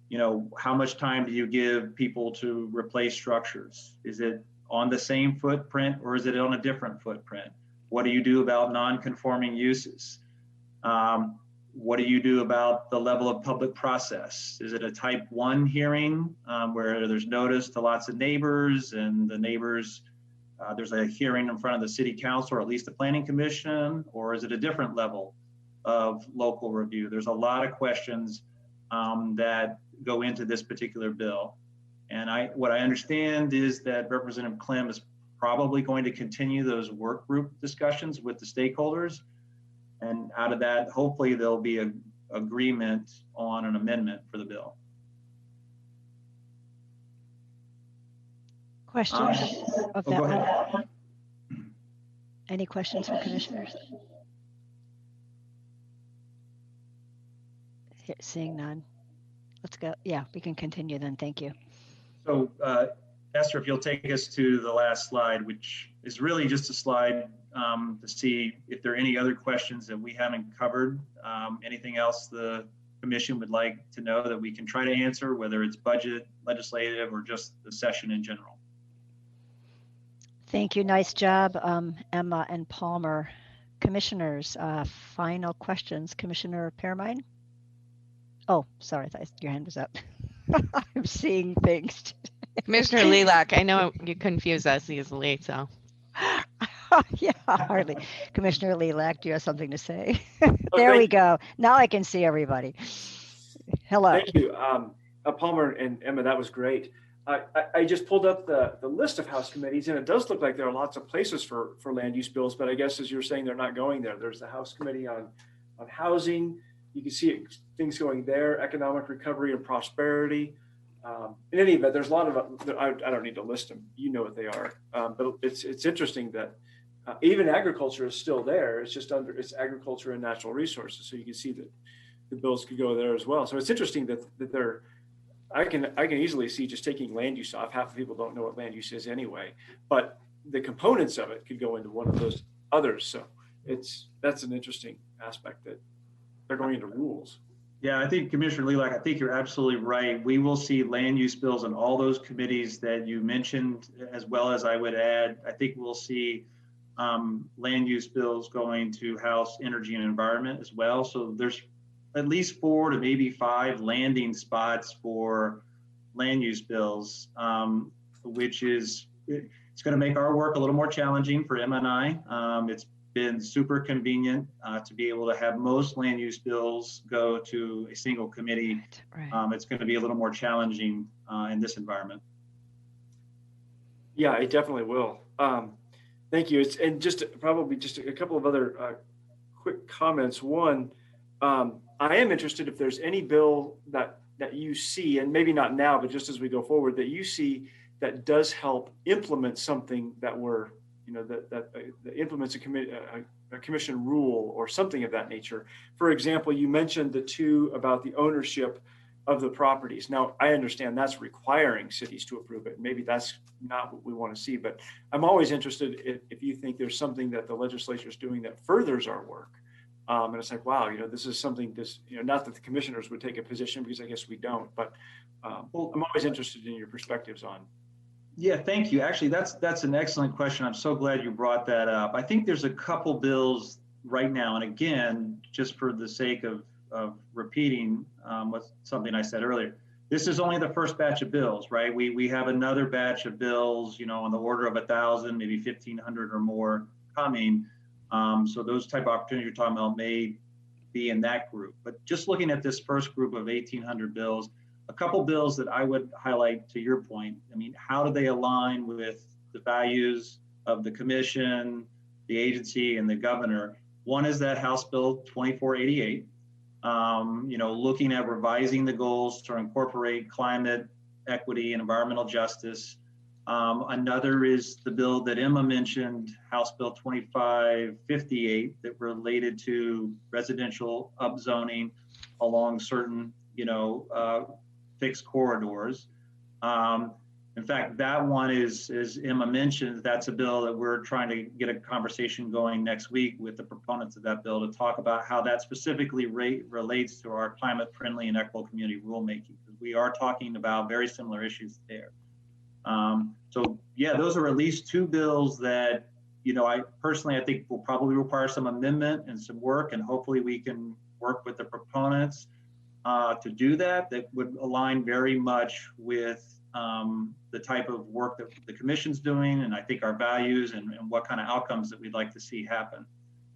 You know, how much time do you give people to replace structures? Is it on the same footprint, or is it on a different footprint? What do you do about non-conforming uses? What do you do about the level of public process? Is it a type 1 hearing where there's notice to lots of neighbors, and the neighbors, there's a hearing in front of the city council or at least the planning commission, or is it a different level of local review? There's a lot of questions that go into this particular bill. And what I understand is that Representative Clem is probably going to continue those work group discussions with the stakeholders. And out of that, hopefully there'll be a agreement on an amendment for the bill. Questions of that go one? ahead. Any questions from commissioners? Seeing none. Let's go. Yeah, we can continue then. Thank you. So Esther, if you'll take us to the last slide, which is really just a slide to see if there are any other questions that we haven't covered. Anything else the commission would like to know that we can try to answer, whether it's budget, legislative, or just the session in general. Thank you. Nice job, Emma and Palmer. Commissioners, final questions. Commissioner Pearmine? Oh, sorry, I thought your hand was up. I'm seeing things. Commissioner Lilac, I know you confuse us easily, so. Yeah, hardly. Commissioner Lilac, do you have something to say? There we go. Now I can see everybody. Hello. Thank you. Palmer and Emma, that was great. I just pulled up the list of House committees, and it does look like there are lots of places for land use bills, but I guess as you're saying, they're not going there. There's the House Committee on Housing. You can see things going there, economic recovery and prosperity. In any event, there's a lot of, I don't need to list them. You know what they are. But it's interesting that even agriculture is still there. It's just it's agriculture and natural resources. So you can see that the bills could go there as well. So it's interesting that they're, I can easily see just taking land use off. Half the people don't know what land use is anyway, but the components of it could go into one of those others. So that's an interesting aspect that they're going into rules. Yeah, I think Commissioner Lilac, I think you're absolutely right. We will see land use bills in all those committees that you mentioned, as well as I would add, I think we'll see land use bills going to House Energy and Environment as well. So there's at least 4 to maybe 5 landing spots for land use bills, which is, it's going to make our work a little more challenging for Emma and I. It's been super convenient to be able to have most land use bills go to a single committee. Right. It's going to be a little more challenging in this environment. Yeah, it definitely will. Thank you. And just probably just a couple of other quick comments. One, I am interested if there's any bill that you see, and maybe not now, but just as we go forward, that you see that does help implement something that we're, that implements a commission rule or something of that nature. For example, you mentioned the 2 about the ownership of the properties. Now, I understand that's requiring cities to approve it. Maybe that's not what we want to see, but I'm always interested if you think there's something that the legislature is doing that furthers our work. And it's like, wow, this is something not that the commissioners would take a position, because I guess we don't, but I'm always interested in your perspectives on. Yeah, thank you. Actually, that's an excellent question. I'm so glad you brought that up. I think there's a couple bills right now, and again, just for the sake of repeating something I said earlier, this is only the first batch of bills, right? We have another batch of bills, on the order of 1,000, maybe 1,500 or more coming. So those type of opportunities you're talking about may be in that group. But just looking at this first group of 1,800 bills, a couple bills that I would highlight to your point. I mean, how do they align with the values of the commission, the agency, and the governor? One is that House Bill 2488, looking at revising the goals to incorporate climate equity and environmental justice. Another is the bill that Emma mentioned, House Bill 2558, that related to residential upzoning along certain, fixed corridors. In fact, that one is, as Emma mentioned, that's a bill that we're trying to get a conversation going next week with the proponents of that bill to talk about how that specifically relates to our climate-friendly and equitable community rulemaking, because we are talking about very similar issues there. So yeah, those are at least 2 bills that, I think will probably require some amendment and some work, and hopefully we can work with the proponents to do that would align very much with the type of work that the commission's doing, and I think our values and what kind of outcomes that we'd like to see happen.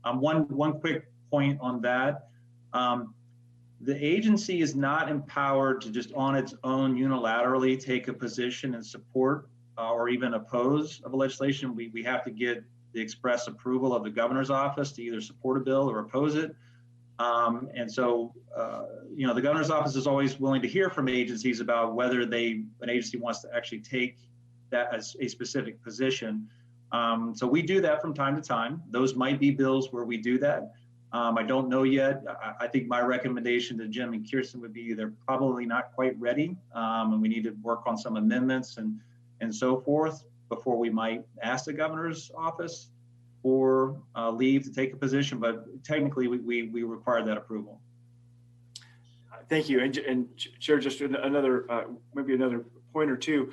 One quick point on that. The agency is not empowered to just on its own unilaterally take a position and support or even oppose of a legislation. We have to get the express approval of the governor's office to either support a bill or oppose it. And so, the governor's office is always willing to hear from agencies about whether an agency wants to actually take that as a specific position. So we do that from time to time. Those might be bills where we do that. I don't know yet. I think my recommendation to Jim and Kirsten would be they're probably not quite ready, and we need to work on some amendments and so forth before we might ask the governor's office for leave to take a position. But technically, we require that approval. Thank you. And Chair, just another maybe another point or two.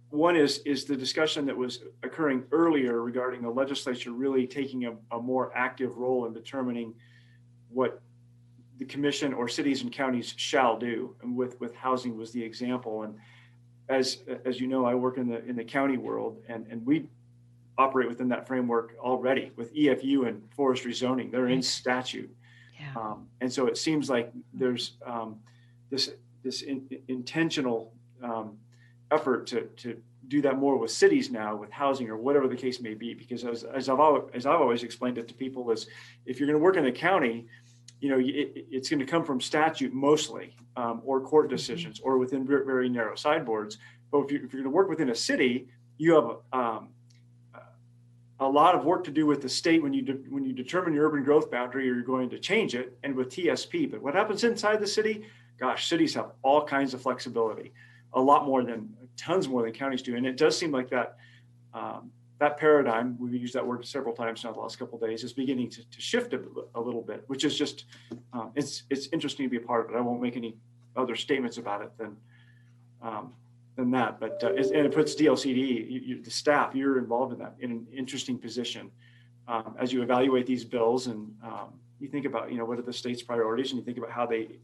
One is the discussion that was occurring earlier regarding the legislature really taking a more active role in determining what the commission or cities and counties shall do. And with housing was the example. And as you know, I work in the county world, and we operate within that framework already with EFU and forestry zoning. They're in statute. Yeah. And so it seems like there's this intentional effort to do that more with cities now, with housing or whatever the case may be. Because as I've always explained it to people, is if you're going to work in the county, it's going to come from statute mostly, or court decisions, or within very narrow sideboards. But if you're going to work within a city, you have a lot of work to do with the state when you determine your urban growth boundary, or you're going to change it, and with TSP. But what happens inside the city? Gosh, cities have all kinds of flexibility, tons more than counties do. And it does seem like that paradigm, we've used that word several times now the last couple of days, is beginning to shift a little bit, which is just, it's interesting to be a part of it. I won't make any other statements about it than that, but and it puts DLCD, the staff, you're involved in that, in an interesting position as you evaluate these bills, and you think about, what are the state's priorities, and you think about how they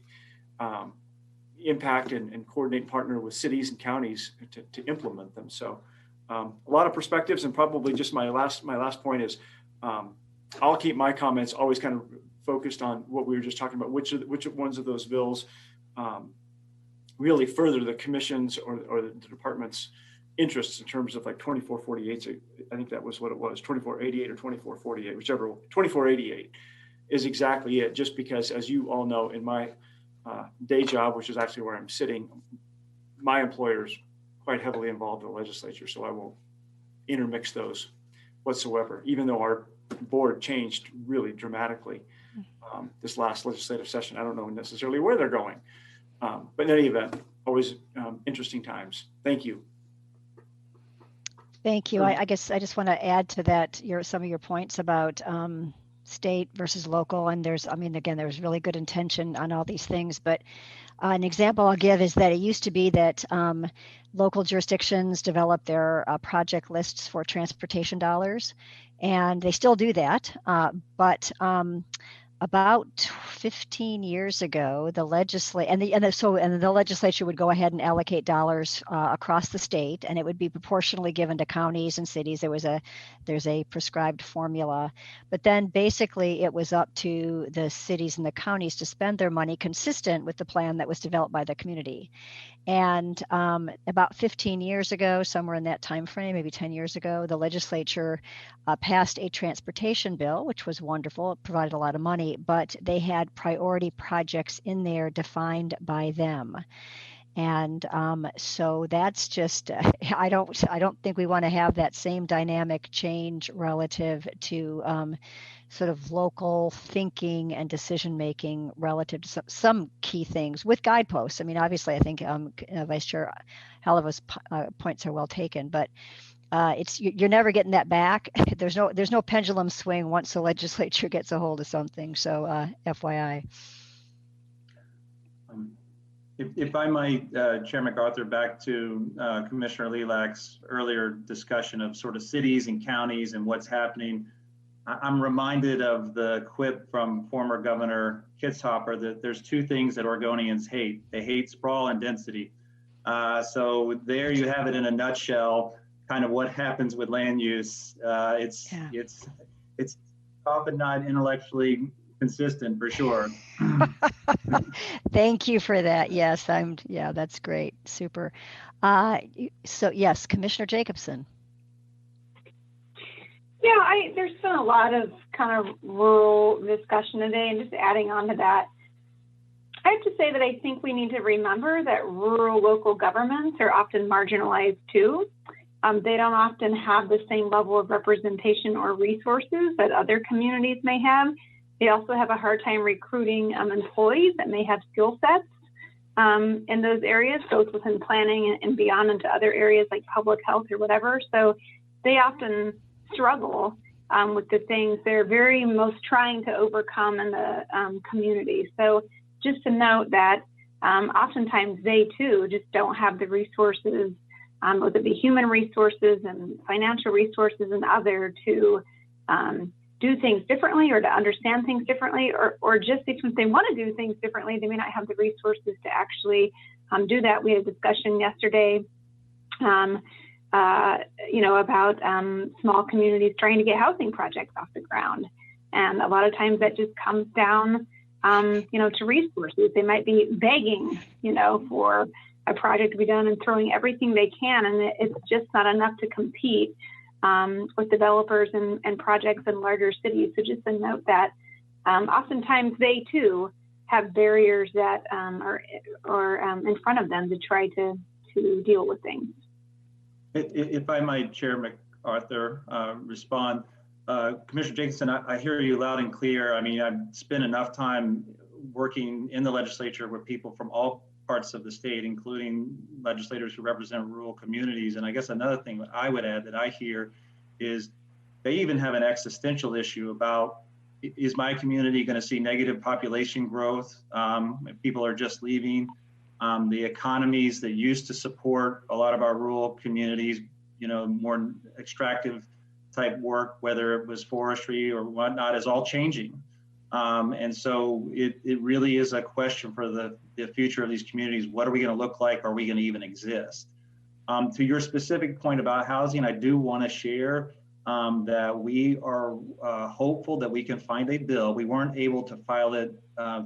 impact and coordinate and partner with cities and counties to implement them. So a lot of perspectives, and probably just my last point is I'll keep my comments always kind of focused on what we were just talking about, which ones of those bills really further the commission's or the department's interests in terms of like 2448. I think that was what it was, 2488 or 2448, whichever. 2488 is exactly it. Just because, as you all know, in my day job, which is actually where I'm sitting, my employer's quite heavily involved in the legislature, so I won't intermix those whatsoever, even though our board changed really dramatically this last legislative session. I don't know necessarily where they're going. But in any event, always interesting times. Thank you. Thank you. I guess I just want to add to that some of your points about state versus local. And there's really good intention on all these things. But an example I'll give is that it used to be that local jurisdictions develop their project lists for transportation dollars, and they still do that. But about 15 years ago, the legislature would go ahead and allocate dollars across the state, and it would be proportionally given to counties and cities. There's a prescribed formula, but then basically it was up to the cities and the counties to spend their money consistent with the plan that was developed by the community. And about 15 years ago, somewhere in that time frame, maybe 10 years ago, the legislature passed a transportation bill, which was wonderful. It provided a lot of money, but they had priority projects in there defined by them. And so that's just, I don't think we want to have that same dynamic change relative to sort of local thinking and decision making relative to some key things with guideposts. I mean, obviously, I think Vice Chair Halava's points are well taken, but you're never getting that back. There's no pendulum swing once the legislature gets a hold of something. So FYI. If I might, Chair MacArthur, back to Commissioner Lelak's earlier discussion of sort of cities and counties and what's happening, I'm reminded of the quip from former Governor Kitzhaber that there's two things that Oregonians hate. They hate sprawl and density. So there you have it in a nutshell, kind of what happens with land use. It's often not intellectually consistent, for sure. Thank you for that. Yes, that's great. Super. So yes, Commissioner Jacobson. Yeah, there's been a lot of kind of rural discussion today, and just adding on to that, I have to say that I think we need to remember that rural local governments are often marginalized too. They don't often have the same level of representation or resources that other communities may have. They also have a hard time recruiting employees that may have skill sets in those areas, both within planning and beyond into other areas like public health or whatever. So they often struggle with the things they're very most trying to overcome in the community. So just to note that oftentimes they too just don't have the resources, whether it be human resources and financial resources and other, to do things differently or to understand things differently, or just if they want to do things differently, they may not have the resources to actually do that. We had a discussion yesterday, about small communities trying to get housing projects off the ground. And a lot of times that just comes down, to resources. They might be begging, for a project to be done and throwing everything they can, and it's just not enough to compete with developers and projects in larger cities. So just a note that oftentimes they too have barriers that are in front of them to try to deal with things. If I might, Chair MacArthur, respond. Commissioner Jacobson, I hear you loud and clear. I mean, I've spent enough time working in the legislature with people from all parts of the state, including legislators who represent rural communities. And I guess another thing that I would add that I hear is they even have an existential issue about, is my community going to see negative population growth? People are just leaving. The economies that used to support a lot of our rural communities, more extractive type work, whether it was forestry or whatnot, is all changing. And so it really is a question for the future of these communities. What are we going to look like? Are we going to even exist? To your specific point about housing, I do want to share that we are hopeful that we can find a bill. We weren't able to file it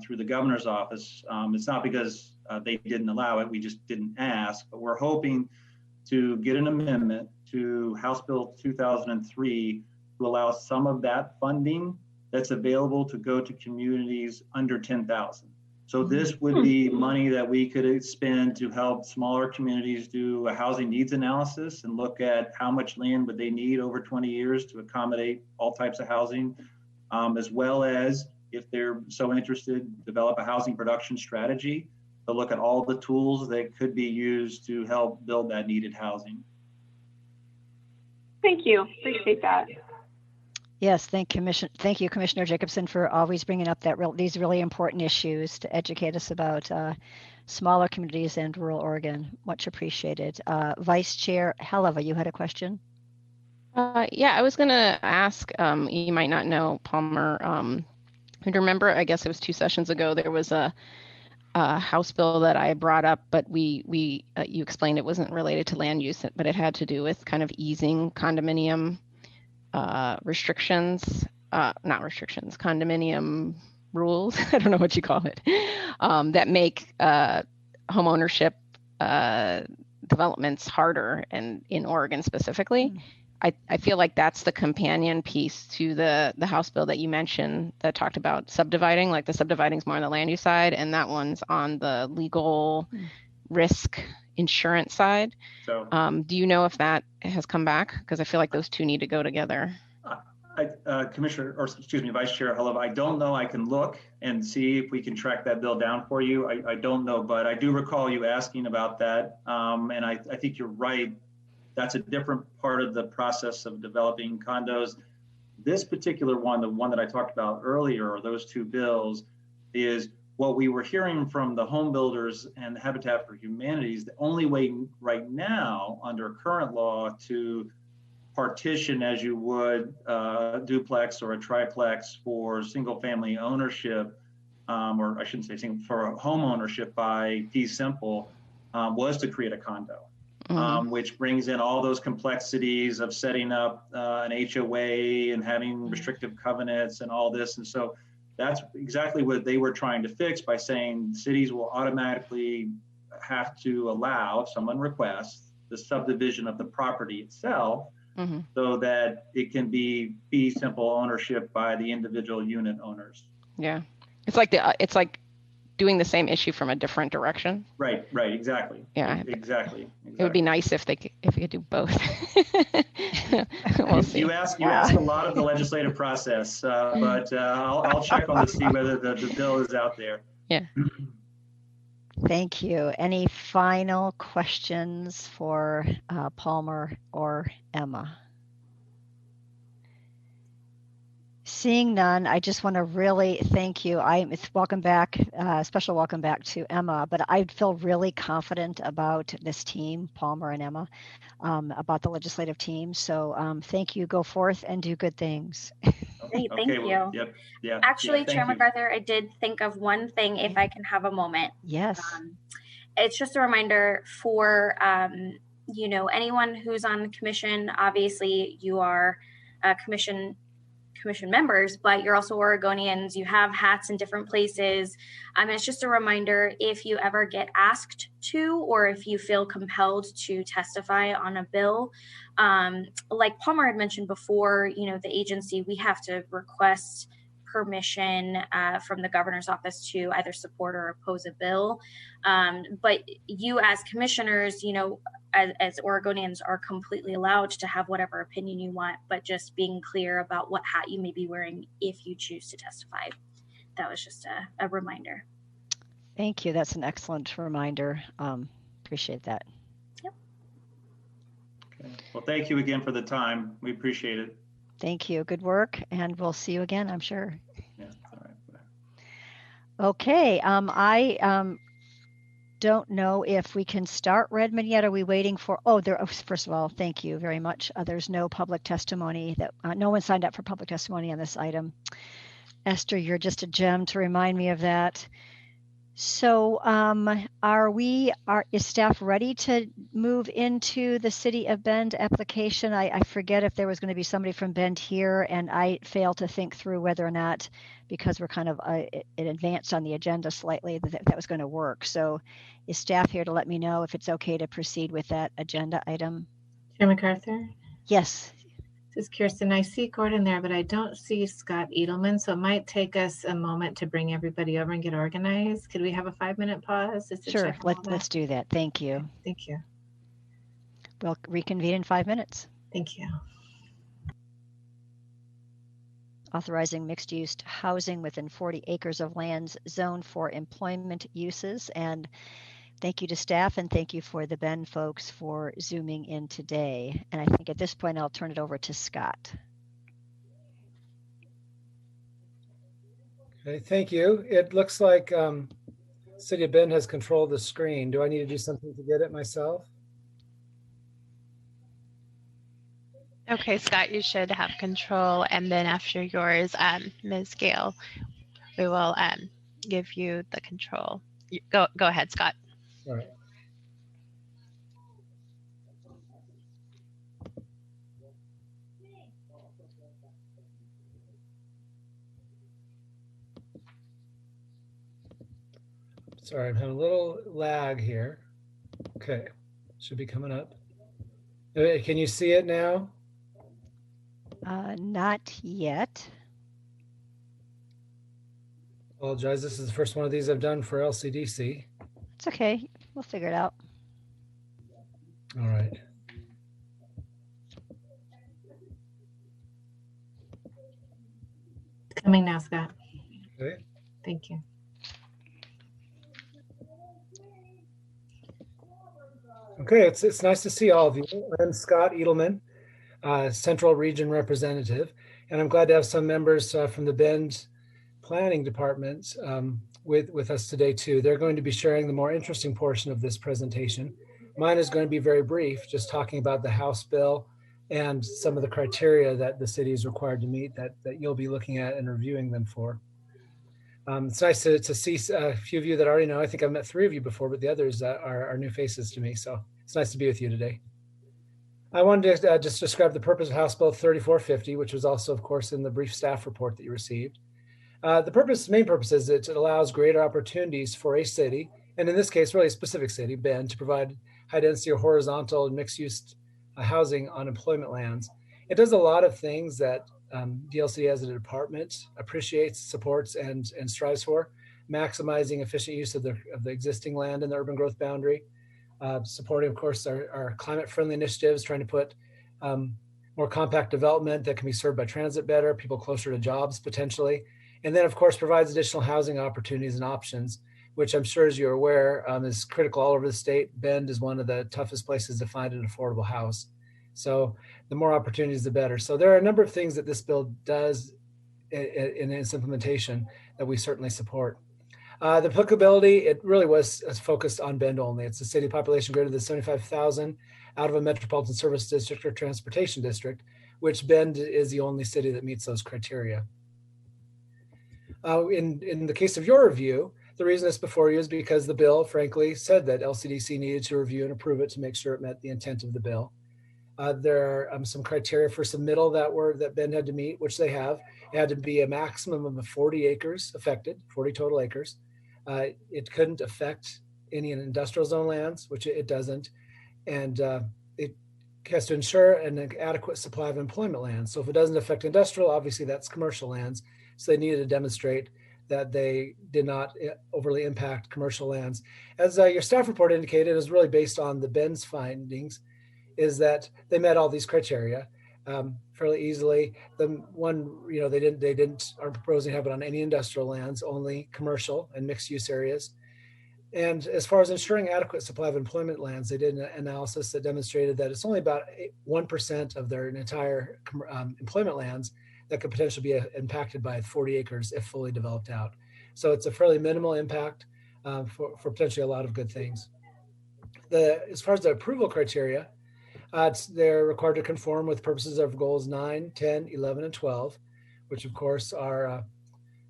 through the governor's office. It's not because they didn't allow it, we just didn't ask, but we're hoping to get an amendment to House Bill 2003 to allow some of that funding that's available to go to communities under 10,000. So this would be money that we could spend to help smaller communities do a housing needs analysis and look at how much land would they need over 20 years to accommodate all types of housing, as well as, if they're so interested, develop a housing production strategy to look at all the tools that could be used to help build that needed housing. Thank you. Appreciate that. Yes, thank you, Commissioner Jacobson, for always bringing up these really important issues to educate us about smaller communities and rural Oregon. Much appreciated. Vice Chair Heleva, you had a question? Yeah, I was going to ask, you might not know, Palmer, and remember, I guess it was 2 sessions ago, there was a House bill that I brought up, but you explained it wasn't related to land use, but it had to do with kind of easing condominium condominium rules. I don't know what you call it, that make home ownership developments harder, and in Oregon specifically. I feel like that's the companion piece to the House bill that you mentioned that talked about subdividing, like the subdividing's more on the land use side, and that one's on the legal risk insurance side. So, do you know if that has come back? Because I feel like those two need to go together. Vice Chair Heleva, I don't know. I can look and see if we can track that bill down for you. I don't know, but I do recall you asking about that. And I think you're right. That's a different part of the process of developing condos. This particular one, the one that I talked about earlier, or those two bills, is what we were hearing from the home builders and the Habitat for Humanity. The only way right now under current law to partition as you would a duplex or a triplex for single family ownership, or I shouldn't say single, for home ownership by fee simple, was to create a condo. Which brings in all those complexities of setting up an HOA and having restrictive covenants and all this. And so that's exactly what they were trying to fix by saying cities will automatically have to allow, if someone requests, the subdivision of the property itself, Mhm. so that it can be fee simple ownership by the individual unit owners. Yeah. It's like doing the same issue from a different direction. Right, exactly. Yeah. Exactly. It would be nice if we could do both. We'll see. You ask a lot of the legislative process, but I'll check on to see whether the bill is out there. Yeah. Thank you. Any final questions for Palmer or Emma? Seeing none, I just want to really thank you. Welcome back, special welcome back to Emma, but I feel really confident about this team, Palmer and Emma, about the legislative team. So thank you. Go forth and do good things. Great, thank you. Well, yep. Yeah. Actually, yeah, Chair you. MacArthur, I did think of one thing if I can have a moment. Yes. It's just a reminder for, anyone who's on the commission. Obviously, you are commission members, but you're also Oregonians. You have hats in different places. It's just a reminder, if you ever get asked to, or if you feel compelled to testify on a bill, like Palmer had mentioned before, the agency, we have to request permission from the governor's office to either support or oppose a bill. But you as commissioners, as Oregonians, are completely allowed to have whatever opinion you want, but just being clear about what hat you may be wearing if you choose to testify. That was just a reminder. Thank you. That's an excellent reminder. Appreciate that. Yep. Okay. Well, thank you again for the time. We appreciate it. Thank you. Good work. And we'll see you again, I'm sure. Yeah. All right. Okay. I don't know if we can start Redmond yet. Are we waiting for, first of all, thank you very much. There's no public testimony that no one signed up for public testimony on this item. Esther, you're just a gem to remind me of that. So is staff ready to move into the City of Bend application? I forget if there was going to be somebody from Bend here, and I failed to think through whether or not, because we're kind of it advanced on the agenda slightly, that was going to work. So is staff here to let me know if it's okay to proceed with that agenda item? Chair MacArthur? Yes. This is Kirsten. I see Gordon there, but I don't see Scott Edelman, so it might take us a moment to bring everybody over and get organized. Could we have a 5-minute pause? Sure, let's do that. Thank you. Thank you. We'll reconvene in 5 minutes. Thank you. Authorizing mixed-use housing within 40 acres of lands zoned for employment uses. And thank you to staff, and thank you for the Bend folks for Zooming in today. And I think at this point, I'll turn it over to Scott. Okay, thank you. It looks like City of Bend has control of the screen. Do I need to do something to get it myself? Okay, Scott, you should have control. And then after yours, Ms. Gale, we will give you the control. Go ahead, Scott. All right. Sorry, I'm having a little lag here. Okay, should be coming up. Can you see it now? Not yet. Apologize, this is the first one of these I've done for LCDC. It's okay. We'll figure it out. All right. It's coming now, Scott. Okay. Thank you. Okay, it's nice to see all of you. I'm Scott Edelman, Central Region Representative, and I'm glad to have some members from the Bend Planning Department with us today too. They're going to be sharing the more interesting portion of this presentation. Mine is going to be very brief, just talking about the House bill and some of the criteria that the city is required to meet that you'll be looking at and reviewing them for. It's nice to see a few of you that I already know. I think I've met 3 of you before, but the others are new faces to me. So it's nice to be with you today. I wanted to just describe the purpose of House Bill 3450, which was also, of course, in the brief staff report that you received. The main purpose is that it allows greater opportunities for a city, and in this case, really a specific city, Bend, to provide high density or horizontal and mixed use housing on employment lands. It does a lot of things that DLCD as a department appreciates, supports, and strives for, maximizing efficient use of the existing land in the urban growth boundary, supporting, of course, our climate-friendly initiatives, trying to put more compact development that can be served by transit better, people closer to jobs potentially, and then, of course, provides additional housing opportunities and options, which I'm sure, as you're aware, is critical all over the state. Bend is one of the toughest places to find an affordable house. So the more opportunities, the better. So there are a number of things that this bill does in its implementation that we certainly support. The applicability, it really was focused on Bend only. It's a city population greater than 75,000 out of a metropolitan service district or transportation district, which Bend is the only city that meets those criteria. In the case of your review, the reason it's before you is because the bill, frankly, said that LCDC needed to review and approve it to make sure it met the intent of the bill. There are some criteria for submittal that Bend had to meet, which they have. It had to be a maximum of 40 acres affected, 40 total acres. It couldn't affect any industrial zone lands, which it doesn't. And it has to ensure an adequate supply of employment lands. So if it doesn't affect industrial, obviously that's commercial lands. So they needed to demonstrate that they did not overly impact commercial lands. As your staff report indicated, it was really based on the Bend's findings, is that they met all these criteria fairly easily. The one, they aren't proposing to have it on any industrial lands, only commercial and mixed use areas. And as far as ensuring adequate supply of employment lands, they did an analysis that demonstrated that it's only about 1% of their entire employment lands that could potentially be impacted by 40 acres if fully developed out. So it's a fairly minimal impact for potentially a lot of good things. As far as the approval criteria, they're required to conform with purposes of goals 9, 10, 11, and 12, which of course are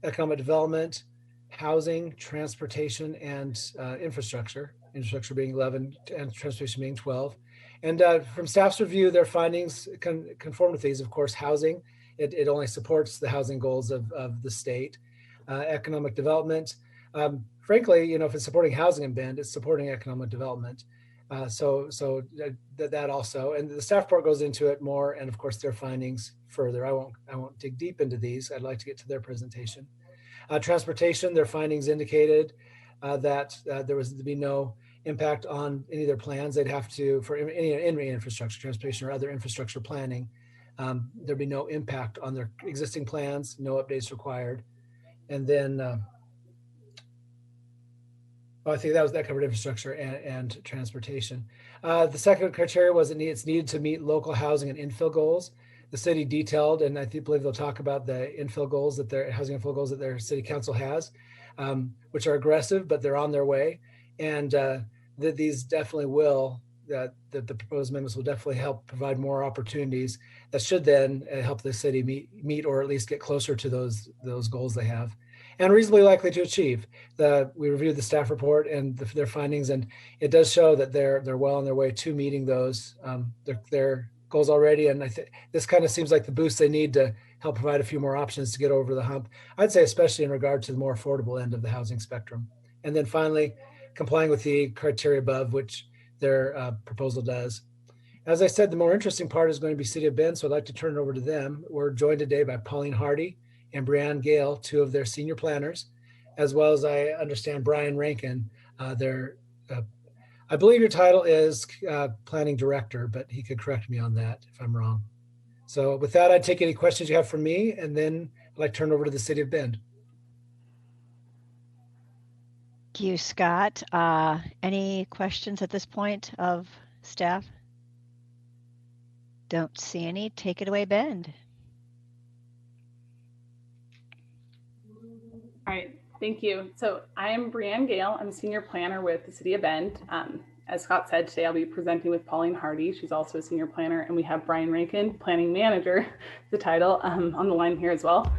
economic development, housing, transportation, and infrastructure. Infrastructure being 11 and transportation being 12. And from staff's review, their findings conform with these. Of course, housing, it only supports the housing goals of the state. Economic development, frankly, if it's supporting housing in Bend, it's supporting economic development. So that also, and the staff report goes into it more, and of course their findings further. I won't dig deep into these. I'd like to get to their presentation. Transportation, their findings indicated that there was to be no impact on any of their plans. They'd have to, for any infrastructure, transportation or other infrastructure planning, there'd be no impact on their existing plans, no updates required. And then I think that covered infrastructure and transportation. The second criteria was it's needed to meet local housing and infill goals. The city detailed, and I believe they'll talk about the infill goals that their housing infill goals that their city council has, which are aggressive, but they're on their way. And these definitely will, the proposed amendments will definitely help provide more opportunities that should then help the city meet or at least get closer to those goals they have, and reasonably likely to achieve. We reviewed the staff report and their findings, and it does show that they're well on their way to meeting those their goals already. And I think this kind of seems like the boost they need to help provide a few more options to get over the hump. I'd say especially in regard to the more affordable end of the housing spectrum. And then finally, complying with the criteria above, which their proposal does. As I said, the more interesting part is going to be City of Bend, so I'd like to turn it over to them. We're joined today by Pauline Hardy and Brianne Gale, two of their senior planners, as well as I understand Brian Rankin, I believe your title is planning director, but he could correct me on that if I'm wrong. So with that, I'd take any questions you have for me, and then I'd like to turn over to the City of Bend. Thank you, Scott. Any questions at this point of staff? Don't see any. Take it away, Bend. All right, thank you. So I am Brianne Gale. I'm a senior planner with the City of Bend. As Scott said, today I'll be presenting with Pauline Hardy. She's also a senior planner, and we have Brian Rankin, planning manager, the title, on the line here as well.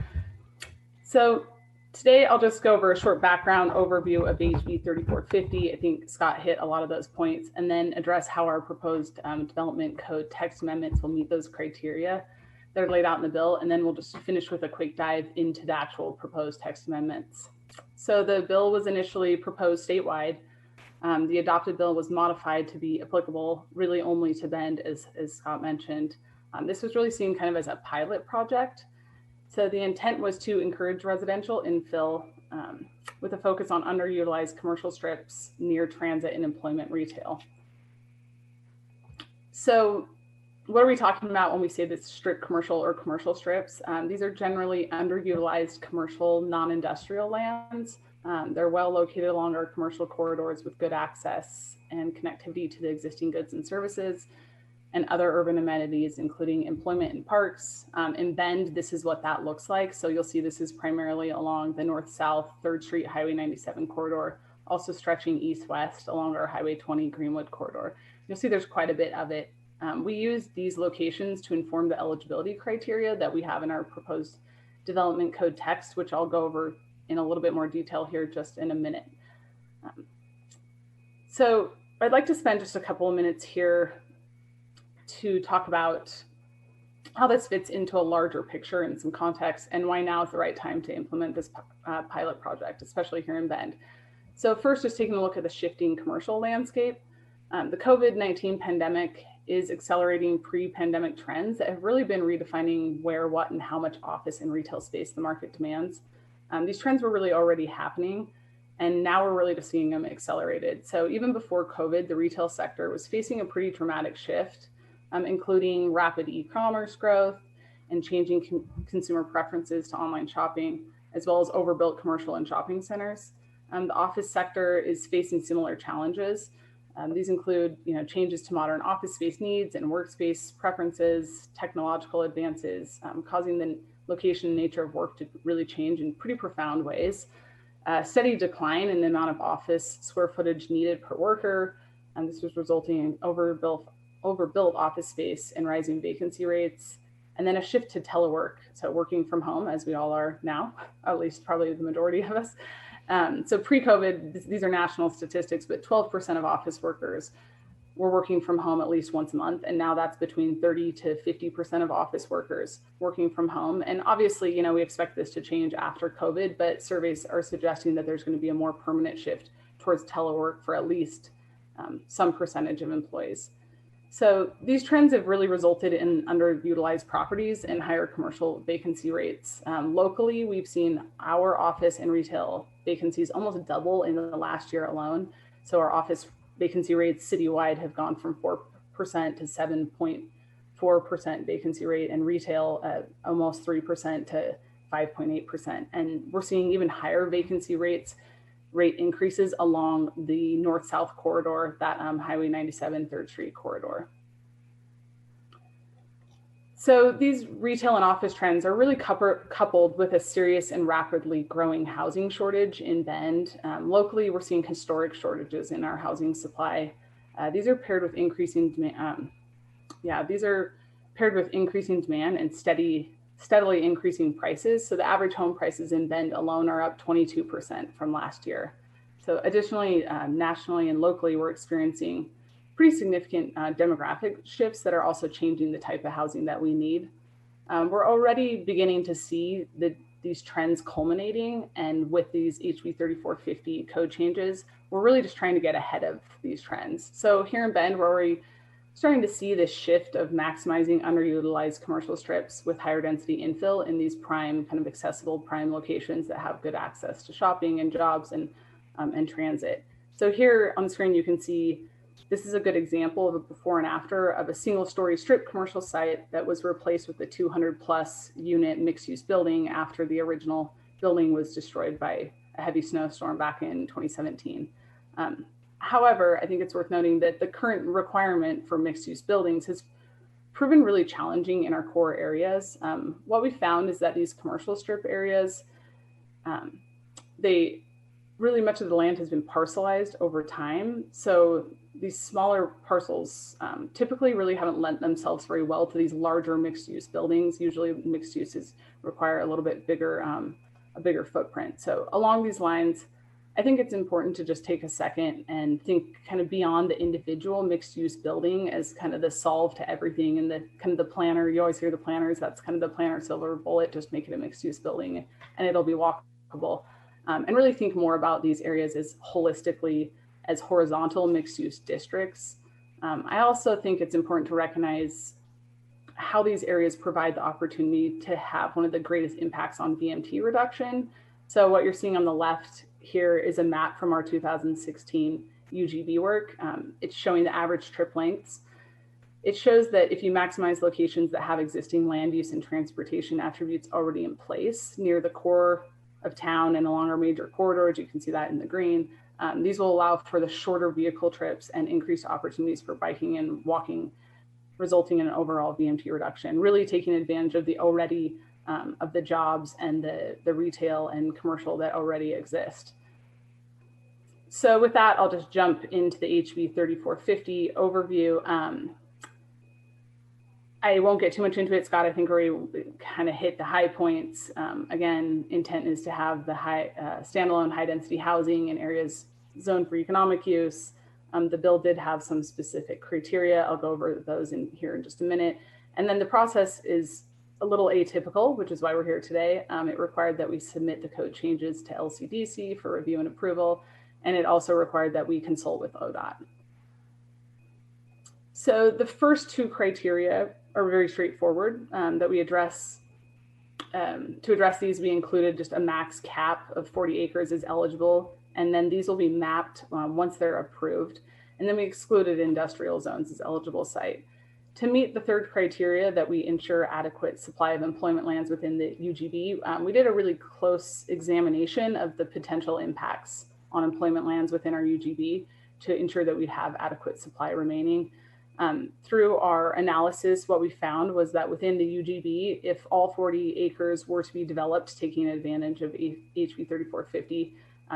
So today I'll just go over a short background overview of HB 3450. I think Scott hit a lot of those points, and then address how our proposed development code text amendments will meet those criteria that are laid out in the bill. And then we'll just finish with a quick dive into the actual proposed text amendments. So the bill was initially proposed statewide. The adopted bill was modified to be applicable really only to Bend, as Scott mentioned. This was really seen kind of as a pilot project. So the intent was to encourage residential infill with a focus on underutilized commercial strips near transit and employment retail. So what are we talking about when we say this strip commercial or commercial strips? These are generally underutilized commercial non-industrial lands. They're well located along our commercial corridors with good access and connectivity to the existing goods and services and other urban amenities, including employment and parks. In Bend, this is what that looks like. So you'll see this is primarily along the north-south 3rd Street Highway 97 corridor, also stretching east-west along our Highway 20 Greenwood corridor. You'll see there's quite a bit of it. We use these locations to inform the eligibility criteria that we have in our proposed development code text, which I'll go over in a little bit more detail here just in a minute. So I'd like to spend just a couple of minutes here to talk about how this fits into a larger picture and some context and why now is the right time to implement this pilot project, especially here in Bend. So first, just taking a look at the shifting commercial landscape. The COVID-19 pandemic is accelerating pre-pandemic trends that have really been redefining where, what, and how much office and retail space the market demands. These trends were really already happening, and now we're really just seeing them accelerated. So even before COVID, the retail sector was facing a pretty dramatic shift, including rapid e-commerce growth and changing consumer preferences to online shopping, as well as overbuilt commercial and shopping centers. The office sector is facing similar challenges. These include, changes to modern office space needs and workspace preferences, technological advances, causing the location and nature of work to really change in pretty profound ways. Steady decline in the amount of office square footage needed per worker, and this was resulting in overbuilt office space and rising vacancy rates, and then a shift to telework, so working from home, as we all are now, at least probably the majority of us. So pre-COVID, these are national statistics, but 12% of office workers were working from home at least once a month. And now that's between 30 to 50% of office workers working from home. And obviously, we expect this to change after COVID, but surveys are suggesting that there's going to be a more permanent shift towards telework for at least some percentage of employees. So these trends have really resulted in underutilized properties and higher commercial vacancy rates. Locally, we've seen our office and retail vacancies almost double in the last year alone. So our office vacancy rates citywide have gone from 4% to 7.4% vacancy rate, and retail at almost 3% to 5.8%. And we're seeing even higher vacancy rate increases along the north-south corridor, that Highway 97 3rd Street corridor. So these retail and office trends are really coupled with a serious and rapidly growing housing shortage in Bend. Locally, we're seeing historic shortages in our housing supply. These are paired with increasing demand. And steadily increasing prices. So the average home prices in Bend alone are up 22% from last year. So additionally, nationally and locally, we're experiencing pretty significant demographic shifts that are also changing the type of housing that we need. We're already beginning to see these trends culminating, and with these HB 3450 code changes, we're really just trying to get ahead of these trends. So here in Bend, we're already starting to see this shift of maximizing underutilized commercial strips with higher density infill in these prime, kind of accessible prime locations that have good access to shopping and jobs and transit. So here on the screen, you can see this is a good example of a before and after of a single-story strip commercial site that was replaced with a 200-plus unit mixed-use building after the original building was destroyed by a heavy snowstorm back in 2017. However, I think it's worth noting that the current requirement for mixed-use buildings has proven really challenging in our core areas. What we found is that these commercial strip areas, really much of the land has been parcelized over time. So these smaller parcels typically really haven't lent themselves very well to these larger mixed-use buildings. Usually mixed uses require a little bit bigger, a bigger footprint. So along these lines, I think it's important to just take a second and think kind of beyond the individual mixed-use building as kind of the solve to everything, and the kind of the planner. You always hear the planners, that's kind of the planner silver bullet, just make it a mixed-use building and it'll be walkable. And really think more about these areas as holistically as horizontal mixed-use districts. I also think it's important to recognize how these areas provide the opportunity to have one of the greatest impacts on VMT reduction. So what you're seeing on the left here is a map from our 2016 UGB work. It's showing the average trip lengths. It shows that if you maximize locations that have existing land use and transportation attributes already in place near the core of town and along our major corridors, you can see that in the green, these will allow for the shorter vehicle trips and increased opportunities for biking and walking, resulting in an overall VMT reduction, really taking advantage of the already of the jobs and the retail and commercial that already exist. So with that, I'll just jump into the HB 3450 overview. I won't get too much into it. Scott, I think already kind of hit the high points. Again, intent is to have the standalone high density housing in areas zoned for economic use. The bill did have some specific criteria. I'll go over those in here in just a minute. And then the process is a little atypical, which is why we're here today. It required that we submit the code changes to LCDC for review and approval. And it also required that we consult with ODOT. So the first two criteria are very straightforward that we address. To address these, we included just a max cap of 40 acres is eligible, and then these will be mapped once they're approved. And then we excluded industrial zones as eligible site. To meet the third criteria that we ensure adequate supply of employment lands within the UGB, we did a really close examination of the potential impacts on employment lands within our UGB to ensure that we'd have adequate supply remaining. Through our analysis, what we found was that within the UGB, if all 40 acres were to be developed, taking advantage of HB 3450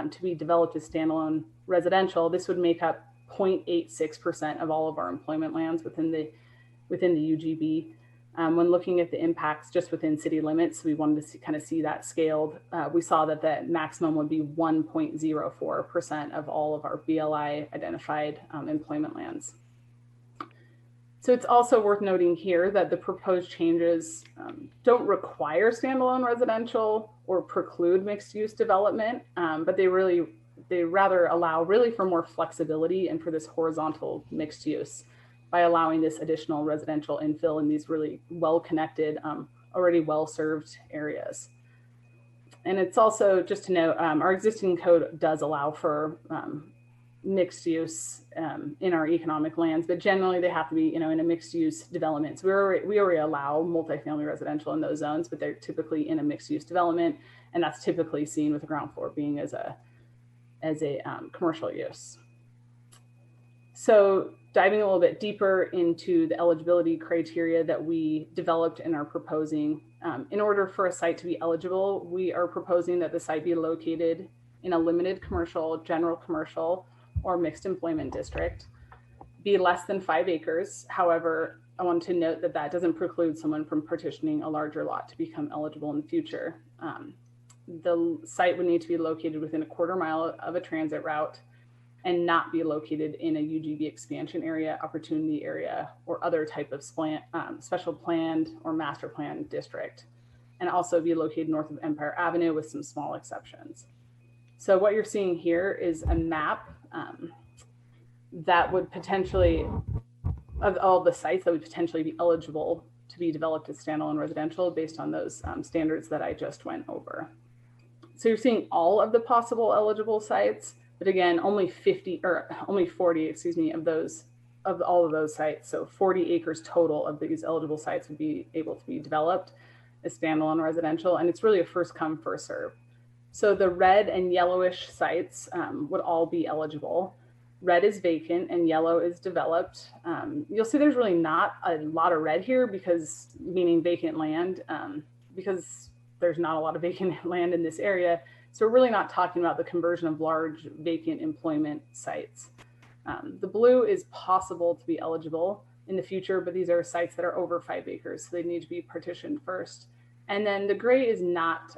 to be developed as standalone residential, this would make up 0.86% of all of our employment lands within the UGB. When looking at the impacts just within city limits, we wanted to kind of see that scaled. We saw that the maximum would be 1.04% of all of our BLI identified employment lands. So it's also worth noting here that the proposed changes don't require standalone residential or preclude mixed use development, but they rather allow really for more flexibility and for this horizontal mixed use by allowing this additional residential infill in these really well-connected, already well-served areas. And it's also just to note, our existing code does allow for mixed use in our economic lands, but generally they have to be, in a mixed use development. So we already allow multifamily residential in those zones, but they're typically in a mixed use development, and that's typically seen with the ground floor being as a commercial use. So diving a little bit deeper into the eligibility criteria that we developed and are proposing, in order for a site to be eligible, we are proposing that the site be located in a limited commercial, general commercial, or mixed employment district, be less than 5 acres. However, I want to note that that doesn't preclude someone from partitioning a larger lot to become eligible in the future. The site would need to be located within a quarter mile of a transit route and not be located in a UGB expansion area, opportunity area, or other type of special planned or master planned district, and also be located north of Empire Avenue with some small exceptions. So what you're seeing here is a map that would potentially, of all the sites that would potentially be eligible to be developed as standalone residential based on those standards that I just went over. So you're seeing all of the possible eligible sites, but again, only 40, of all of those sites. So 40 acres total of these eligible sites would be able to be developed as standalone residential. And it's really a first come, first serve. So the red and yellowish sites would all be eligible. Red is vacant and yellow is developed. You'll see there's really not a lot of red here meaning vacant land, because there's not a lot of vacant land in this area. So we're really not talking about the conversion of large vacant employment sites. The blue is possible to be eligible in the future, but these are sites that are over 5 acres. So they need to be partitioned first. And then the gray is not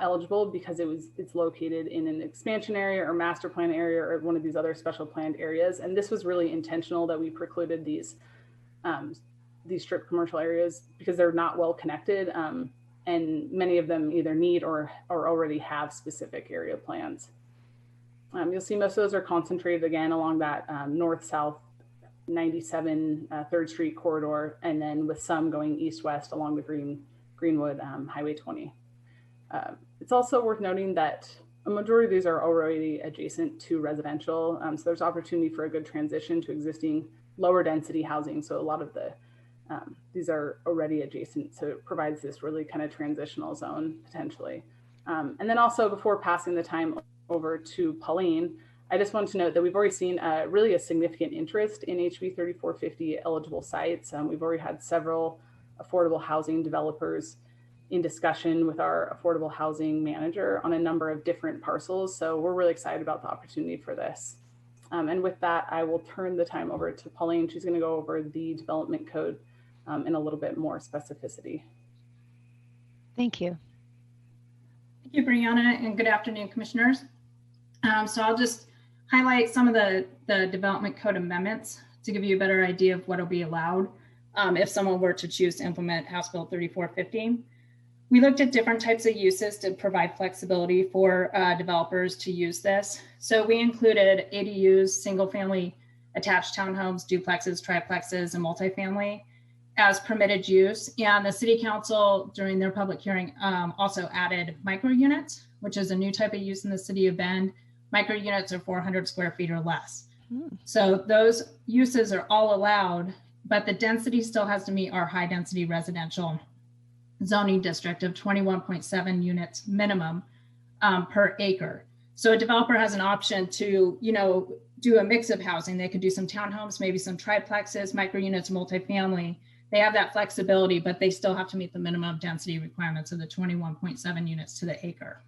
eligible because it's located in an expansion area or master plan area or one of these other special planned areas. And this was really intentional that we precluded these strip commercial areas because they're not well connected. And many of them either need or already have specific area plans. You'll see most of those are concentrated again along that north-south 97 3rd Street corridor, and then with some going east-west along the Greenwood Highway 20. It's also worth noting that a majority of these are already adjacent to residential, so there's opportunity for a good transition to existing lower density housing. So a lot of these are already adjacent, so it provides this really kind of transitional zone potentially. And then also, before passing the time over to Pauline, I just want to note that we've already seen really a significant interest in HB 3450 eligible sites. We've already had several affordable housing developers in discussion with our affordable housing manager on a number of different parcels. So we're really excited about the opportunity for this. And with that, I will turn the time over to Pauline. She's going to go over the development code in a little bit more specificity. Thank you. Thank you, Brianna, and good afternoon, commissioners. So I'll just highlight some of the development code amendments to give you a better idea of what will be allowed if someone were to choose to implement House Bill 3450. We looked at different types of uses to provide flexibility for developers to use this. So we included ADUs, single family attached townhomes, duplexes, triplexes, and multifamily as permitted use. And the City Council during their public hearing also added micro units, which is a new type of use in the City of Bend. Micro units are 400 square feet or less. So those uses are all allowed, but the density still has to meet our high density residential zoning district of 21.7 units minimum per acre. So a developer has an option to, do a mix of housing. They could do some townhomes, maybe some triplexes, micro units, multifamily. They have that flexibility, but they still have to meet the minimum density requirements of the 21.7 units to the acre.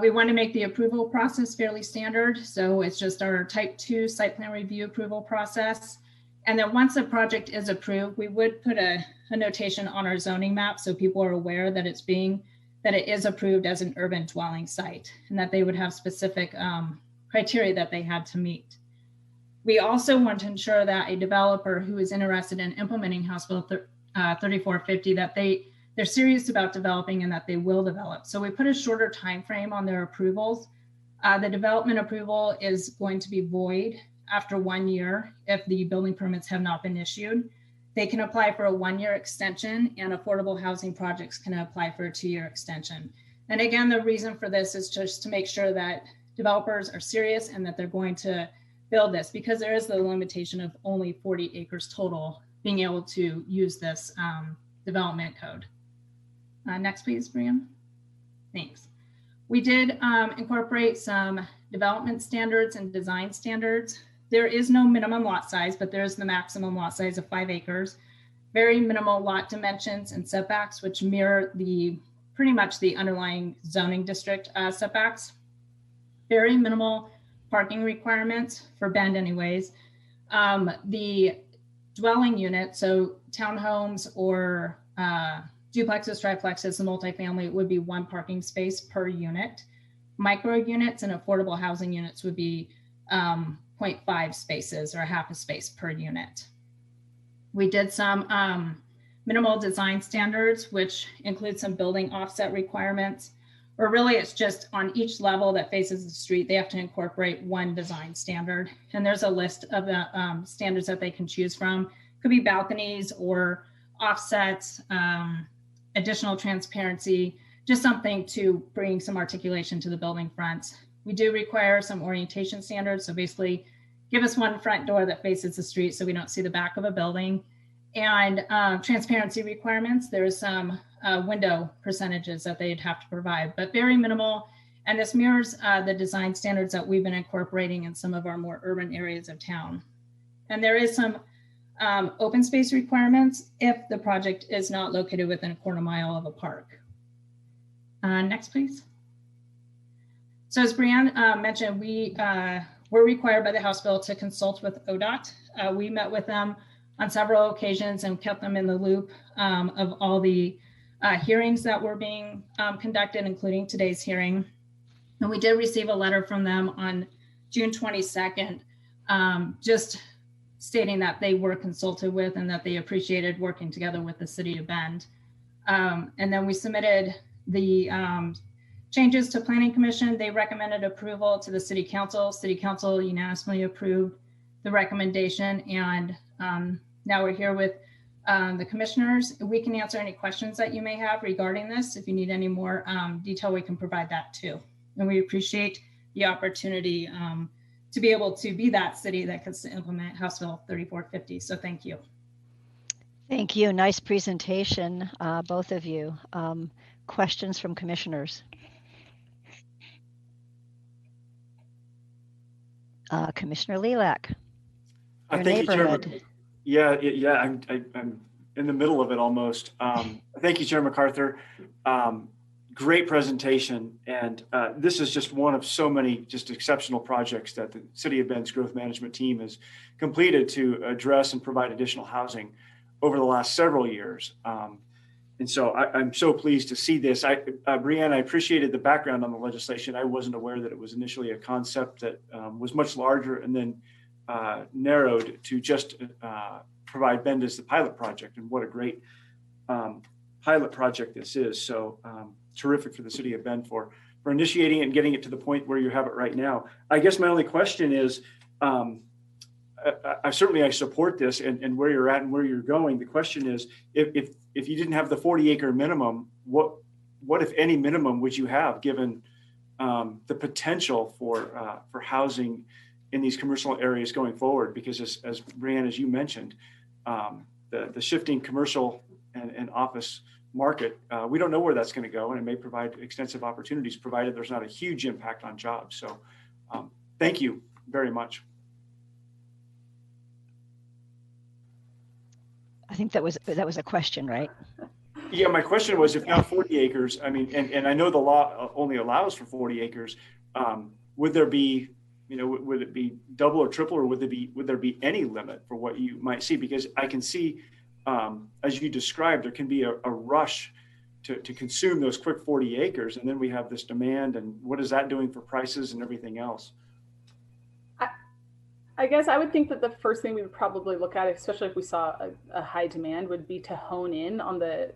We want to make the approval process fairly standard. So it's just our type 2 site plan review approval process. And then once a project is approved, we would put a notation on our zoning map so people are aware that that it is approved as an urban dwelling site and that they would have specific criteria that they had to meet. We also want to ensure that a developer who is interested in implementing House Bill 3450, that they're serious about developing and that they will develop. So we put a shorter time frame on their approvals. The development approval is going to be void after 1 year if the building permits have not been issued. They can apply for a 1-year extension, and affordable housing projects can apply for a 2-year extension. And again, the reason for this is just to make sure that developers are serious and that they're going to build this, because there is the limitation of only 40 acres total being able to use this development code. Next, please, Brian. Thanks. We did incorporate some development standards and design standards. There is no minimum lot size, but there's the maximum lot size of 5 acres. Very minimal lot dimensions and setbacks, which mirror pretty much the underlying zoning district setbacks. Very minimal parking requirements for Bend anyways. The dwelling unit, so townhomes or duplexes, triplexes, and multifamily would be 1 parking space per unit. Micro units and affordable housing units would be 0.5 spaces or half a space per unit. We did some minimal design standards, which include some building offset requirements, or really it's just on each level that faces the street, they have to incorporate 1 design standard. And there's a list of the standards that they can choose from. Could be balconies or offsets, additional transparency, just something to bring some articulation to the building fronts. We do require some orientation standards. So basically give us 1 front door that faces the street so we don't see the back of a building. And transparency requirements, there's some window percentages that they'd have to provide, but very minimal. And this mirrors the design standards that we've been incorporating in some of our more urban areas of town. And there is some open space requirements if the project is not located within a 1/4 mile of a park. Next, please. So as Brianne mentioned, we were required by the House Bill to consult with ODOT. We met with them on several occasions and kept them in the loop of all the hearings that were being conducted, including today's hearing. And we did receive a letter from them on June 22nd, just stating that they were consulted with and that they appreciated working together with the City of Bend. And then we submitted the changes to Planning Commission, they recommended approval to the City Council. City Council unanimously approved the recommendation, and now we're here with the commissioners. We can answer any questions that you may have regarding this. If you need any more detail, we can provide that too. And we appreciate the opportunity to be able to be that city that could implement House Bill 3450. So thank you. Thank you. Nice presentation, both of you. Questions from commissioners? Commissioner Lilac, your neighborhood. Yeah, I'm in the middle of it almost. Thank you, Chair MacArthur. Great presentation. And this is just one of so many just exceptional projects that the City of Bend's growth management team has completed to address and provide additional housing over the last several years. And so I'm so pleased to see this. Brianne, I appreciated the background on the legislation. I wasn't aware that it was initially a concept that was much larger and then narrowed to just provide Bend as the pilot project. And what a great pilot project this is. So terrific for the City of Bend for initiating it and getting it to the point where you have it right now. I guess my only question is, I certainly support this and where you're at and where you're going. The question is, if you didn't have the 40-acre minimum, what if any minimum would you have given the potential for housing in these commercial areas going forward? Because as Brianne, as you mentioned, the shifting commercial and office market, we don't know where that's going to go, and it may provide extensive opportunities provided there's not a huge impact on jobs. So thank you very much. I think that was a question, right? Yeah, my question was, if not 40 acres, I mean, and I know the law only allows for 40 acres, would there be, would it be double or triple, or would there be any limit for what you might see? Because I can see, as you described, there can be a rush to consume those quick 40 acres, and then we have this demand, and what is that doing for prices and everything else? I guess I would think that the first thing we would probably look at, especially if we saw a high demand, would be to hone in on the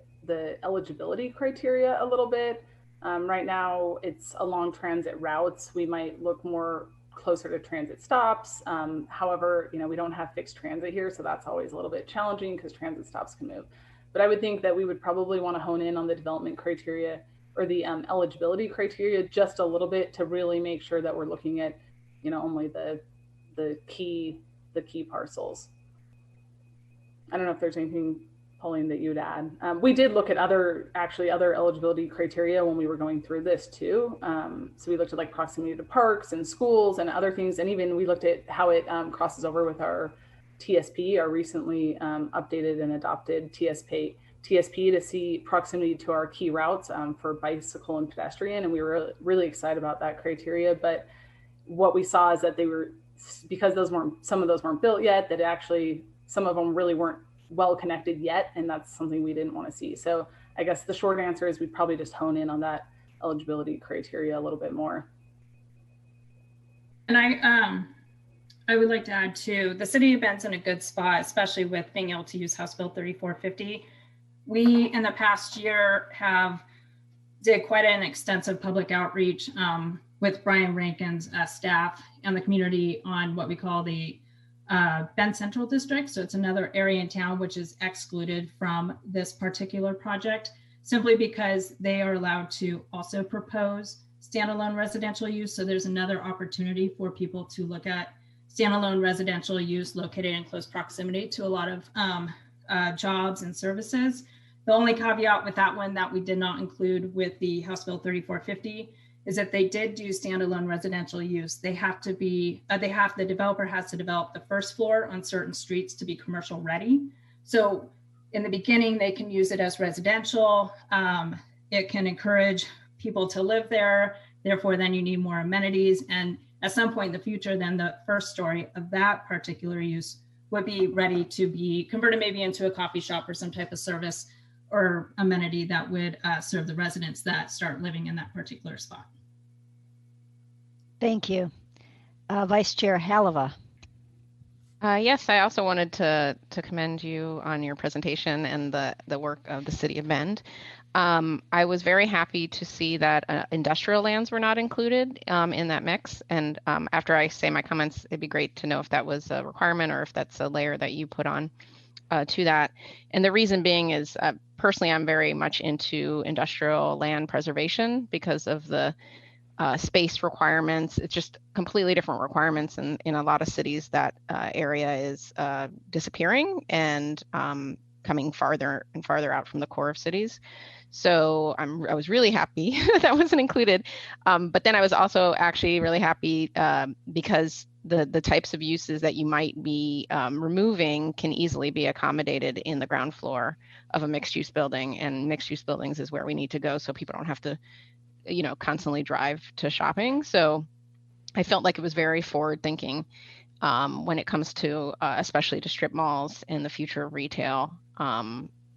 eligibility criteria a little bit. Right now, it's along transit routes. We might look more closer to transit stops. However, we don't have fixed transit here, so that's always a little bit challenging because transit stops can move. But I would think that we would probably want to hone in on the development criteria or the eligibility criteria just a little bit to really make sure that we're looking at, only the key parcels. I don't know if there's anything, Pauline, that you'd add. We did look at other eligibility criteria when we were going through this too. So we looked at like proximity to parks and schools and other things. And even we looked at how it crosses over with our TSP, our recently updated and adopted TSP to see proximity to our key routes for bicycle and pedestrian. And we were really excited about that criteria. But what we saw is that they were, because some of those weren't built yet, that actually some of them really weren't well connected yet, and that's something we didn't want to see. So I guess the short answer is we'd probably just hone in on that eligibility criteria a little bit more. And I would like to add too, the City of Bend's in a good spot, especially with being able to use House Bill 3450. We in the past year did quite an extensive public outreach with Brian Rankin's staff and the community on what we call the Bend Central District. So it's another area in town which is excluded from this particular project, simply because they are allowed to also propose standalone residential use. So there's another opportunity for people to look at standalone residential use located in close proximity to a lot of jobs and services. The only caveat with that one that we did not include with the House Bill 3450 is if they did do standalone residential use, they have to be, the developer has to develop the first floor on certain streets to be commercial ready. So in the beginning, they can use it as residential. It can encourage people to live there. Therefore, then you need more amenities. And at some point in the future, then the first story of that particular use would be ready to be converted maybe into a coffee shop or some type of service or amenity that would serve the residents that start living in that particular spot. Thank you. Vice Chair Haleva. Yes, I also wanted to commend you on your presentation and the work of the City of Bend. I was very happy to see that industrial lands were not included in that mix. And after I say my comments, it'd be great to know if that was a requirement or if that's a layer that you put on to that. And the reason being is personally, I'm very much into industrial land preservation because of the space requirements. It's just completely different requirements, and in a lot of cities that area is disappearing and coming farther and farther out from the core of cities. So I was really happy that wasn't included. But then I was also actually really happy because the types of uses that you might be removing can easily be accommodated in the ground floor of a mixed use building, and mixed use buildings is where we need to go so people don't have to constantly drive to shopping. So I felt like it was very forward thinking when it comes to especially to strip malls and the future of retail.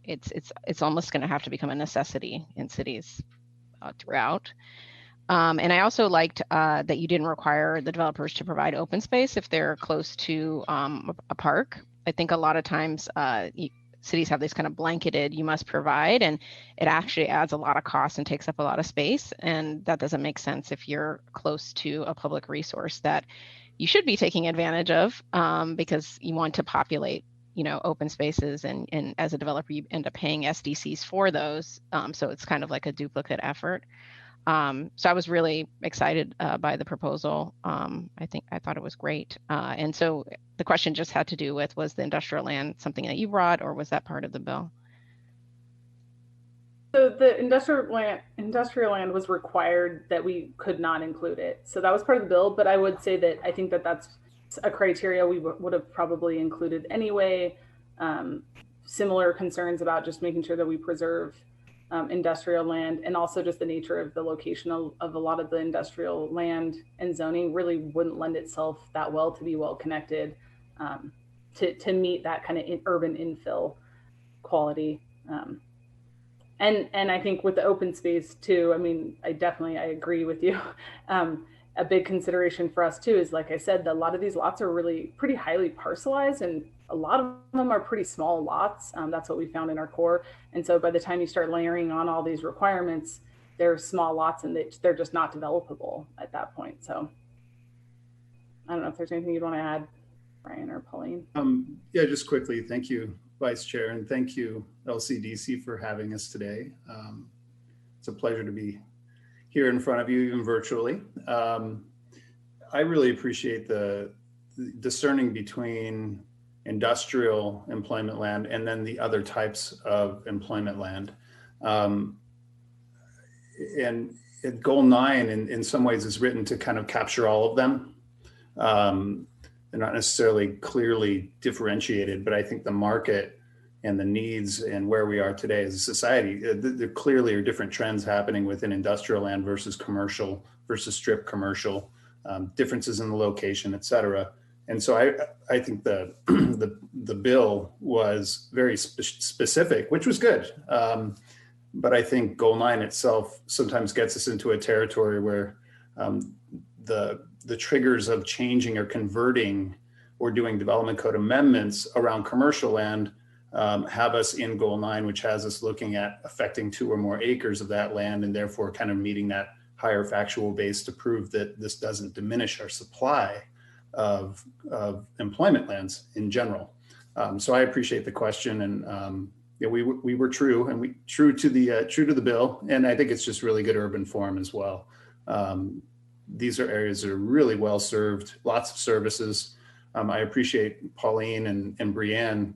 It's almost going to have to become a necessity in cities throughout. And I also liked that you didn't require the developers to provide open space if they're close to a park. I think a lot of times cities have this kind of blanketed, you must provide, and it actually adds a lot of cost and takes up a lot of space. And that doesn't make sense if you're close to a public resource that you should be taking advantage of because you want to populate, open spaces. And as a developer, you end up paying SDCs for those. So it's kind of like a duplicate effort. So I was really excited by the proposal. I thought it was great. And so the question just had to do with, was the industrial land something that you brought, or was that part of the bill? So the industrial land was required that we could not include it. So that was part of the bill, but I would say that I think that that's a criteria we would have probably included anyway. Similar concerns about just making sure that we preserve industrial land, and also just the nature of the location of a lot of the industrial land and zoning really wouldn't lend itself that well to be well connected to meet that kind of urban infill quality. And I think with the open space too, I mean, I agree with you. A big consideration for us too is, like I said, a lot of these lots are really pretty highly parcelized, and a lot of them are pretty small lots. That's what we found in our core. And so by the time you start layering on all these requirements, they're small lots and they're just not developable at that point. So I don't know if there's anything you'd want to add, Brian or Pauline. Yeah, just quickly, thank you, Vice Chair, and thank you, LCDC, for having us today. It's a pleasure to be here in front of you, even virtually. I really appreciate the discerning between industrial employment land and then the other types of employment land. And Goal 9 in some ways is written to kind of capture all of them. They're not necessarily clearly differentiated, but I think the market and the needs and where we are today as a society, there clearly are different trends happening within industrial land versus commercial versus strip commercial, differences in the location, et cetera. And so I think the bill was very specific, which was good. But I think Goal 9 itself sometimes gets us into a territory where the triggers of changing or converting or doing development code amendments around commercial land have us in Goal 9, which has us looking at affecting 2 or more acres of that land, and therefore kind of meeting that higher factual base to prove that this doesn't diminish our supply of employment lands in general. So I appreciate the question, and yeah, we were true, and we true to the bill, and I think it's just really good urban form as well. These are areas that are really well served, lots of services. I appreciate Pauline and Brianne.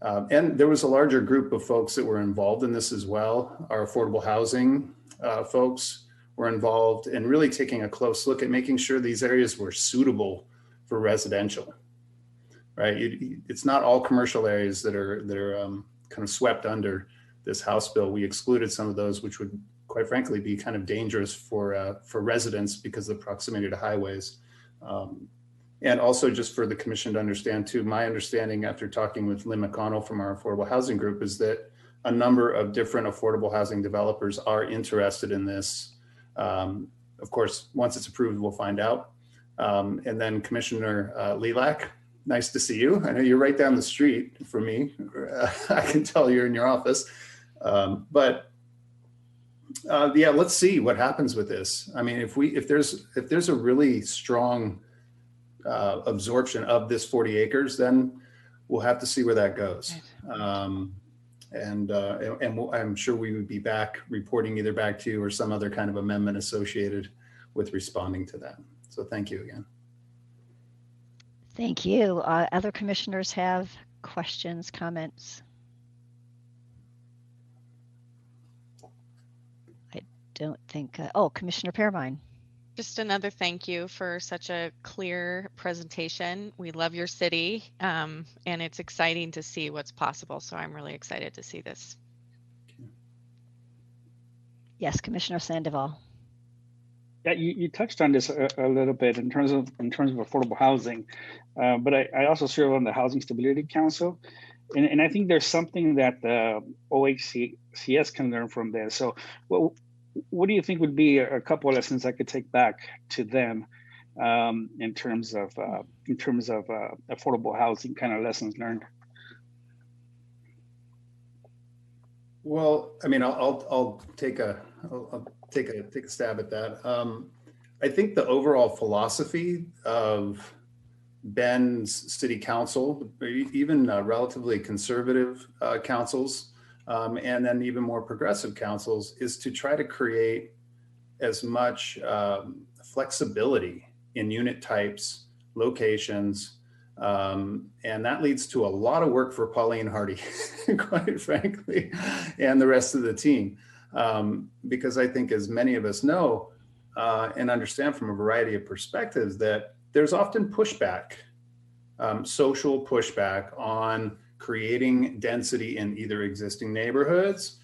And there was a larger group of folks that were involved in this as well. Our affordable housing folks were involved in really taking a close look at making sure these areas were suitable for residential, right? It's not all commercial areas that are kind of swept under this House bill. We excluded some of those, which would, quite frankly, be kind of dangerous for residents because of the proximity to highways. And also just for the commission to understand too, my understanding after talking with Lynn McConnell from our affordable housing group is that a number of different affordable housing developers are interested in this. Of course, once it's approved, we'll find out. And then Commissioner Lilac nice to see you. I know you're right down the street from me. I can tell you're in your office. Yeah, let's see what happens with this. I mean, if there's a really strong absorption of this 40 acres, then we'll have to see where that goes. And I'm sure we would be back reporting either back to you or some other kind of amendment associated with responding to that. So thank you again. Thank you. Other commissioners have questions, comments? I don't think, Commissioner Pearmine. Just another thank you for such a clear presentation. We love your city, and it's exciting to see what's possible. So I'm really excited to see this. Yes, Commissioner Sandoval. Yeah, you touched on this a little bit in terms of affordable housing, but I also serve on the Housing Stability Council, and I think there's something that the OHCS can learn from this. So, what do you think would be a couple of lessons I could take back to them in terms of affordable housing kind of lessons learned? Well, I mean, I'll take a stab at that. I think the overall philosophy of Bend's city council, even relatively conservative councils, and then even more progressive councils, is to try to create as much flexibility in unit types, locations, and that leads to a lot of work for Pauline Hardy, quite frankly, and the rest of the team. Because I think, as many of us know and understand from a variety of perspectives, that there's often pushback, social pushback on creating density in either existing neighborhoods,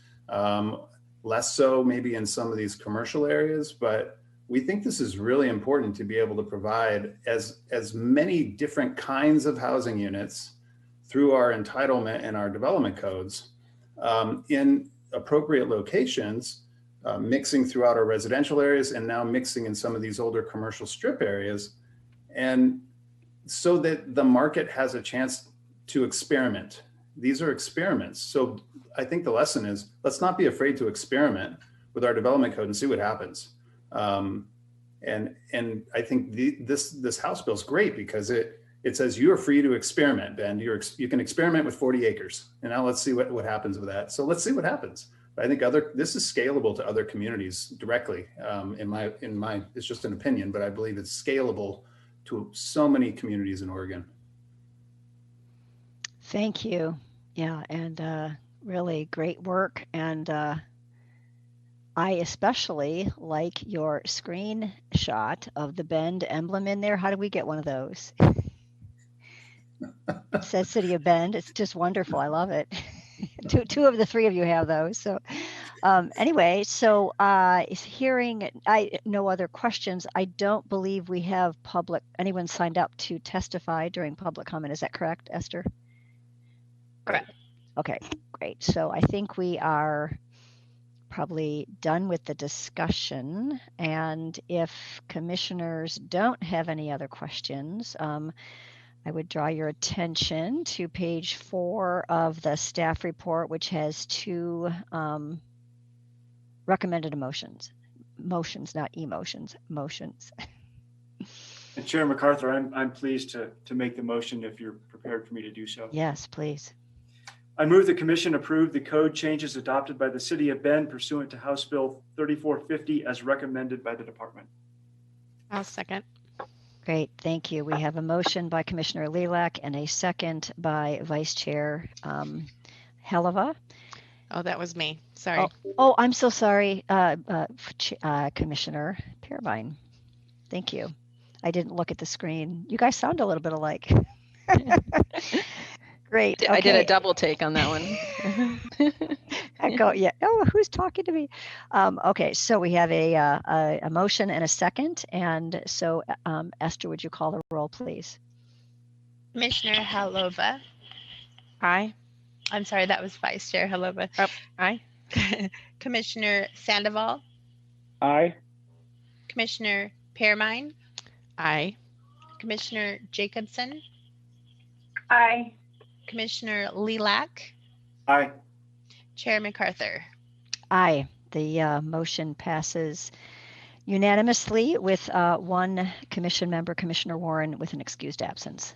less so maybe in some of these commercial areas, but we think this is really important to be able to provide as many different kinds of housing units through our entitlement and our development codes in appropriate locations, mixing throughout our residential areas and now mixing in some of these older commercial strip areas, and so that the market has a chance to experiment. These are experiments. So I think the lesson is, let's not be afraid to experiment with our development code and see what happens. And I think this House bill is great because it says you are free to experiment, Ben. You can experiment with 40 acres. And now let's see what happens with that. So let's see what happens. But I think this is scalable to other communities directly. It's just an opinion, but I believe it's scalable to so many communities in Oregon. Thank you. Yeah, and really great work. And I especially like your screenshot of the Bend emblem in there. How do we get one of those? It says City of Bend. It's just wonderful. I love it. Two of the three of you have those. So anyway, so hearing no other questions, I don't believe we have anyone signed up to testify during public comment. Is that correct, Esther? Correct. Okay, great. So I think we are probably done with the discussion. And if commissioners don't have any other questions, I would draw your attention to page 4 of the staff report, which has 2 recommended motions, not emotions, motions. And Chair MacArthur, I'm pleased to make the motion if you're prepared for me to do so. Yes, please. I move the commission approve the code changes adopted by the City of Bend pursuant to House Bill 3450 as recommended by the department. I'll second. Great, thank you. We have a motion by Commissioner Lilac and a second by Vice Chair Heleva. Oh, that was me. Sorry. Oh, I'm so sorry, Commissioner Pearmine. Thank you. I didn't look at the screen. You guys sound a little bit alike. Great. Okay. I did a double take on that one. Yeah. Oh, who's talking to me? Okay, so we have a motion and a second. And so, Esther, would you call the roll, please? Commissioner Helova. Aye. I'm sorry, that was Vice Chair Helova. Oh, aye. Commissioner Sandoval. Aye. Commissioner Pearmine. Aye. Commissioner Jacobson. Aye. Commissioner Lilac, Aye. Chair MacArthur. Aye. The motion passes unanimously with one commission member, Commissioner Warren, with an excused absence.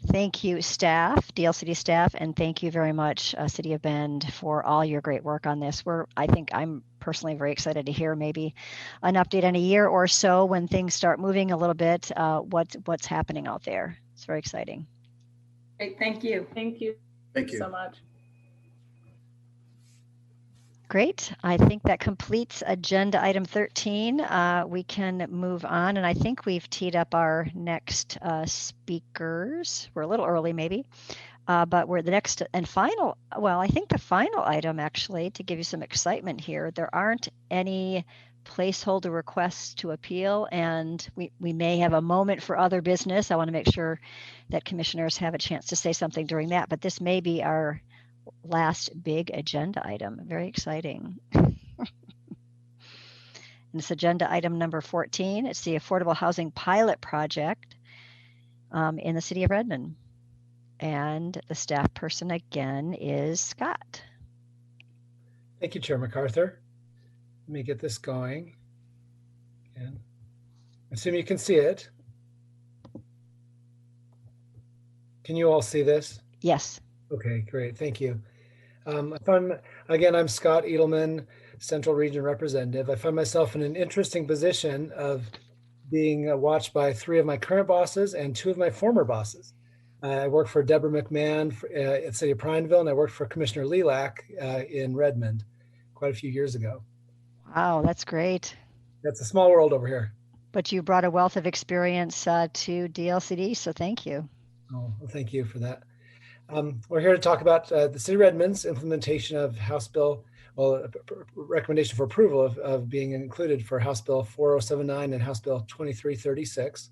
Thank you, staff, DLCD staff, and thank you very much, City of Bend, for all your great work on this. I think I'm personally very excited to hear maybe an update in a year or so when things start moving a little bit, what's happening out there. It's very exciting. Great, thank you. Thank you. Thank you so much. Great. I think that completes agenda item 13. We can move on, and I think we've teed up our next speakers. We're a little early maybe, but we're the next and final, well, I think the final item actually, to give you some excitement here, there aren't any placeholder requests to appeal, and we may have a moment for other business. I want to make sure that commissioners have a chance to say something during that, but this may be our last big agenda item. Very exciting. And it's agenda item number 14. It's the Affordable Housing Pilot Project in the City of Redmond. And the staff person again is Scott. Thank you, Chair MacArthur. Let me get this going. And I assume you can see it. Can you all see this? Yes. Okay, great. Thank you. I'm Scott Edelman, Central Region Representative. I find myself in an interesting position of being watched by 3 of my current bosses and 2 of my former bosses. I worked for Deborah McMahon at City of Prineville, and I worked for Commissioner Lilac in Redmond quite a few years ago. Wow, that's great. That's a small world over here. But you brought a wealth of experience to DLCD, so thank you. Oh, well, thank you for that. We're here to talk about the City of Redmond's implementation of House Bill, recommendation for approval of being included for House Bill 4079 and House Bill 2336.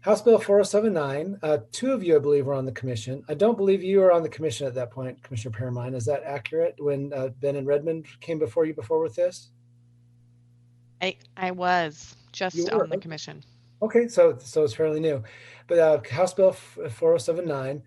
House Bill 4079, 2 of you, I believe, were on the commission. I don't believe you were on the commission at that point, Commissioner Permine. Is that accurate when Ben and Redmond came before you with this? I was just on the commission. Okay, so it's fairly new. But House Bill 4079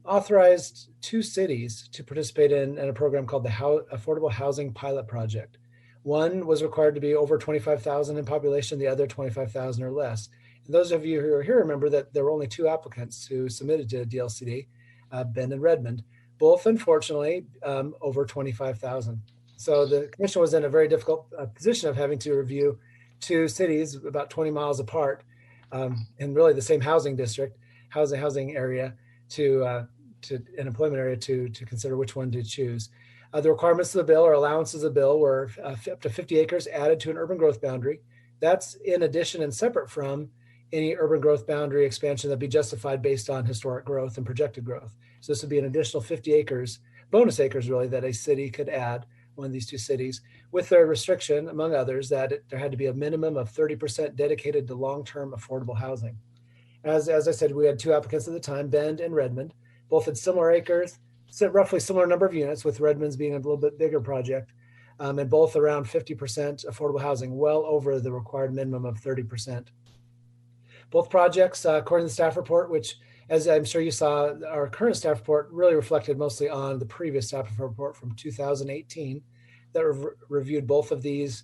authorized 2 cities to participate in a program called the Affordable Housing Pilot Project. One was required to be over 25,000 in population, the other 25,000 or less. And those of you who are here remember that there were only 2 applicants who submitted to DLCD, Ben and Redmond, both unfortunately over 25,000. So the commission was in a very difficult position of having to review 2 cities about 20 miles apart in really the same housing district, housing area, to an employment area to consider which one to choose. The requirements of the bill or allowances of the bill were up to 50 acres added to an urban growth boundary. That's in addition and separate from any urban growth boundary expansion that'd be justified based on historic growth and projected growth. So this would be an additional 50 acres, bonus acres really, that a city could add, one of these 2 cities, with their restriction, among others, that there had to be a minimum of 30% dedicated to long-term affordable housing. As I said, we had 2 applicants at the time, Bend and Redmond. Both had similar acres, roughly similar number of units, with Redmond's being a little bit bigger project, and both around 50% affordable housing, well over the required minimum of 30%. Both projects, according to the staff report, which, as I'm sure you saw, our current staff report really reflected mostly on the previous staff report from 2018 that reviewed both of these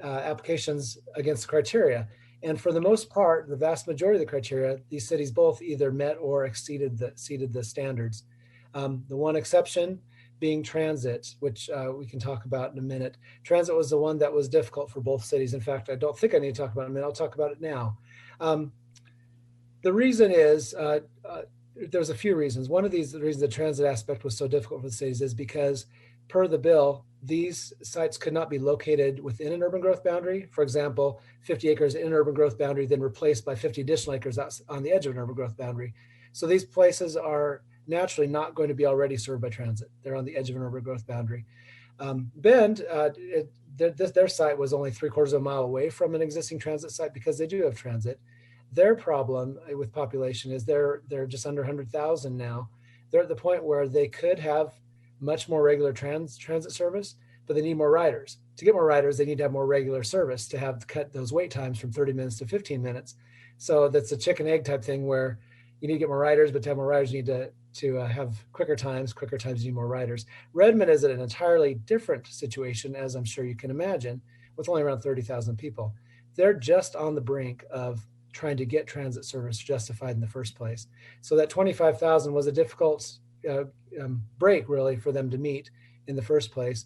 applications against the criteria. And for the most part, the vast majority of the criteria, these cities both either met or exceeded the standards. The one exception being transit, which we can talk about in a minute. Transit was the one that was difficult for both cities. In fact, I don't think I need to talk about it in a minute. I'll talk about it now. The reason is, there's a few reasons. One of the reasons the transit aspect was so difficult for the cities is because per the bill, these sites could not be located within an urban growth boundary. For example, 50 acres in an urban growth boundary, then replaced by 50 additional acres on the edge of an urban growth boundary. So these places are naturally not going to be already served by transit. They're on the edge of an urban growth boundary. Bend, their site was only 3/4 of a mile away from an existing transit site because they do have transit. Their problem with population is they're just under 100,000 now. They're at the point where they could have much more regular transit service, but they need more riders. To get more riders, they need to have more regular service to cut those wait times from 30 minutes to 15 minutes. So that's a chicken egg type thing where, you need to get more riders, but to have more riders, you need to have quicker times. Quicker times, you need more riders. Redmond is in an entirely different situation, as I'm sure you can imagine, with only around 30,000 people. They're just on the brink of trying to get transit service justified in the first place. So that 25,000 was a difficult break, really, for them to meet in the first place.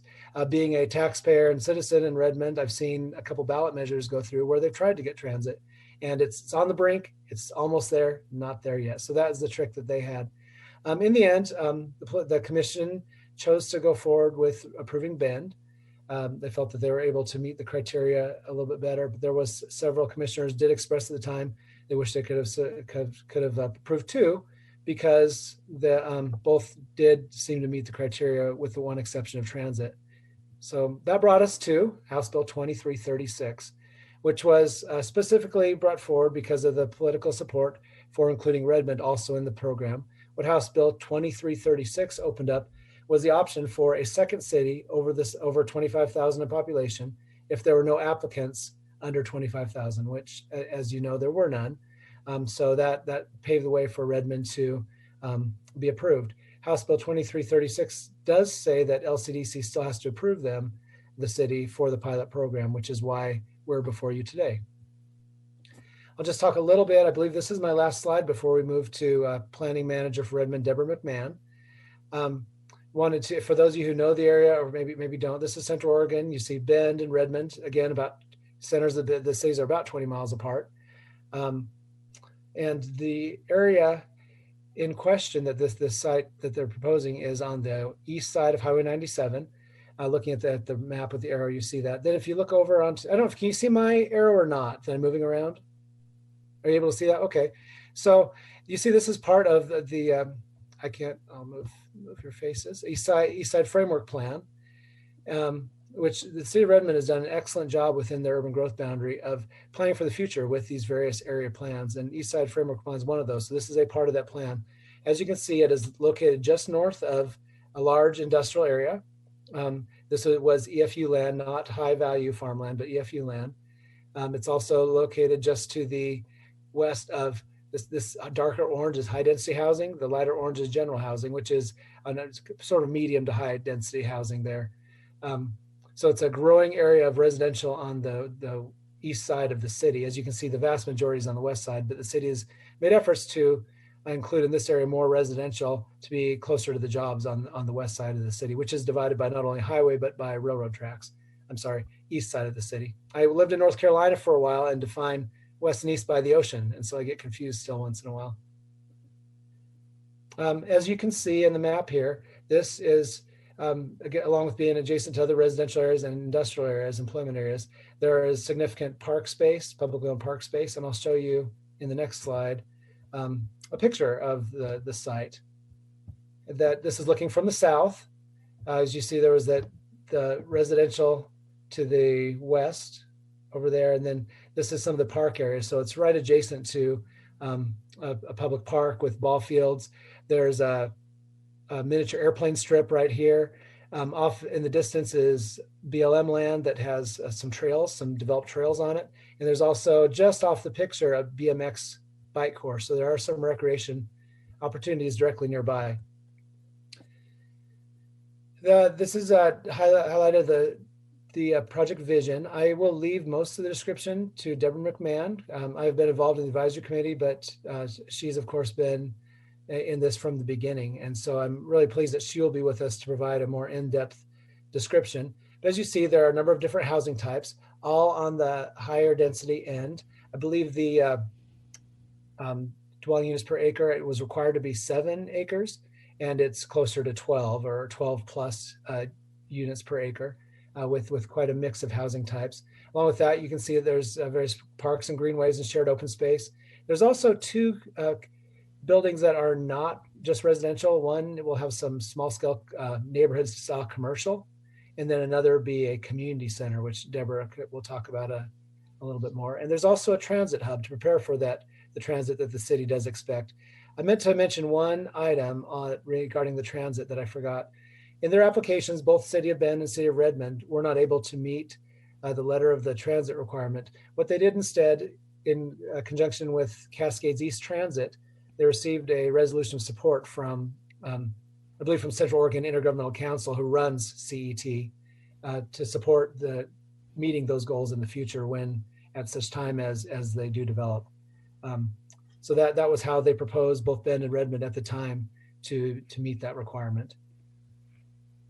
Being a taxpayer and citizen in Redmond, I've seen a couple ballot measures go through where they've tried to get transit, and it's on the brink. It's almost there, not there yet. So that is the trick that they had. In the end, the commission chose to go forward with approving Bend. They felt that they were able to meet the criteria a little bit better, but there was several commissioners did express at the time they wish they could have approved 2, because the both did seem to meet the criteria with the one exception of transit. So that brought us to House Bill 2336, which was specifically brought forward because of the political support for including Redmond also in the program. What House Bill 2336 opened up was the option for a second city over 25,000 in population if there were no applicants under 25,000, which, as you know, there were none. So that paved the way for Redmond to be approved. House Bill 2336 does say that LCDC still has to approve the city for the pilot program, which is why we're before you today. I'll just talk a little bit. I believe this is my last slide before we move to Planning Manager for Redmond, Deborah McMahon. Wanted to, for those of you who know the area or maybe don't, this is Central Oregon. You see Bend and Redmond, again, about centers of the cities are about 20 miles apart. And the area in question that this site that they're proposing is on the east side of Highway 97. Looking at the map with the arrow, you see that. Then if you look over on, I don't know if, can you see my arrow or not that I'm moving around? Are you able to see that? Okay. So you see this is part of I'll move your faces. East Side Framework Plan, which the City of Redmond has done an excellent job within their urban growth boundary of planning for the future with these various area plans, and East Side Framework Plan is one of those. So this is a part of that plan. As you can see, it is located just north of a large industrial area. This was EFU land, not high value farmland, but EFU land. It's also located just to the west of this darker orange is high density housing. The lighter orange is general housing, which is a sort of medium to high density housing there. So it's a growing area of residential on the east side of the city. As you can see, the vast majority is on the west side, but the city has made efforts to include in this area more residential to be closer to the jobs on the west side of the city, which is divided by not only highway, but by railroad tracks. I'm sorry, east side of the city. I lived in North Carolina for a while and define west and east by the ocean. And so I get confused still once in a while. As you can see in the map here, this is, again, along with being adjacent to other residential areas and industrial areas, employment areas, there is significant park space, publicly owned park space. And I'll show you in the next slide a picture of the site. That this is looking from the south. As you see, there was the residential to the west over there, and then this is some of the park areas. So it's right adjacent to a public park with ball fields. There's a miniature airplane strip right here. Off in the distance is BLM land that has some trails, some developed trails on it. And there's also just off the picture a BMX bike course. So there are some recreation opportunities directly nearby. This is highlighted the project vision. I will leave most of the description to Deborah McMahon. I've been involved in the advisory committee, but she's of course been in this from the beginning. And so I'm really pleased that she will be with us to provide a more in-depth description. But as you see, there are a number of different housing types, all on the higher density end. I believe the dwelling units per acre, it was required to be 7 acres, and it's closer to 12 or 12 plus units per acre with quite a mix of housing types. Along with that, you can see that there's various parks and greenways and shared open space. There's also 2 buildings that are not just residential. One will have some small scale neighborhood style commercial, and then another be a community center, which Deborah will talk about a little bit more. And there's also a transit hub to prepare for the transit that the city does expect. I meant to mention one item regarding the transit that I forgot. In their applications, both City of Bend and City of Redmond were not able to meet the letter of the transit requirement. What they did instead, in conjunction with Cascades East Transit, they received a resolution of support from, I believe, from Central Oregon Intergovernmental Council, who runs CET, to support the meeting those goals in the future when at such time as they do develop. So that was how they proposed, both Bend and Redmond at the time, to meet that requirement.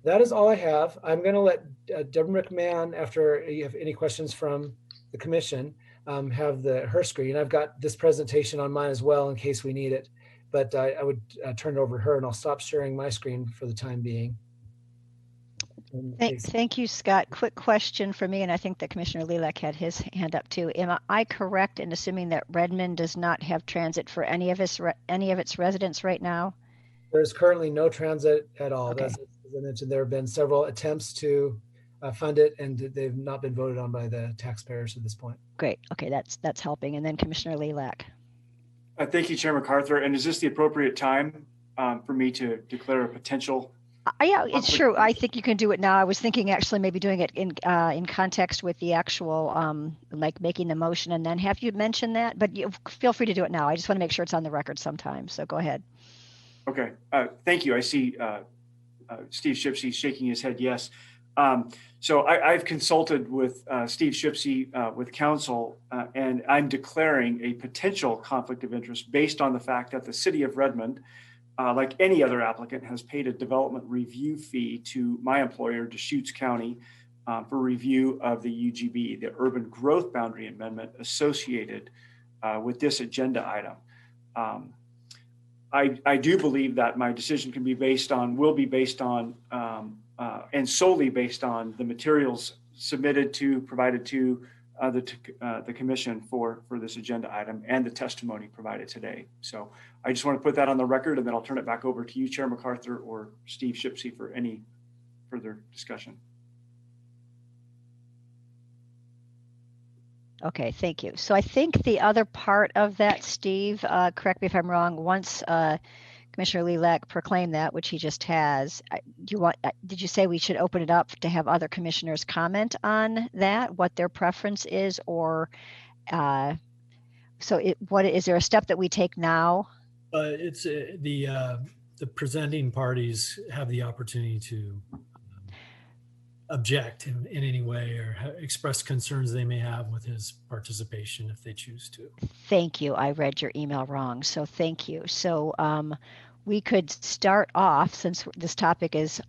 That is all I have. I'm going to let Deborah McMahon, after you have any questions from the commission, have her screen. I've got this presentation on mine as well in case we need it, but I would turn it over to her, and I'll stop sharing my screen for the time being. Thank you, Scott. Quick question for me, and I think that Commissioner Lilac had his hand up too. Am I correct in assuming that Redmond does not have transit for any of its residents right now? There's currently no transit at all. Okay. As I mentioned, there have been several attempts to fund it, and they've not been voted on by the taxpayers at this point. Great. Okay, that's helping. And then Commissioner Lilac. Thank you, Chair MacArthur. And is this the appropriate time for me to declare a potential? Yeah, it's true. I think you can do it now. I was thinking actually maybe doing it in context with the actual, like making the motion and then have you mention that, but you feel free to do it now. I just want to make sure it's on the record sometime. So go ahead. Okay, thank you. I see Steve Shipsey shaking his head yes. So I've consulted with Steve Shipsey with council, and I'm declaring a potential conflict of interest based on the fact that the city of Redmond, like any other applicant, has paid a development review fee to my employer, Deschutes County, for review of the UGB, the Urban Growth Boundary Amendment associated with this agenda item. I do believe that my decision will be based on, and solely based on the materials provided to the commission for this agenda item and the testimony provided today. So I just want to put that on the record, and then I'll turn it back over to you, Chair MacArthur, or Steve Shipsey for any further discussion. Okay, thank you. So I think the other part of that, Steve, correct me if I'm wrong, once Commissioner Lilac proclaimed that, which he just has, did you say we should open it up to have other commissioners comment on that, what their preference is, or what is there a step that we take now? It's the presenting parties have the opportunity to object in any way or express concerns they may have with his participation if they choose to. Thank you. I read your email wrong, so thank you. So we could start off, since this topic is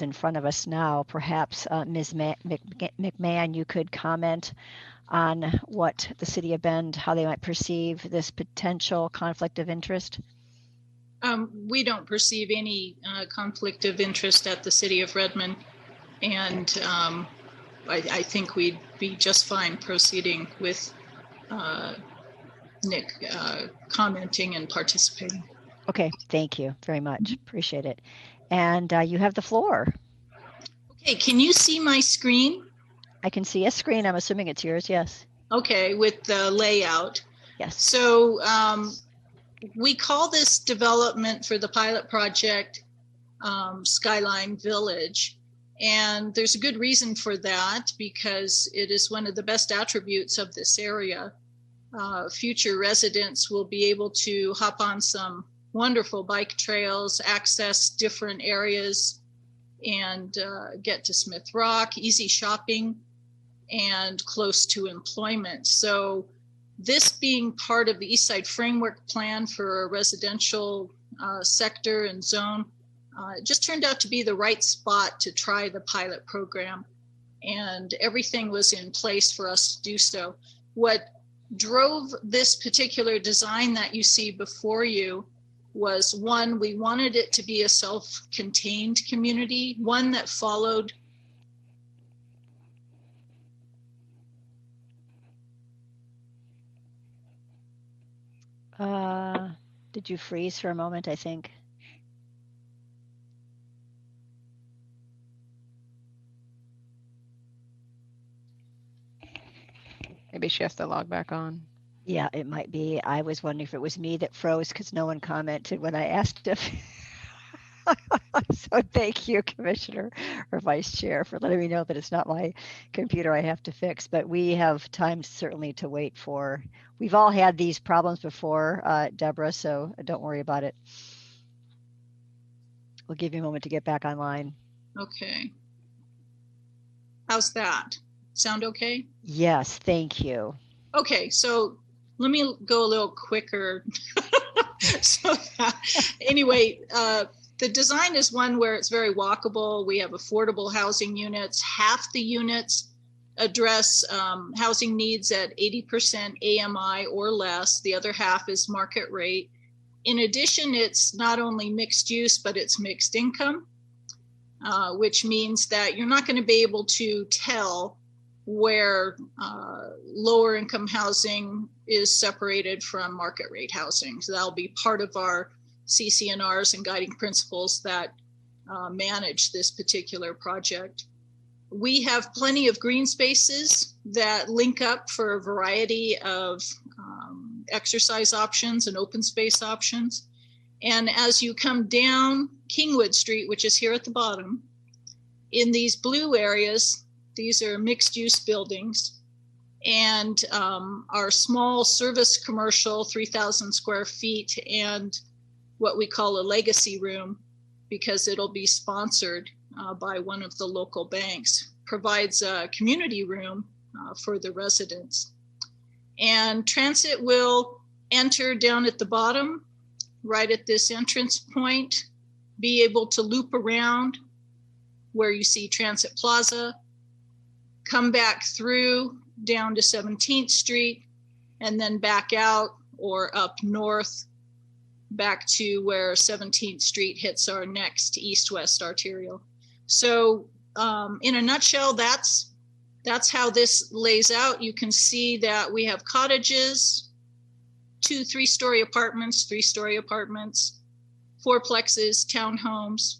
in front of us now, perhaps Ms. McMahon, you could comment on what the City of Bend, how they might perceive this potential conflict of interest. We don't perceive any conflict of interest at the City of Redmond. And I think we'd be just fine proceeding with Nick commenting and participating. Okay, thank you very much. Appreciate it. And you have the floor. Okay, can you see my screen? I can see a screen. I'm assuming it's yours, yes. Okay, with the layout. Yes. So we call this development for the pilot project Skyline Village. And there's a good reason for that, because it is one of the best attributes of this area. Future residents will be able to hop on some wonderful bike trails, access different areas, and get to Smith Rock, easy shopping, and close to employment. So this being part of the Eastside Framework Plan for a residential sector and zone, it just turned out to be the right spot to try the pilot program, and everything was in place for us to do so. What drove this particular design that you see before you was, one, we wanted it to be a self-contained community, one that followed did you freeze for a moment, I think? Maybe she has to log back on. Yeah, it might be. I was wondering if it was me that froze because no one commented when I asked if. So thank you, Commissioner or Vice Chair, for letting me know that it's not my computer I have to fix, but we have time certainly to wait for. We've all had these problems before, Deborah, so don't worry about it. We'll give you a moment to get back online. Okay. How's that? Sound okay? Yes, thank you. Okay, so let me go a little quicker. Anyway, the design is one where it's very walkable. We have affordable housing units. Half the units address housing needs at 80% AMI or less. The other half is market rate. In addition, it's not only mixed use, but it's mixed income, which means that you're not going to be able to tell where lower income housing is separated from market rate housing. So that'll be part of our CCNRs and guiding principles that manage this particular project. We have plenty of green spaces that link up for a variety of exercise options and open space options. And as you come down Kingwood Street, which is here at the bottom, in these blue areas, these are mixed use buildings, and our small service commercial, 3,000 square feet, and what we call a legacy room, because it'll be sponsored by one of the local banks, provides a community room for the residents. And transit will enter down at the bottom, right at this entrance point, be able to loop around where you see Transit Plaza, come back through down to 17th Street, and then back out or up north back to where 17th Street hits our next east-west arterial. So in a nutshell, that's how this lays out. You can see that we have cottages, 2 3-story apartments, 3-story apartments, fourplexes, townhomes.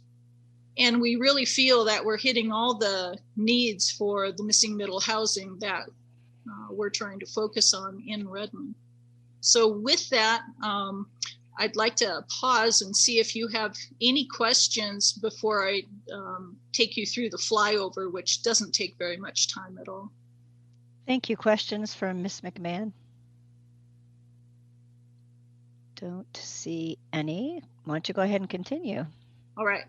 And we really feel that we're hitting all the needs for the missing middle housing that we're trying to focus on in Redmond. So with that, I'd like to pause and see if you have any questions before I take you through the flyover, which doesn't take very much time at all. Thank you. Questions from Ms. McMahon? Don't see any. Why don't you go ahead and continue? All right.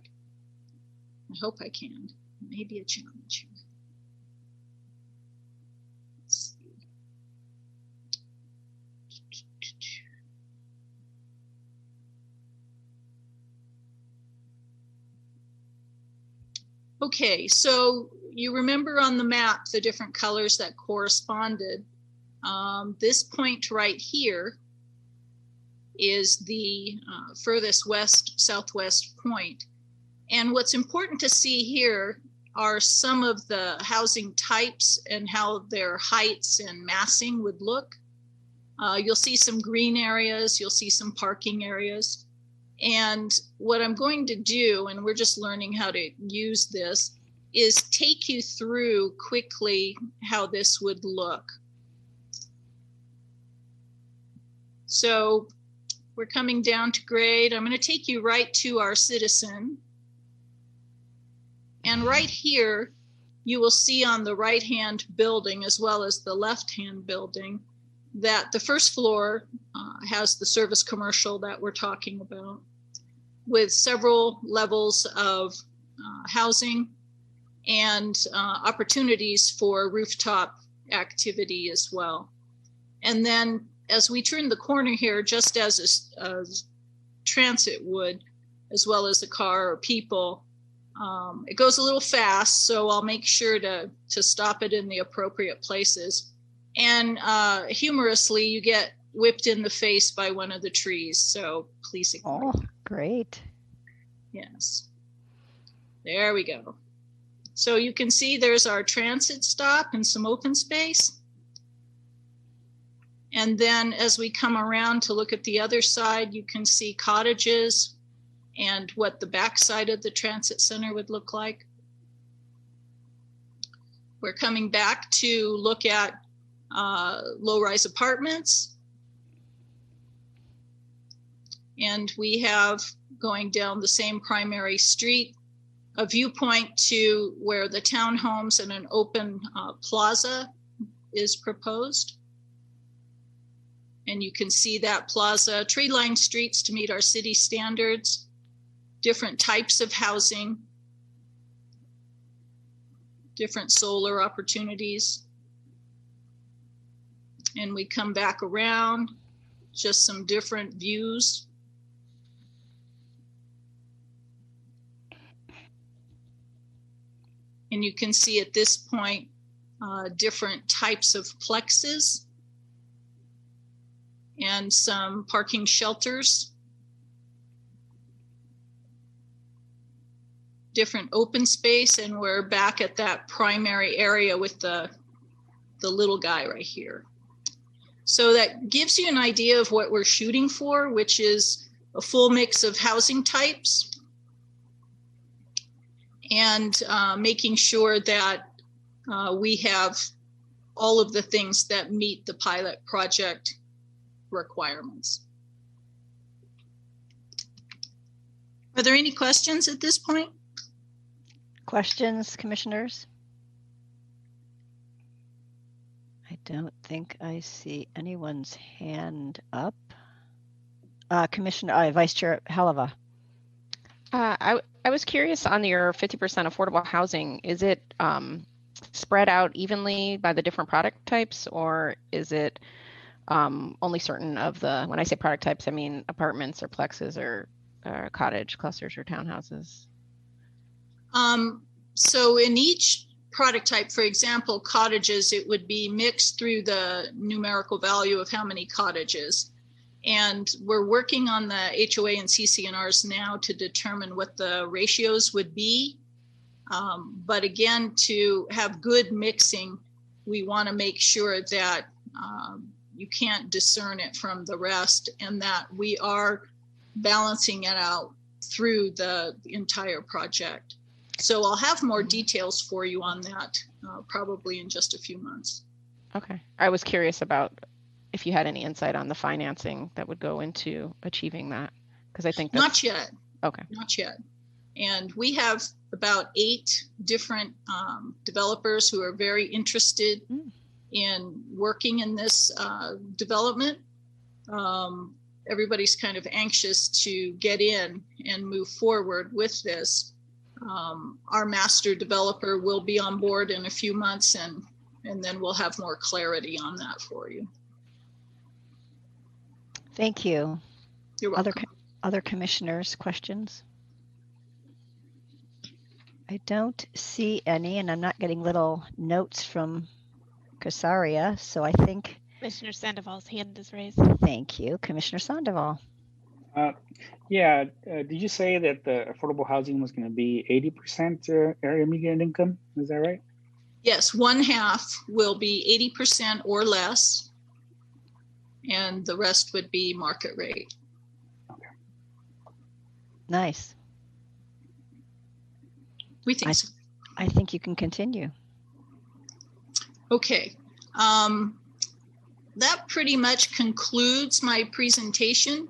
I hope I can. Maybe a challenge. Let's see. Okay, so you remember on the map the different colors that corresponded. This point right here is the furthest west southwest point. And what's important to see here are some of the housing types and how their heights and massing would look. You'll see some green areas, you'll see some parking areas. And what I'm going to do, and we're just learning how to use this, is take you through quickly how this would look. So we're coming down to grade. I'm going to take you right to our citizen. And right here, you will see on the right-hand building as well as the left-hand building that the first floor has the service commercial that we're talking about, with several levels of housing and opportunities for rooftop activity as well. And then as we turn the corner here, just as a transit would, as well as a car or people, it goes a little fast, so I'll make sure to stop it in the appropriate places. And humorously, you get whipped in the face by one of the trees, so please ignore. Oh, great. Yes. There we go. So you can see there's our transit stop and some open space. And then as we come around to look at the other side, you can see cottages and what the back side of the transit center would look like. We're coming back to look at low-rise apartments. And we have, going down the same primary street, a viewpoint to where the townhomes and an open plaza is proposed. And you can see that plaza, tree-lined streets to meet our city standards, different types of housing, different solar opportunities. And we come back around, just some different views. And you can see at this point, different types of plexes and some parking shelters, different open space, and we're back at that primary area with the little guy right here. So that gives you an idea of what we're shooting for, which is a full mix of housing types and making sure that we have all of the things that meet the pilot project requirements. Are there any questions at this point? Questions, commissioners? I don't think I see anyone's hand up. Commissioner, Vice Chair Halava. I was curious on your 50% affordable housing. Is it spread out evenly by the different product types, or is it only certain of the, when I say product types, I mean apartments or plexes or cottage clusters or townhouses? So in each product type, for example, cottages, it would be mixed through the numerical value of how many cottages. And we're working on the HOA and CC&Rs now to determine what the ratios would be. But again, to have good mixing, we want to make sure that you can't discern it from the rest, and that we are balancing it out through the entire project. So I'll have more details for you on that probably in just a few months. Okay. I was curious about if you had any insight on the financing that would go into achieving that, because I think that's... Not yet. Okay. Not yet. And we have about 8 different developers who are very interested in working in this development. Everybody's kind of anxious to get in and move forward with this. Our master developer will be on board in a few months, and then we'll have more clarity on that for you. Thank you. You're welcome. Other commissioners, questions? I don't see any, and I'm not getting little notes from Casaria, so I think... Commissioner Sandoval's hand is raised. Thank you. Commissioner Sandoval. Did you say that the affordable housing was going to be 80% area median income? Is that right? Yes, 1/2 will be 80% or less, and the rest would be market rate. Nice. We think so. I think you can continue. Okay. That pretty much concludes my presentation.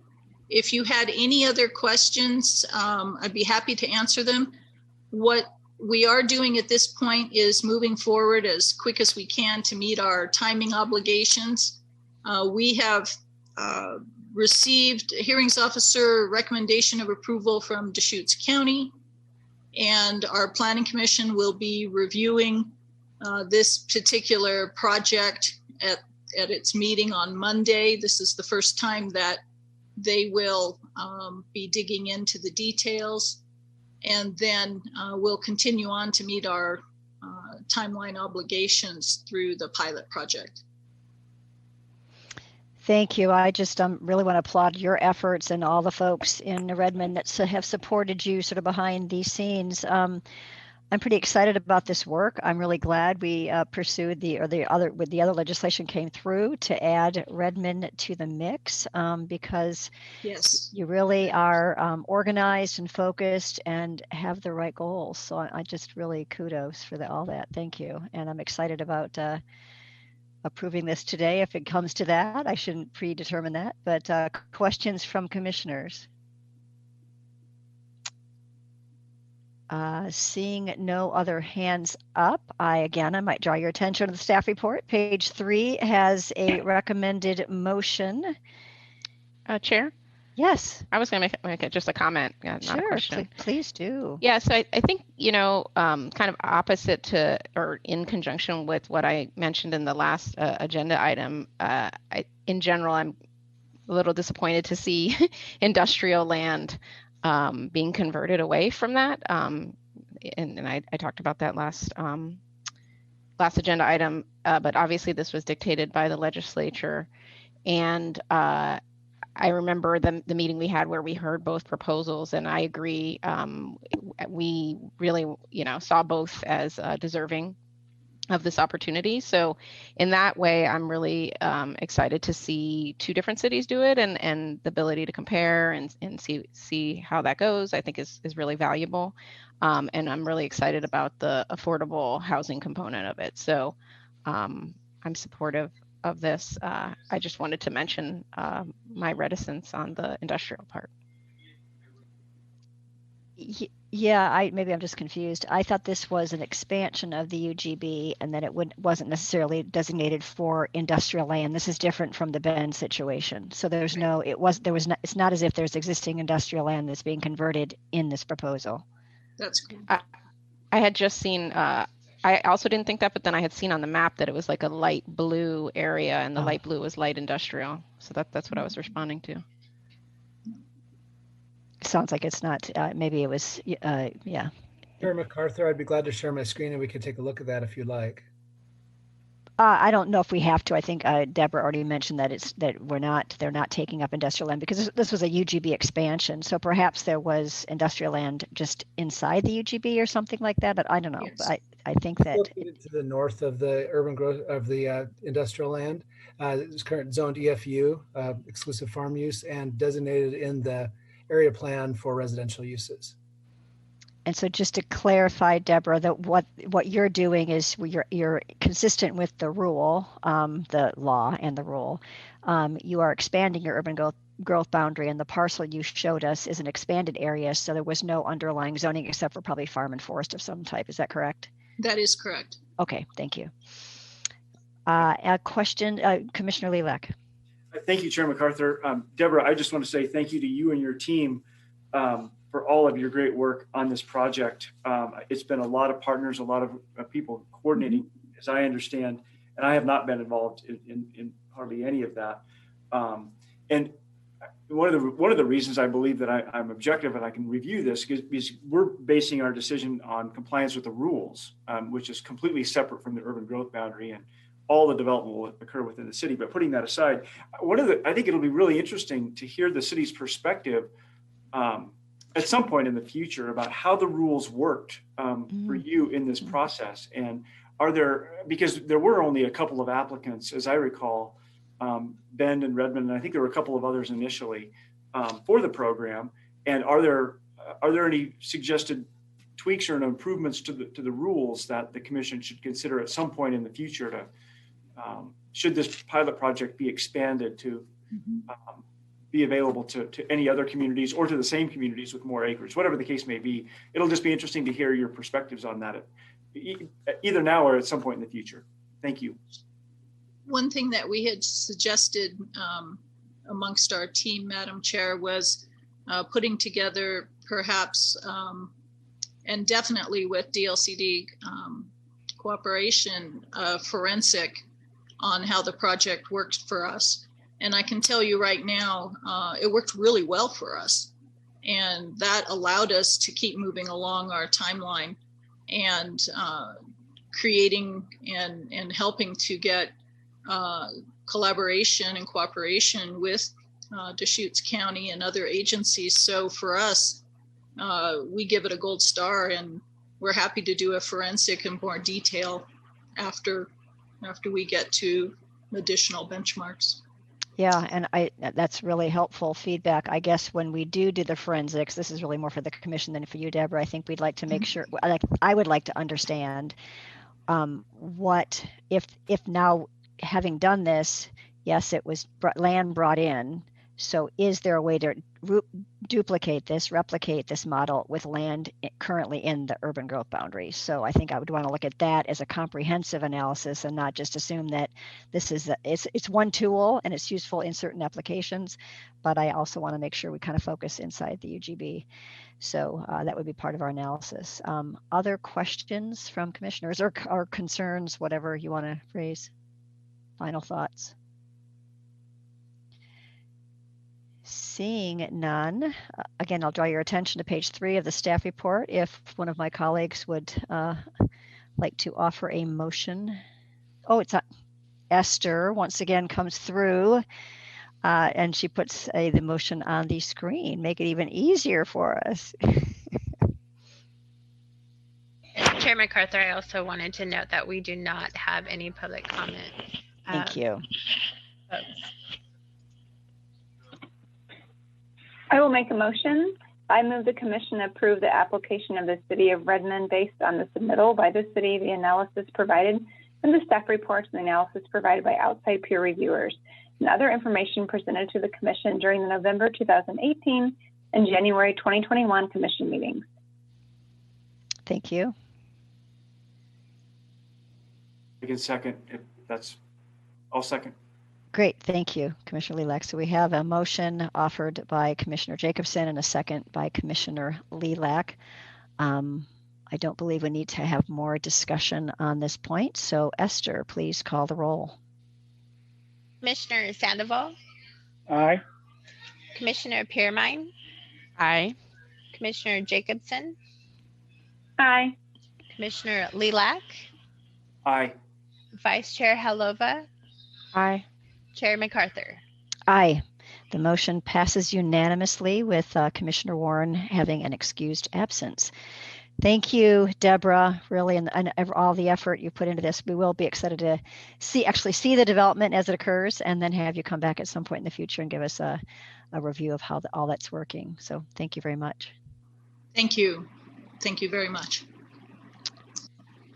If you had any other questions, I'd be happy to answer them. What we are doing at this point is moving forward as quick as we can to meet our timing obligations. We have received a hearings officer recommendation of approval from Deschutes County, and our planning commission will be reviewing this particular project at its meeting on Monday. This is the first time that they will be digging into the details, and then we'll continue on to meet our timeline obligations through the pilot project. Thank you. I just really want to applaud your efforts and all the folks in Redmond that have supported you sort of behind these scenes. I'm pretty excited about this work. I'm really glad we pursued the other legislation came through to add Redmond to the mix, because yes, you really are organized and focused and have the right goals. So I just really kudos for all that. Thank you. And I'm excited about approving this today if it comes to that. I shouldn't predetermine that, but questions from commissioners? Seeing no other hands up, I might draw your attention to the staff report. Page 3 has a recommended motion. Chair? Yes. I was going to make just a comment, not a question. Please do. Yeah, so I think, kind of opposite to, or in conjunction with what I mentioned in the last agenda item, in general, I'm a little disappointed to see industrial land being converted away from that. And I talked about that last agenda item, but obviously this was dictated by the legislature. And I remember the meeting we had where we heard both proposals, and I agree. We really, saw both as deserving of this opportunity. So in that way, I'm really excited to see 2 different cities do it, and the ability to compare and see how that goes, I think is really valuable. And I'm really excited about the affordable housing component of it. So I'm supportive of this. I just wanted to mention my reticence on the industrial part. Yeah, maybe I'm just confused. I thought this was an expansion of the UGB and that it wasn't necessarily designated for industrial land. This is different from the Bend situation. So it's not as if there's existing industrial land that's being converted in this proposal. That's good. I had just seen, I also didn't think that, but then I had seen on the map that it was like a light blue area, and the light blue was light industrial. So that's what I was responding to. Sounds like it's not, maybe it was, yeah. Chair MacArthur, I'd be glad to share my screen and we could take a look at that if you'd like. I don't know if we have to. I think Deborah already mentioned that they're not taking up industrial land because this was a UGB expansion. So perhaps there was industrial land just inside the UGB or something like that. But I don't know. Yes. But I think that located to the north of the urban growth of the industrial land. It's current zoned EFU, exclusive farm use, and designated in the area plan for residential uses. And so just to clarify, Deborah, that what you're doing is you're consistent with the rule, the law and the rule. You are expanding your urban growth boundary, and the parcel you showed us is an expanded area, so there was no underlying zoning except for probably farm and forest of some type. Is that correct? That is correct. Okay, thank you. A question, Commissioner Lilac. Thank you, Chair MacArthur. Deborah, I just want to say thank you to you and your team for all of your great work on this project. It's been a lot of partners, a lot of people coordinating, as I understand, and I have not been involved in hardly any of that. And one of the reasons I believe that I'm objective and I can review this is we're basing our decision on compliance with the rules, which is completely separate from the urban growth boundary, and all the development will occur within the city. But putting that aside, I think it'll be really interesting to hear the city's perspective at some point in the future about how the rules worked for you in this process. And because there were only a couple of applicants, as I recall, Bend and Redmond, and I think there were a couple of others initially for the program. And are there any suggested tweaks or improvements to the rules that the commission should consider at some point in the future to should this pilot project be expanded to be available to any other communities or to the same communities with more acreage, whatever the case may be? It'll just be interesting to hear your perspectives on that, either now or at some point in the future. Thank you. One thing that we had suggested amongst our team, Madam Chair, was putting together perhaps, and definitely with DLCD cooperation, forensic on how the project worked for us. And I can tell you right now, it worked really well for us. And that allowed us to keep moving along our timeline and creating and helping to get collaboration and cooperation with Deschutes County and other agencies. So for us, we give it a gold star, and we're happy to do a forensic in more detail after we get to additional benchmarks. Yeah, and that's really helpful feedback. I guess when we do the forensics, this is really more for the commission than for you, Deborah. I think we'd like to make sure, I would like to understand what if now having done this, yes, it was land brought in. So is there a way to replicate this model with land currently in the urban growth boundaries? So I think I would want to look at that as a comprehensive analysis and not just assume that this is it's one tool and it's useful in certain applications, but I also want to make sure we kind of focus inside the UGB. So that would be part of our analysis. Other questions from commissioners or concerns, whatever you want to raise? Final thoughts? Seeing none, again, I'll draw your attention to page 3 of the staff report. If one of my colleagues would like to offer a motion. Oh, it's Esther once again comes through and she puts the motion on the screen. Make it even easier for us. Chair MacArthur, I also wanted to note that we do not have any public comment. Thank you. I will make a motion. I move the commission approve the application of the City of Redmond based on the submittal by the city, the analysis provided in the staff reports and the analysis provided by outside peer reviewers, and other information presented to the commission during the November 2018 and January 2021 commission meetings. Thank you. I can second if that's, I'll second. Great, thank you, Commissioner Lilac. So we have a motion offered by Commissioner Jacobson and a second by Commissioner Lilac. I don't believe we need to have more discussion on this point. So Esther, please call the roll. Commissioner Sandoval. Aye. Commissioner Piermine. Aye. Commissioner Jacobson. Aye. Commissioner Lilac. Aye. Vice Chair Halova. Aye. Chair MacArthur. Aye. The motion passes unanimously with Commissioner Warren having an excused absence. Thank you, Deborah, really, and all the effort you put into this. We will be excited to actually see the development as it occurs and then have you come back at some point in the future and give us a review of how all that's working. So thank you very much. Thank you. Thank you very much.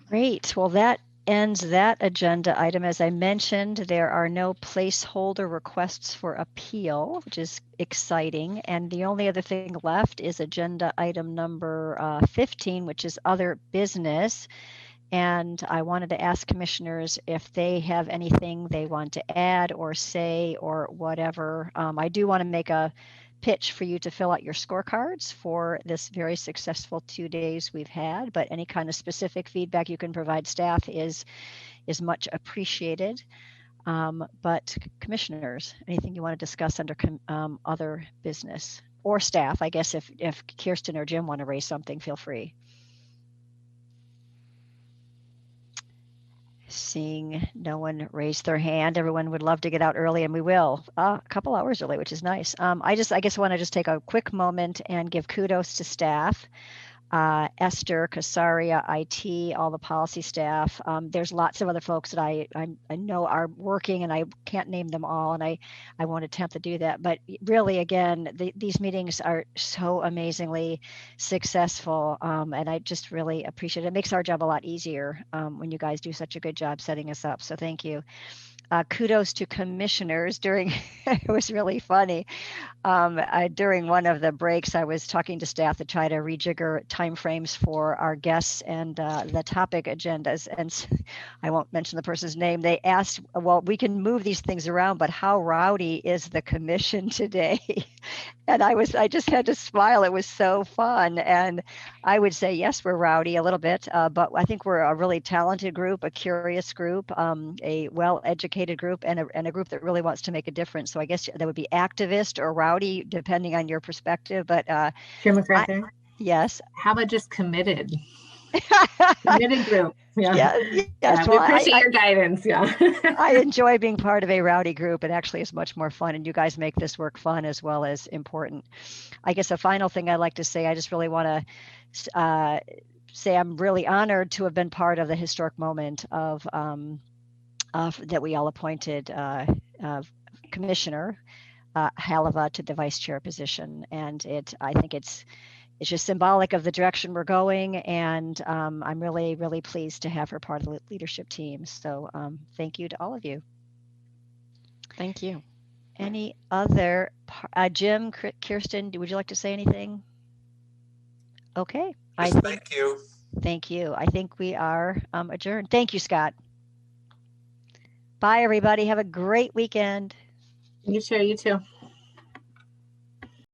Great. Well, that ends that agenda item. As I mentioned, there are no placeholder requests for appeal, which is exciting. And the only other thing left is agenda item number 15, which is other business. And I wanted to ask commissioners if they have anything they want to add or say or whatever. I do want to make a pitch for you to fill out your scorecards for this very successful 2 days we've had, but any kind of specific feedback you can provide staff is much appreciated. But commissioners, anything you want to discuss under other business or staff? I guess if Kirsten or Jim want to raise something, feel free. Seeing no one raise their hand, everyone would love to get out early, and we will a couple hours early, which is nice. I guess want to just take a quick moment and give kudos to staff. Esther, Casaria, IT, all the policy staff. There's lots of other folks that I know are working, and I can't name them all, and I won't attempt to do that. But really, again, these meetings are so amazingly successful, and I just really appreciate it. It makes our job a lot easier when you guys do such a good job setting us up. So thank you. Kudos to commissioners during, it was really funny. During one of the breaks, I was talking to staff to try to rejigger timeframes for our guests and the topic agendas. And I won't mention the person's name. They asked, well, we can move these things around, but how rowdy is the commission today? And I just had to smile. It was so fun. And I would say, yes, we're rowdy a little bit, but I think we're a really talented group, a curious group, a well-educated group, and a group that really wants to make a difference. So I guess that would be activist or rowdy, depending on your perspective. But Chair MacArthur? Yes. How about just committed? Committed group. Yeah. Yes. We appreciate your guidance. Yeah. I enjoy being part of a rowdy group. It actually is much more fun, and you guys make this work fun as well as important. I guess a final thing I'd like to say, I just really want to say I'm really honored to have been part of the historic moment of that we all appointed Commissioner Haleva to the vice chair position, and I think it's it's just symbolic of the direction we're going. And I'm really, really pleased to have her part of the leadership team. So thank you to all of you. Thank you. Any other, Jim, Kirsten, would you like to say anything? Okay. Thank you. Thank you. I think we are adjourned. Thank you, Scott. Bye, everybody. Have a great weekend. You too.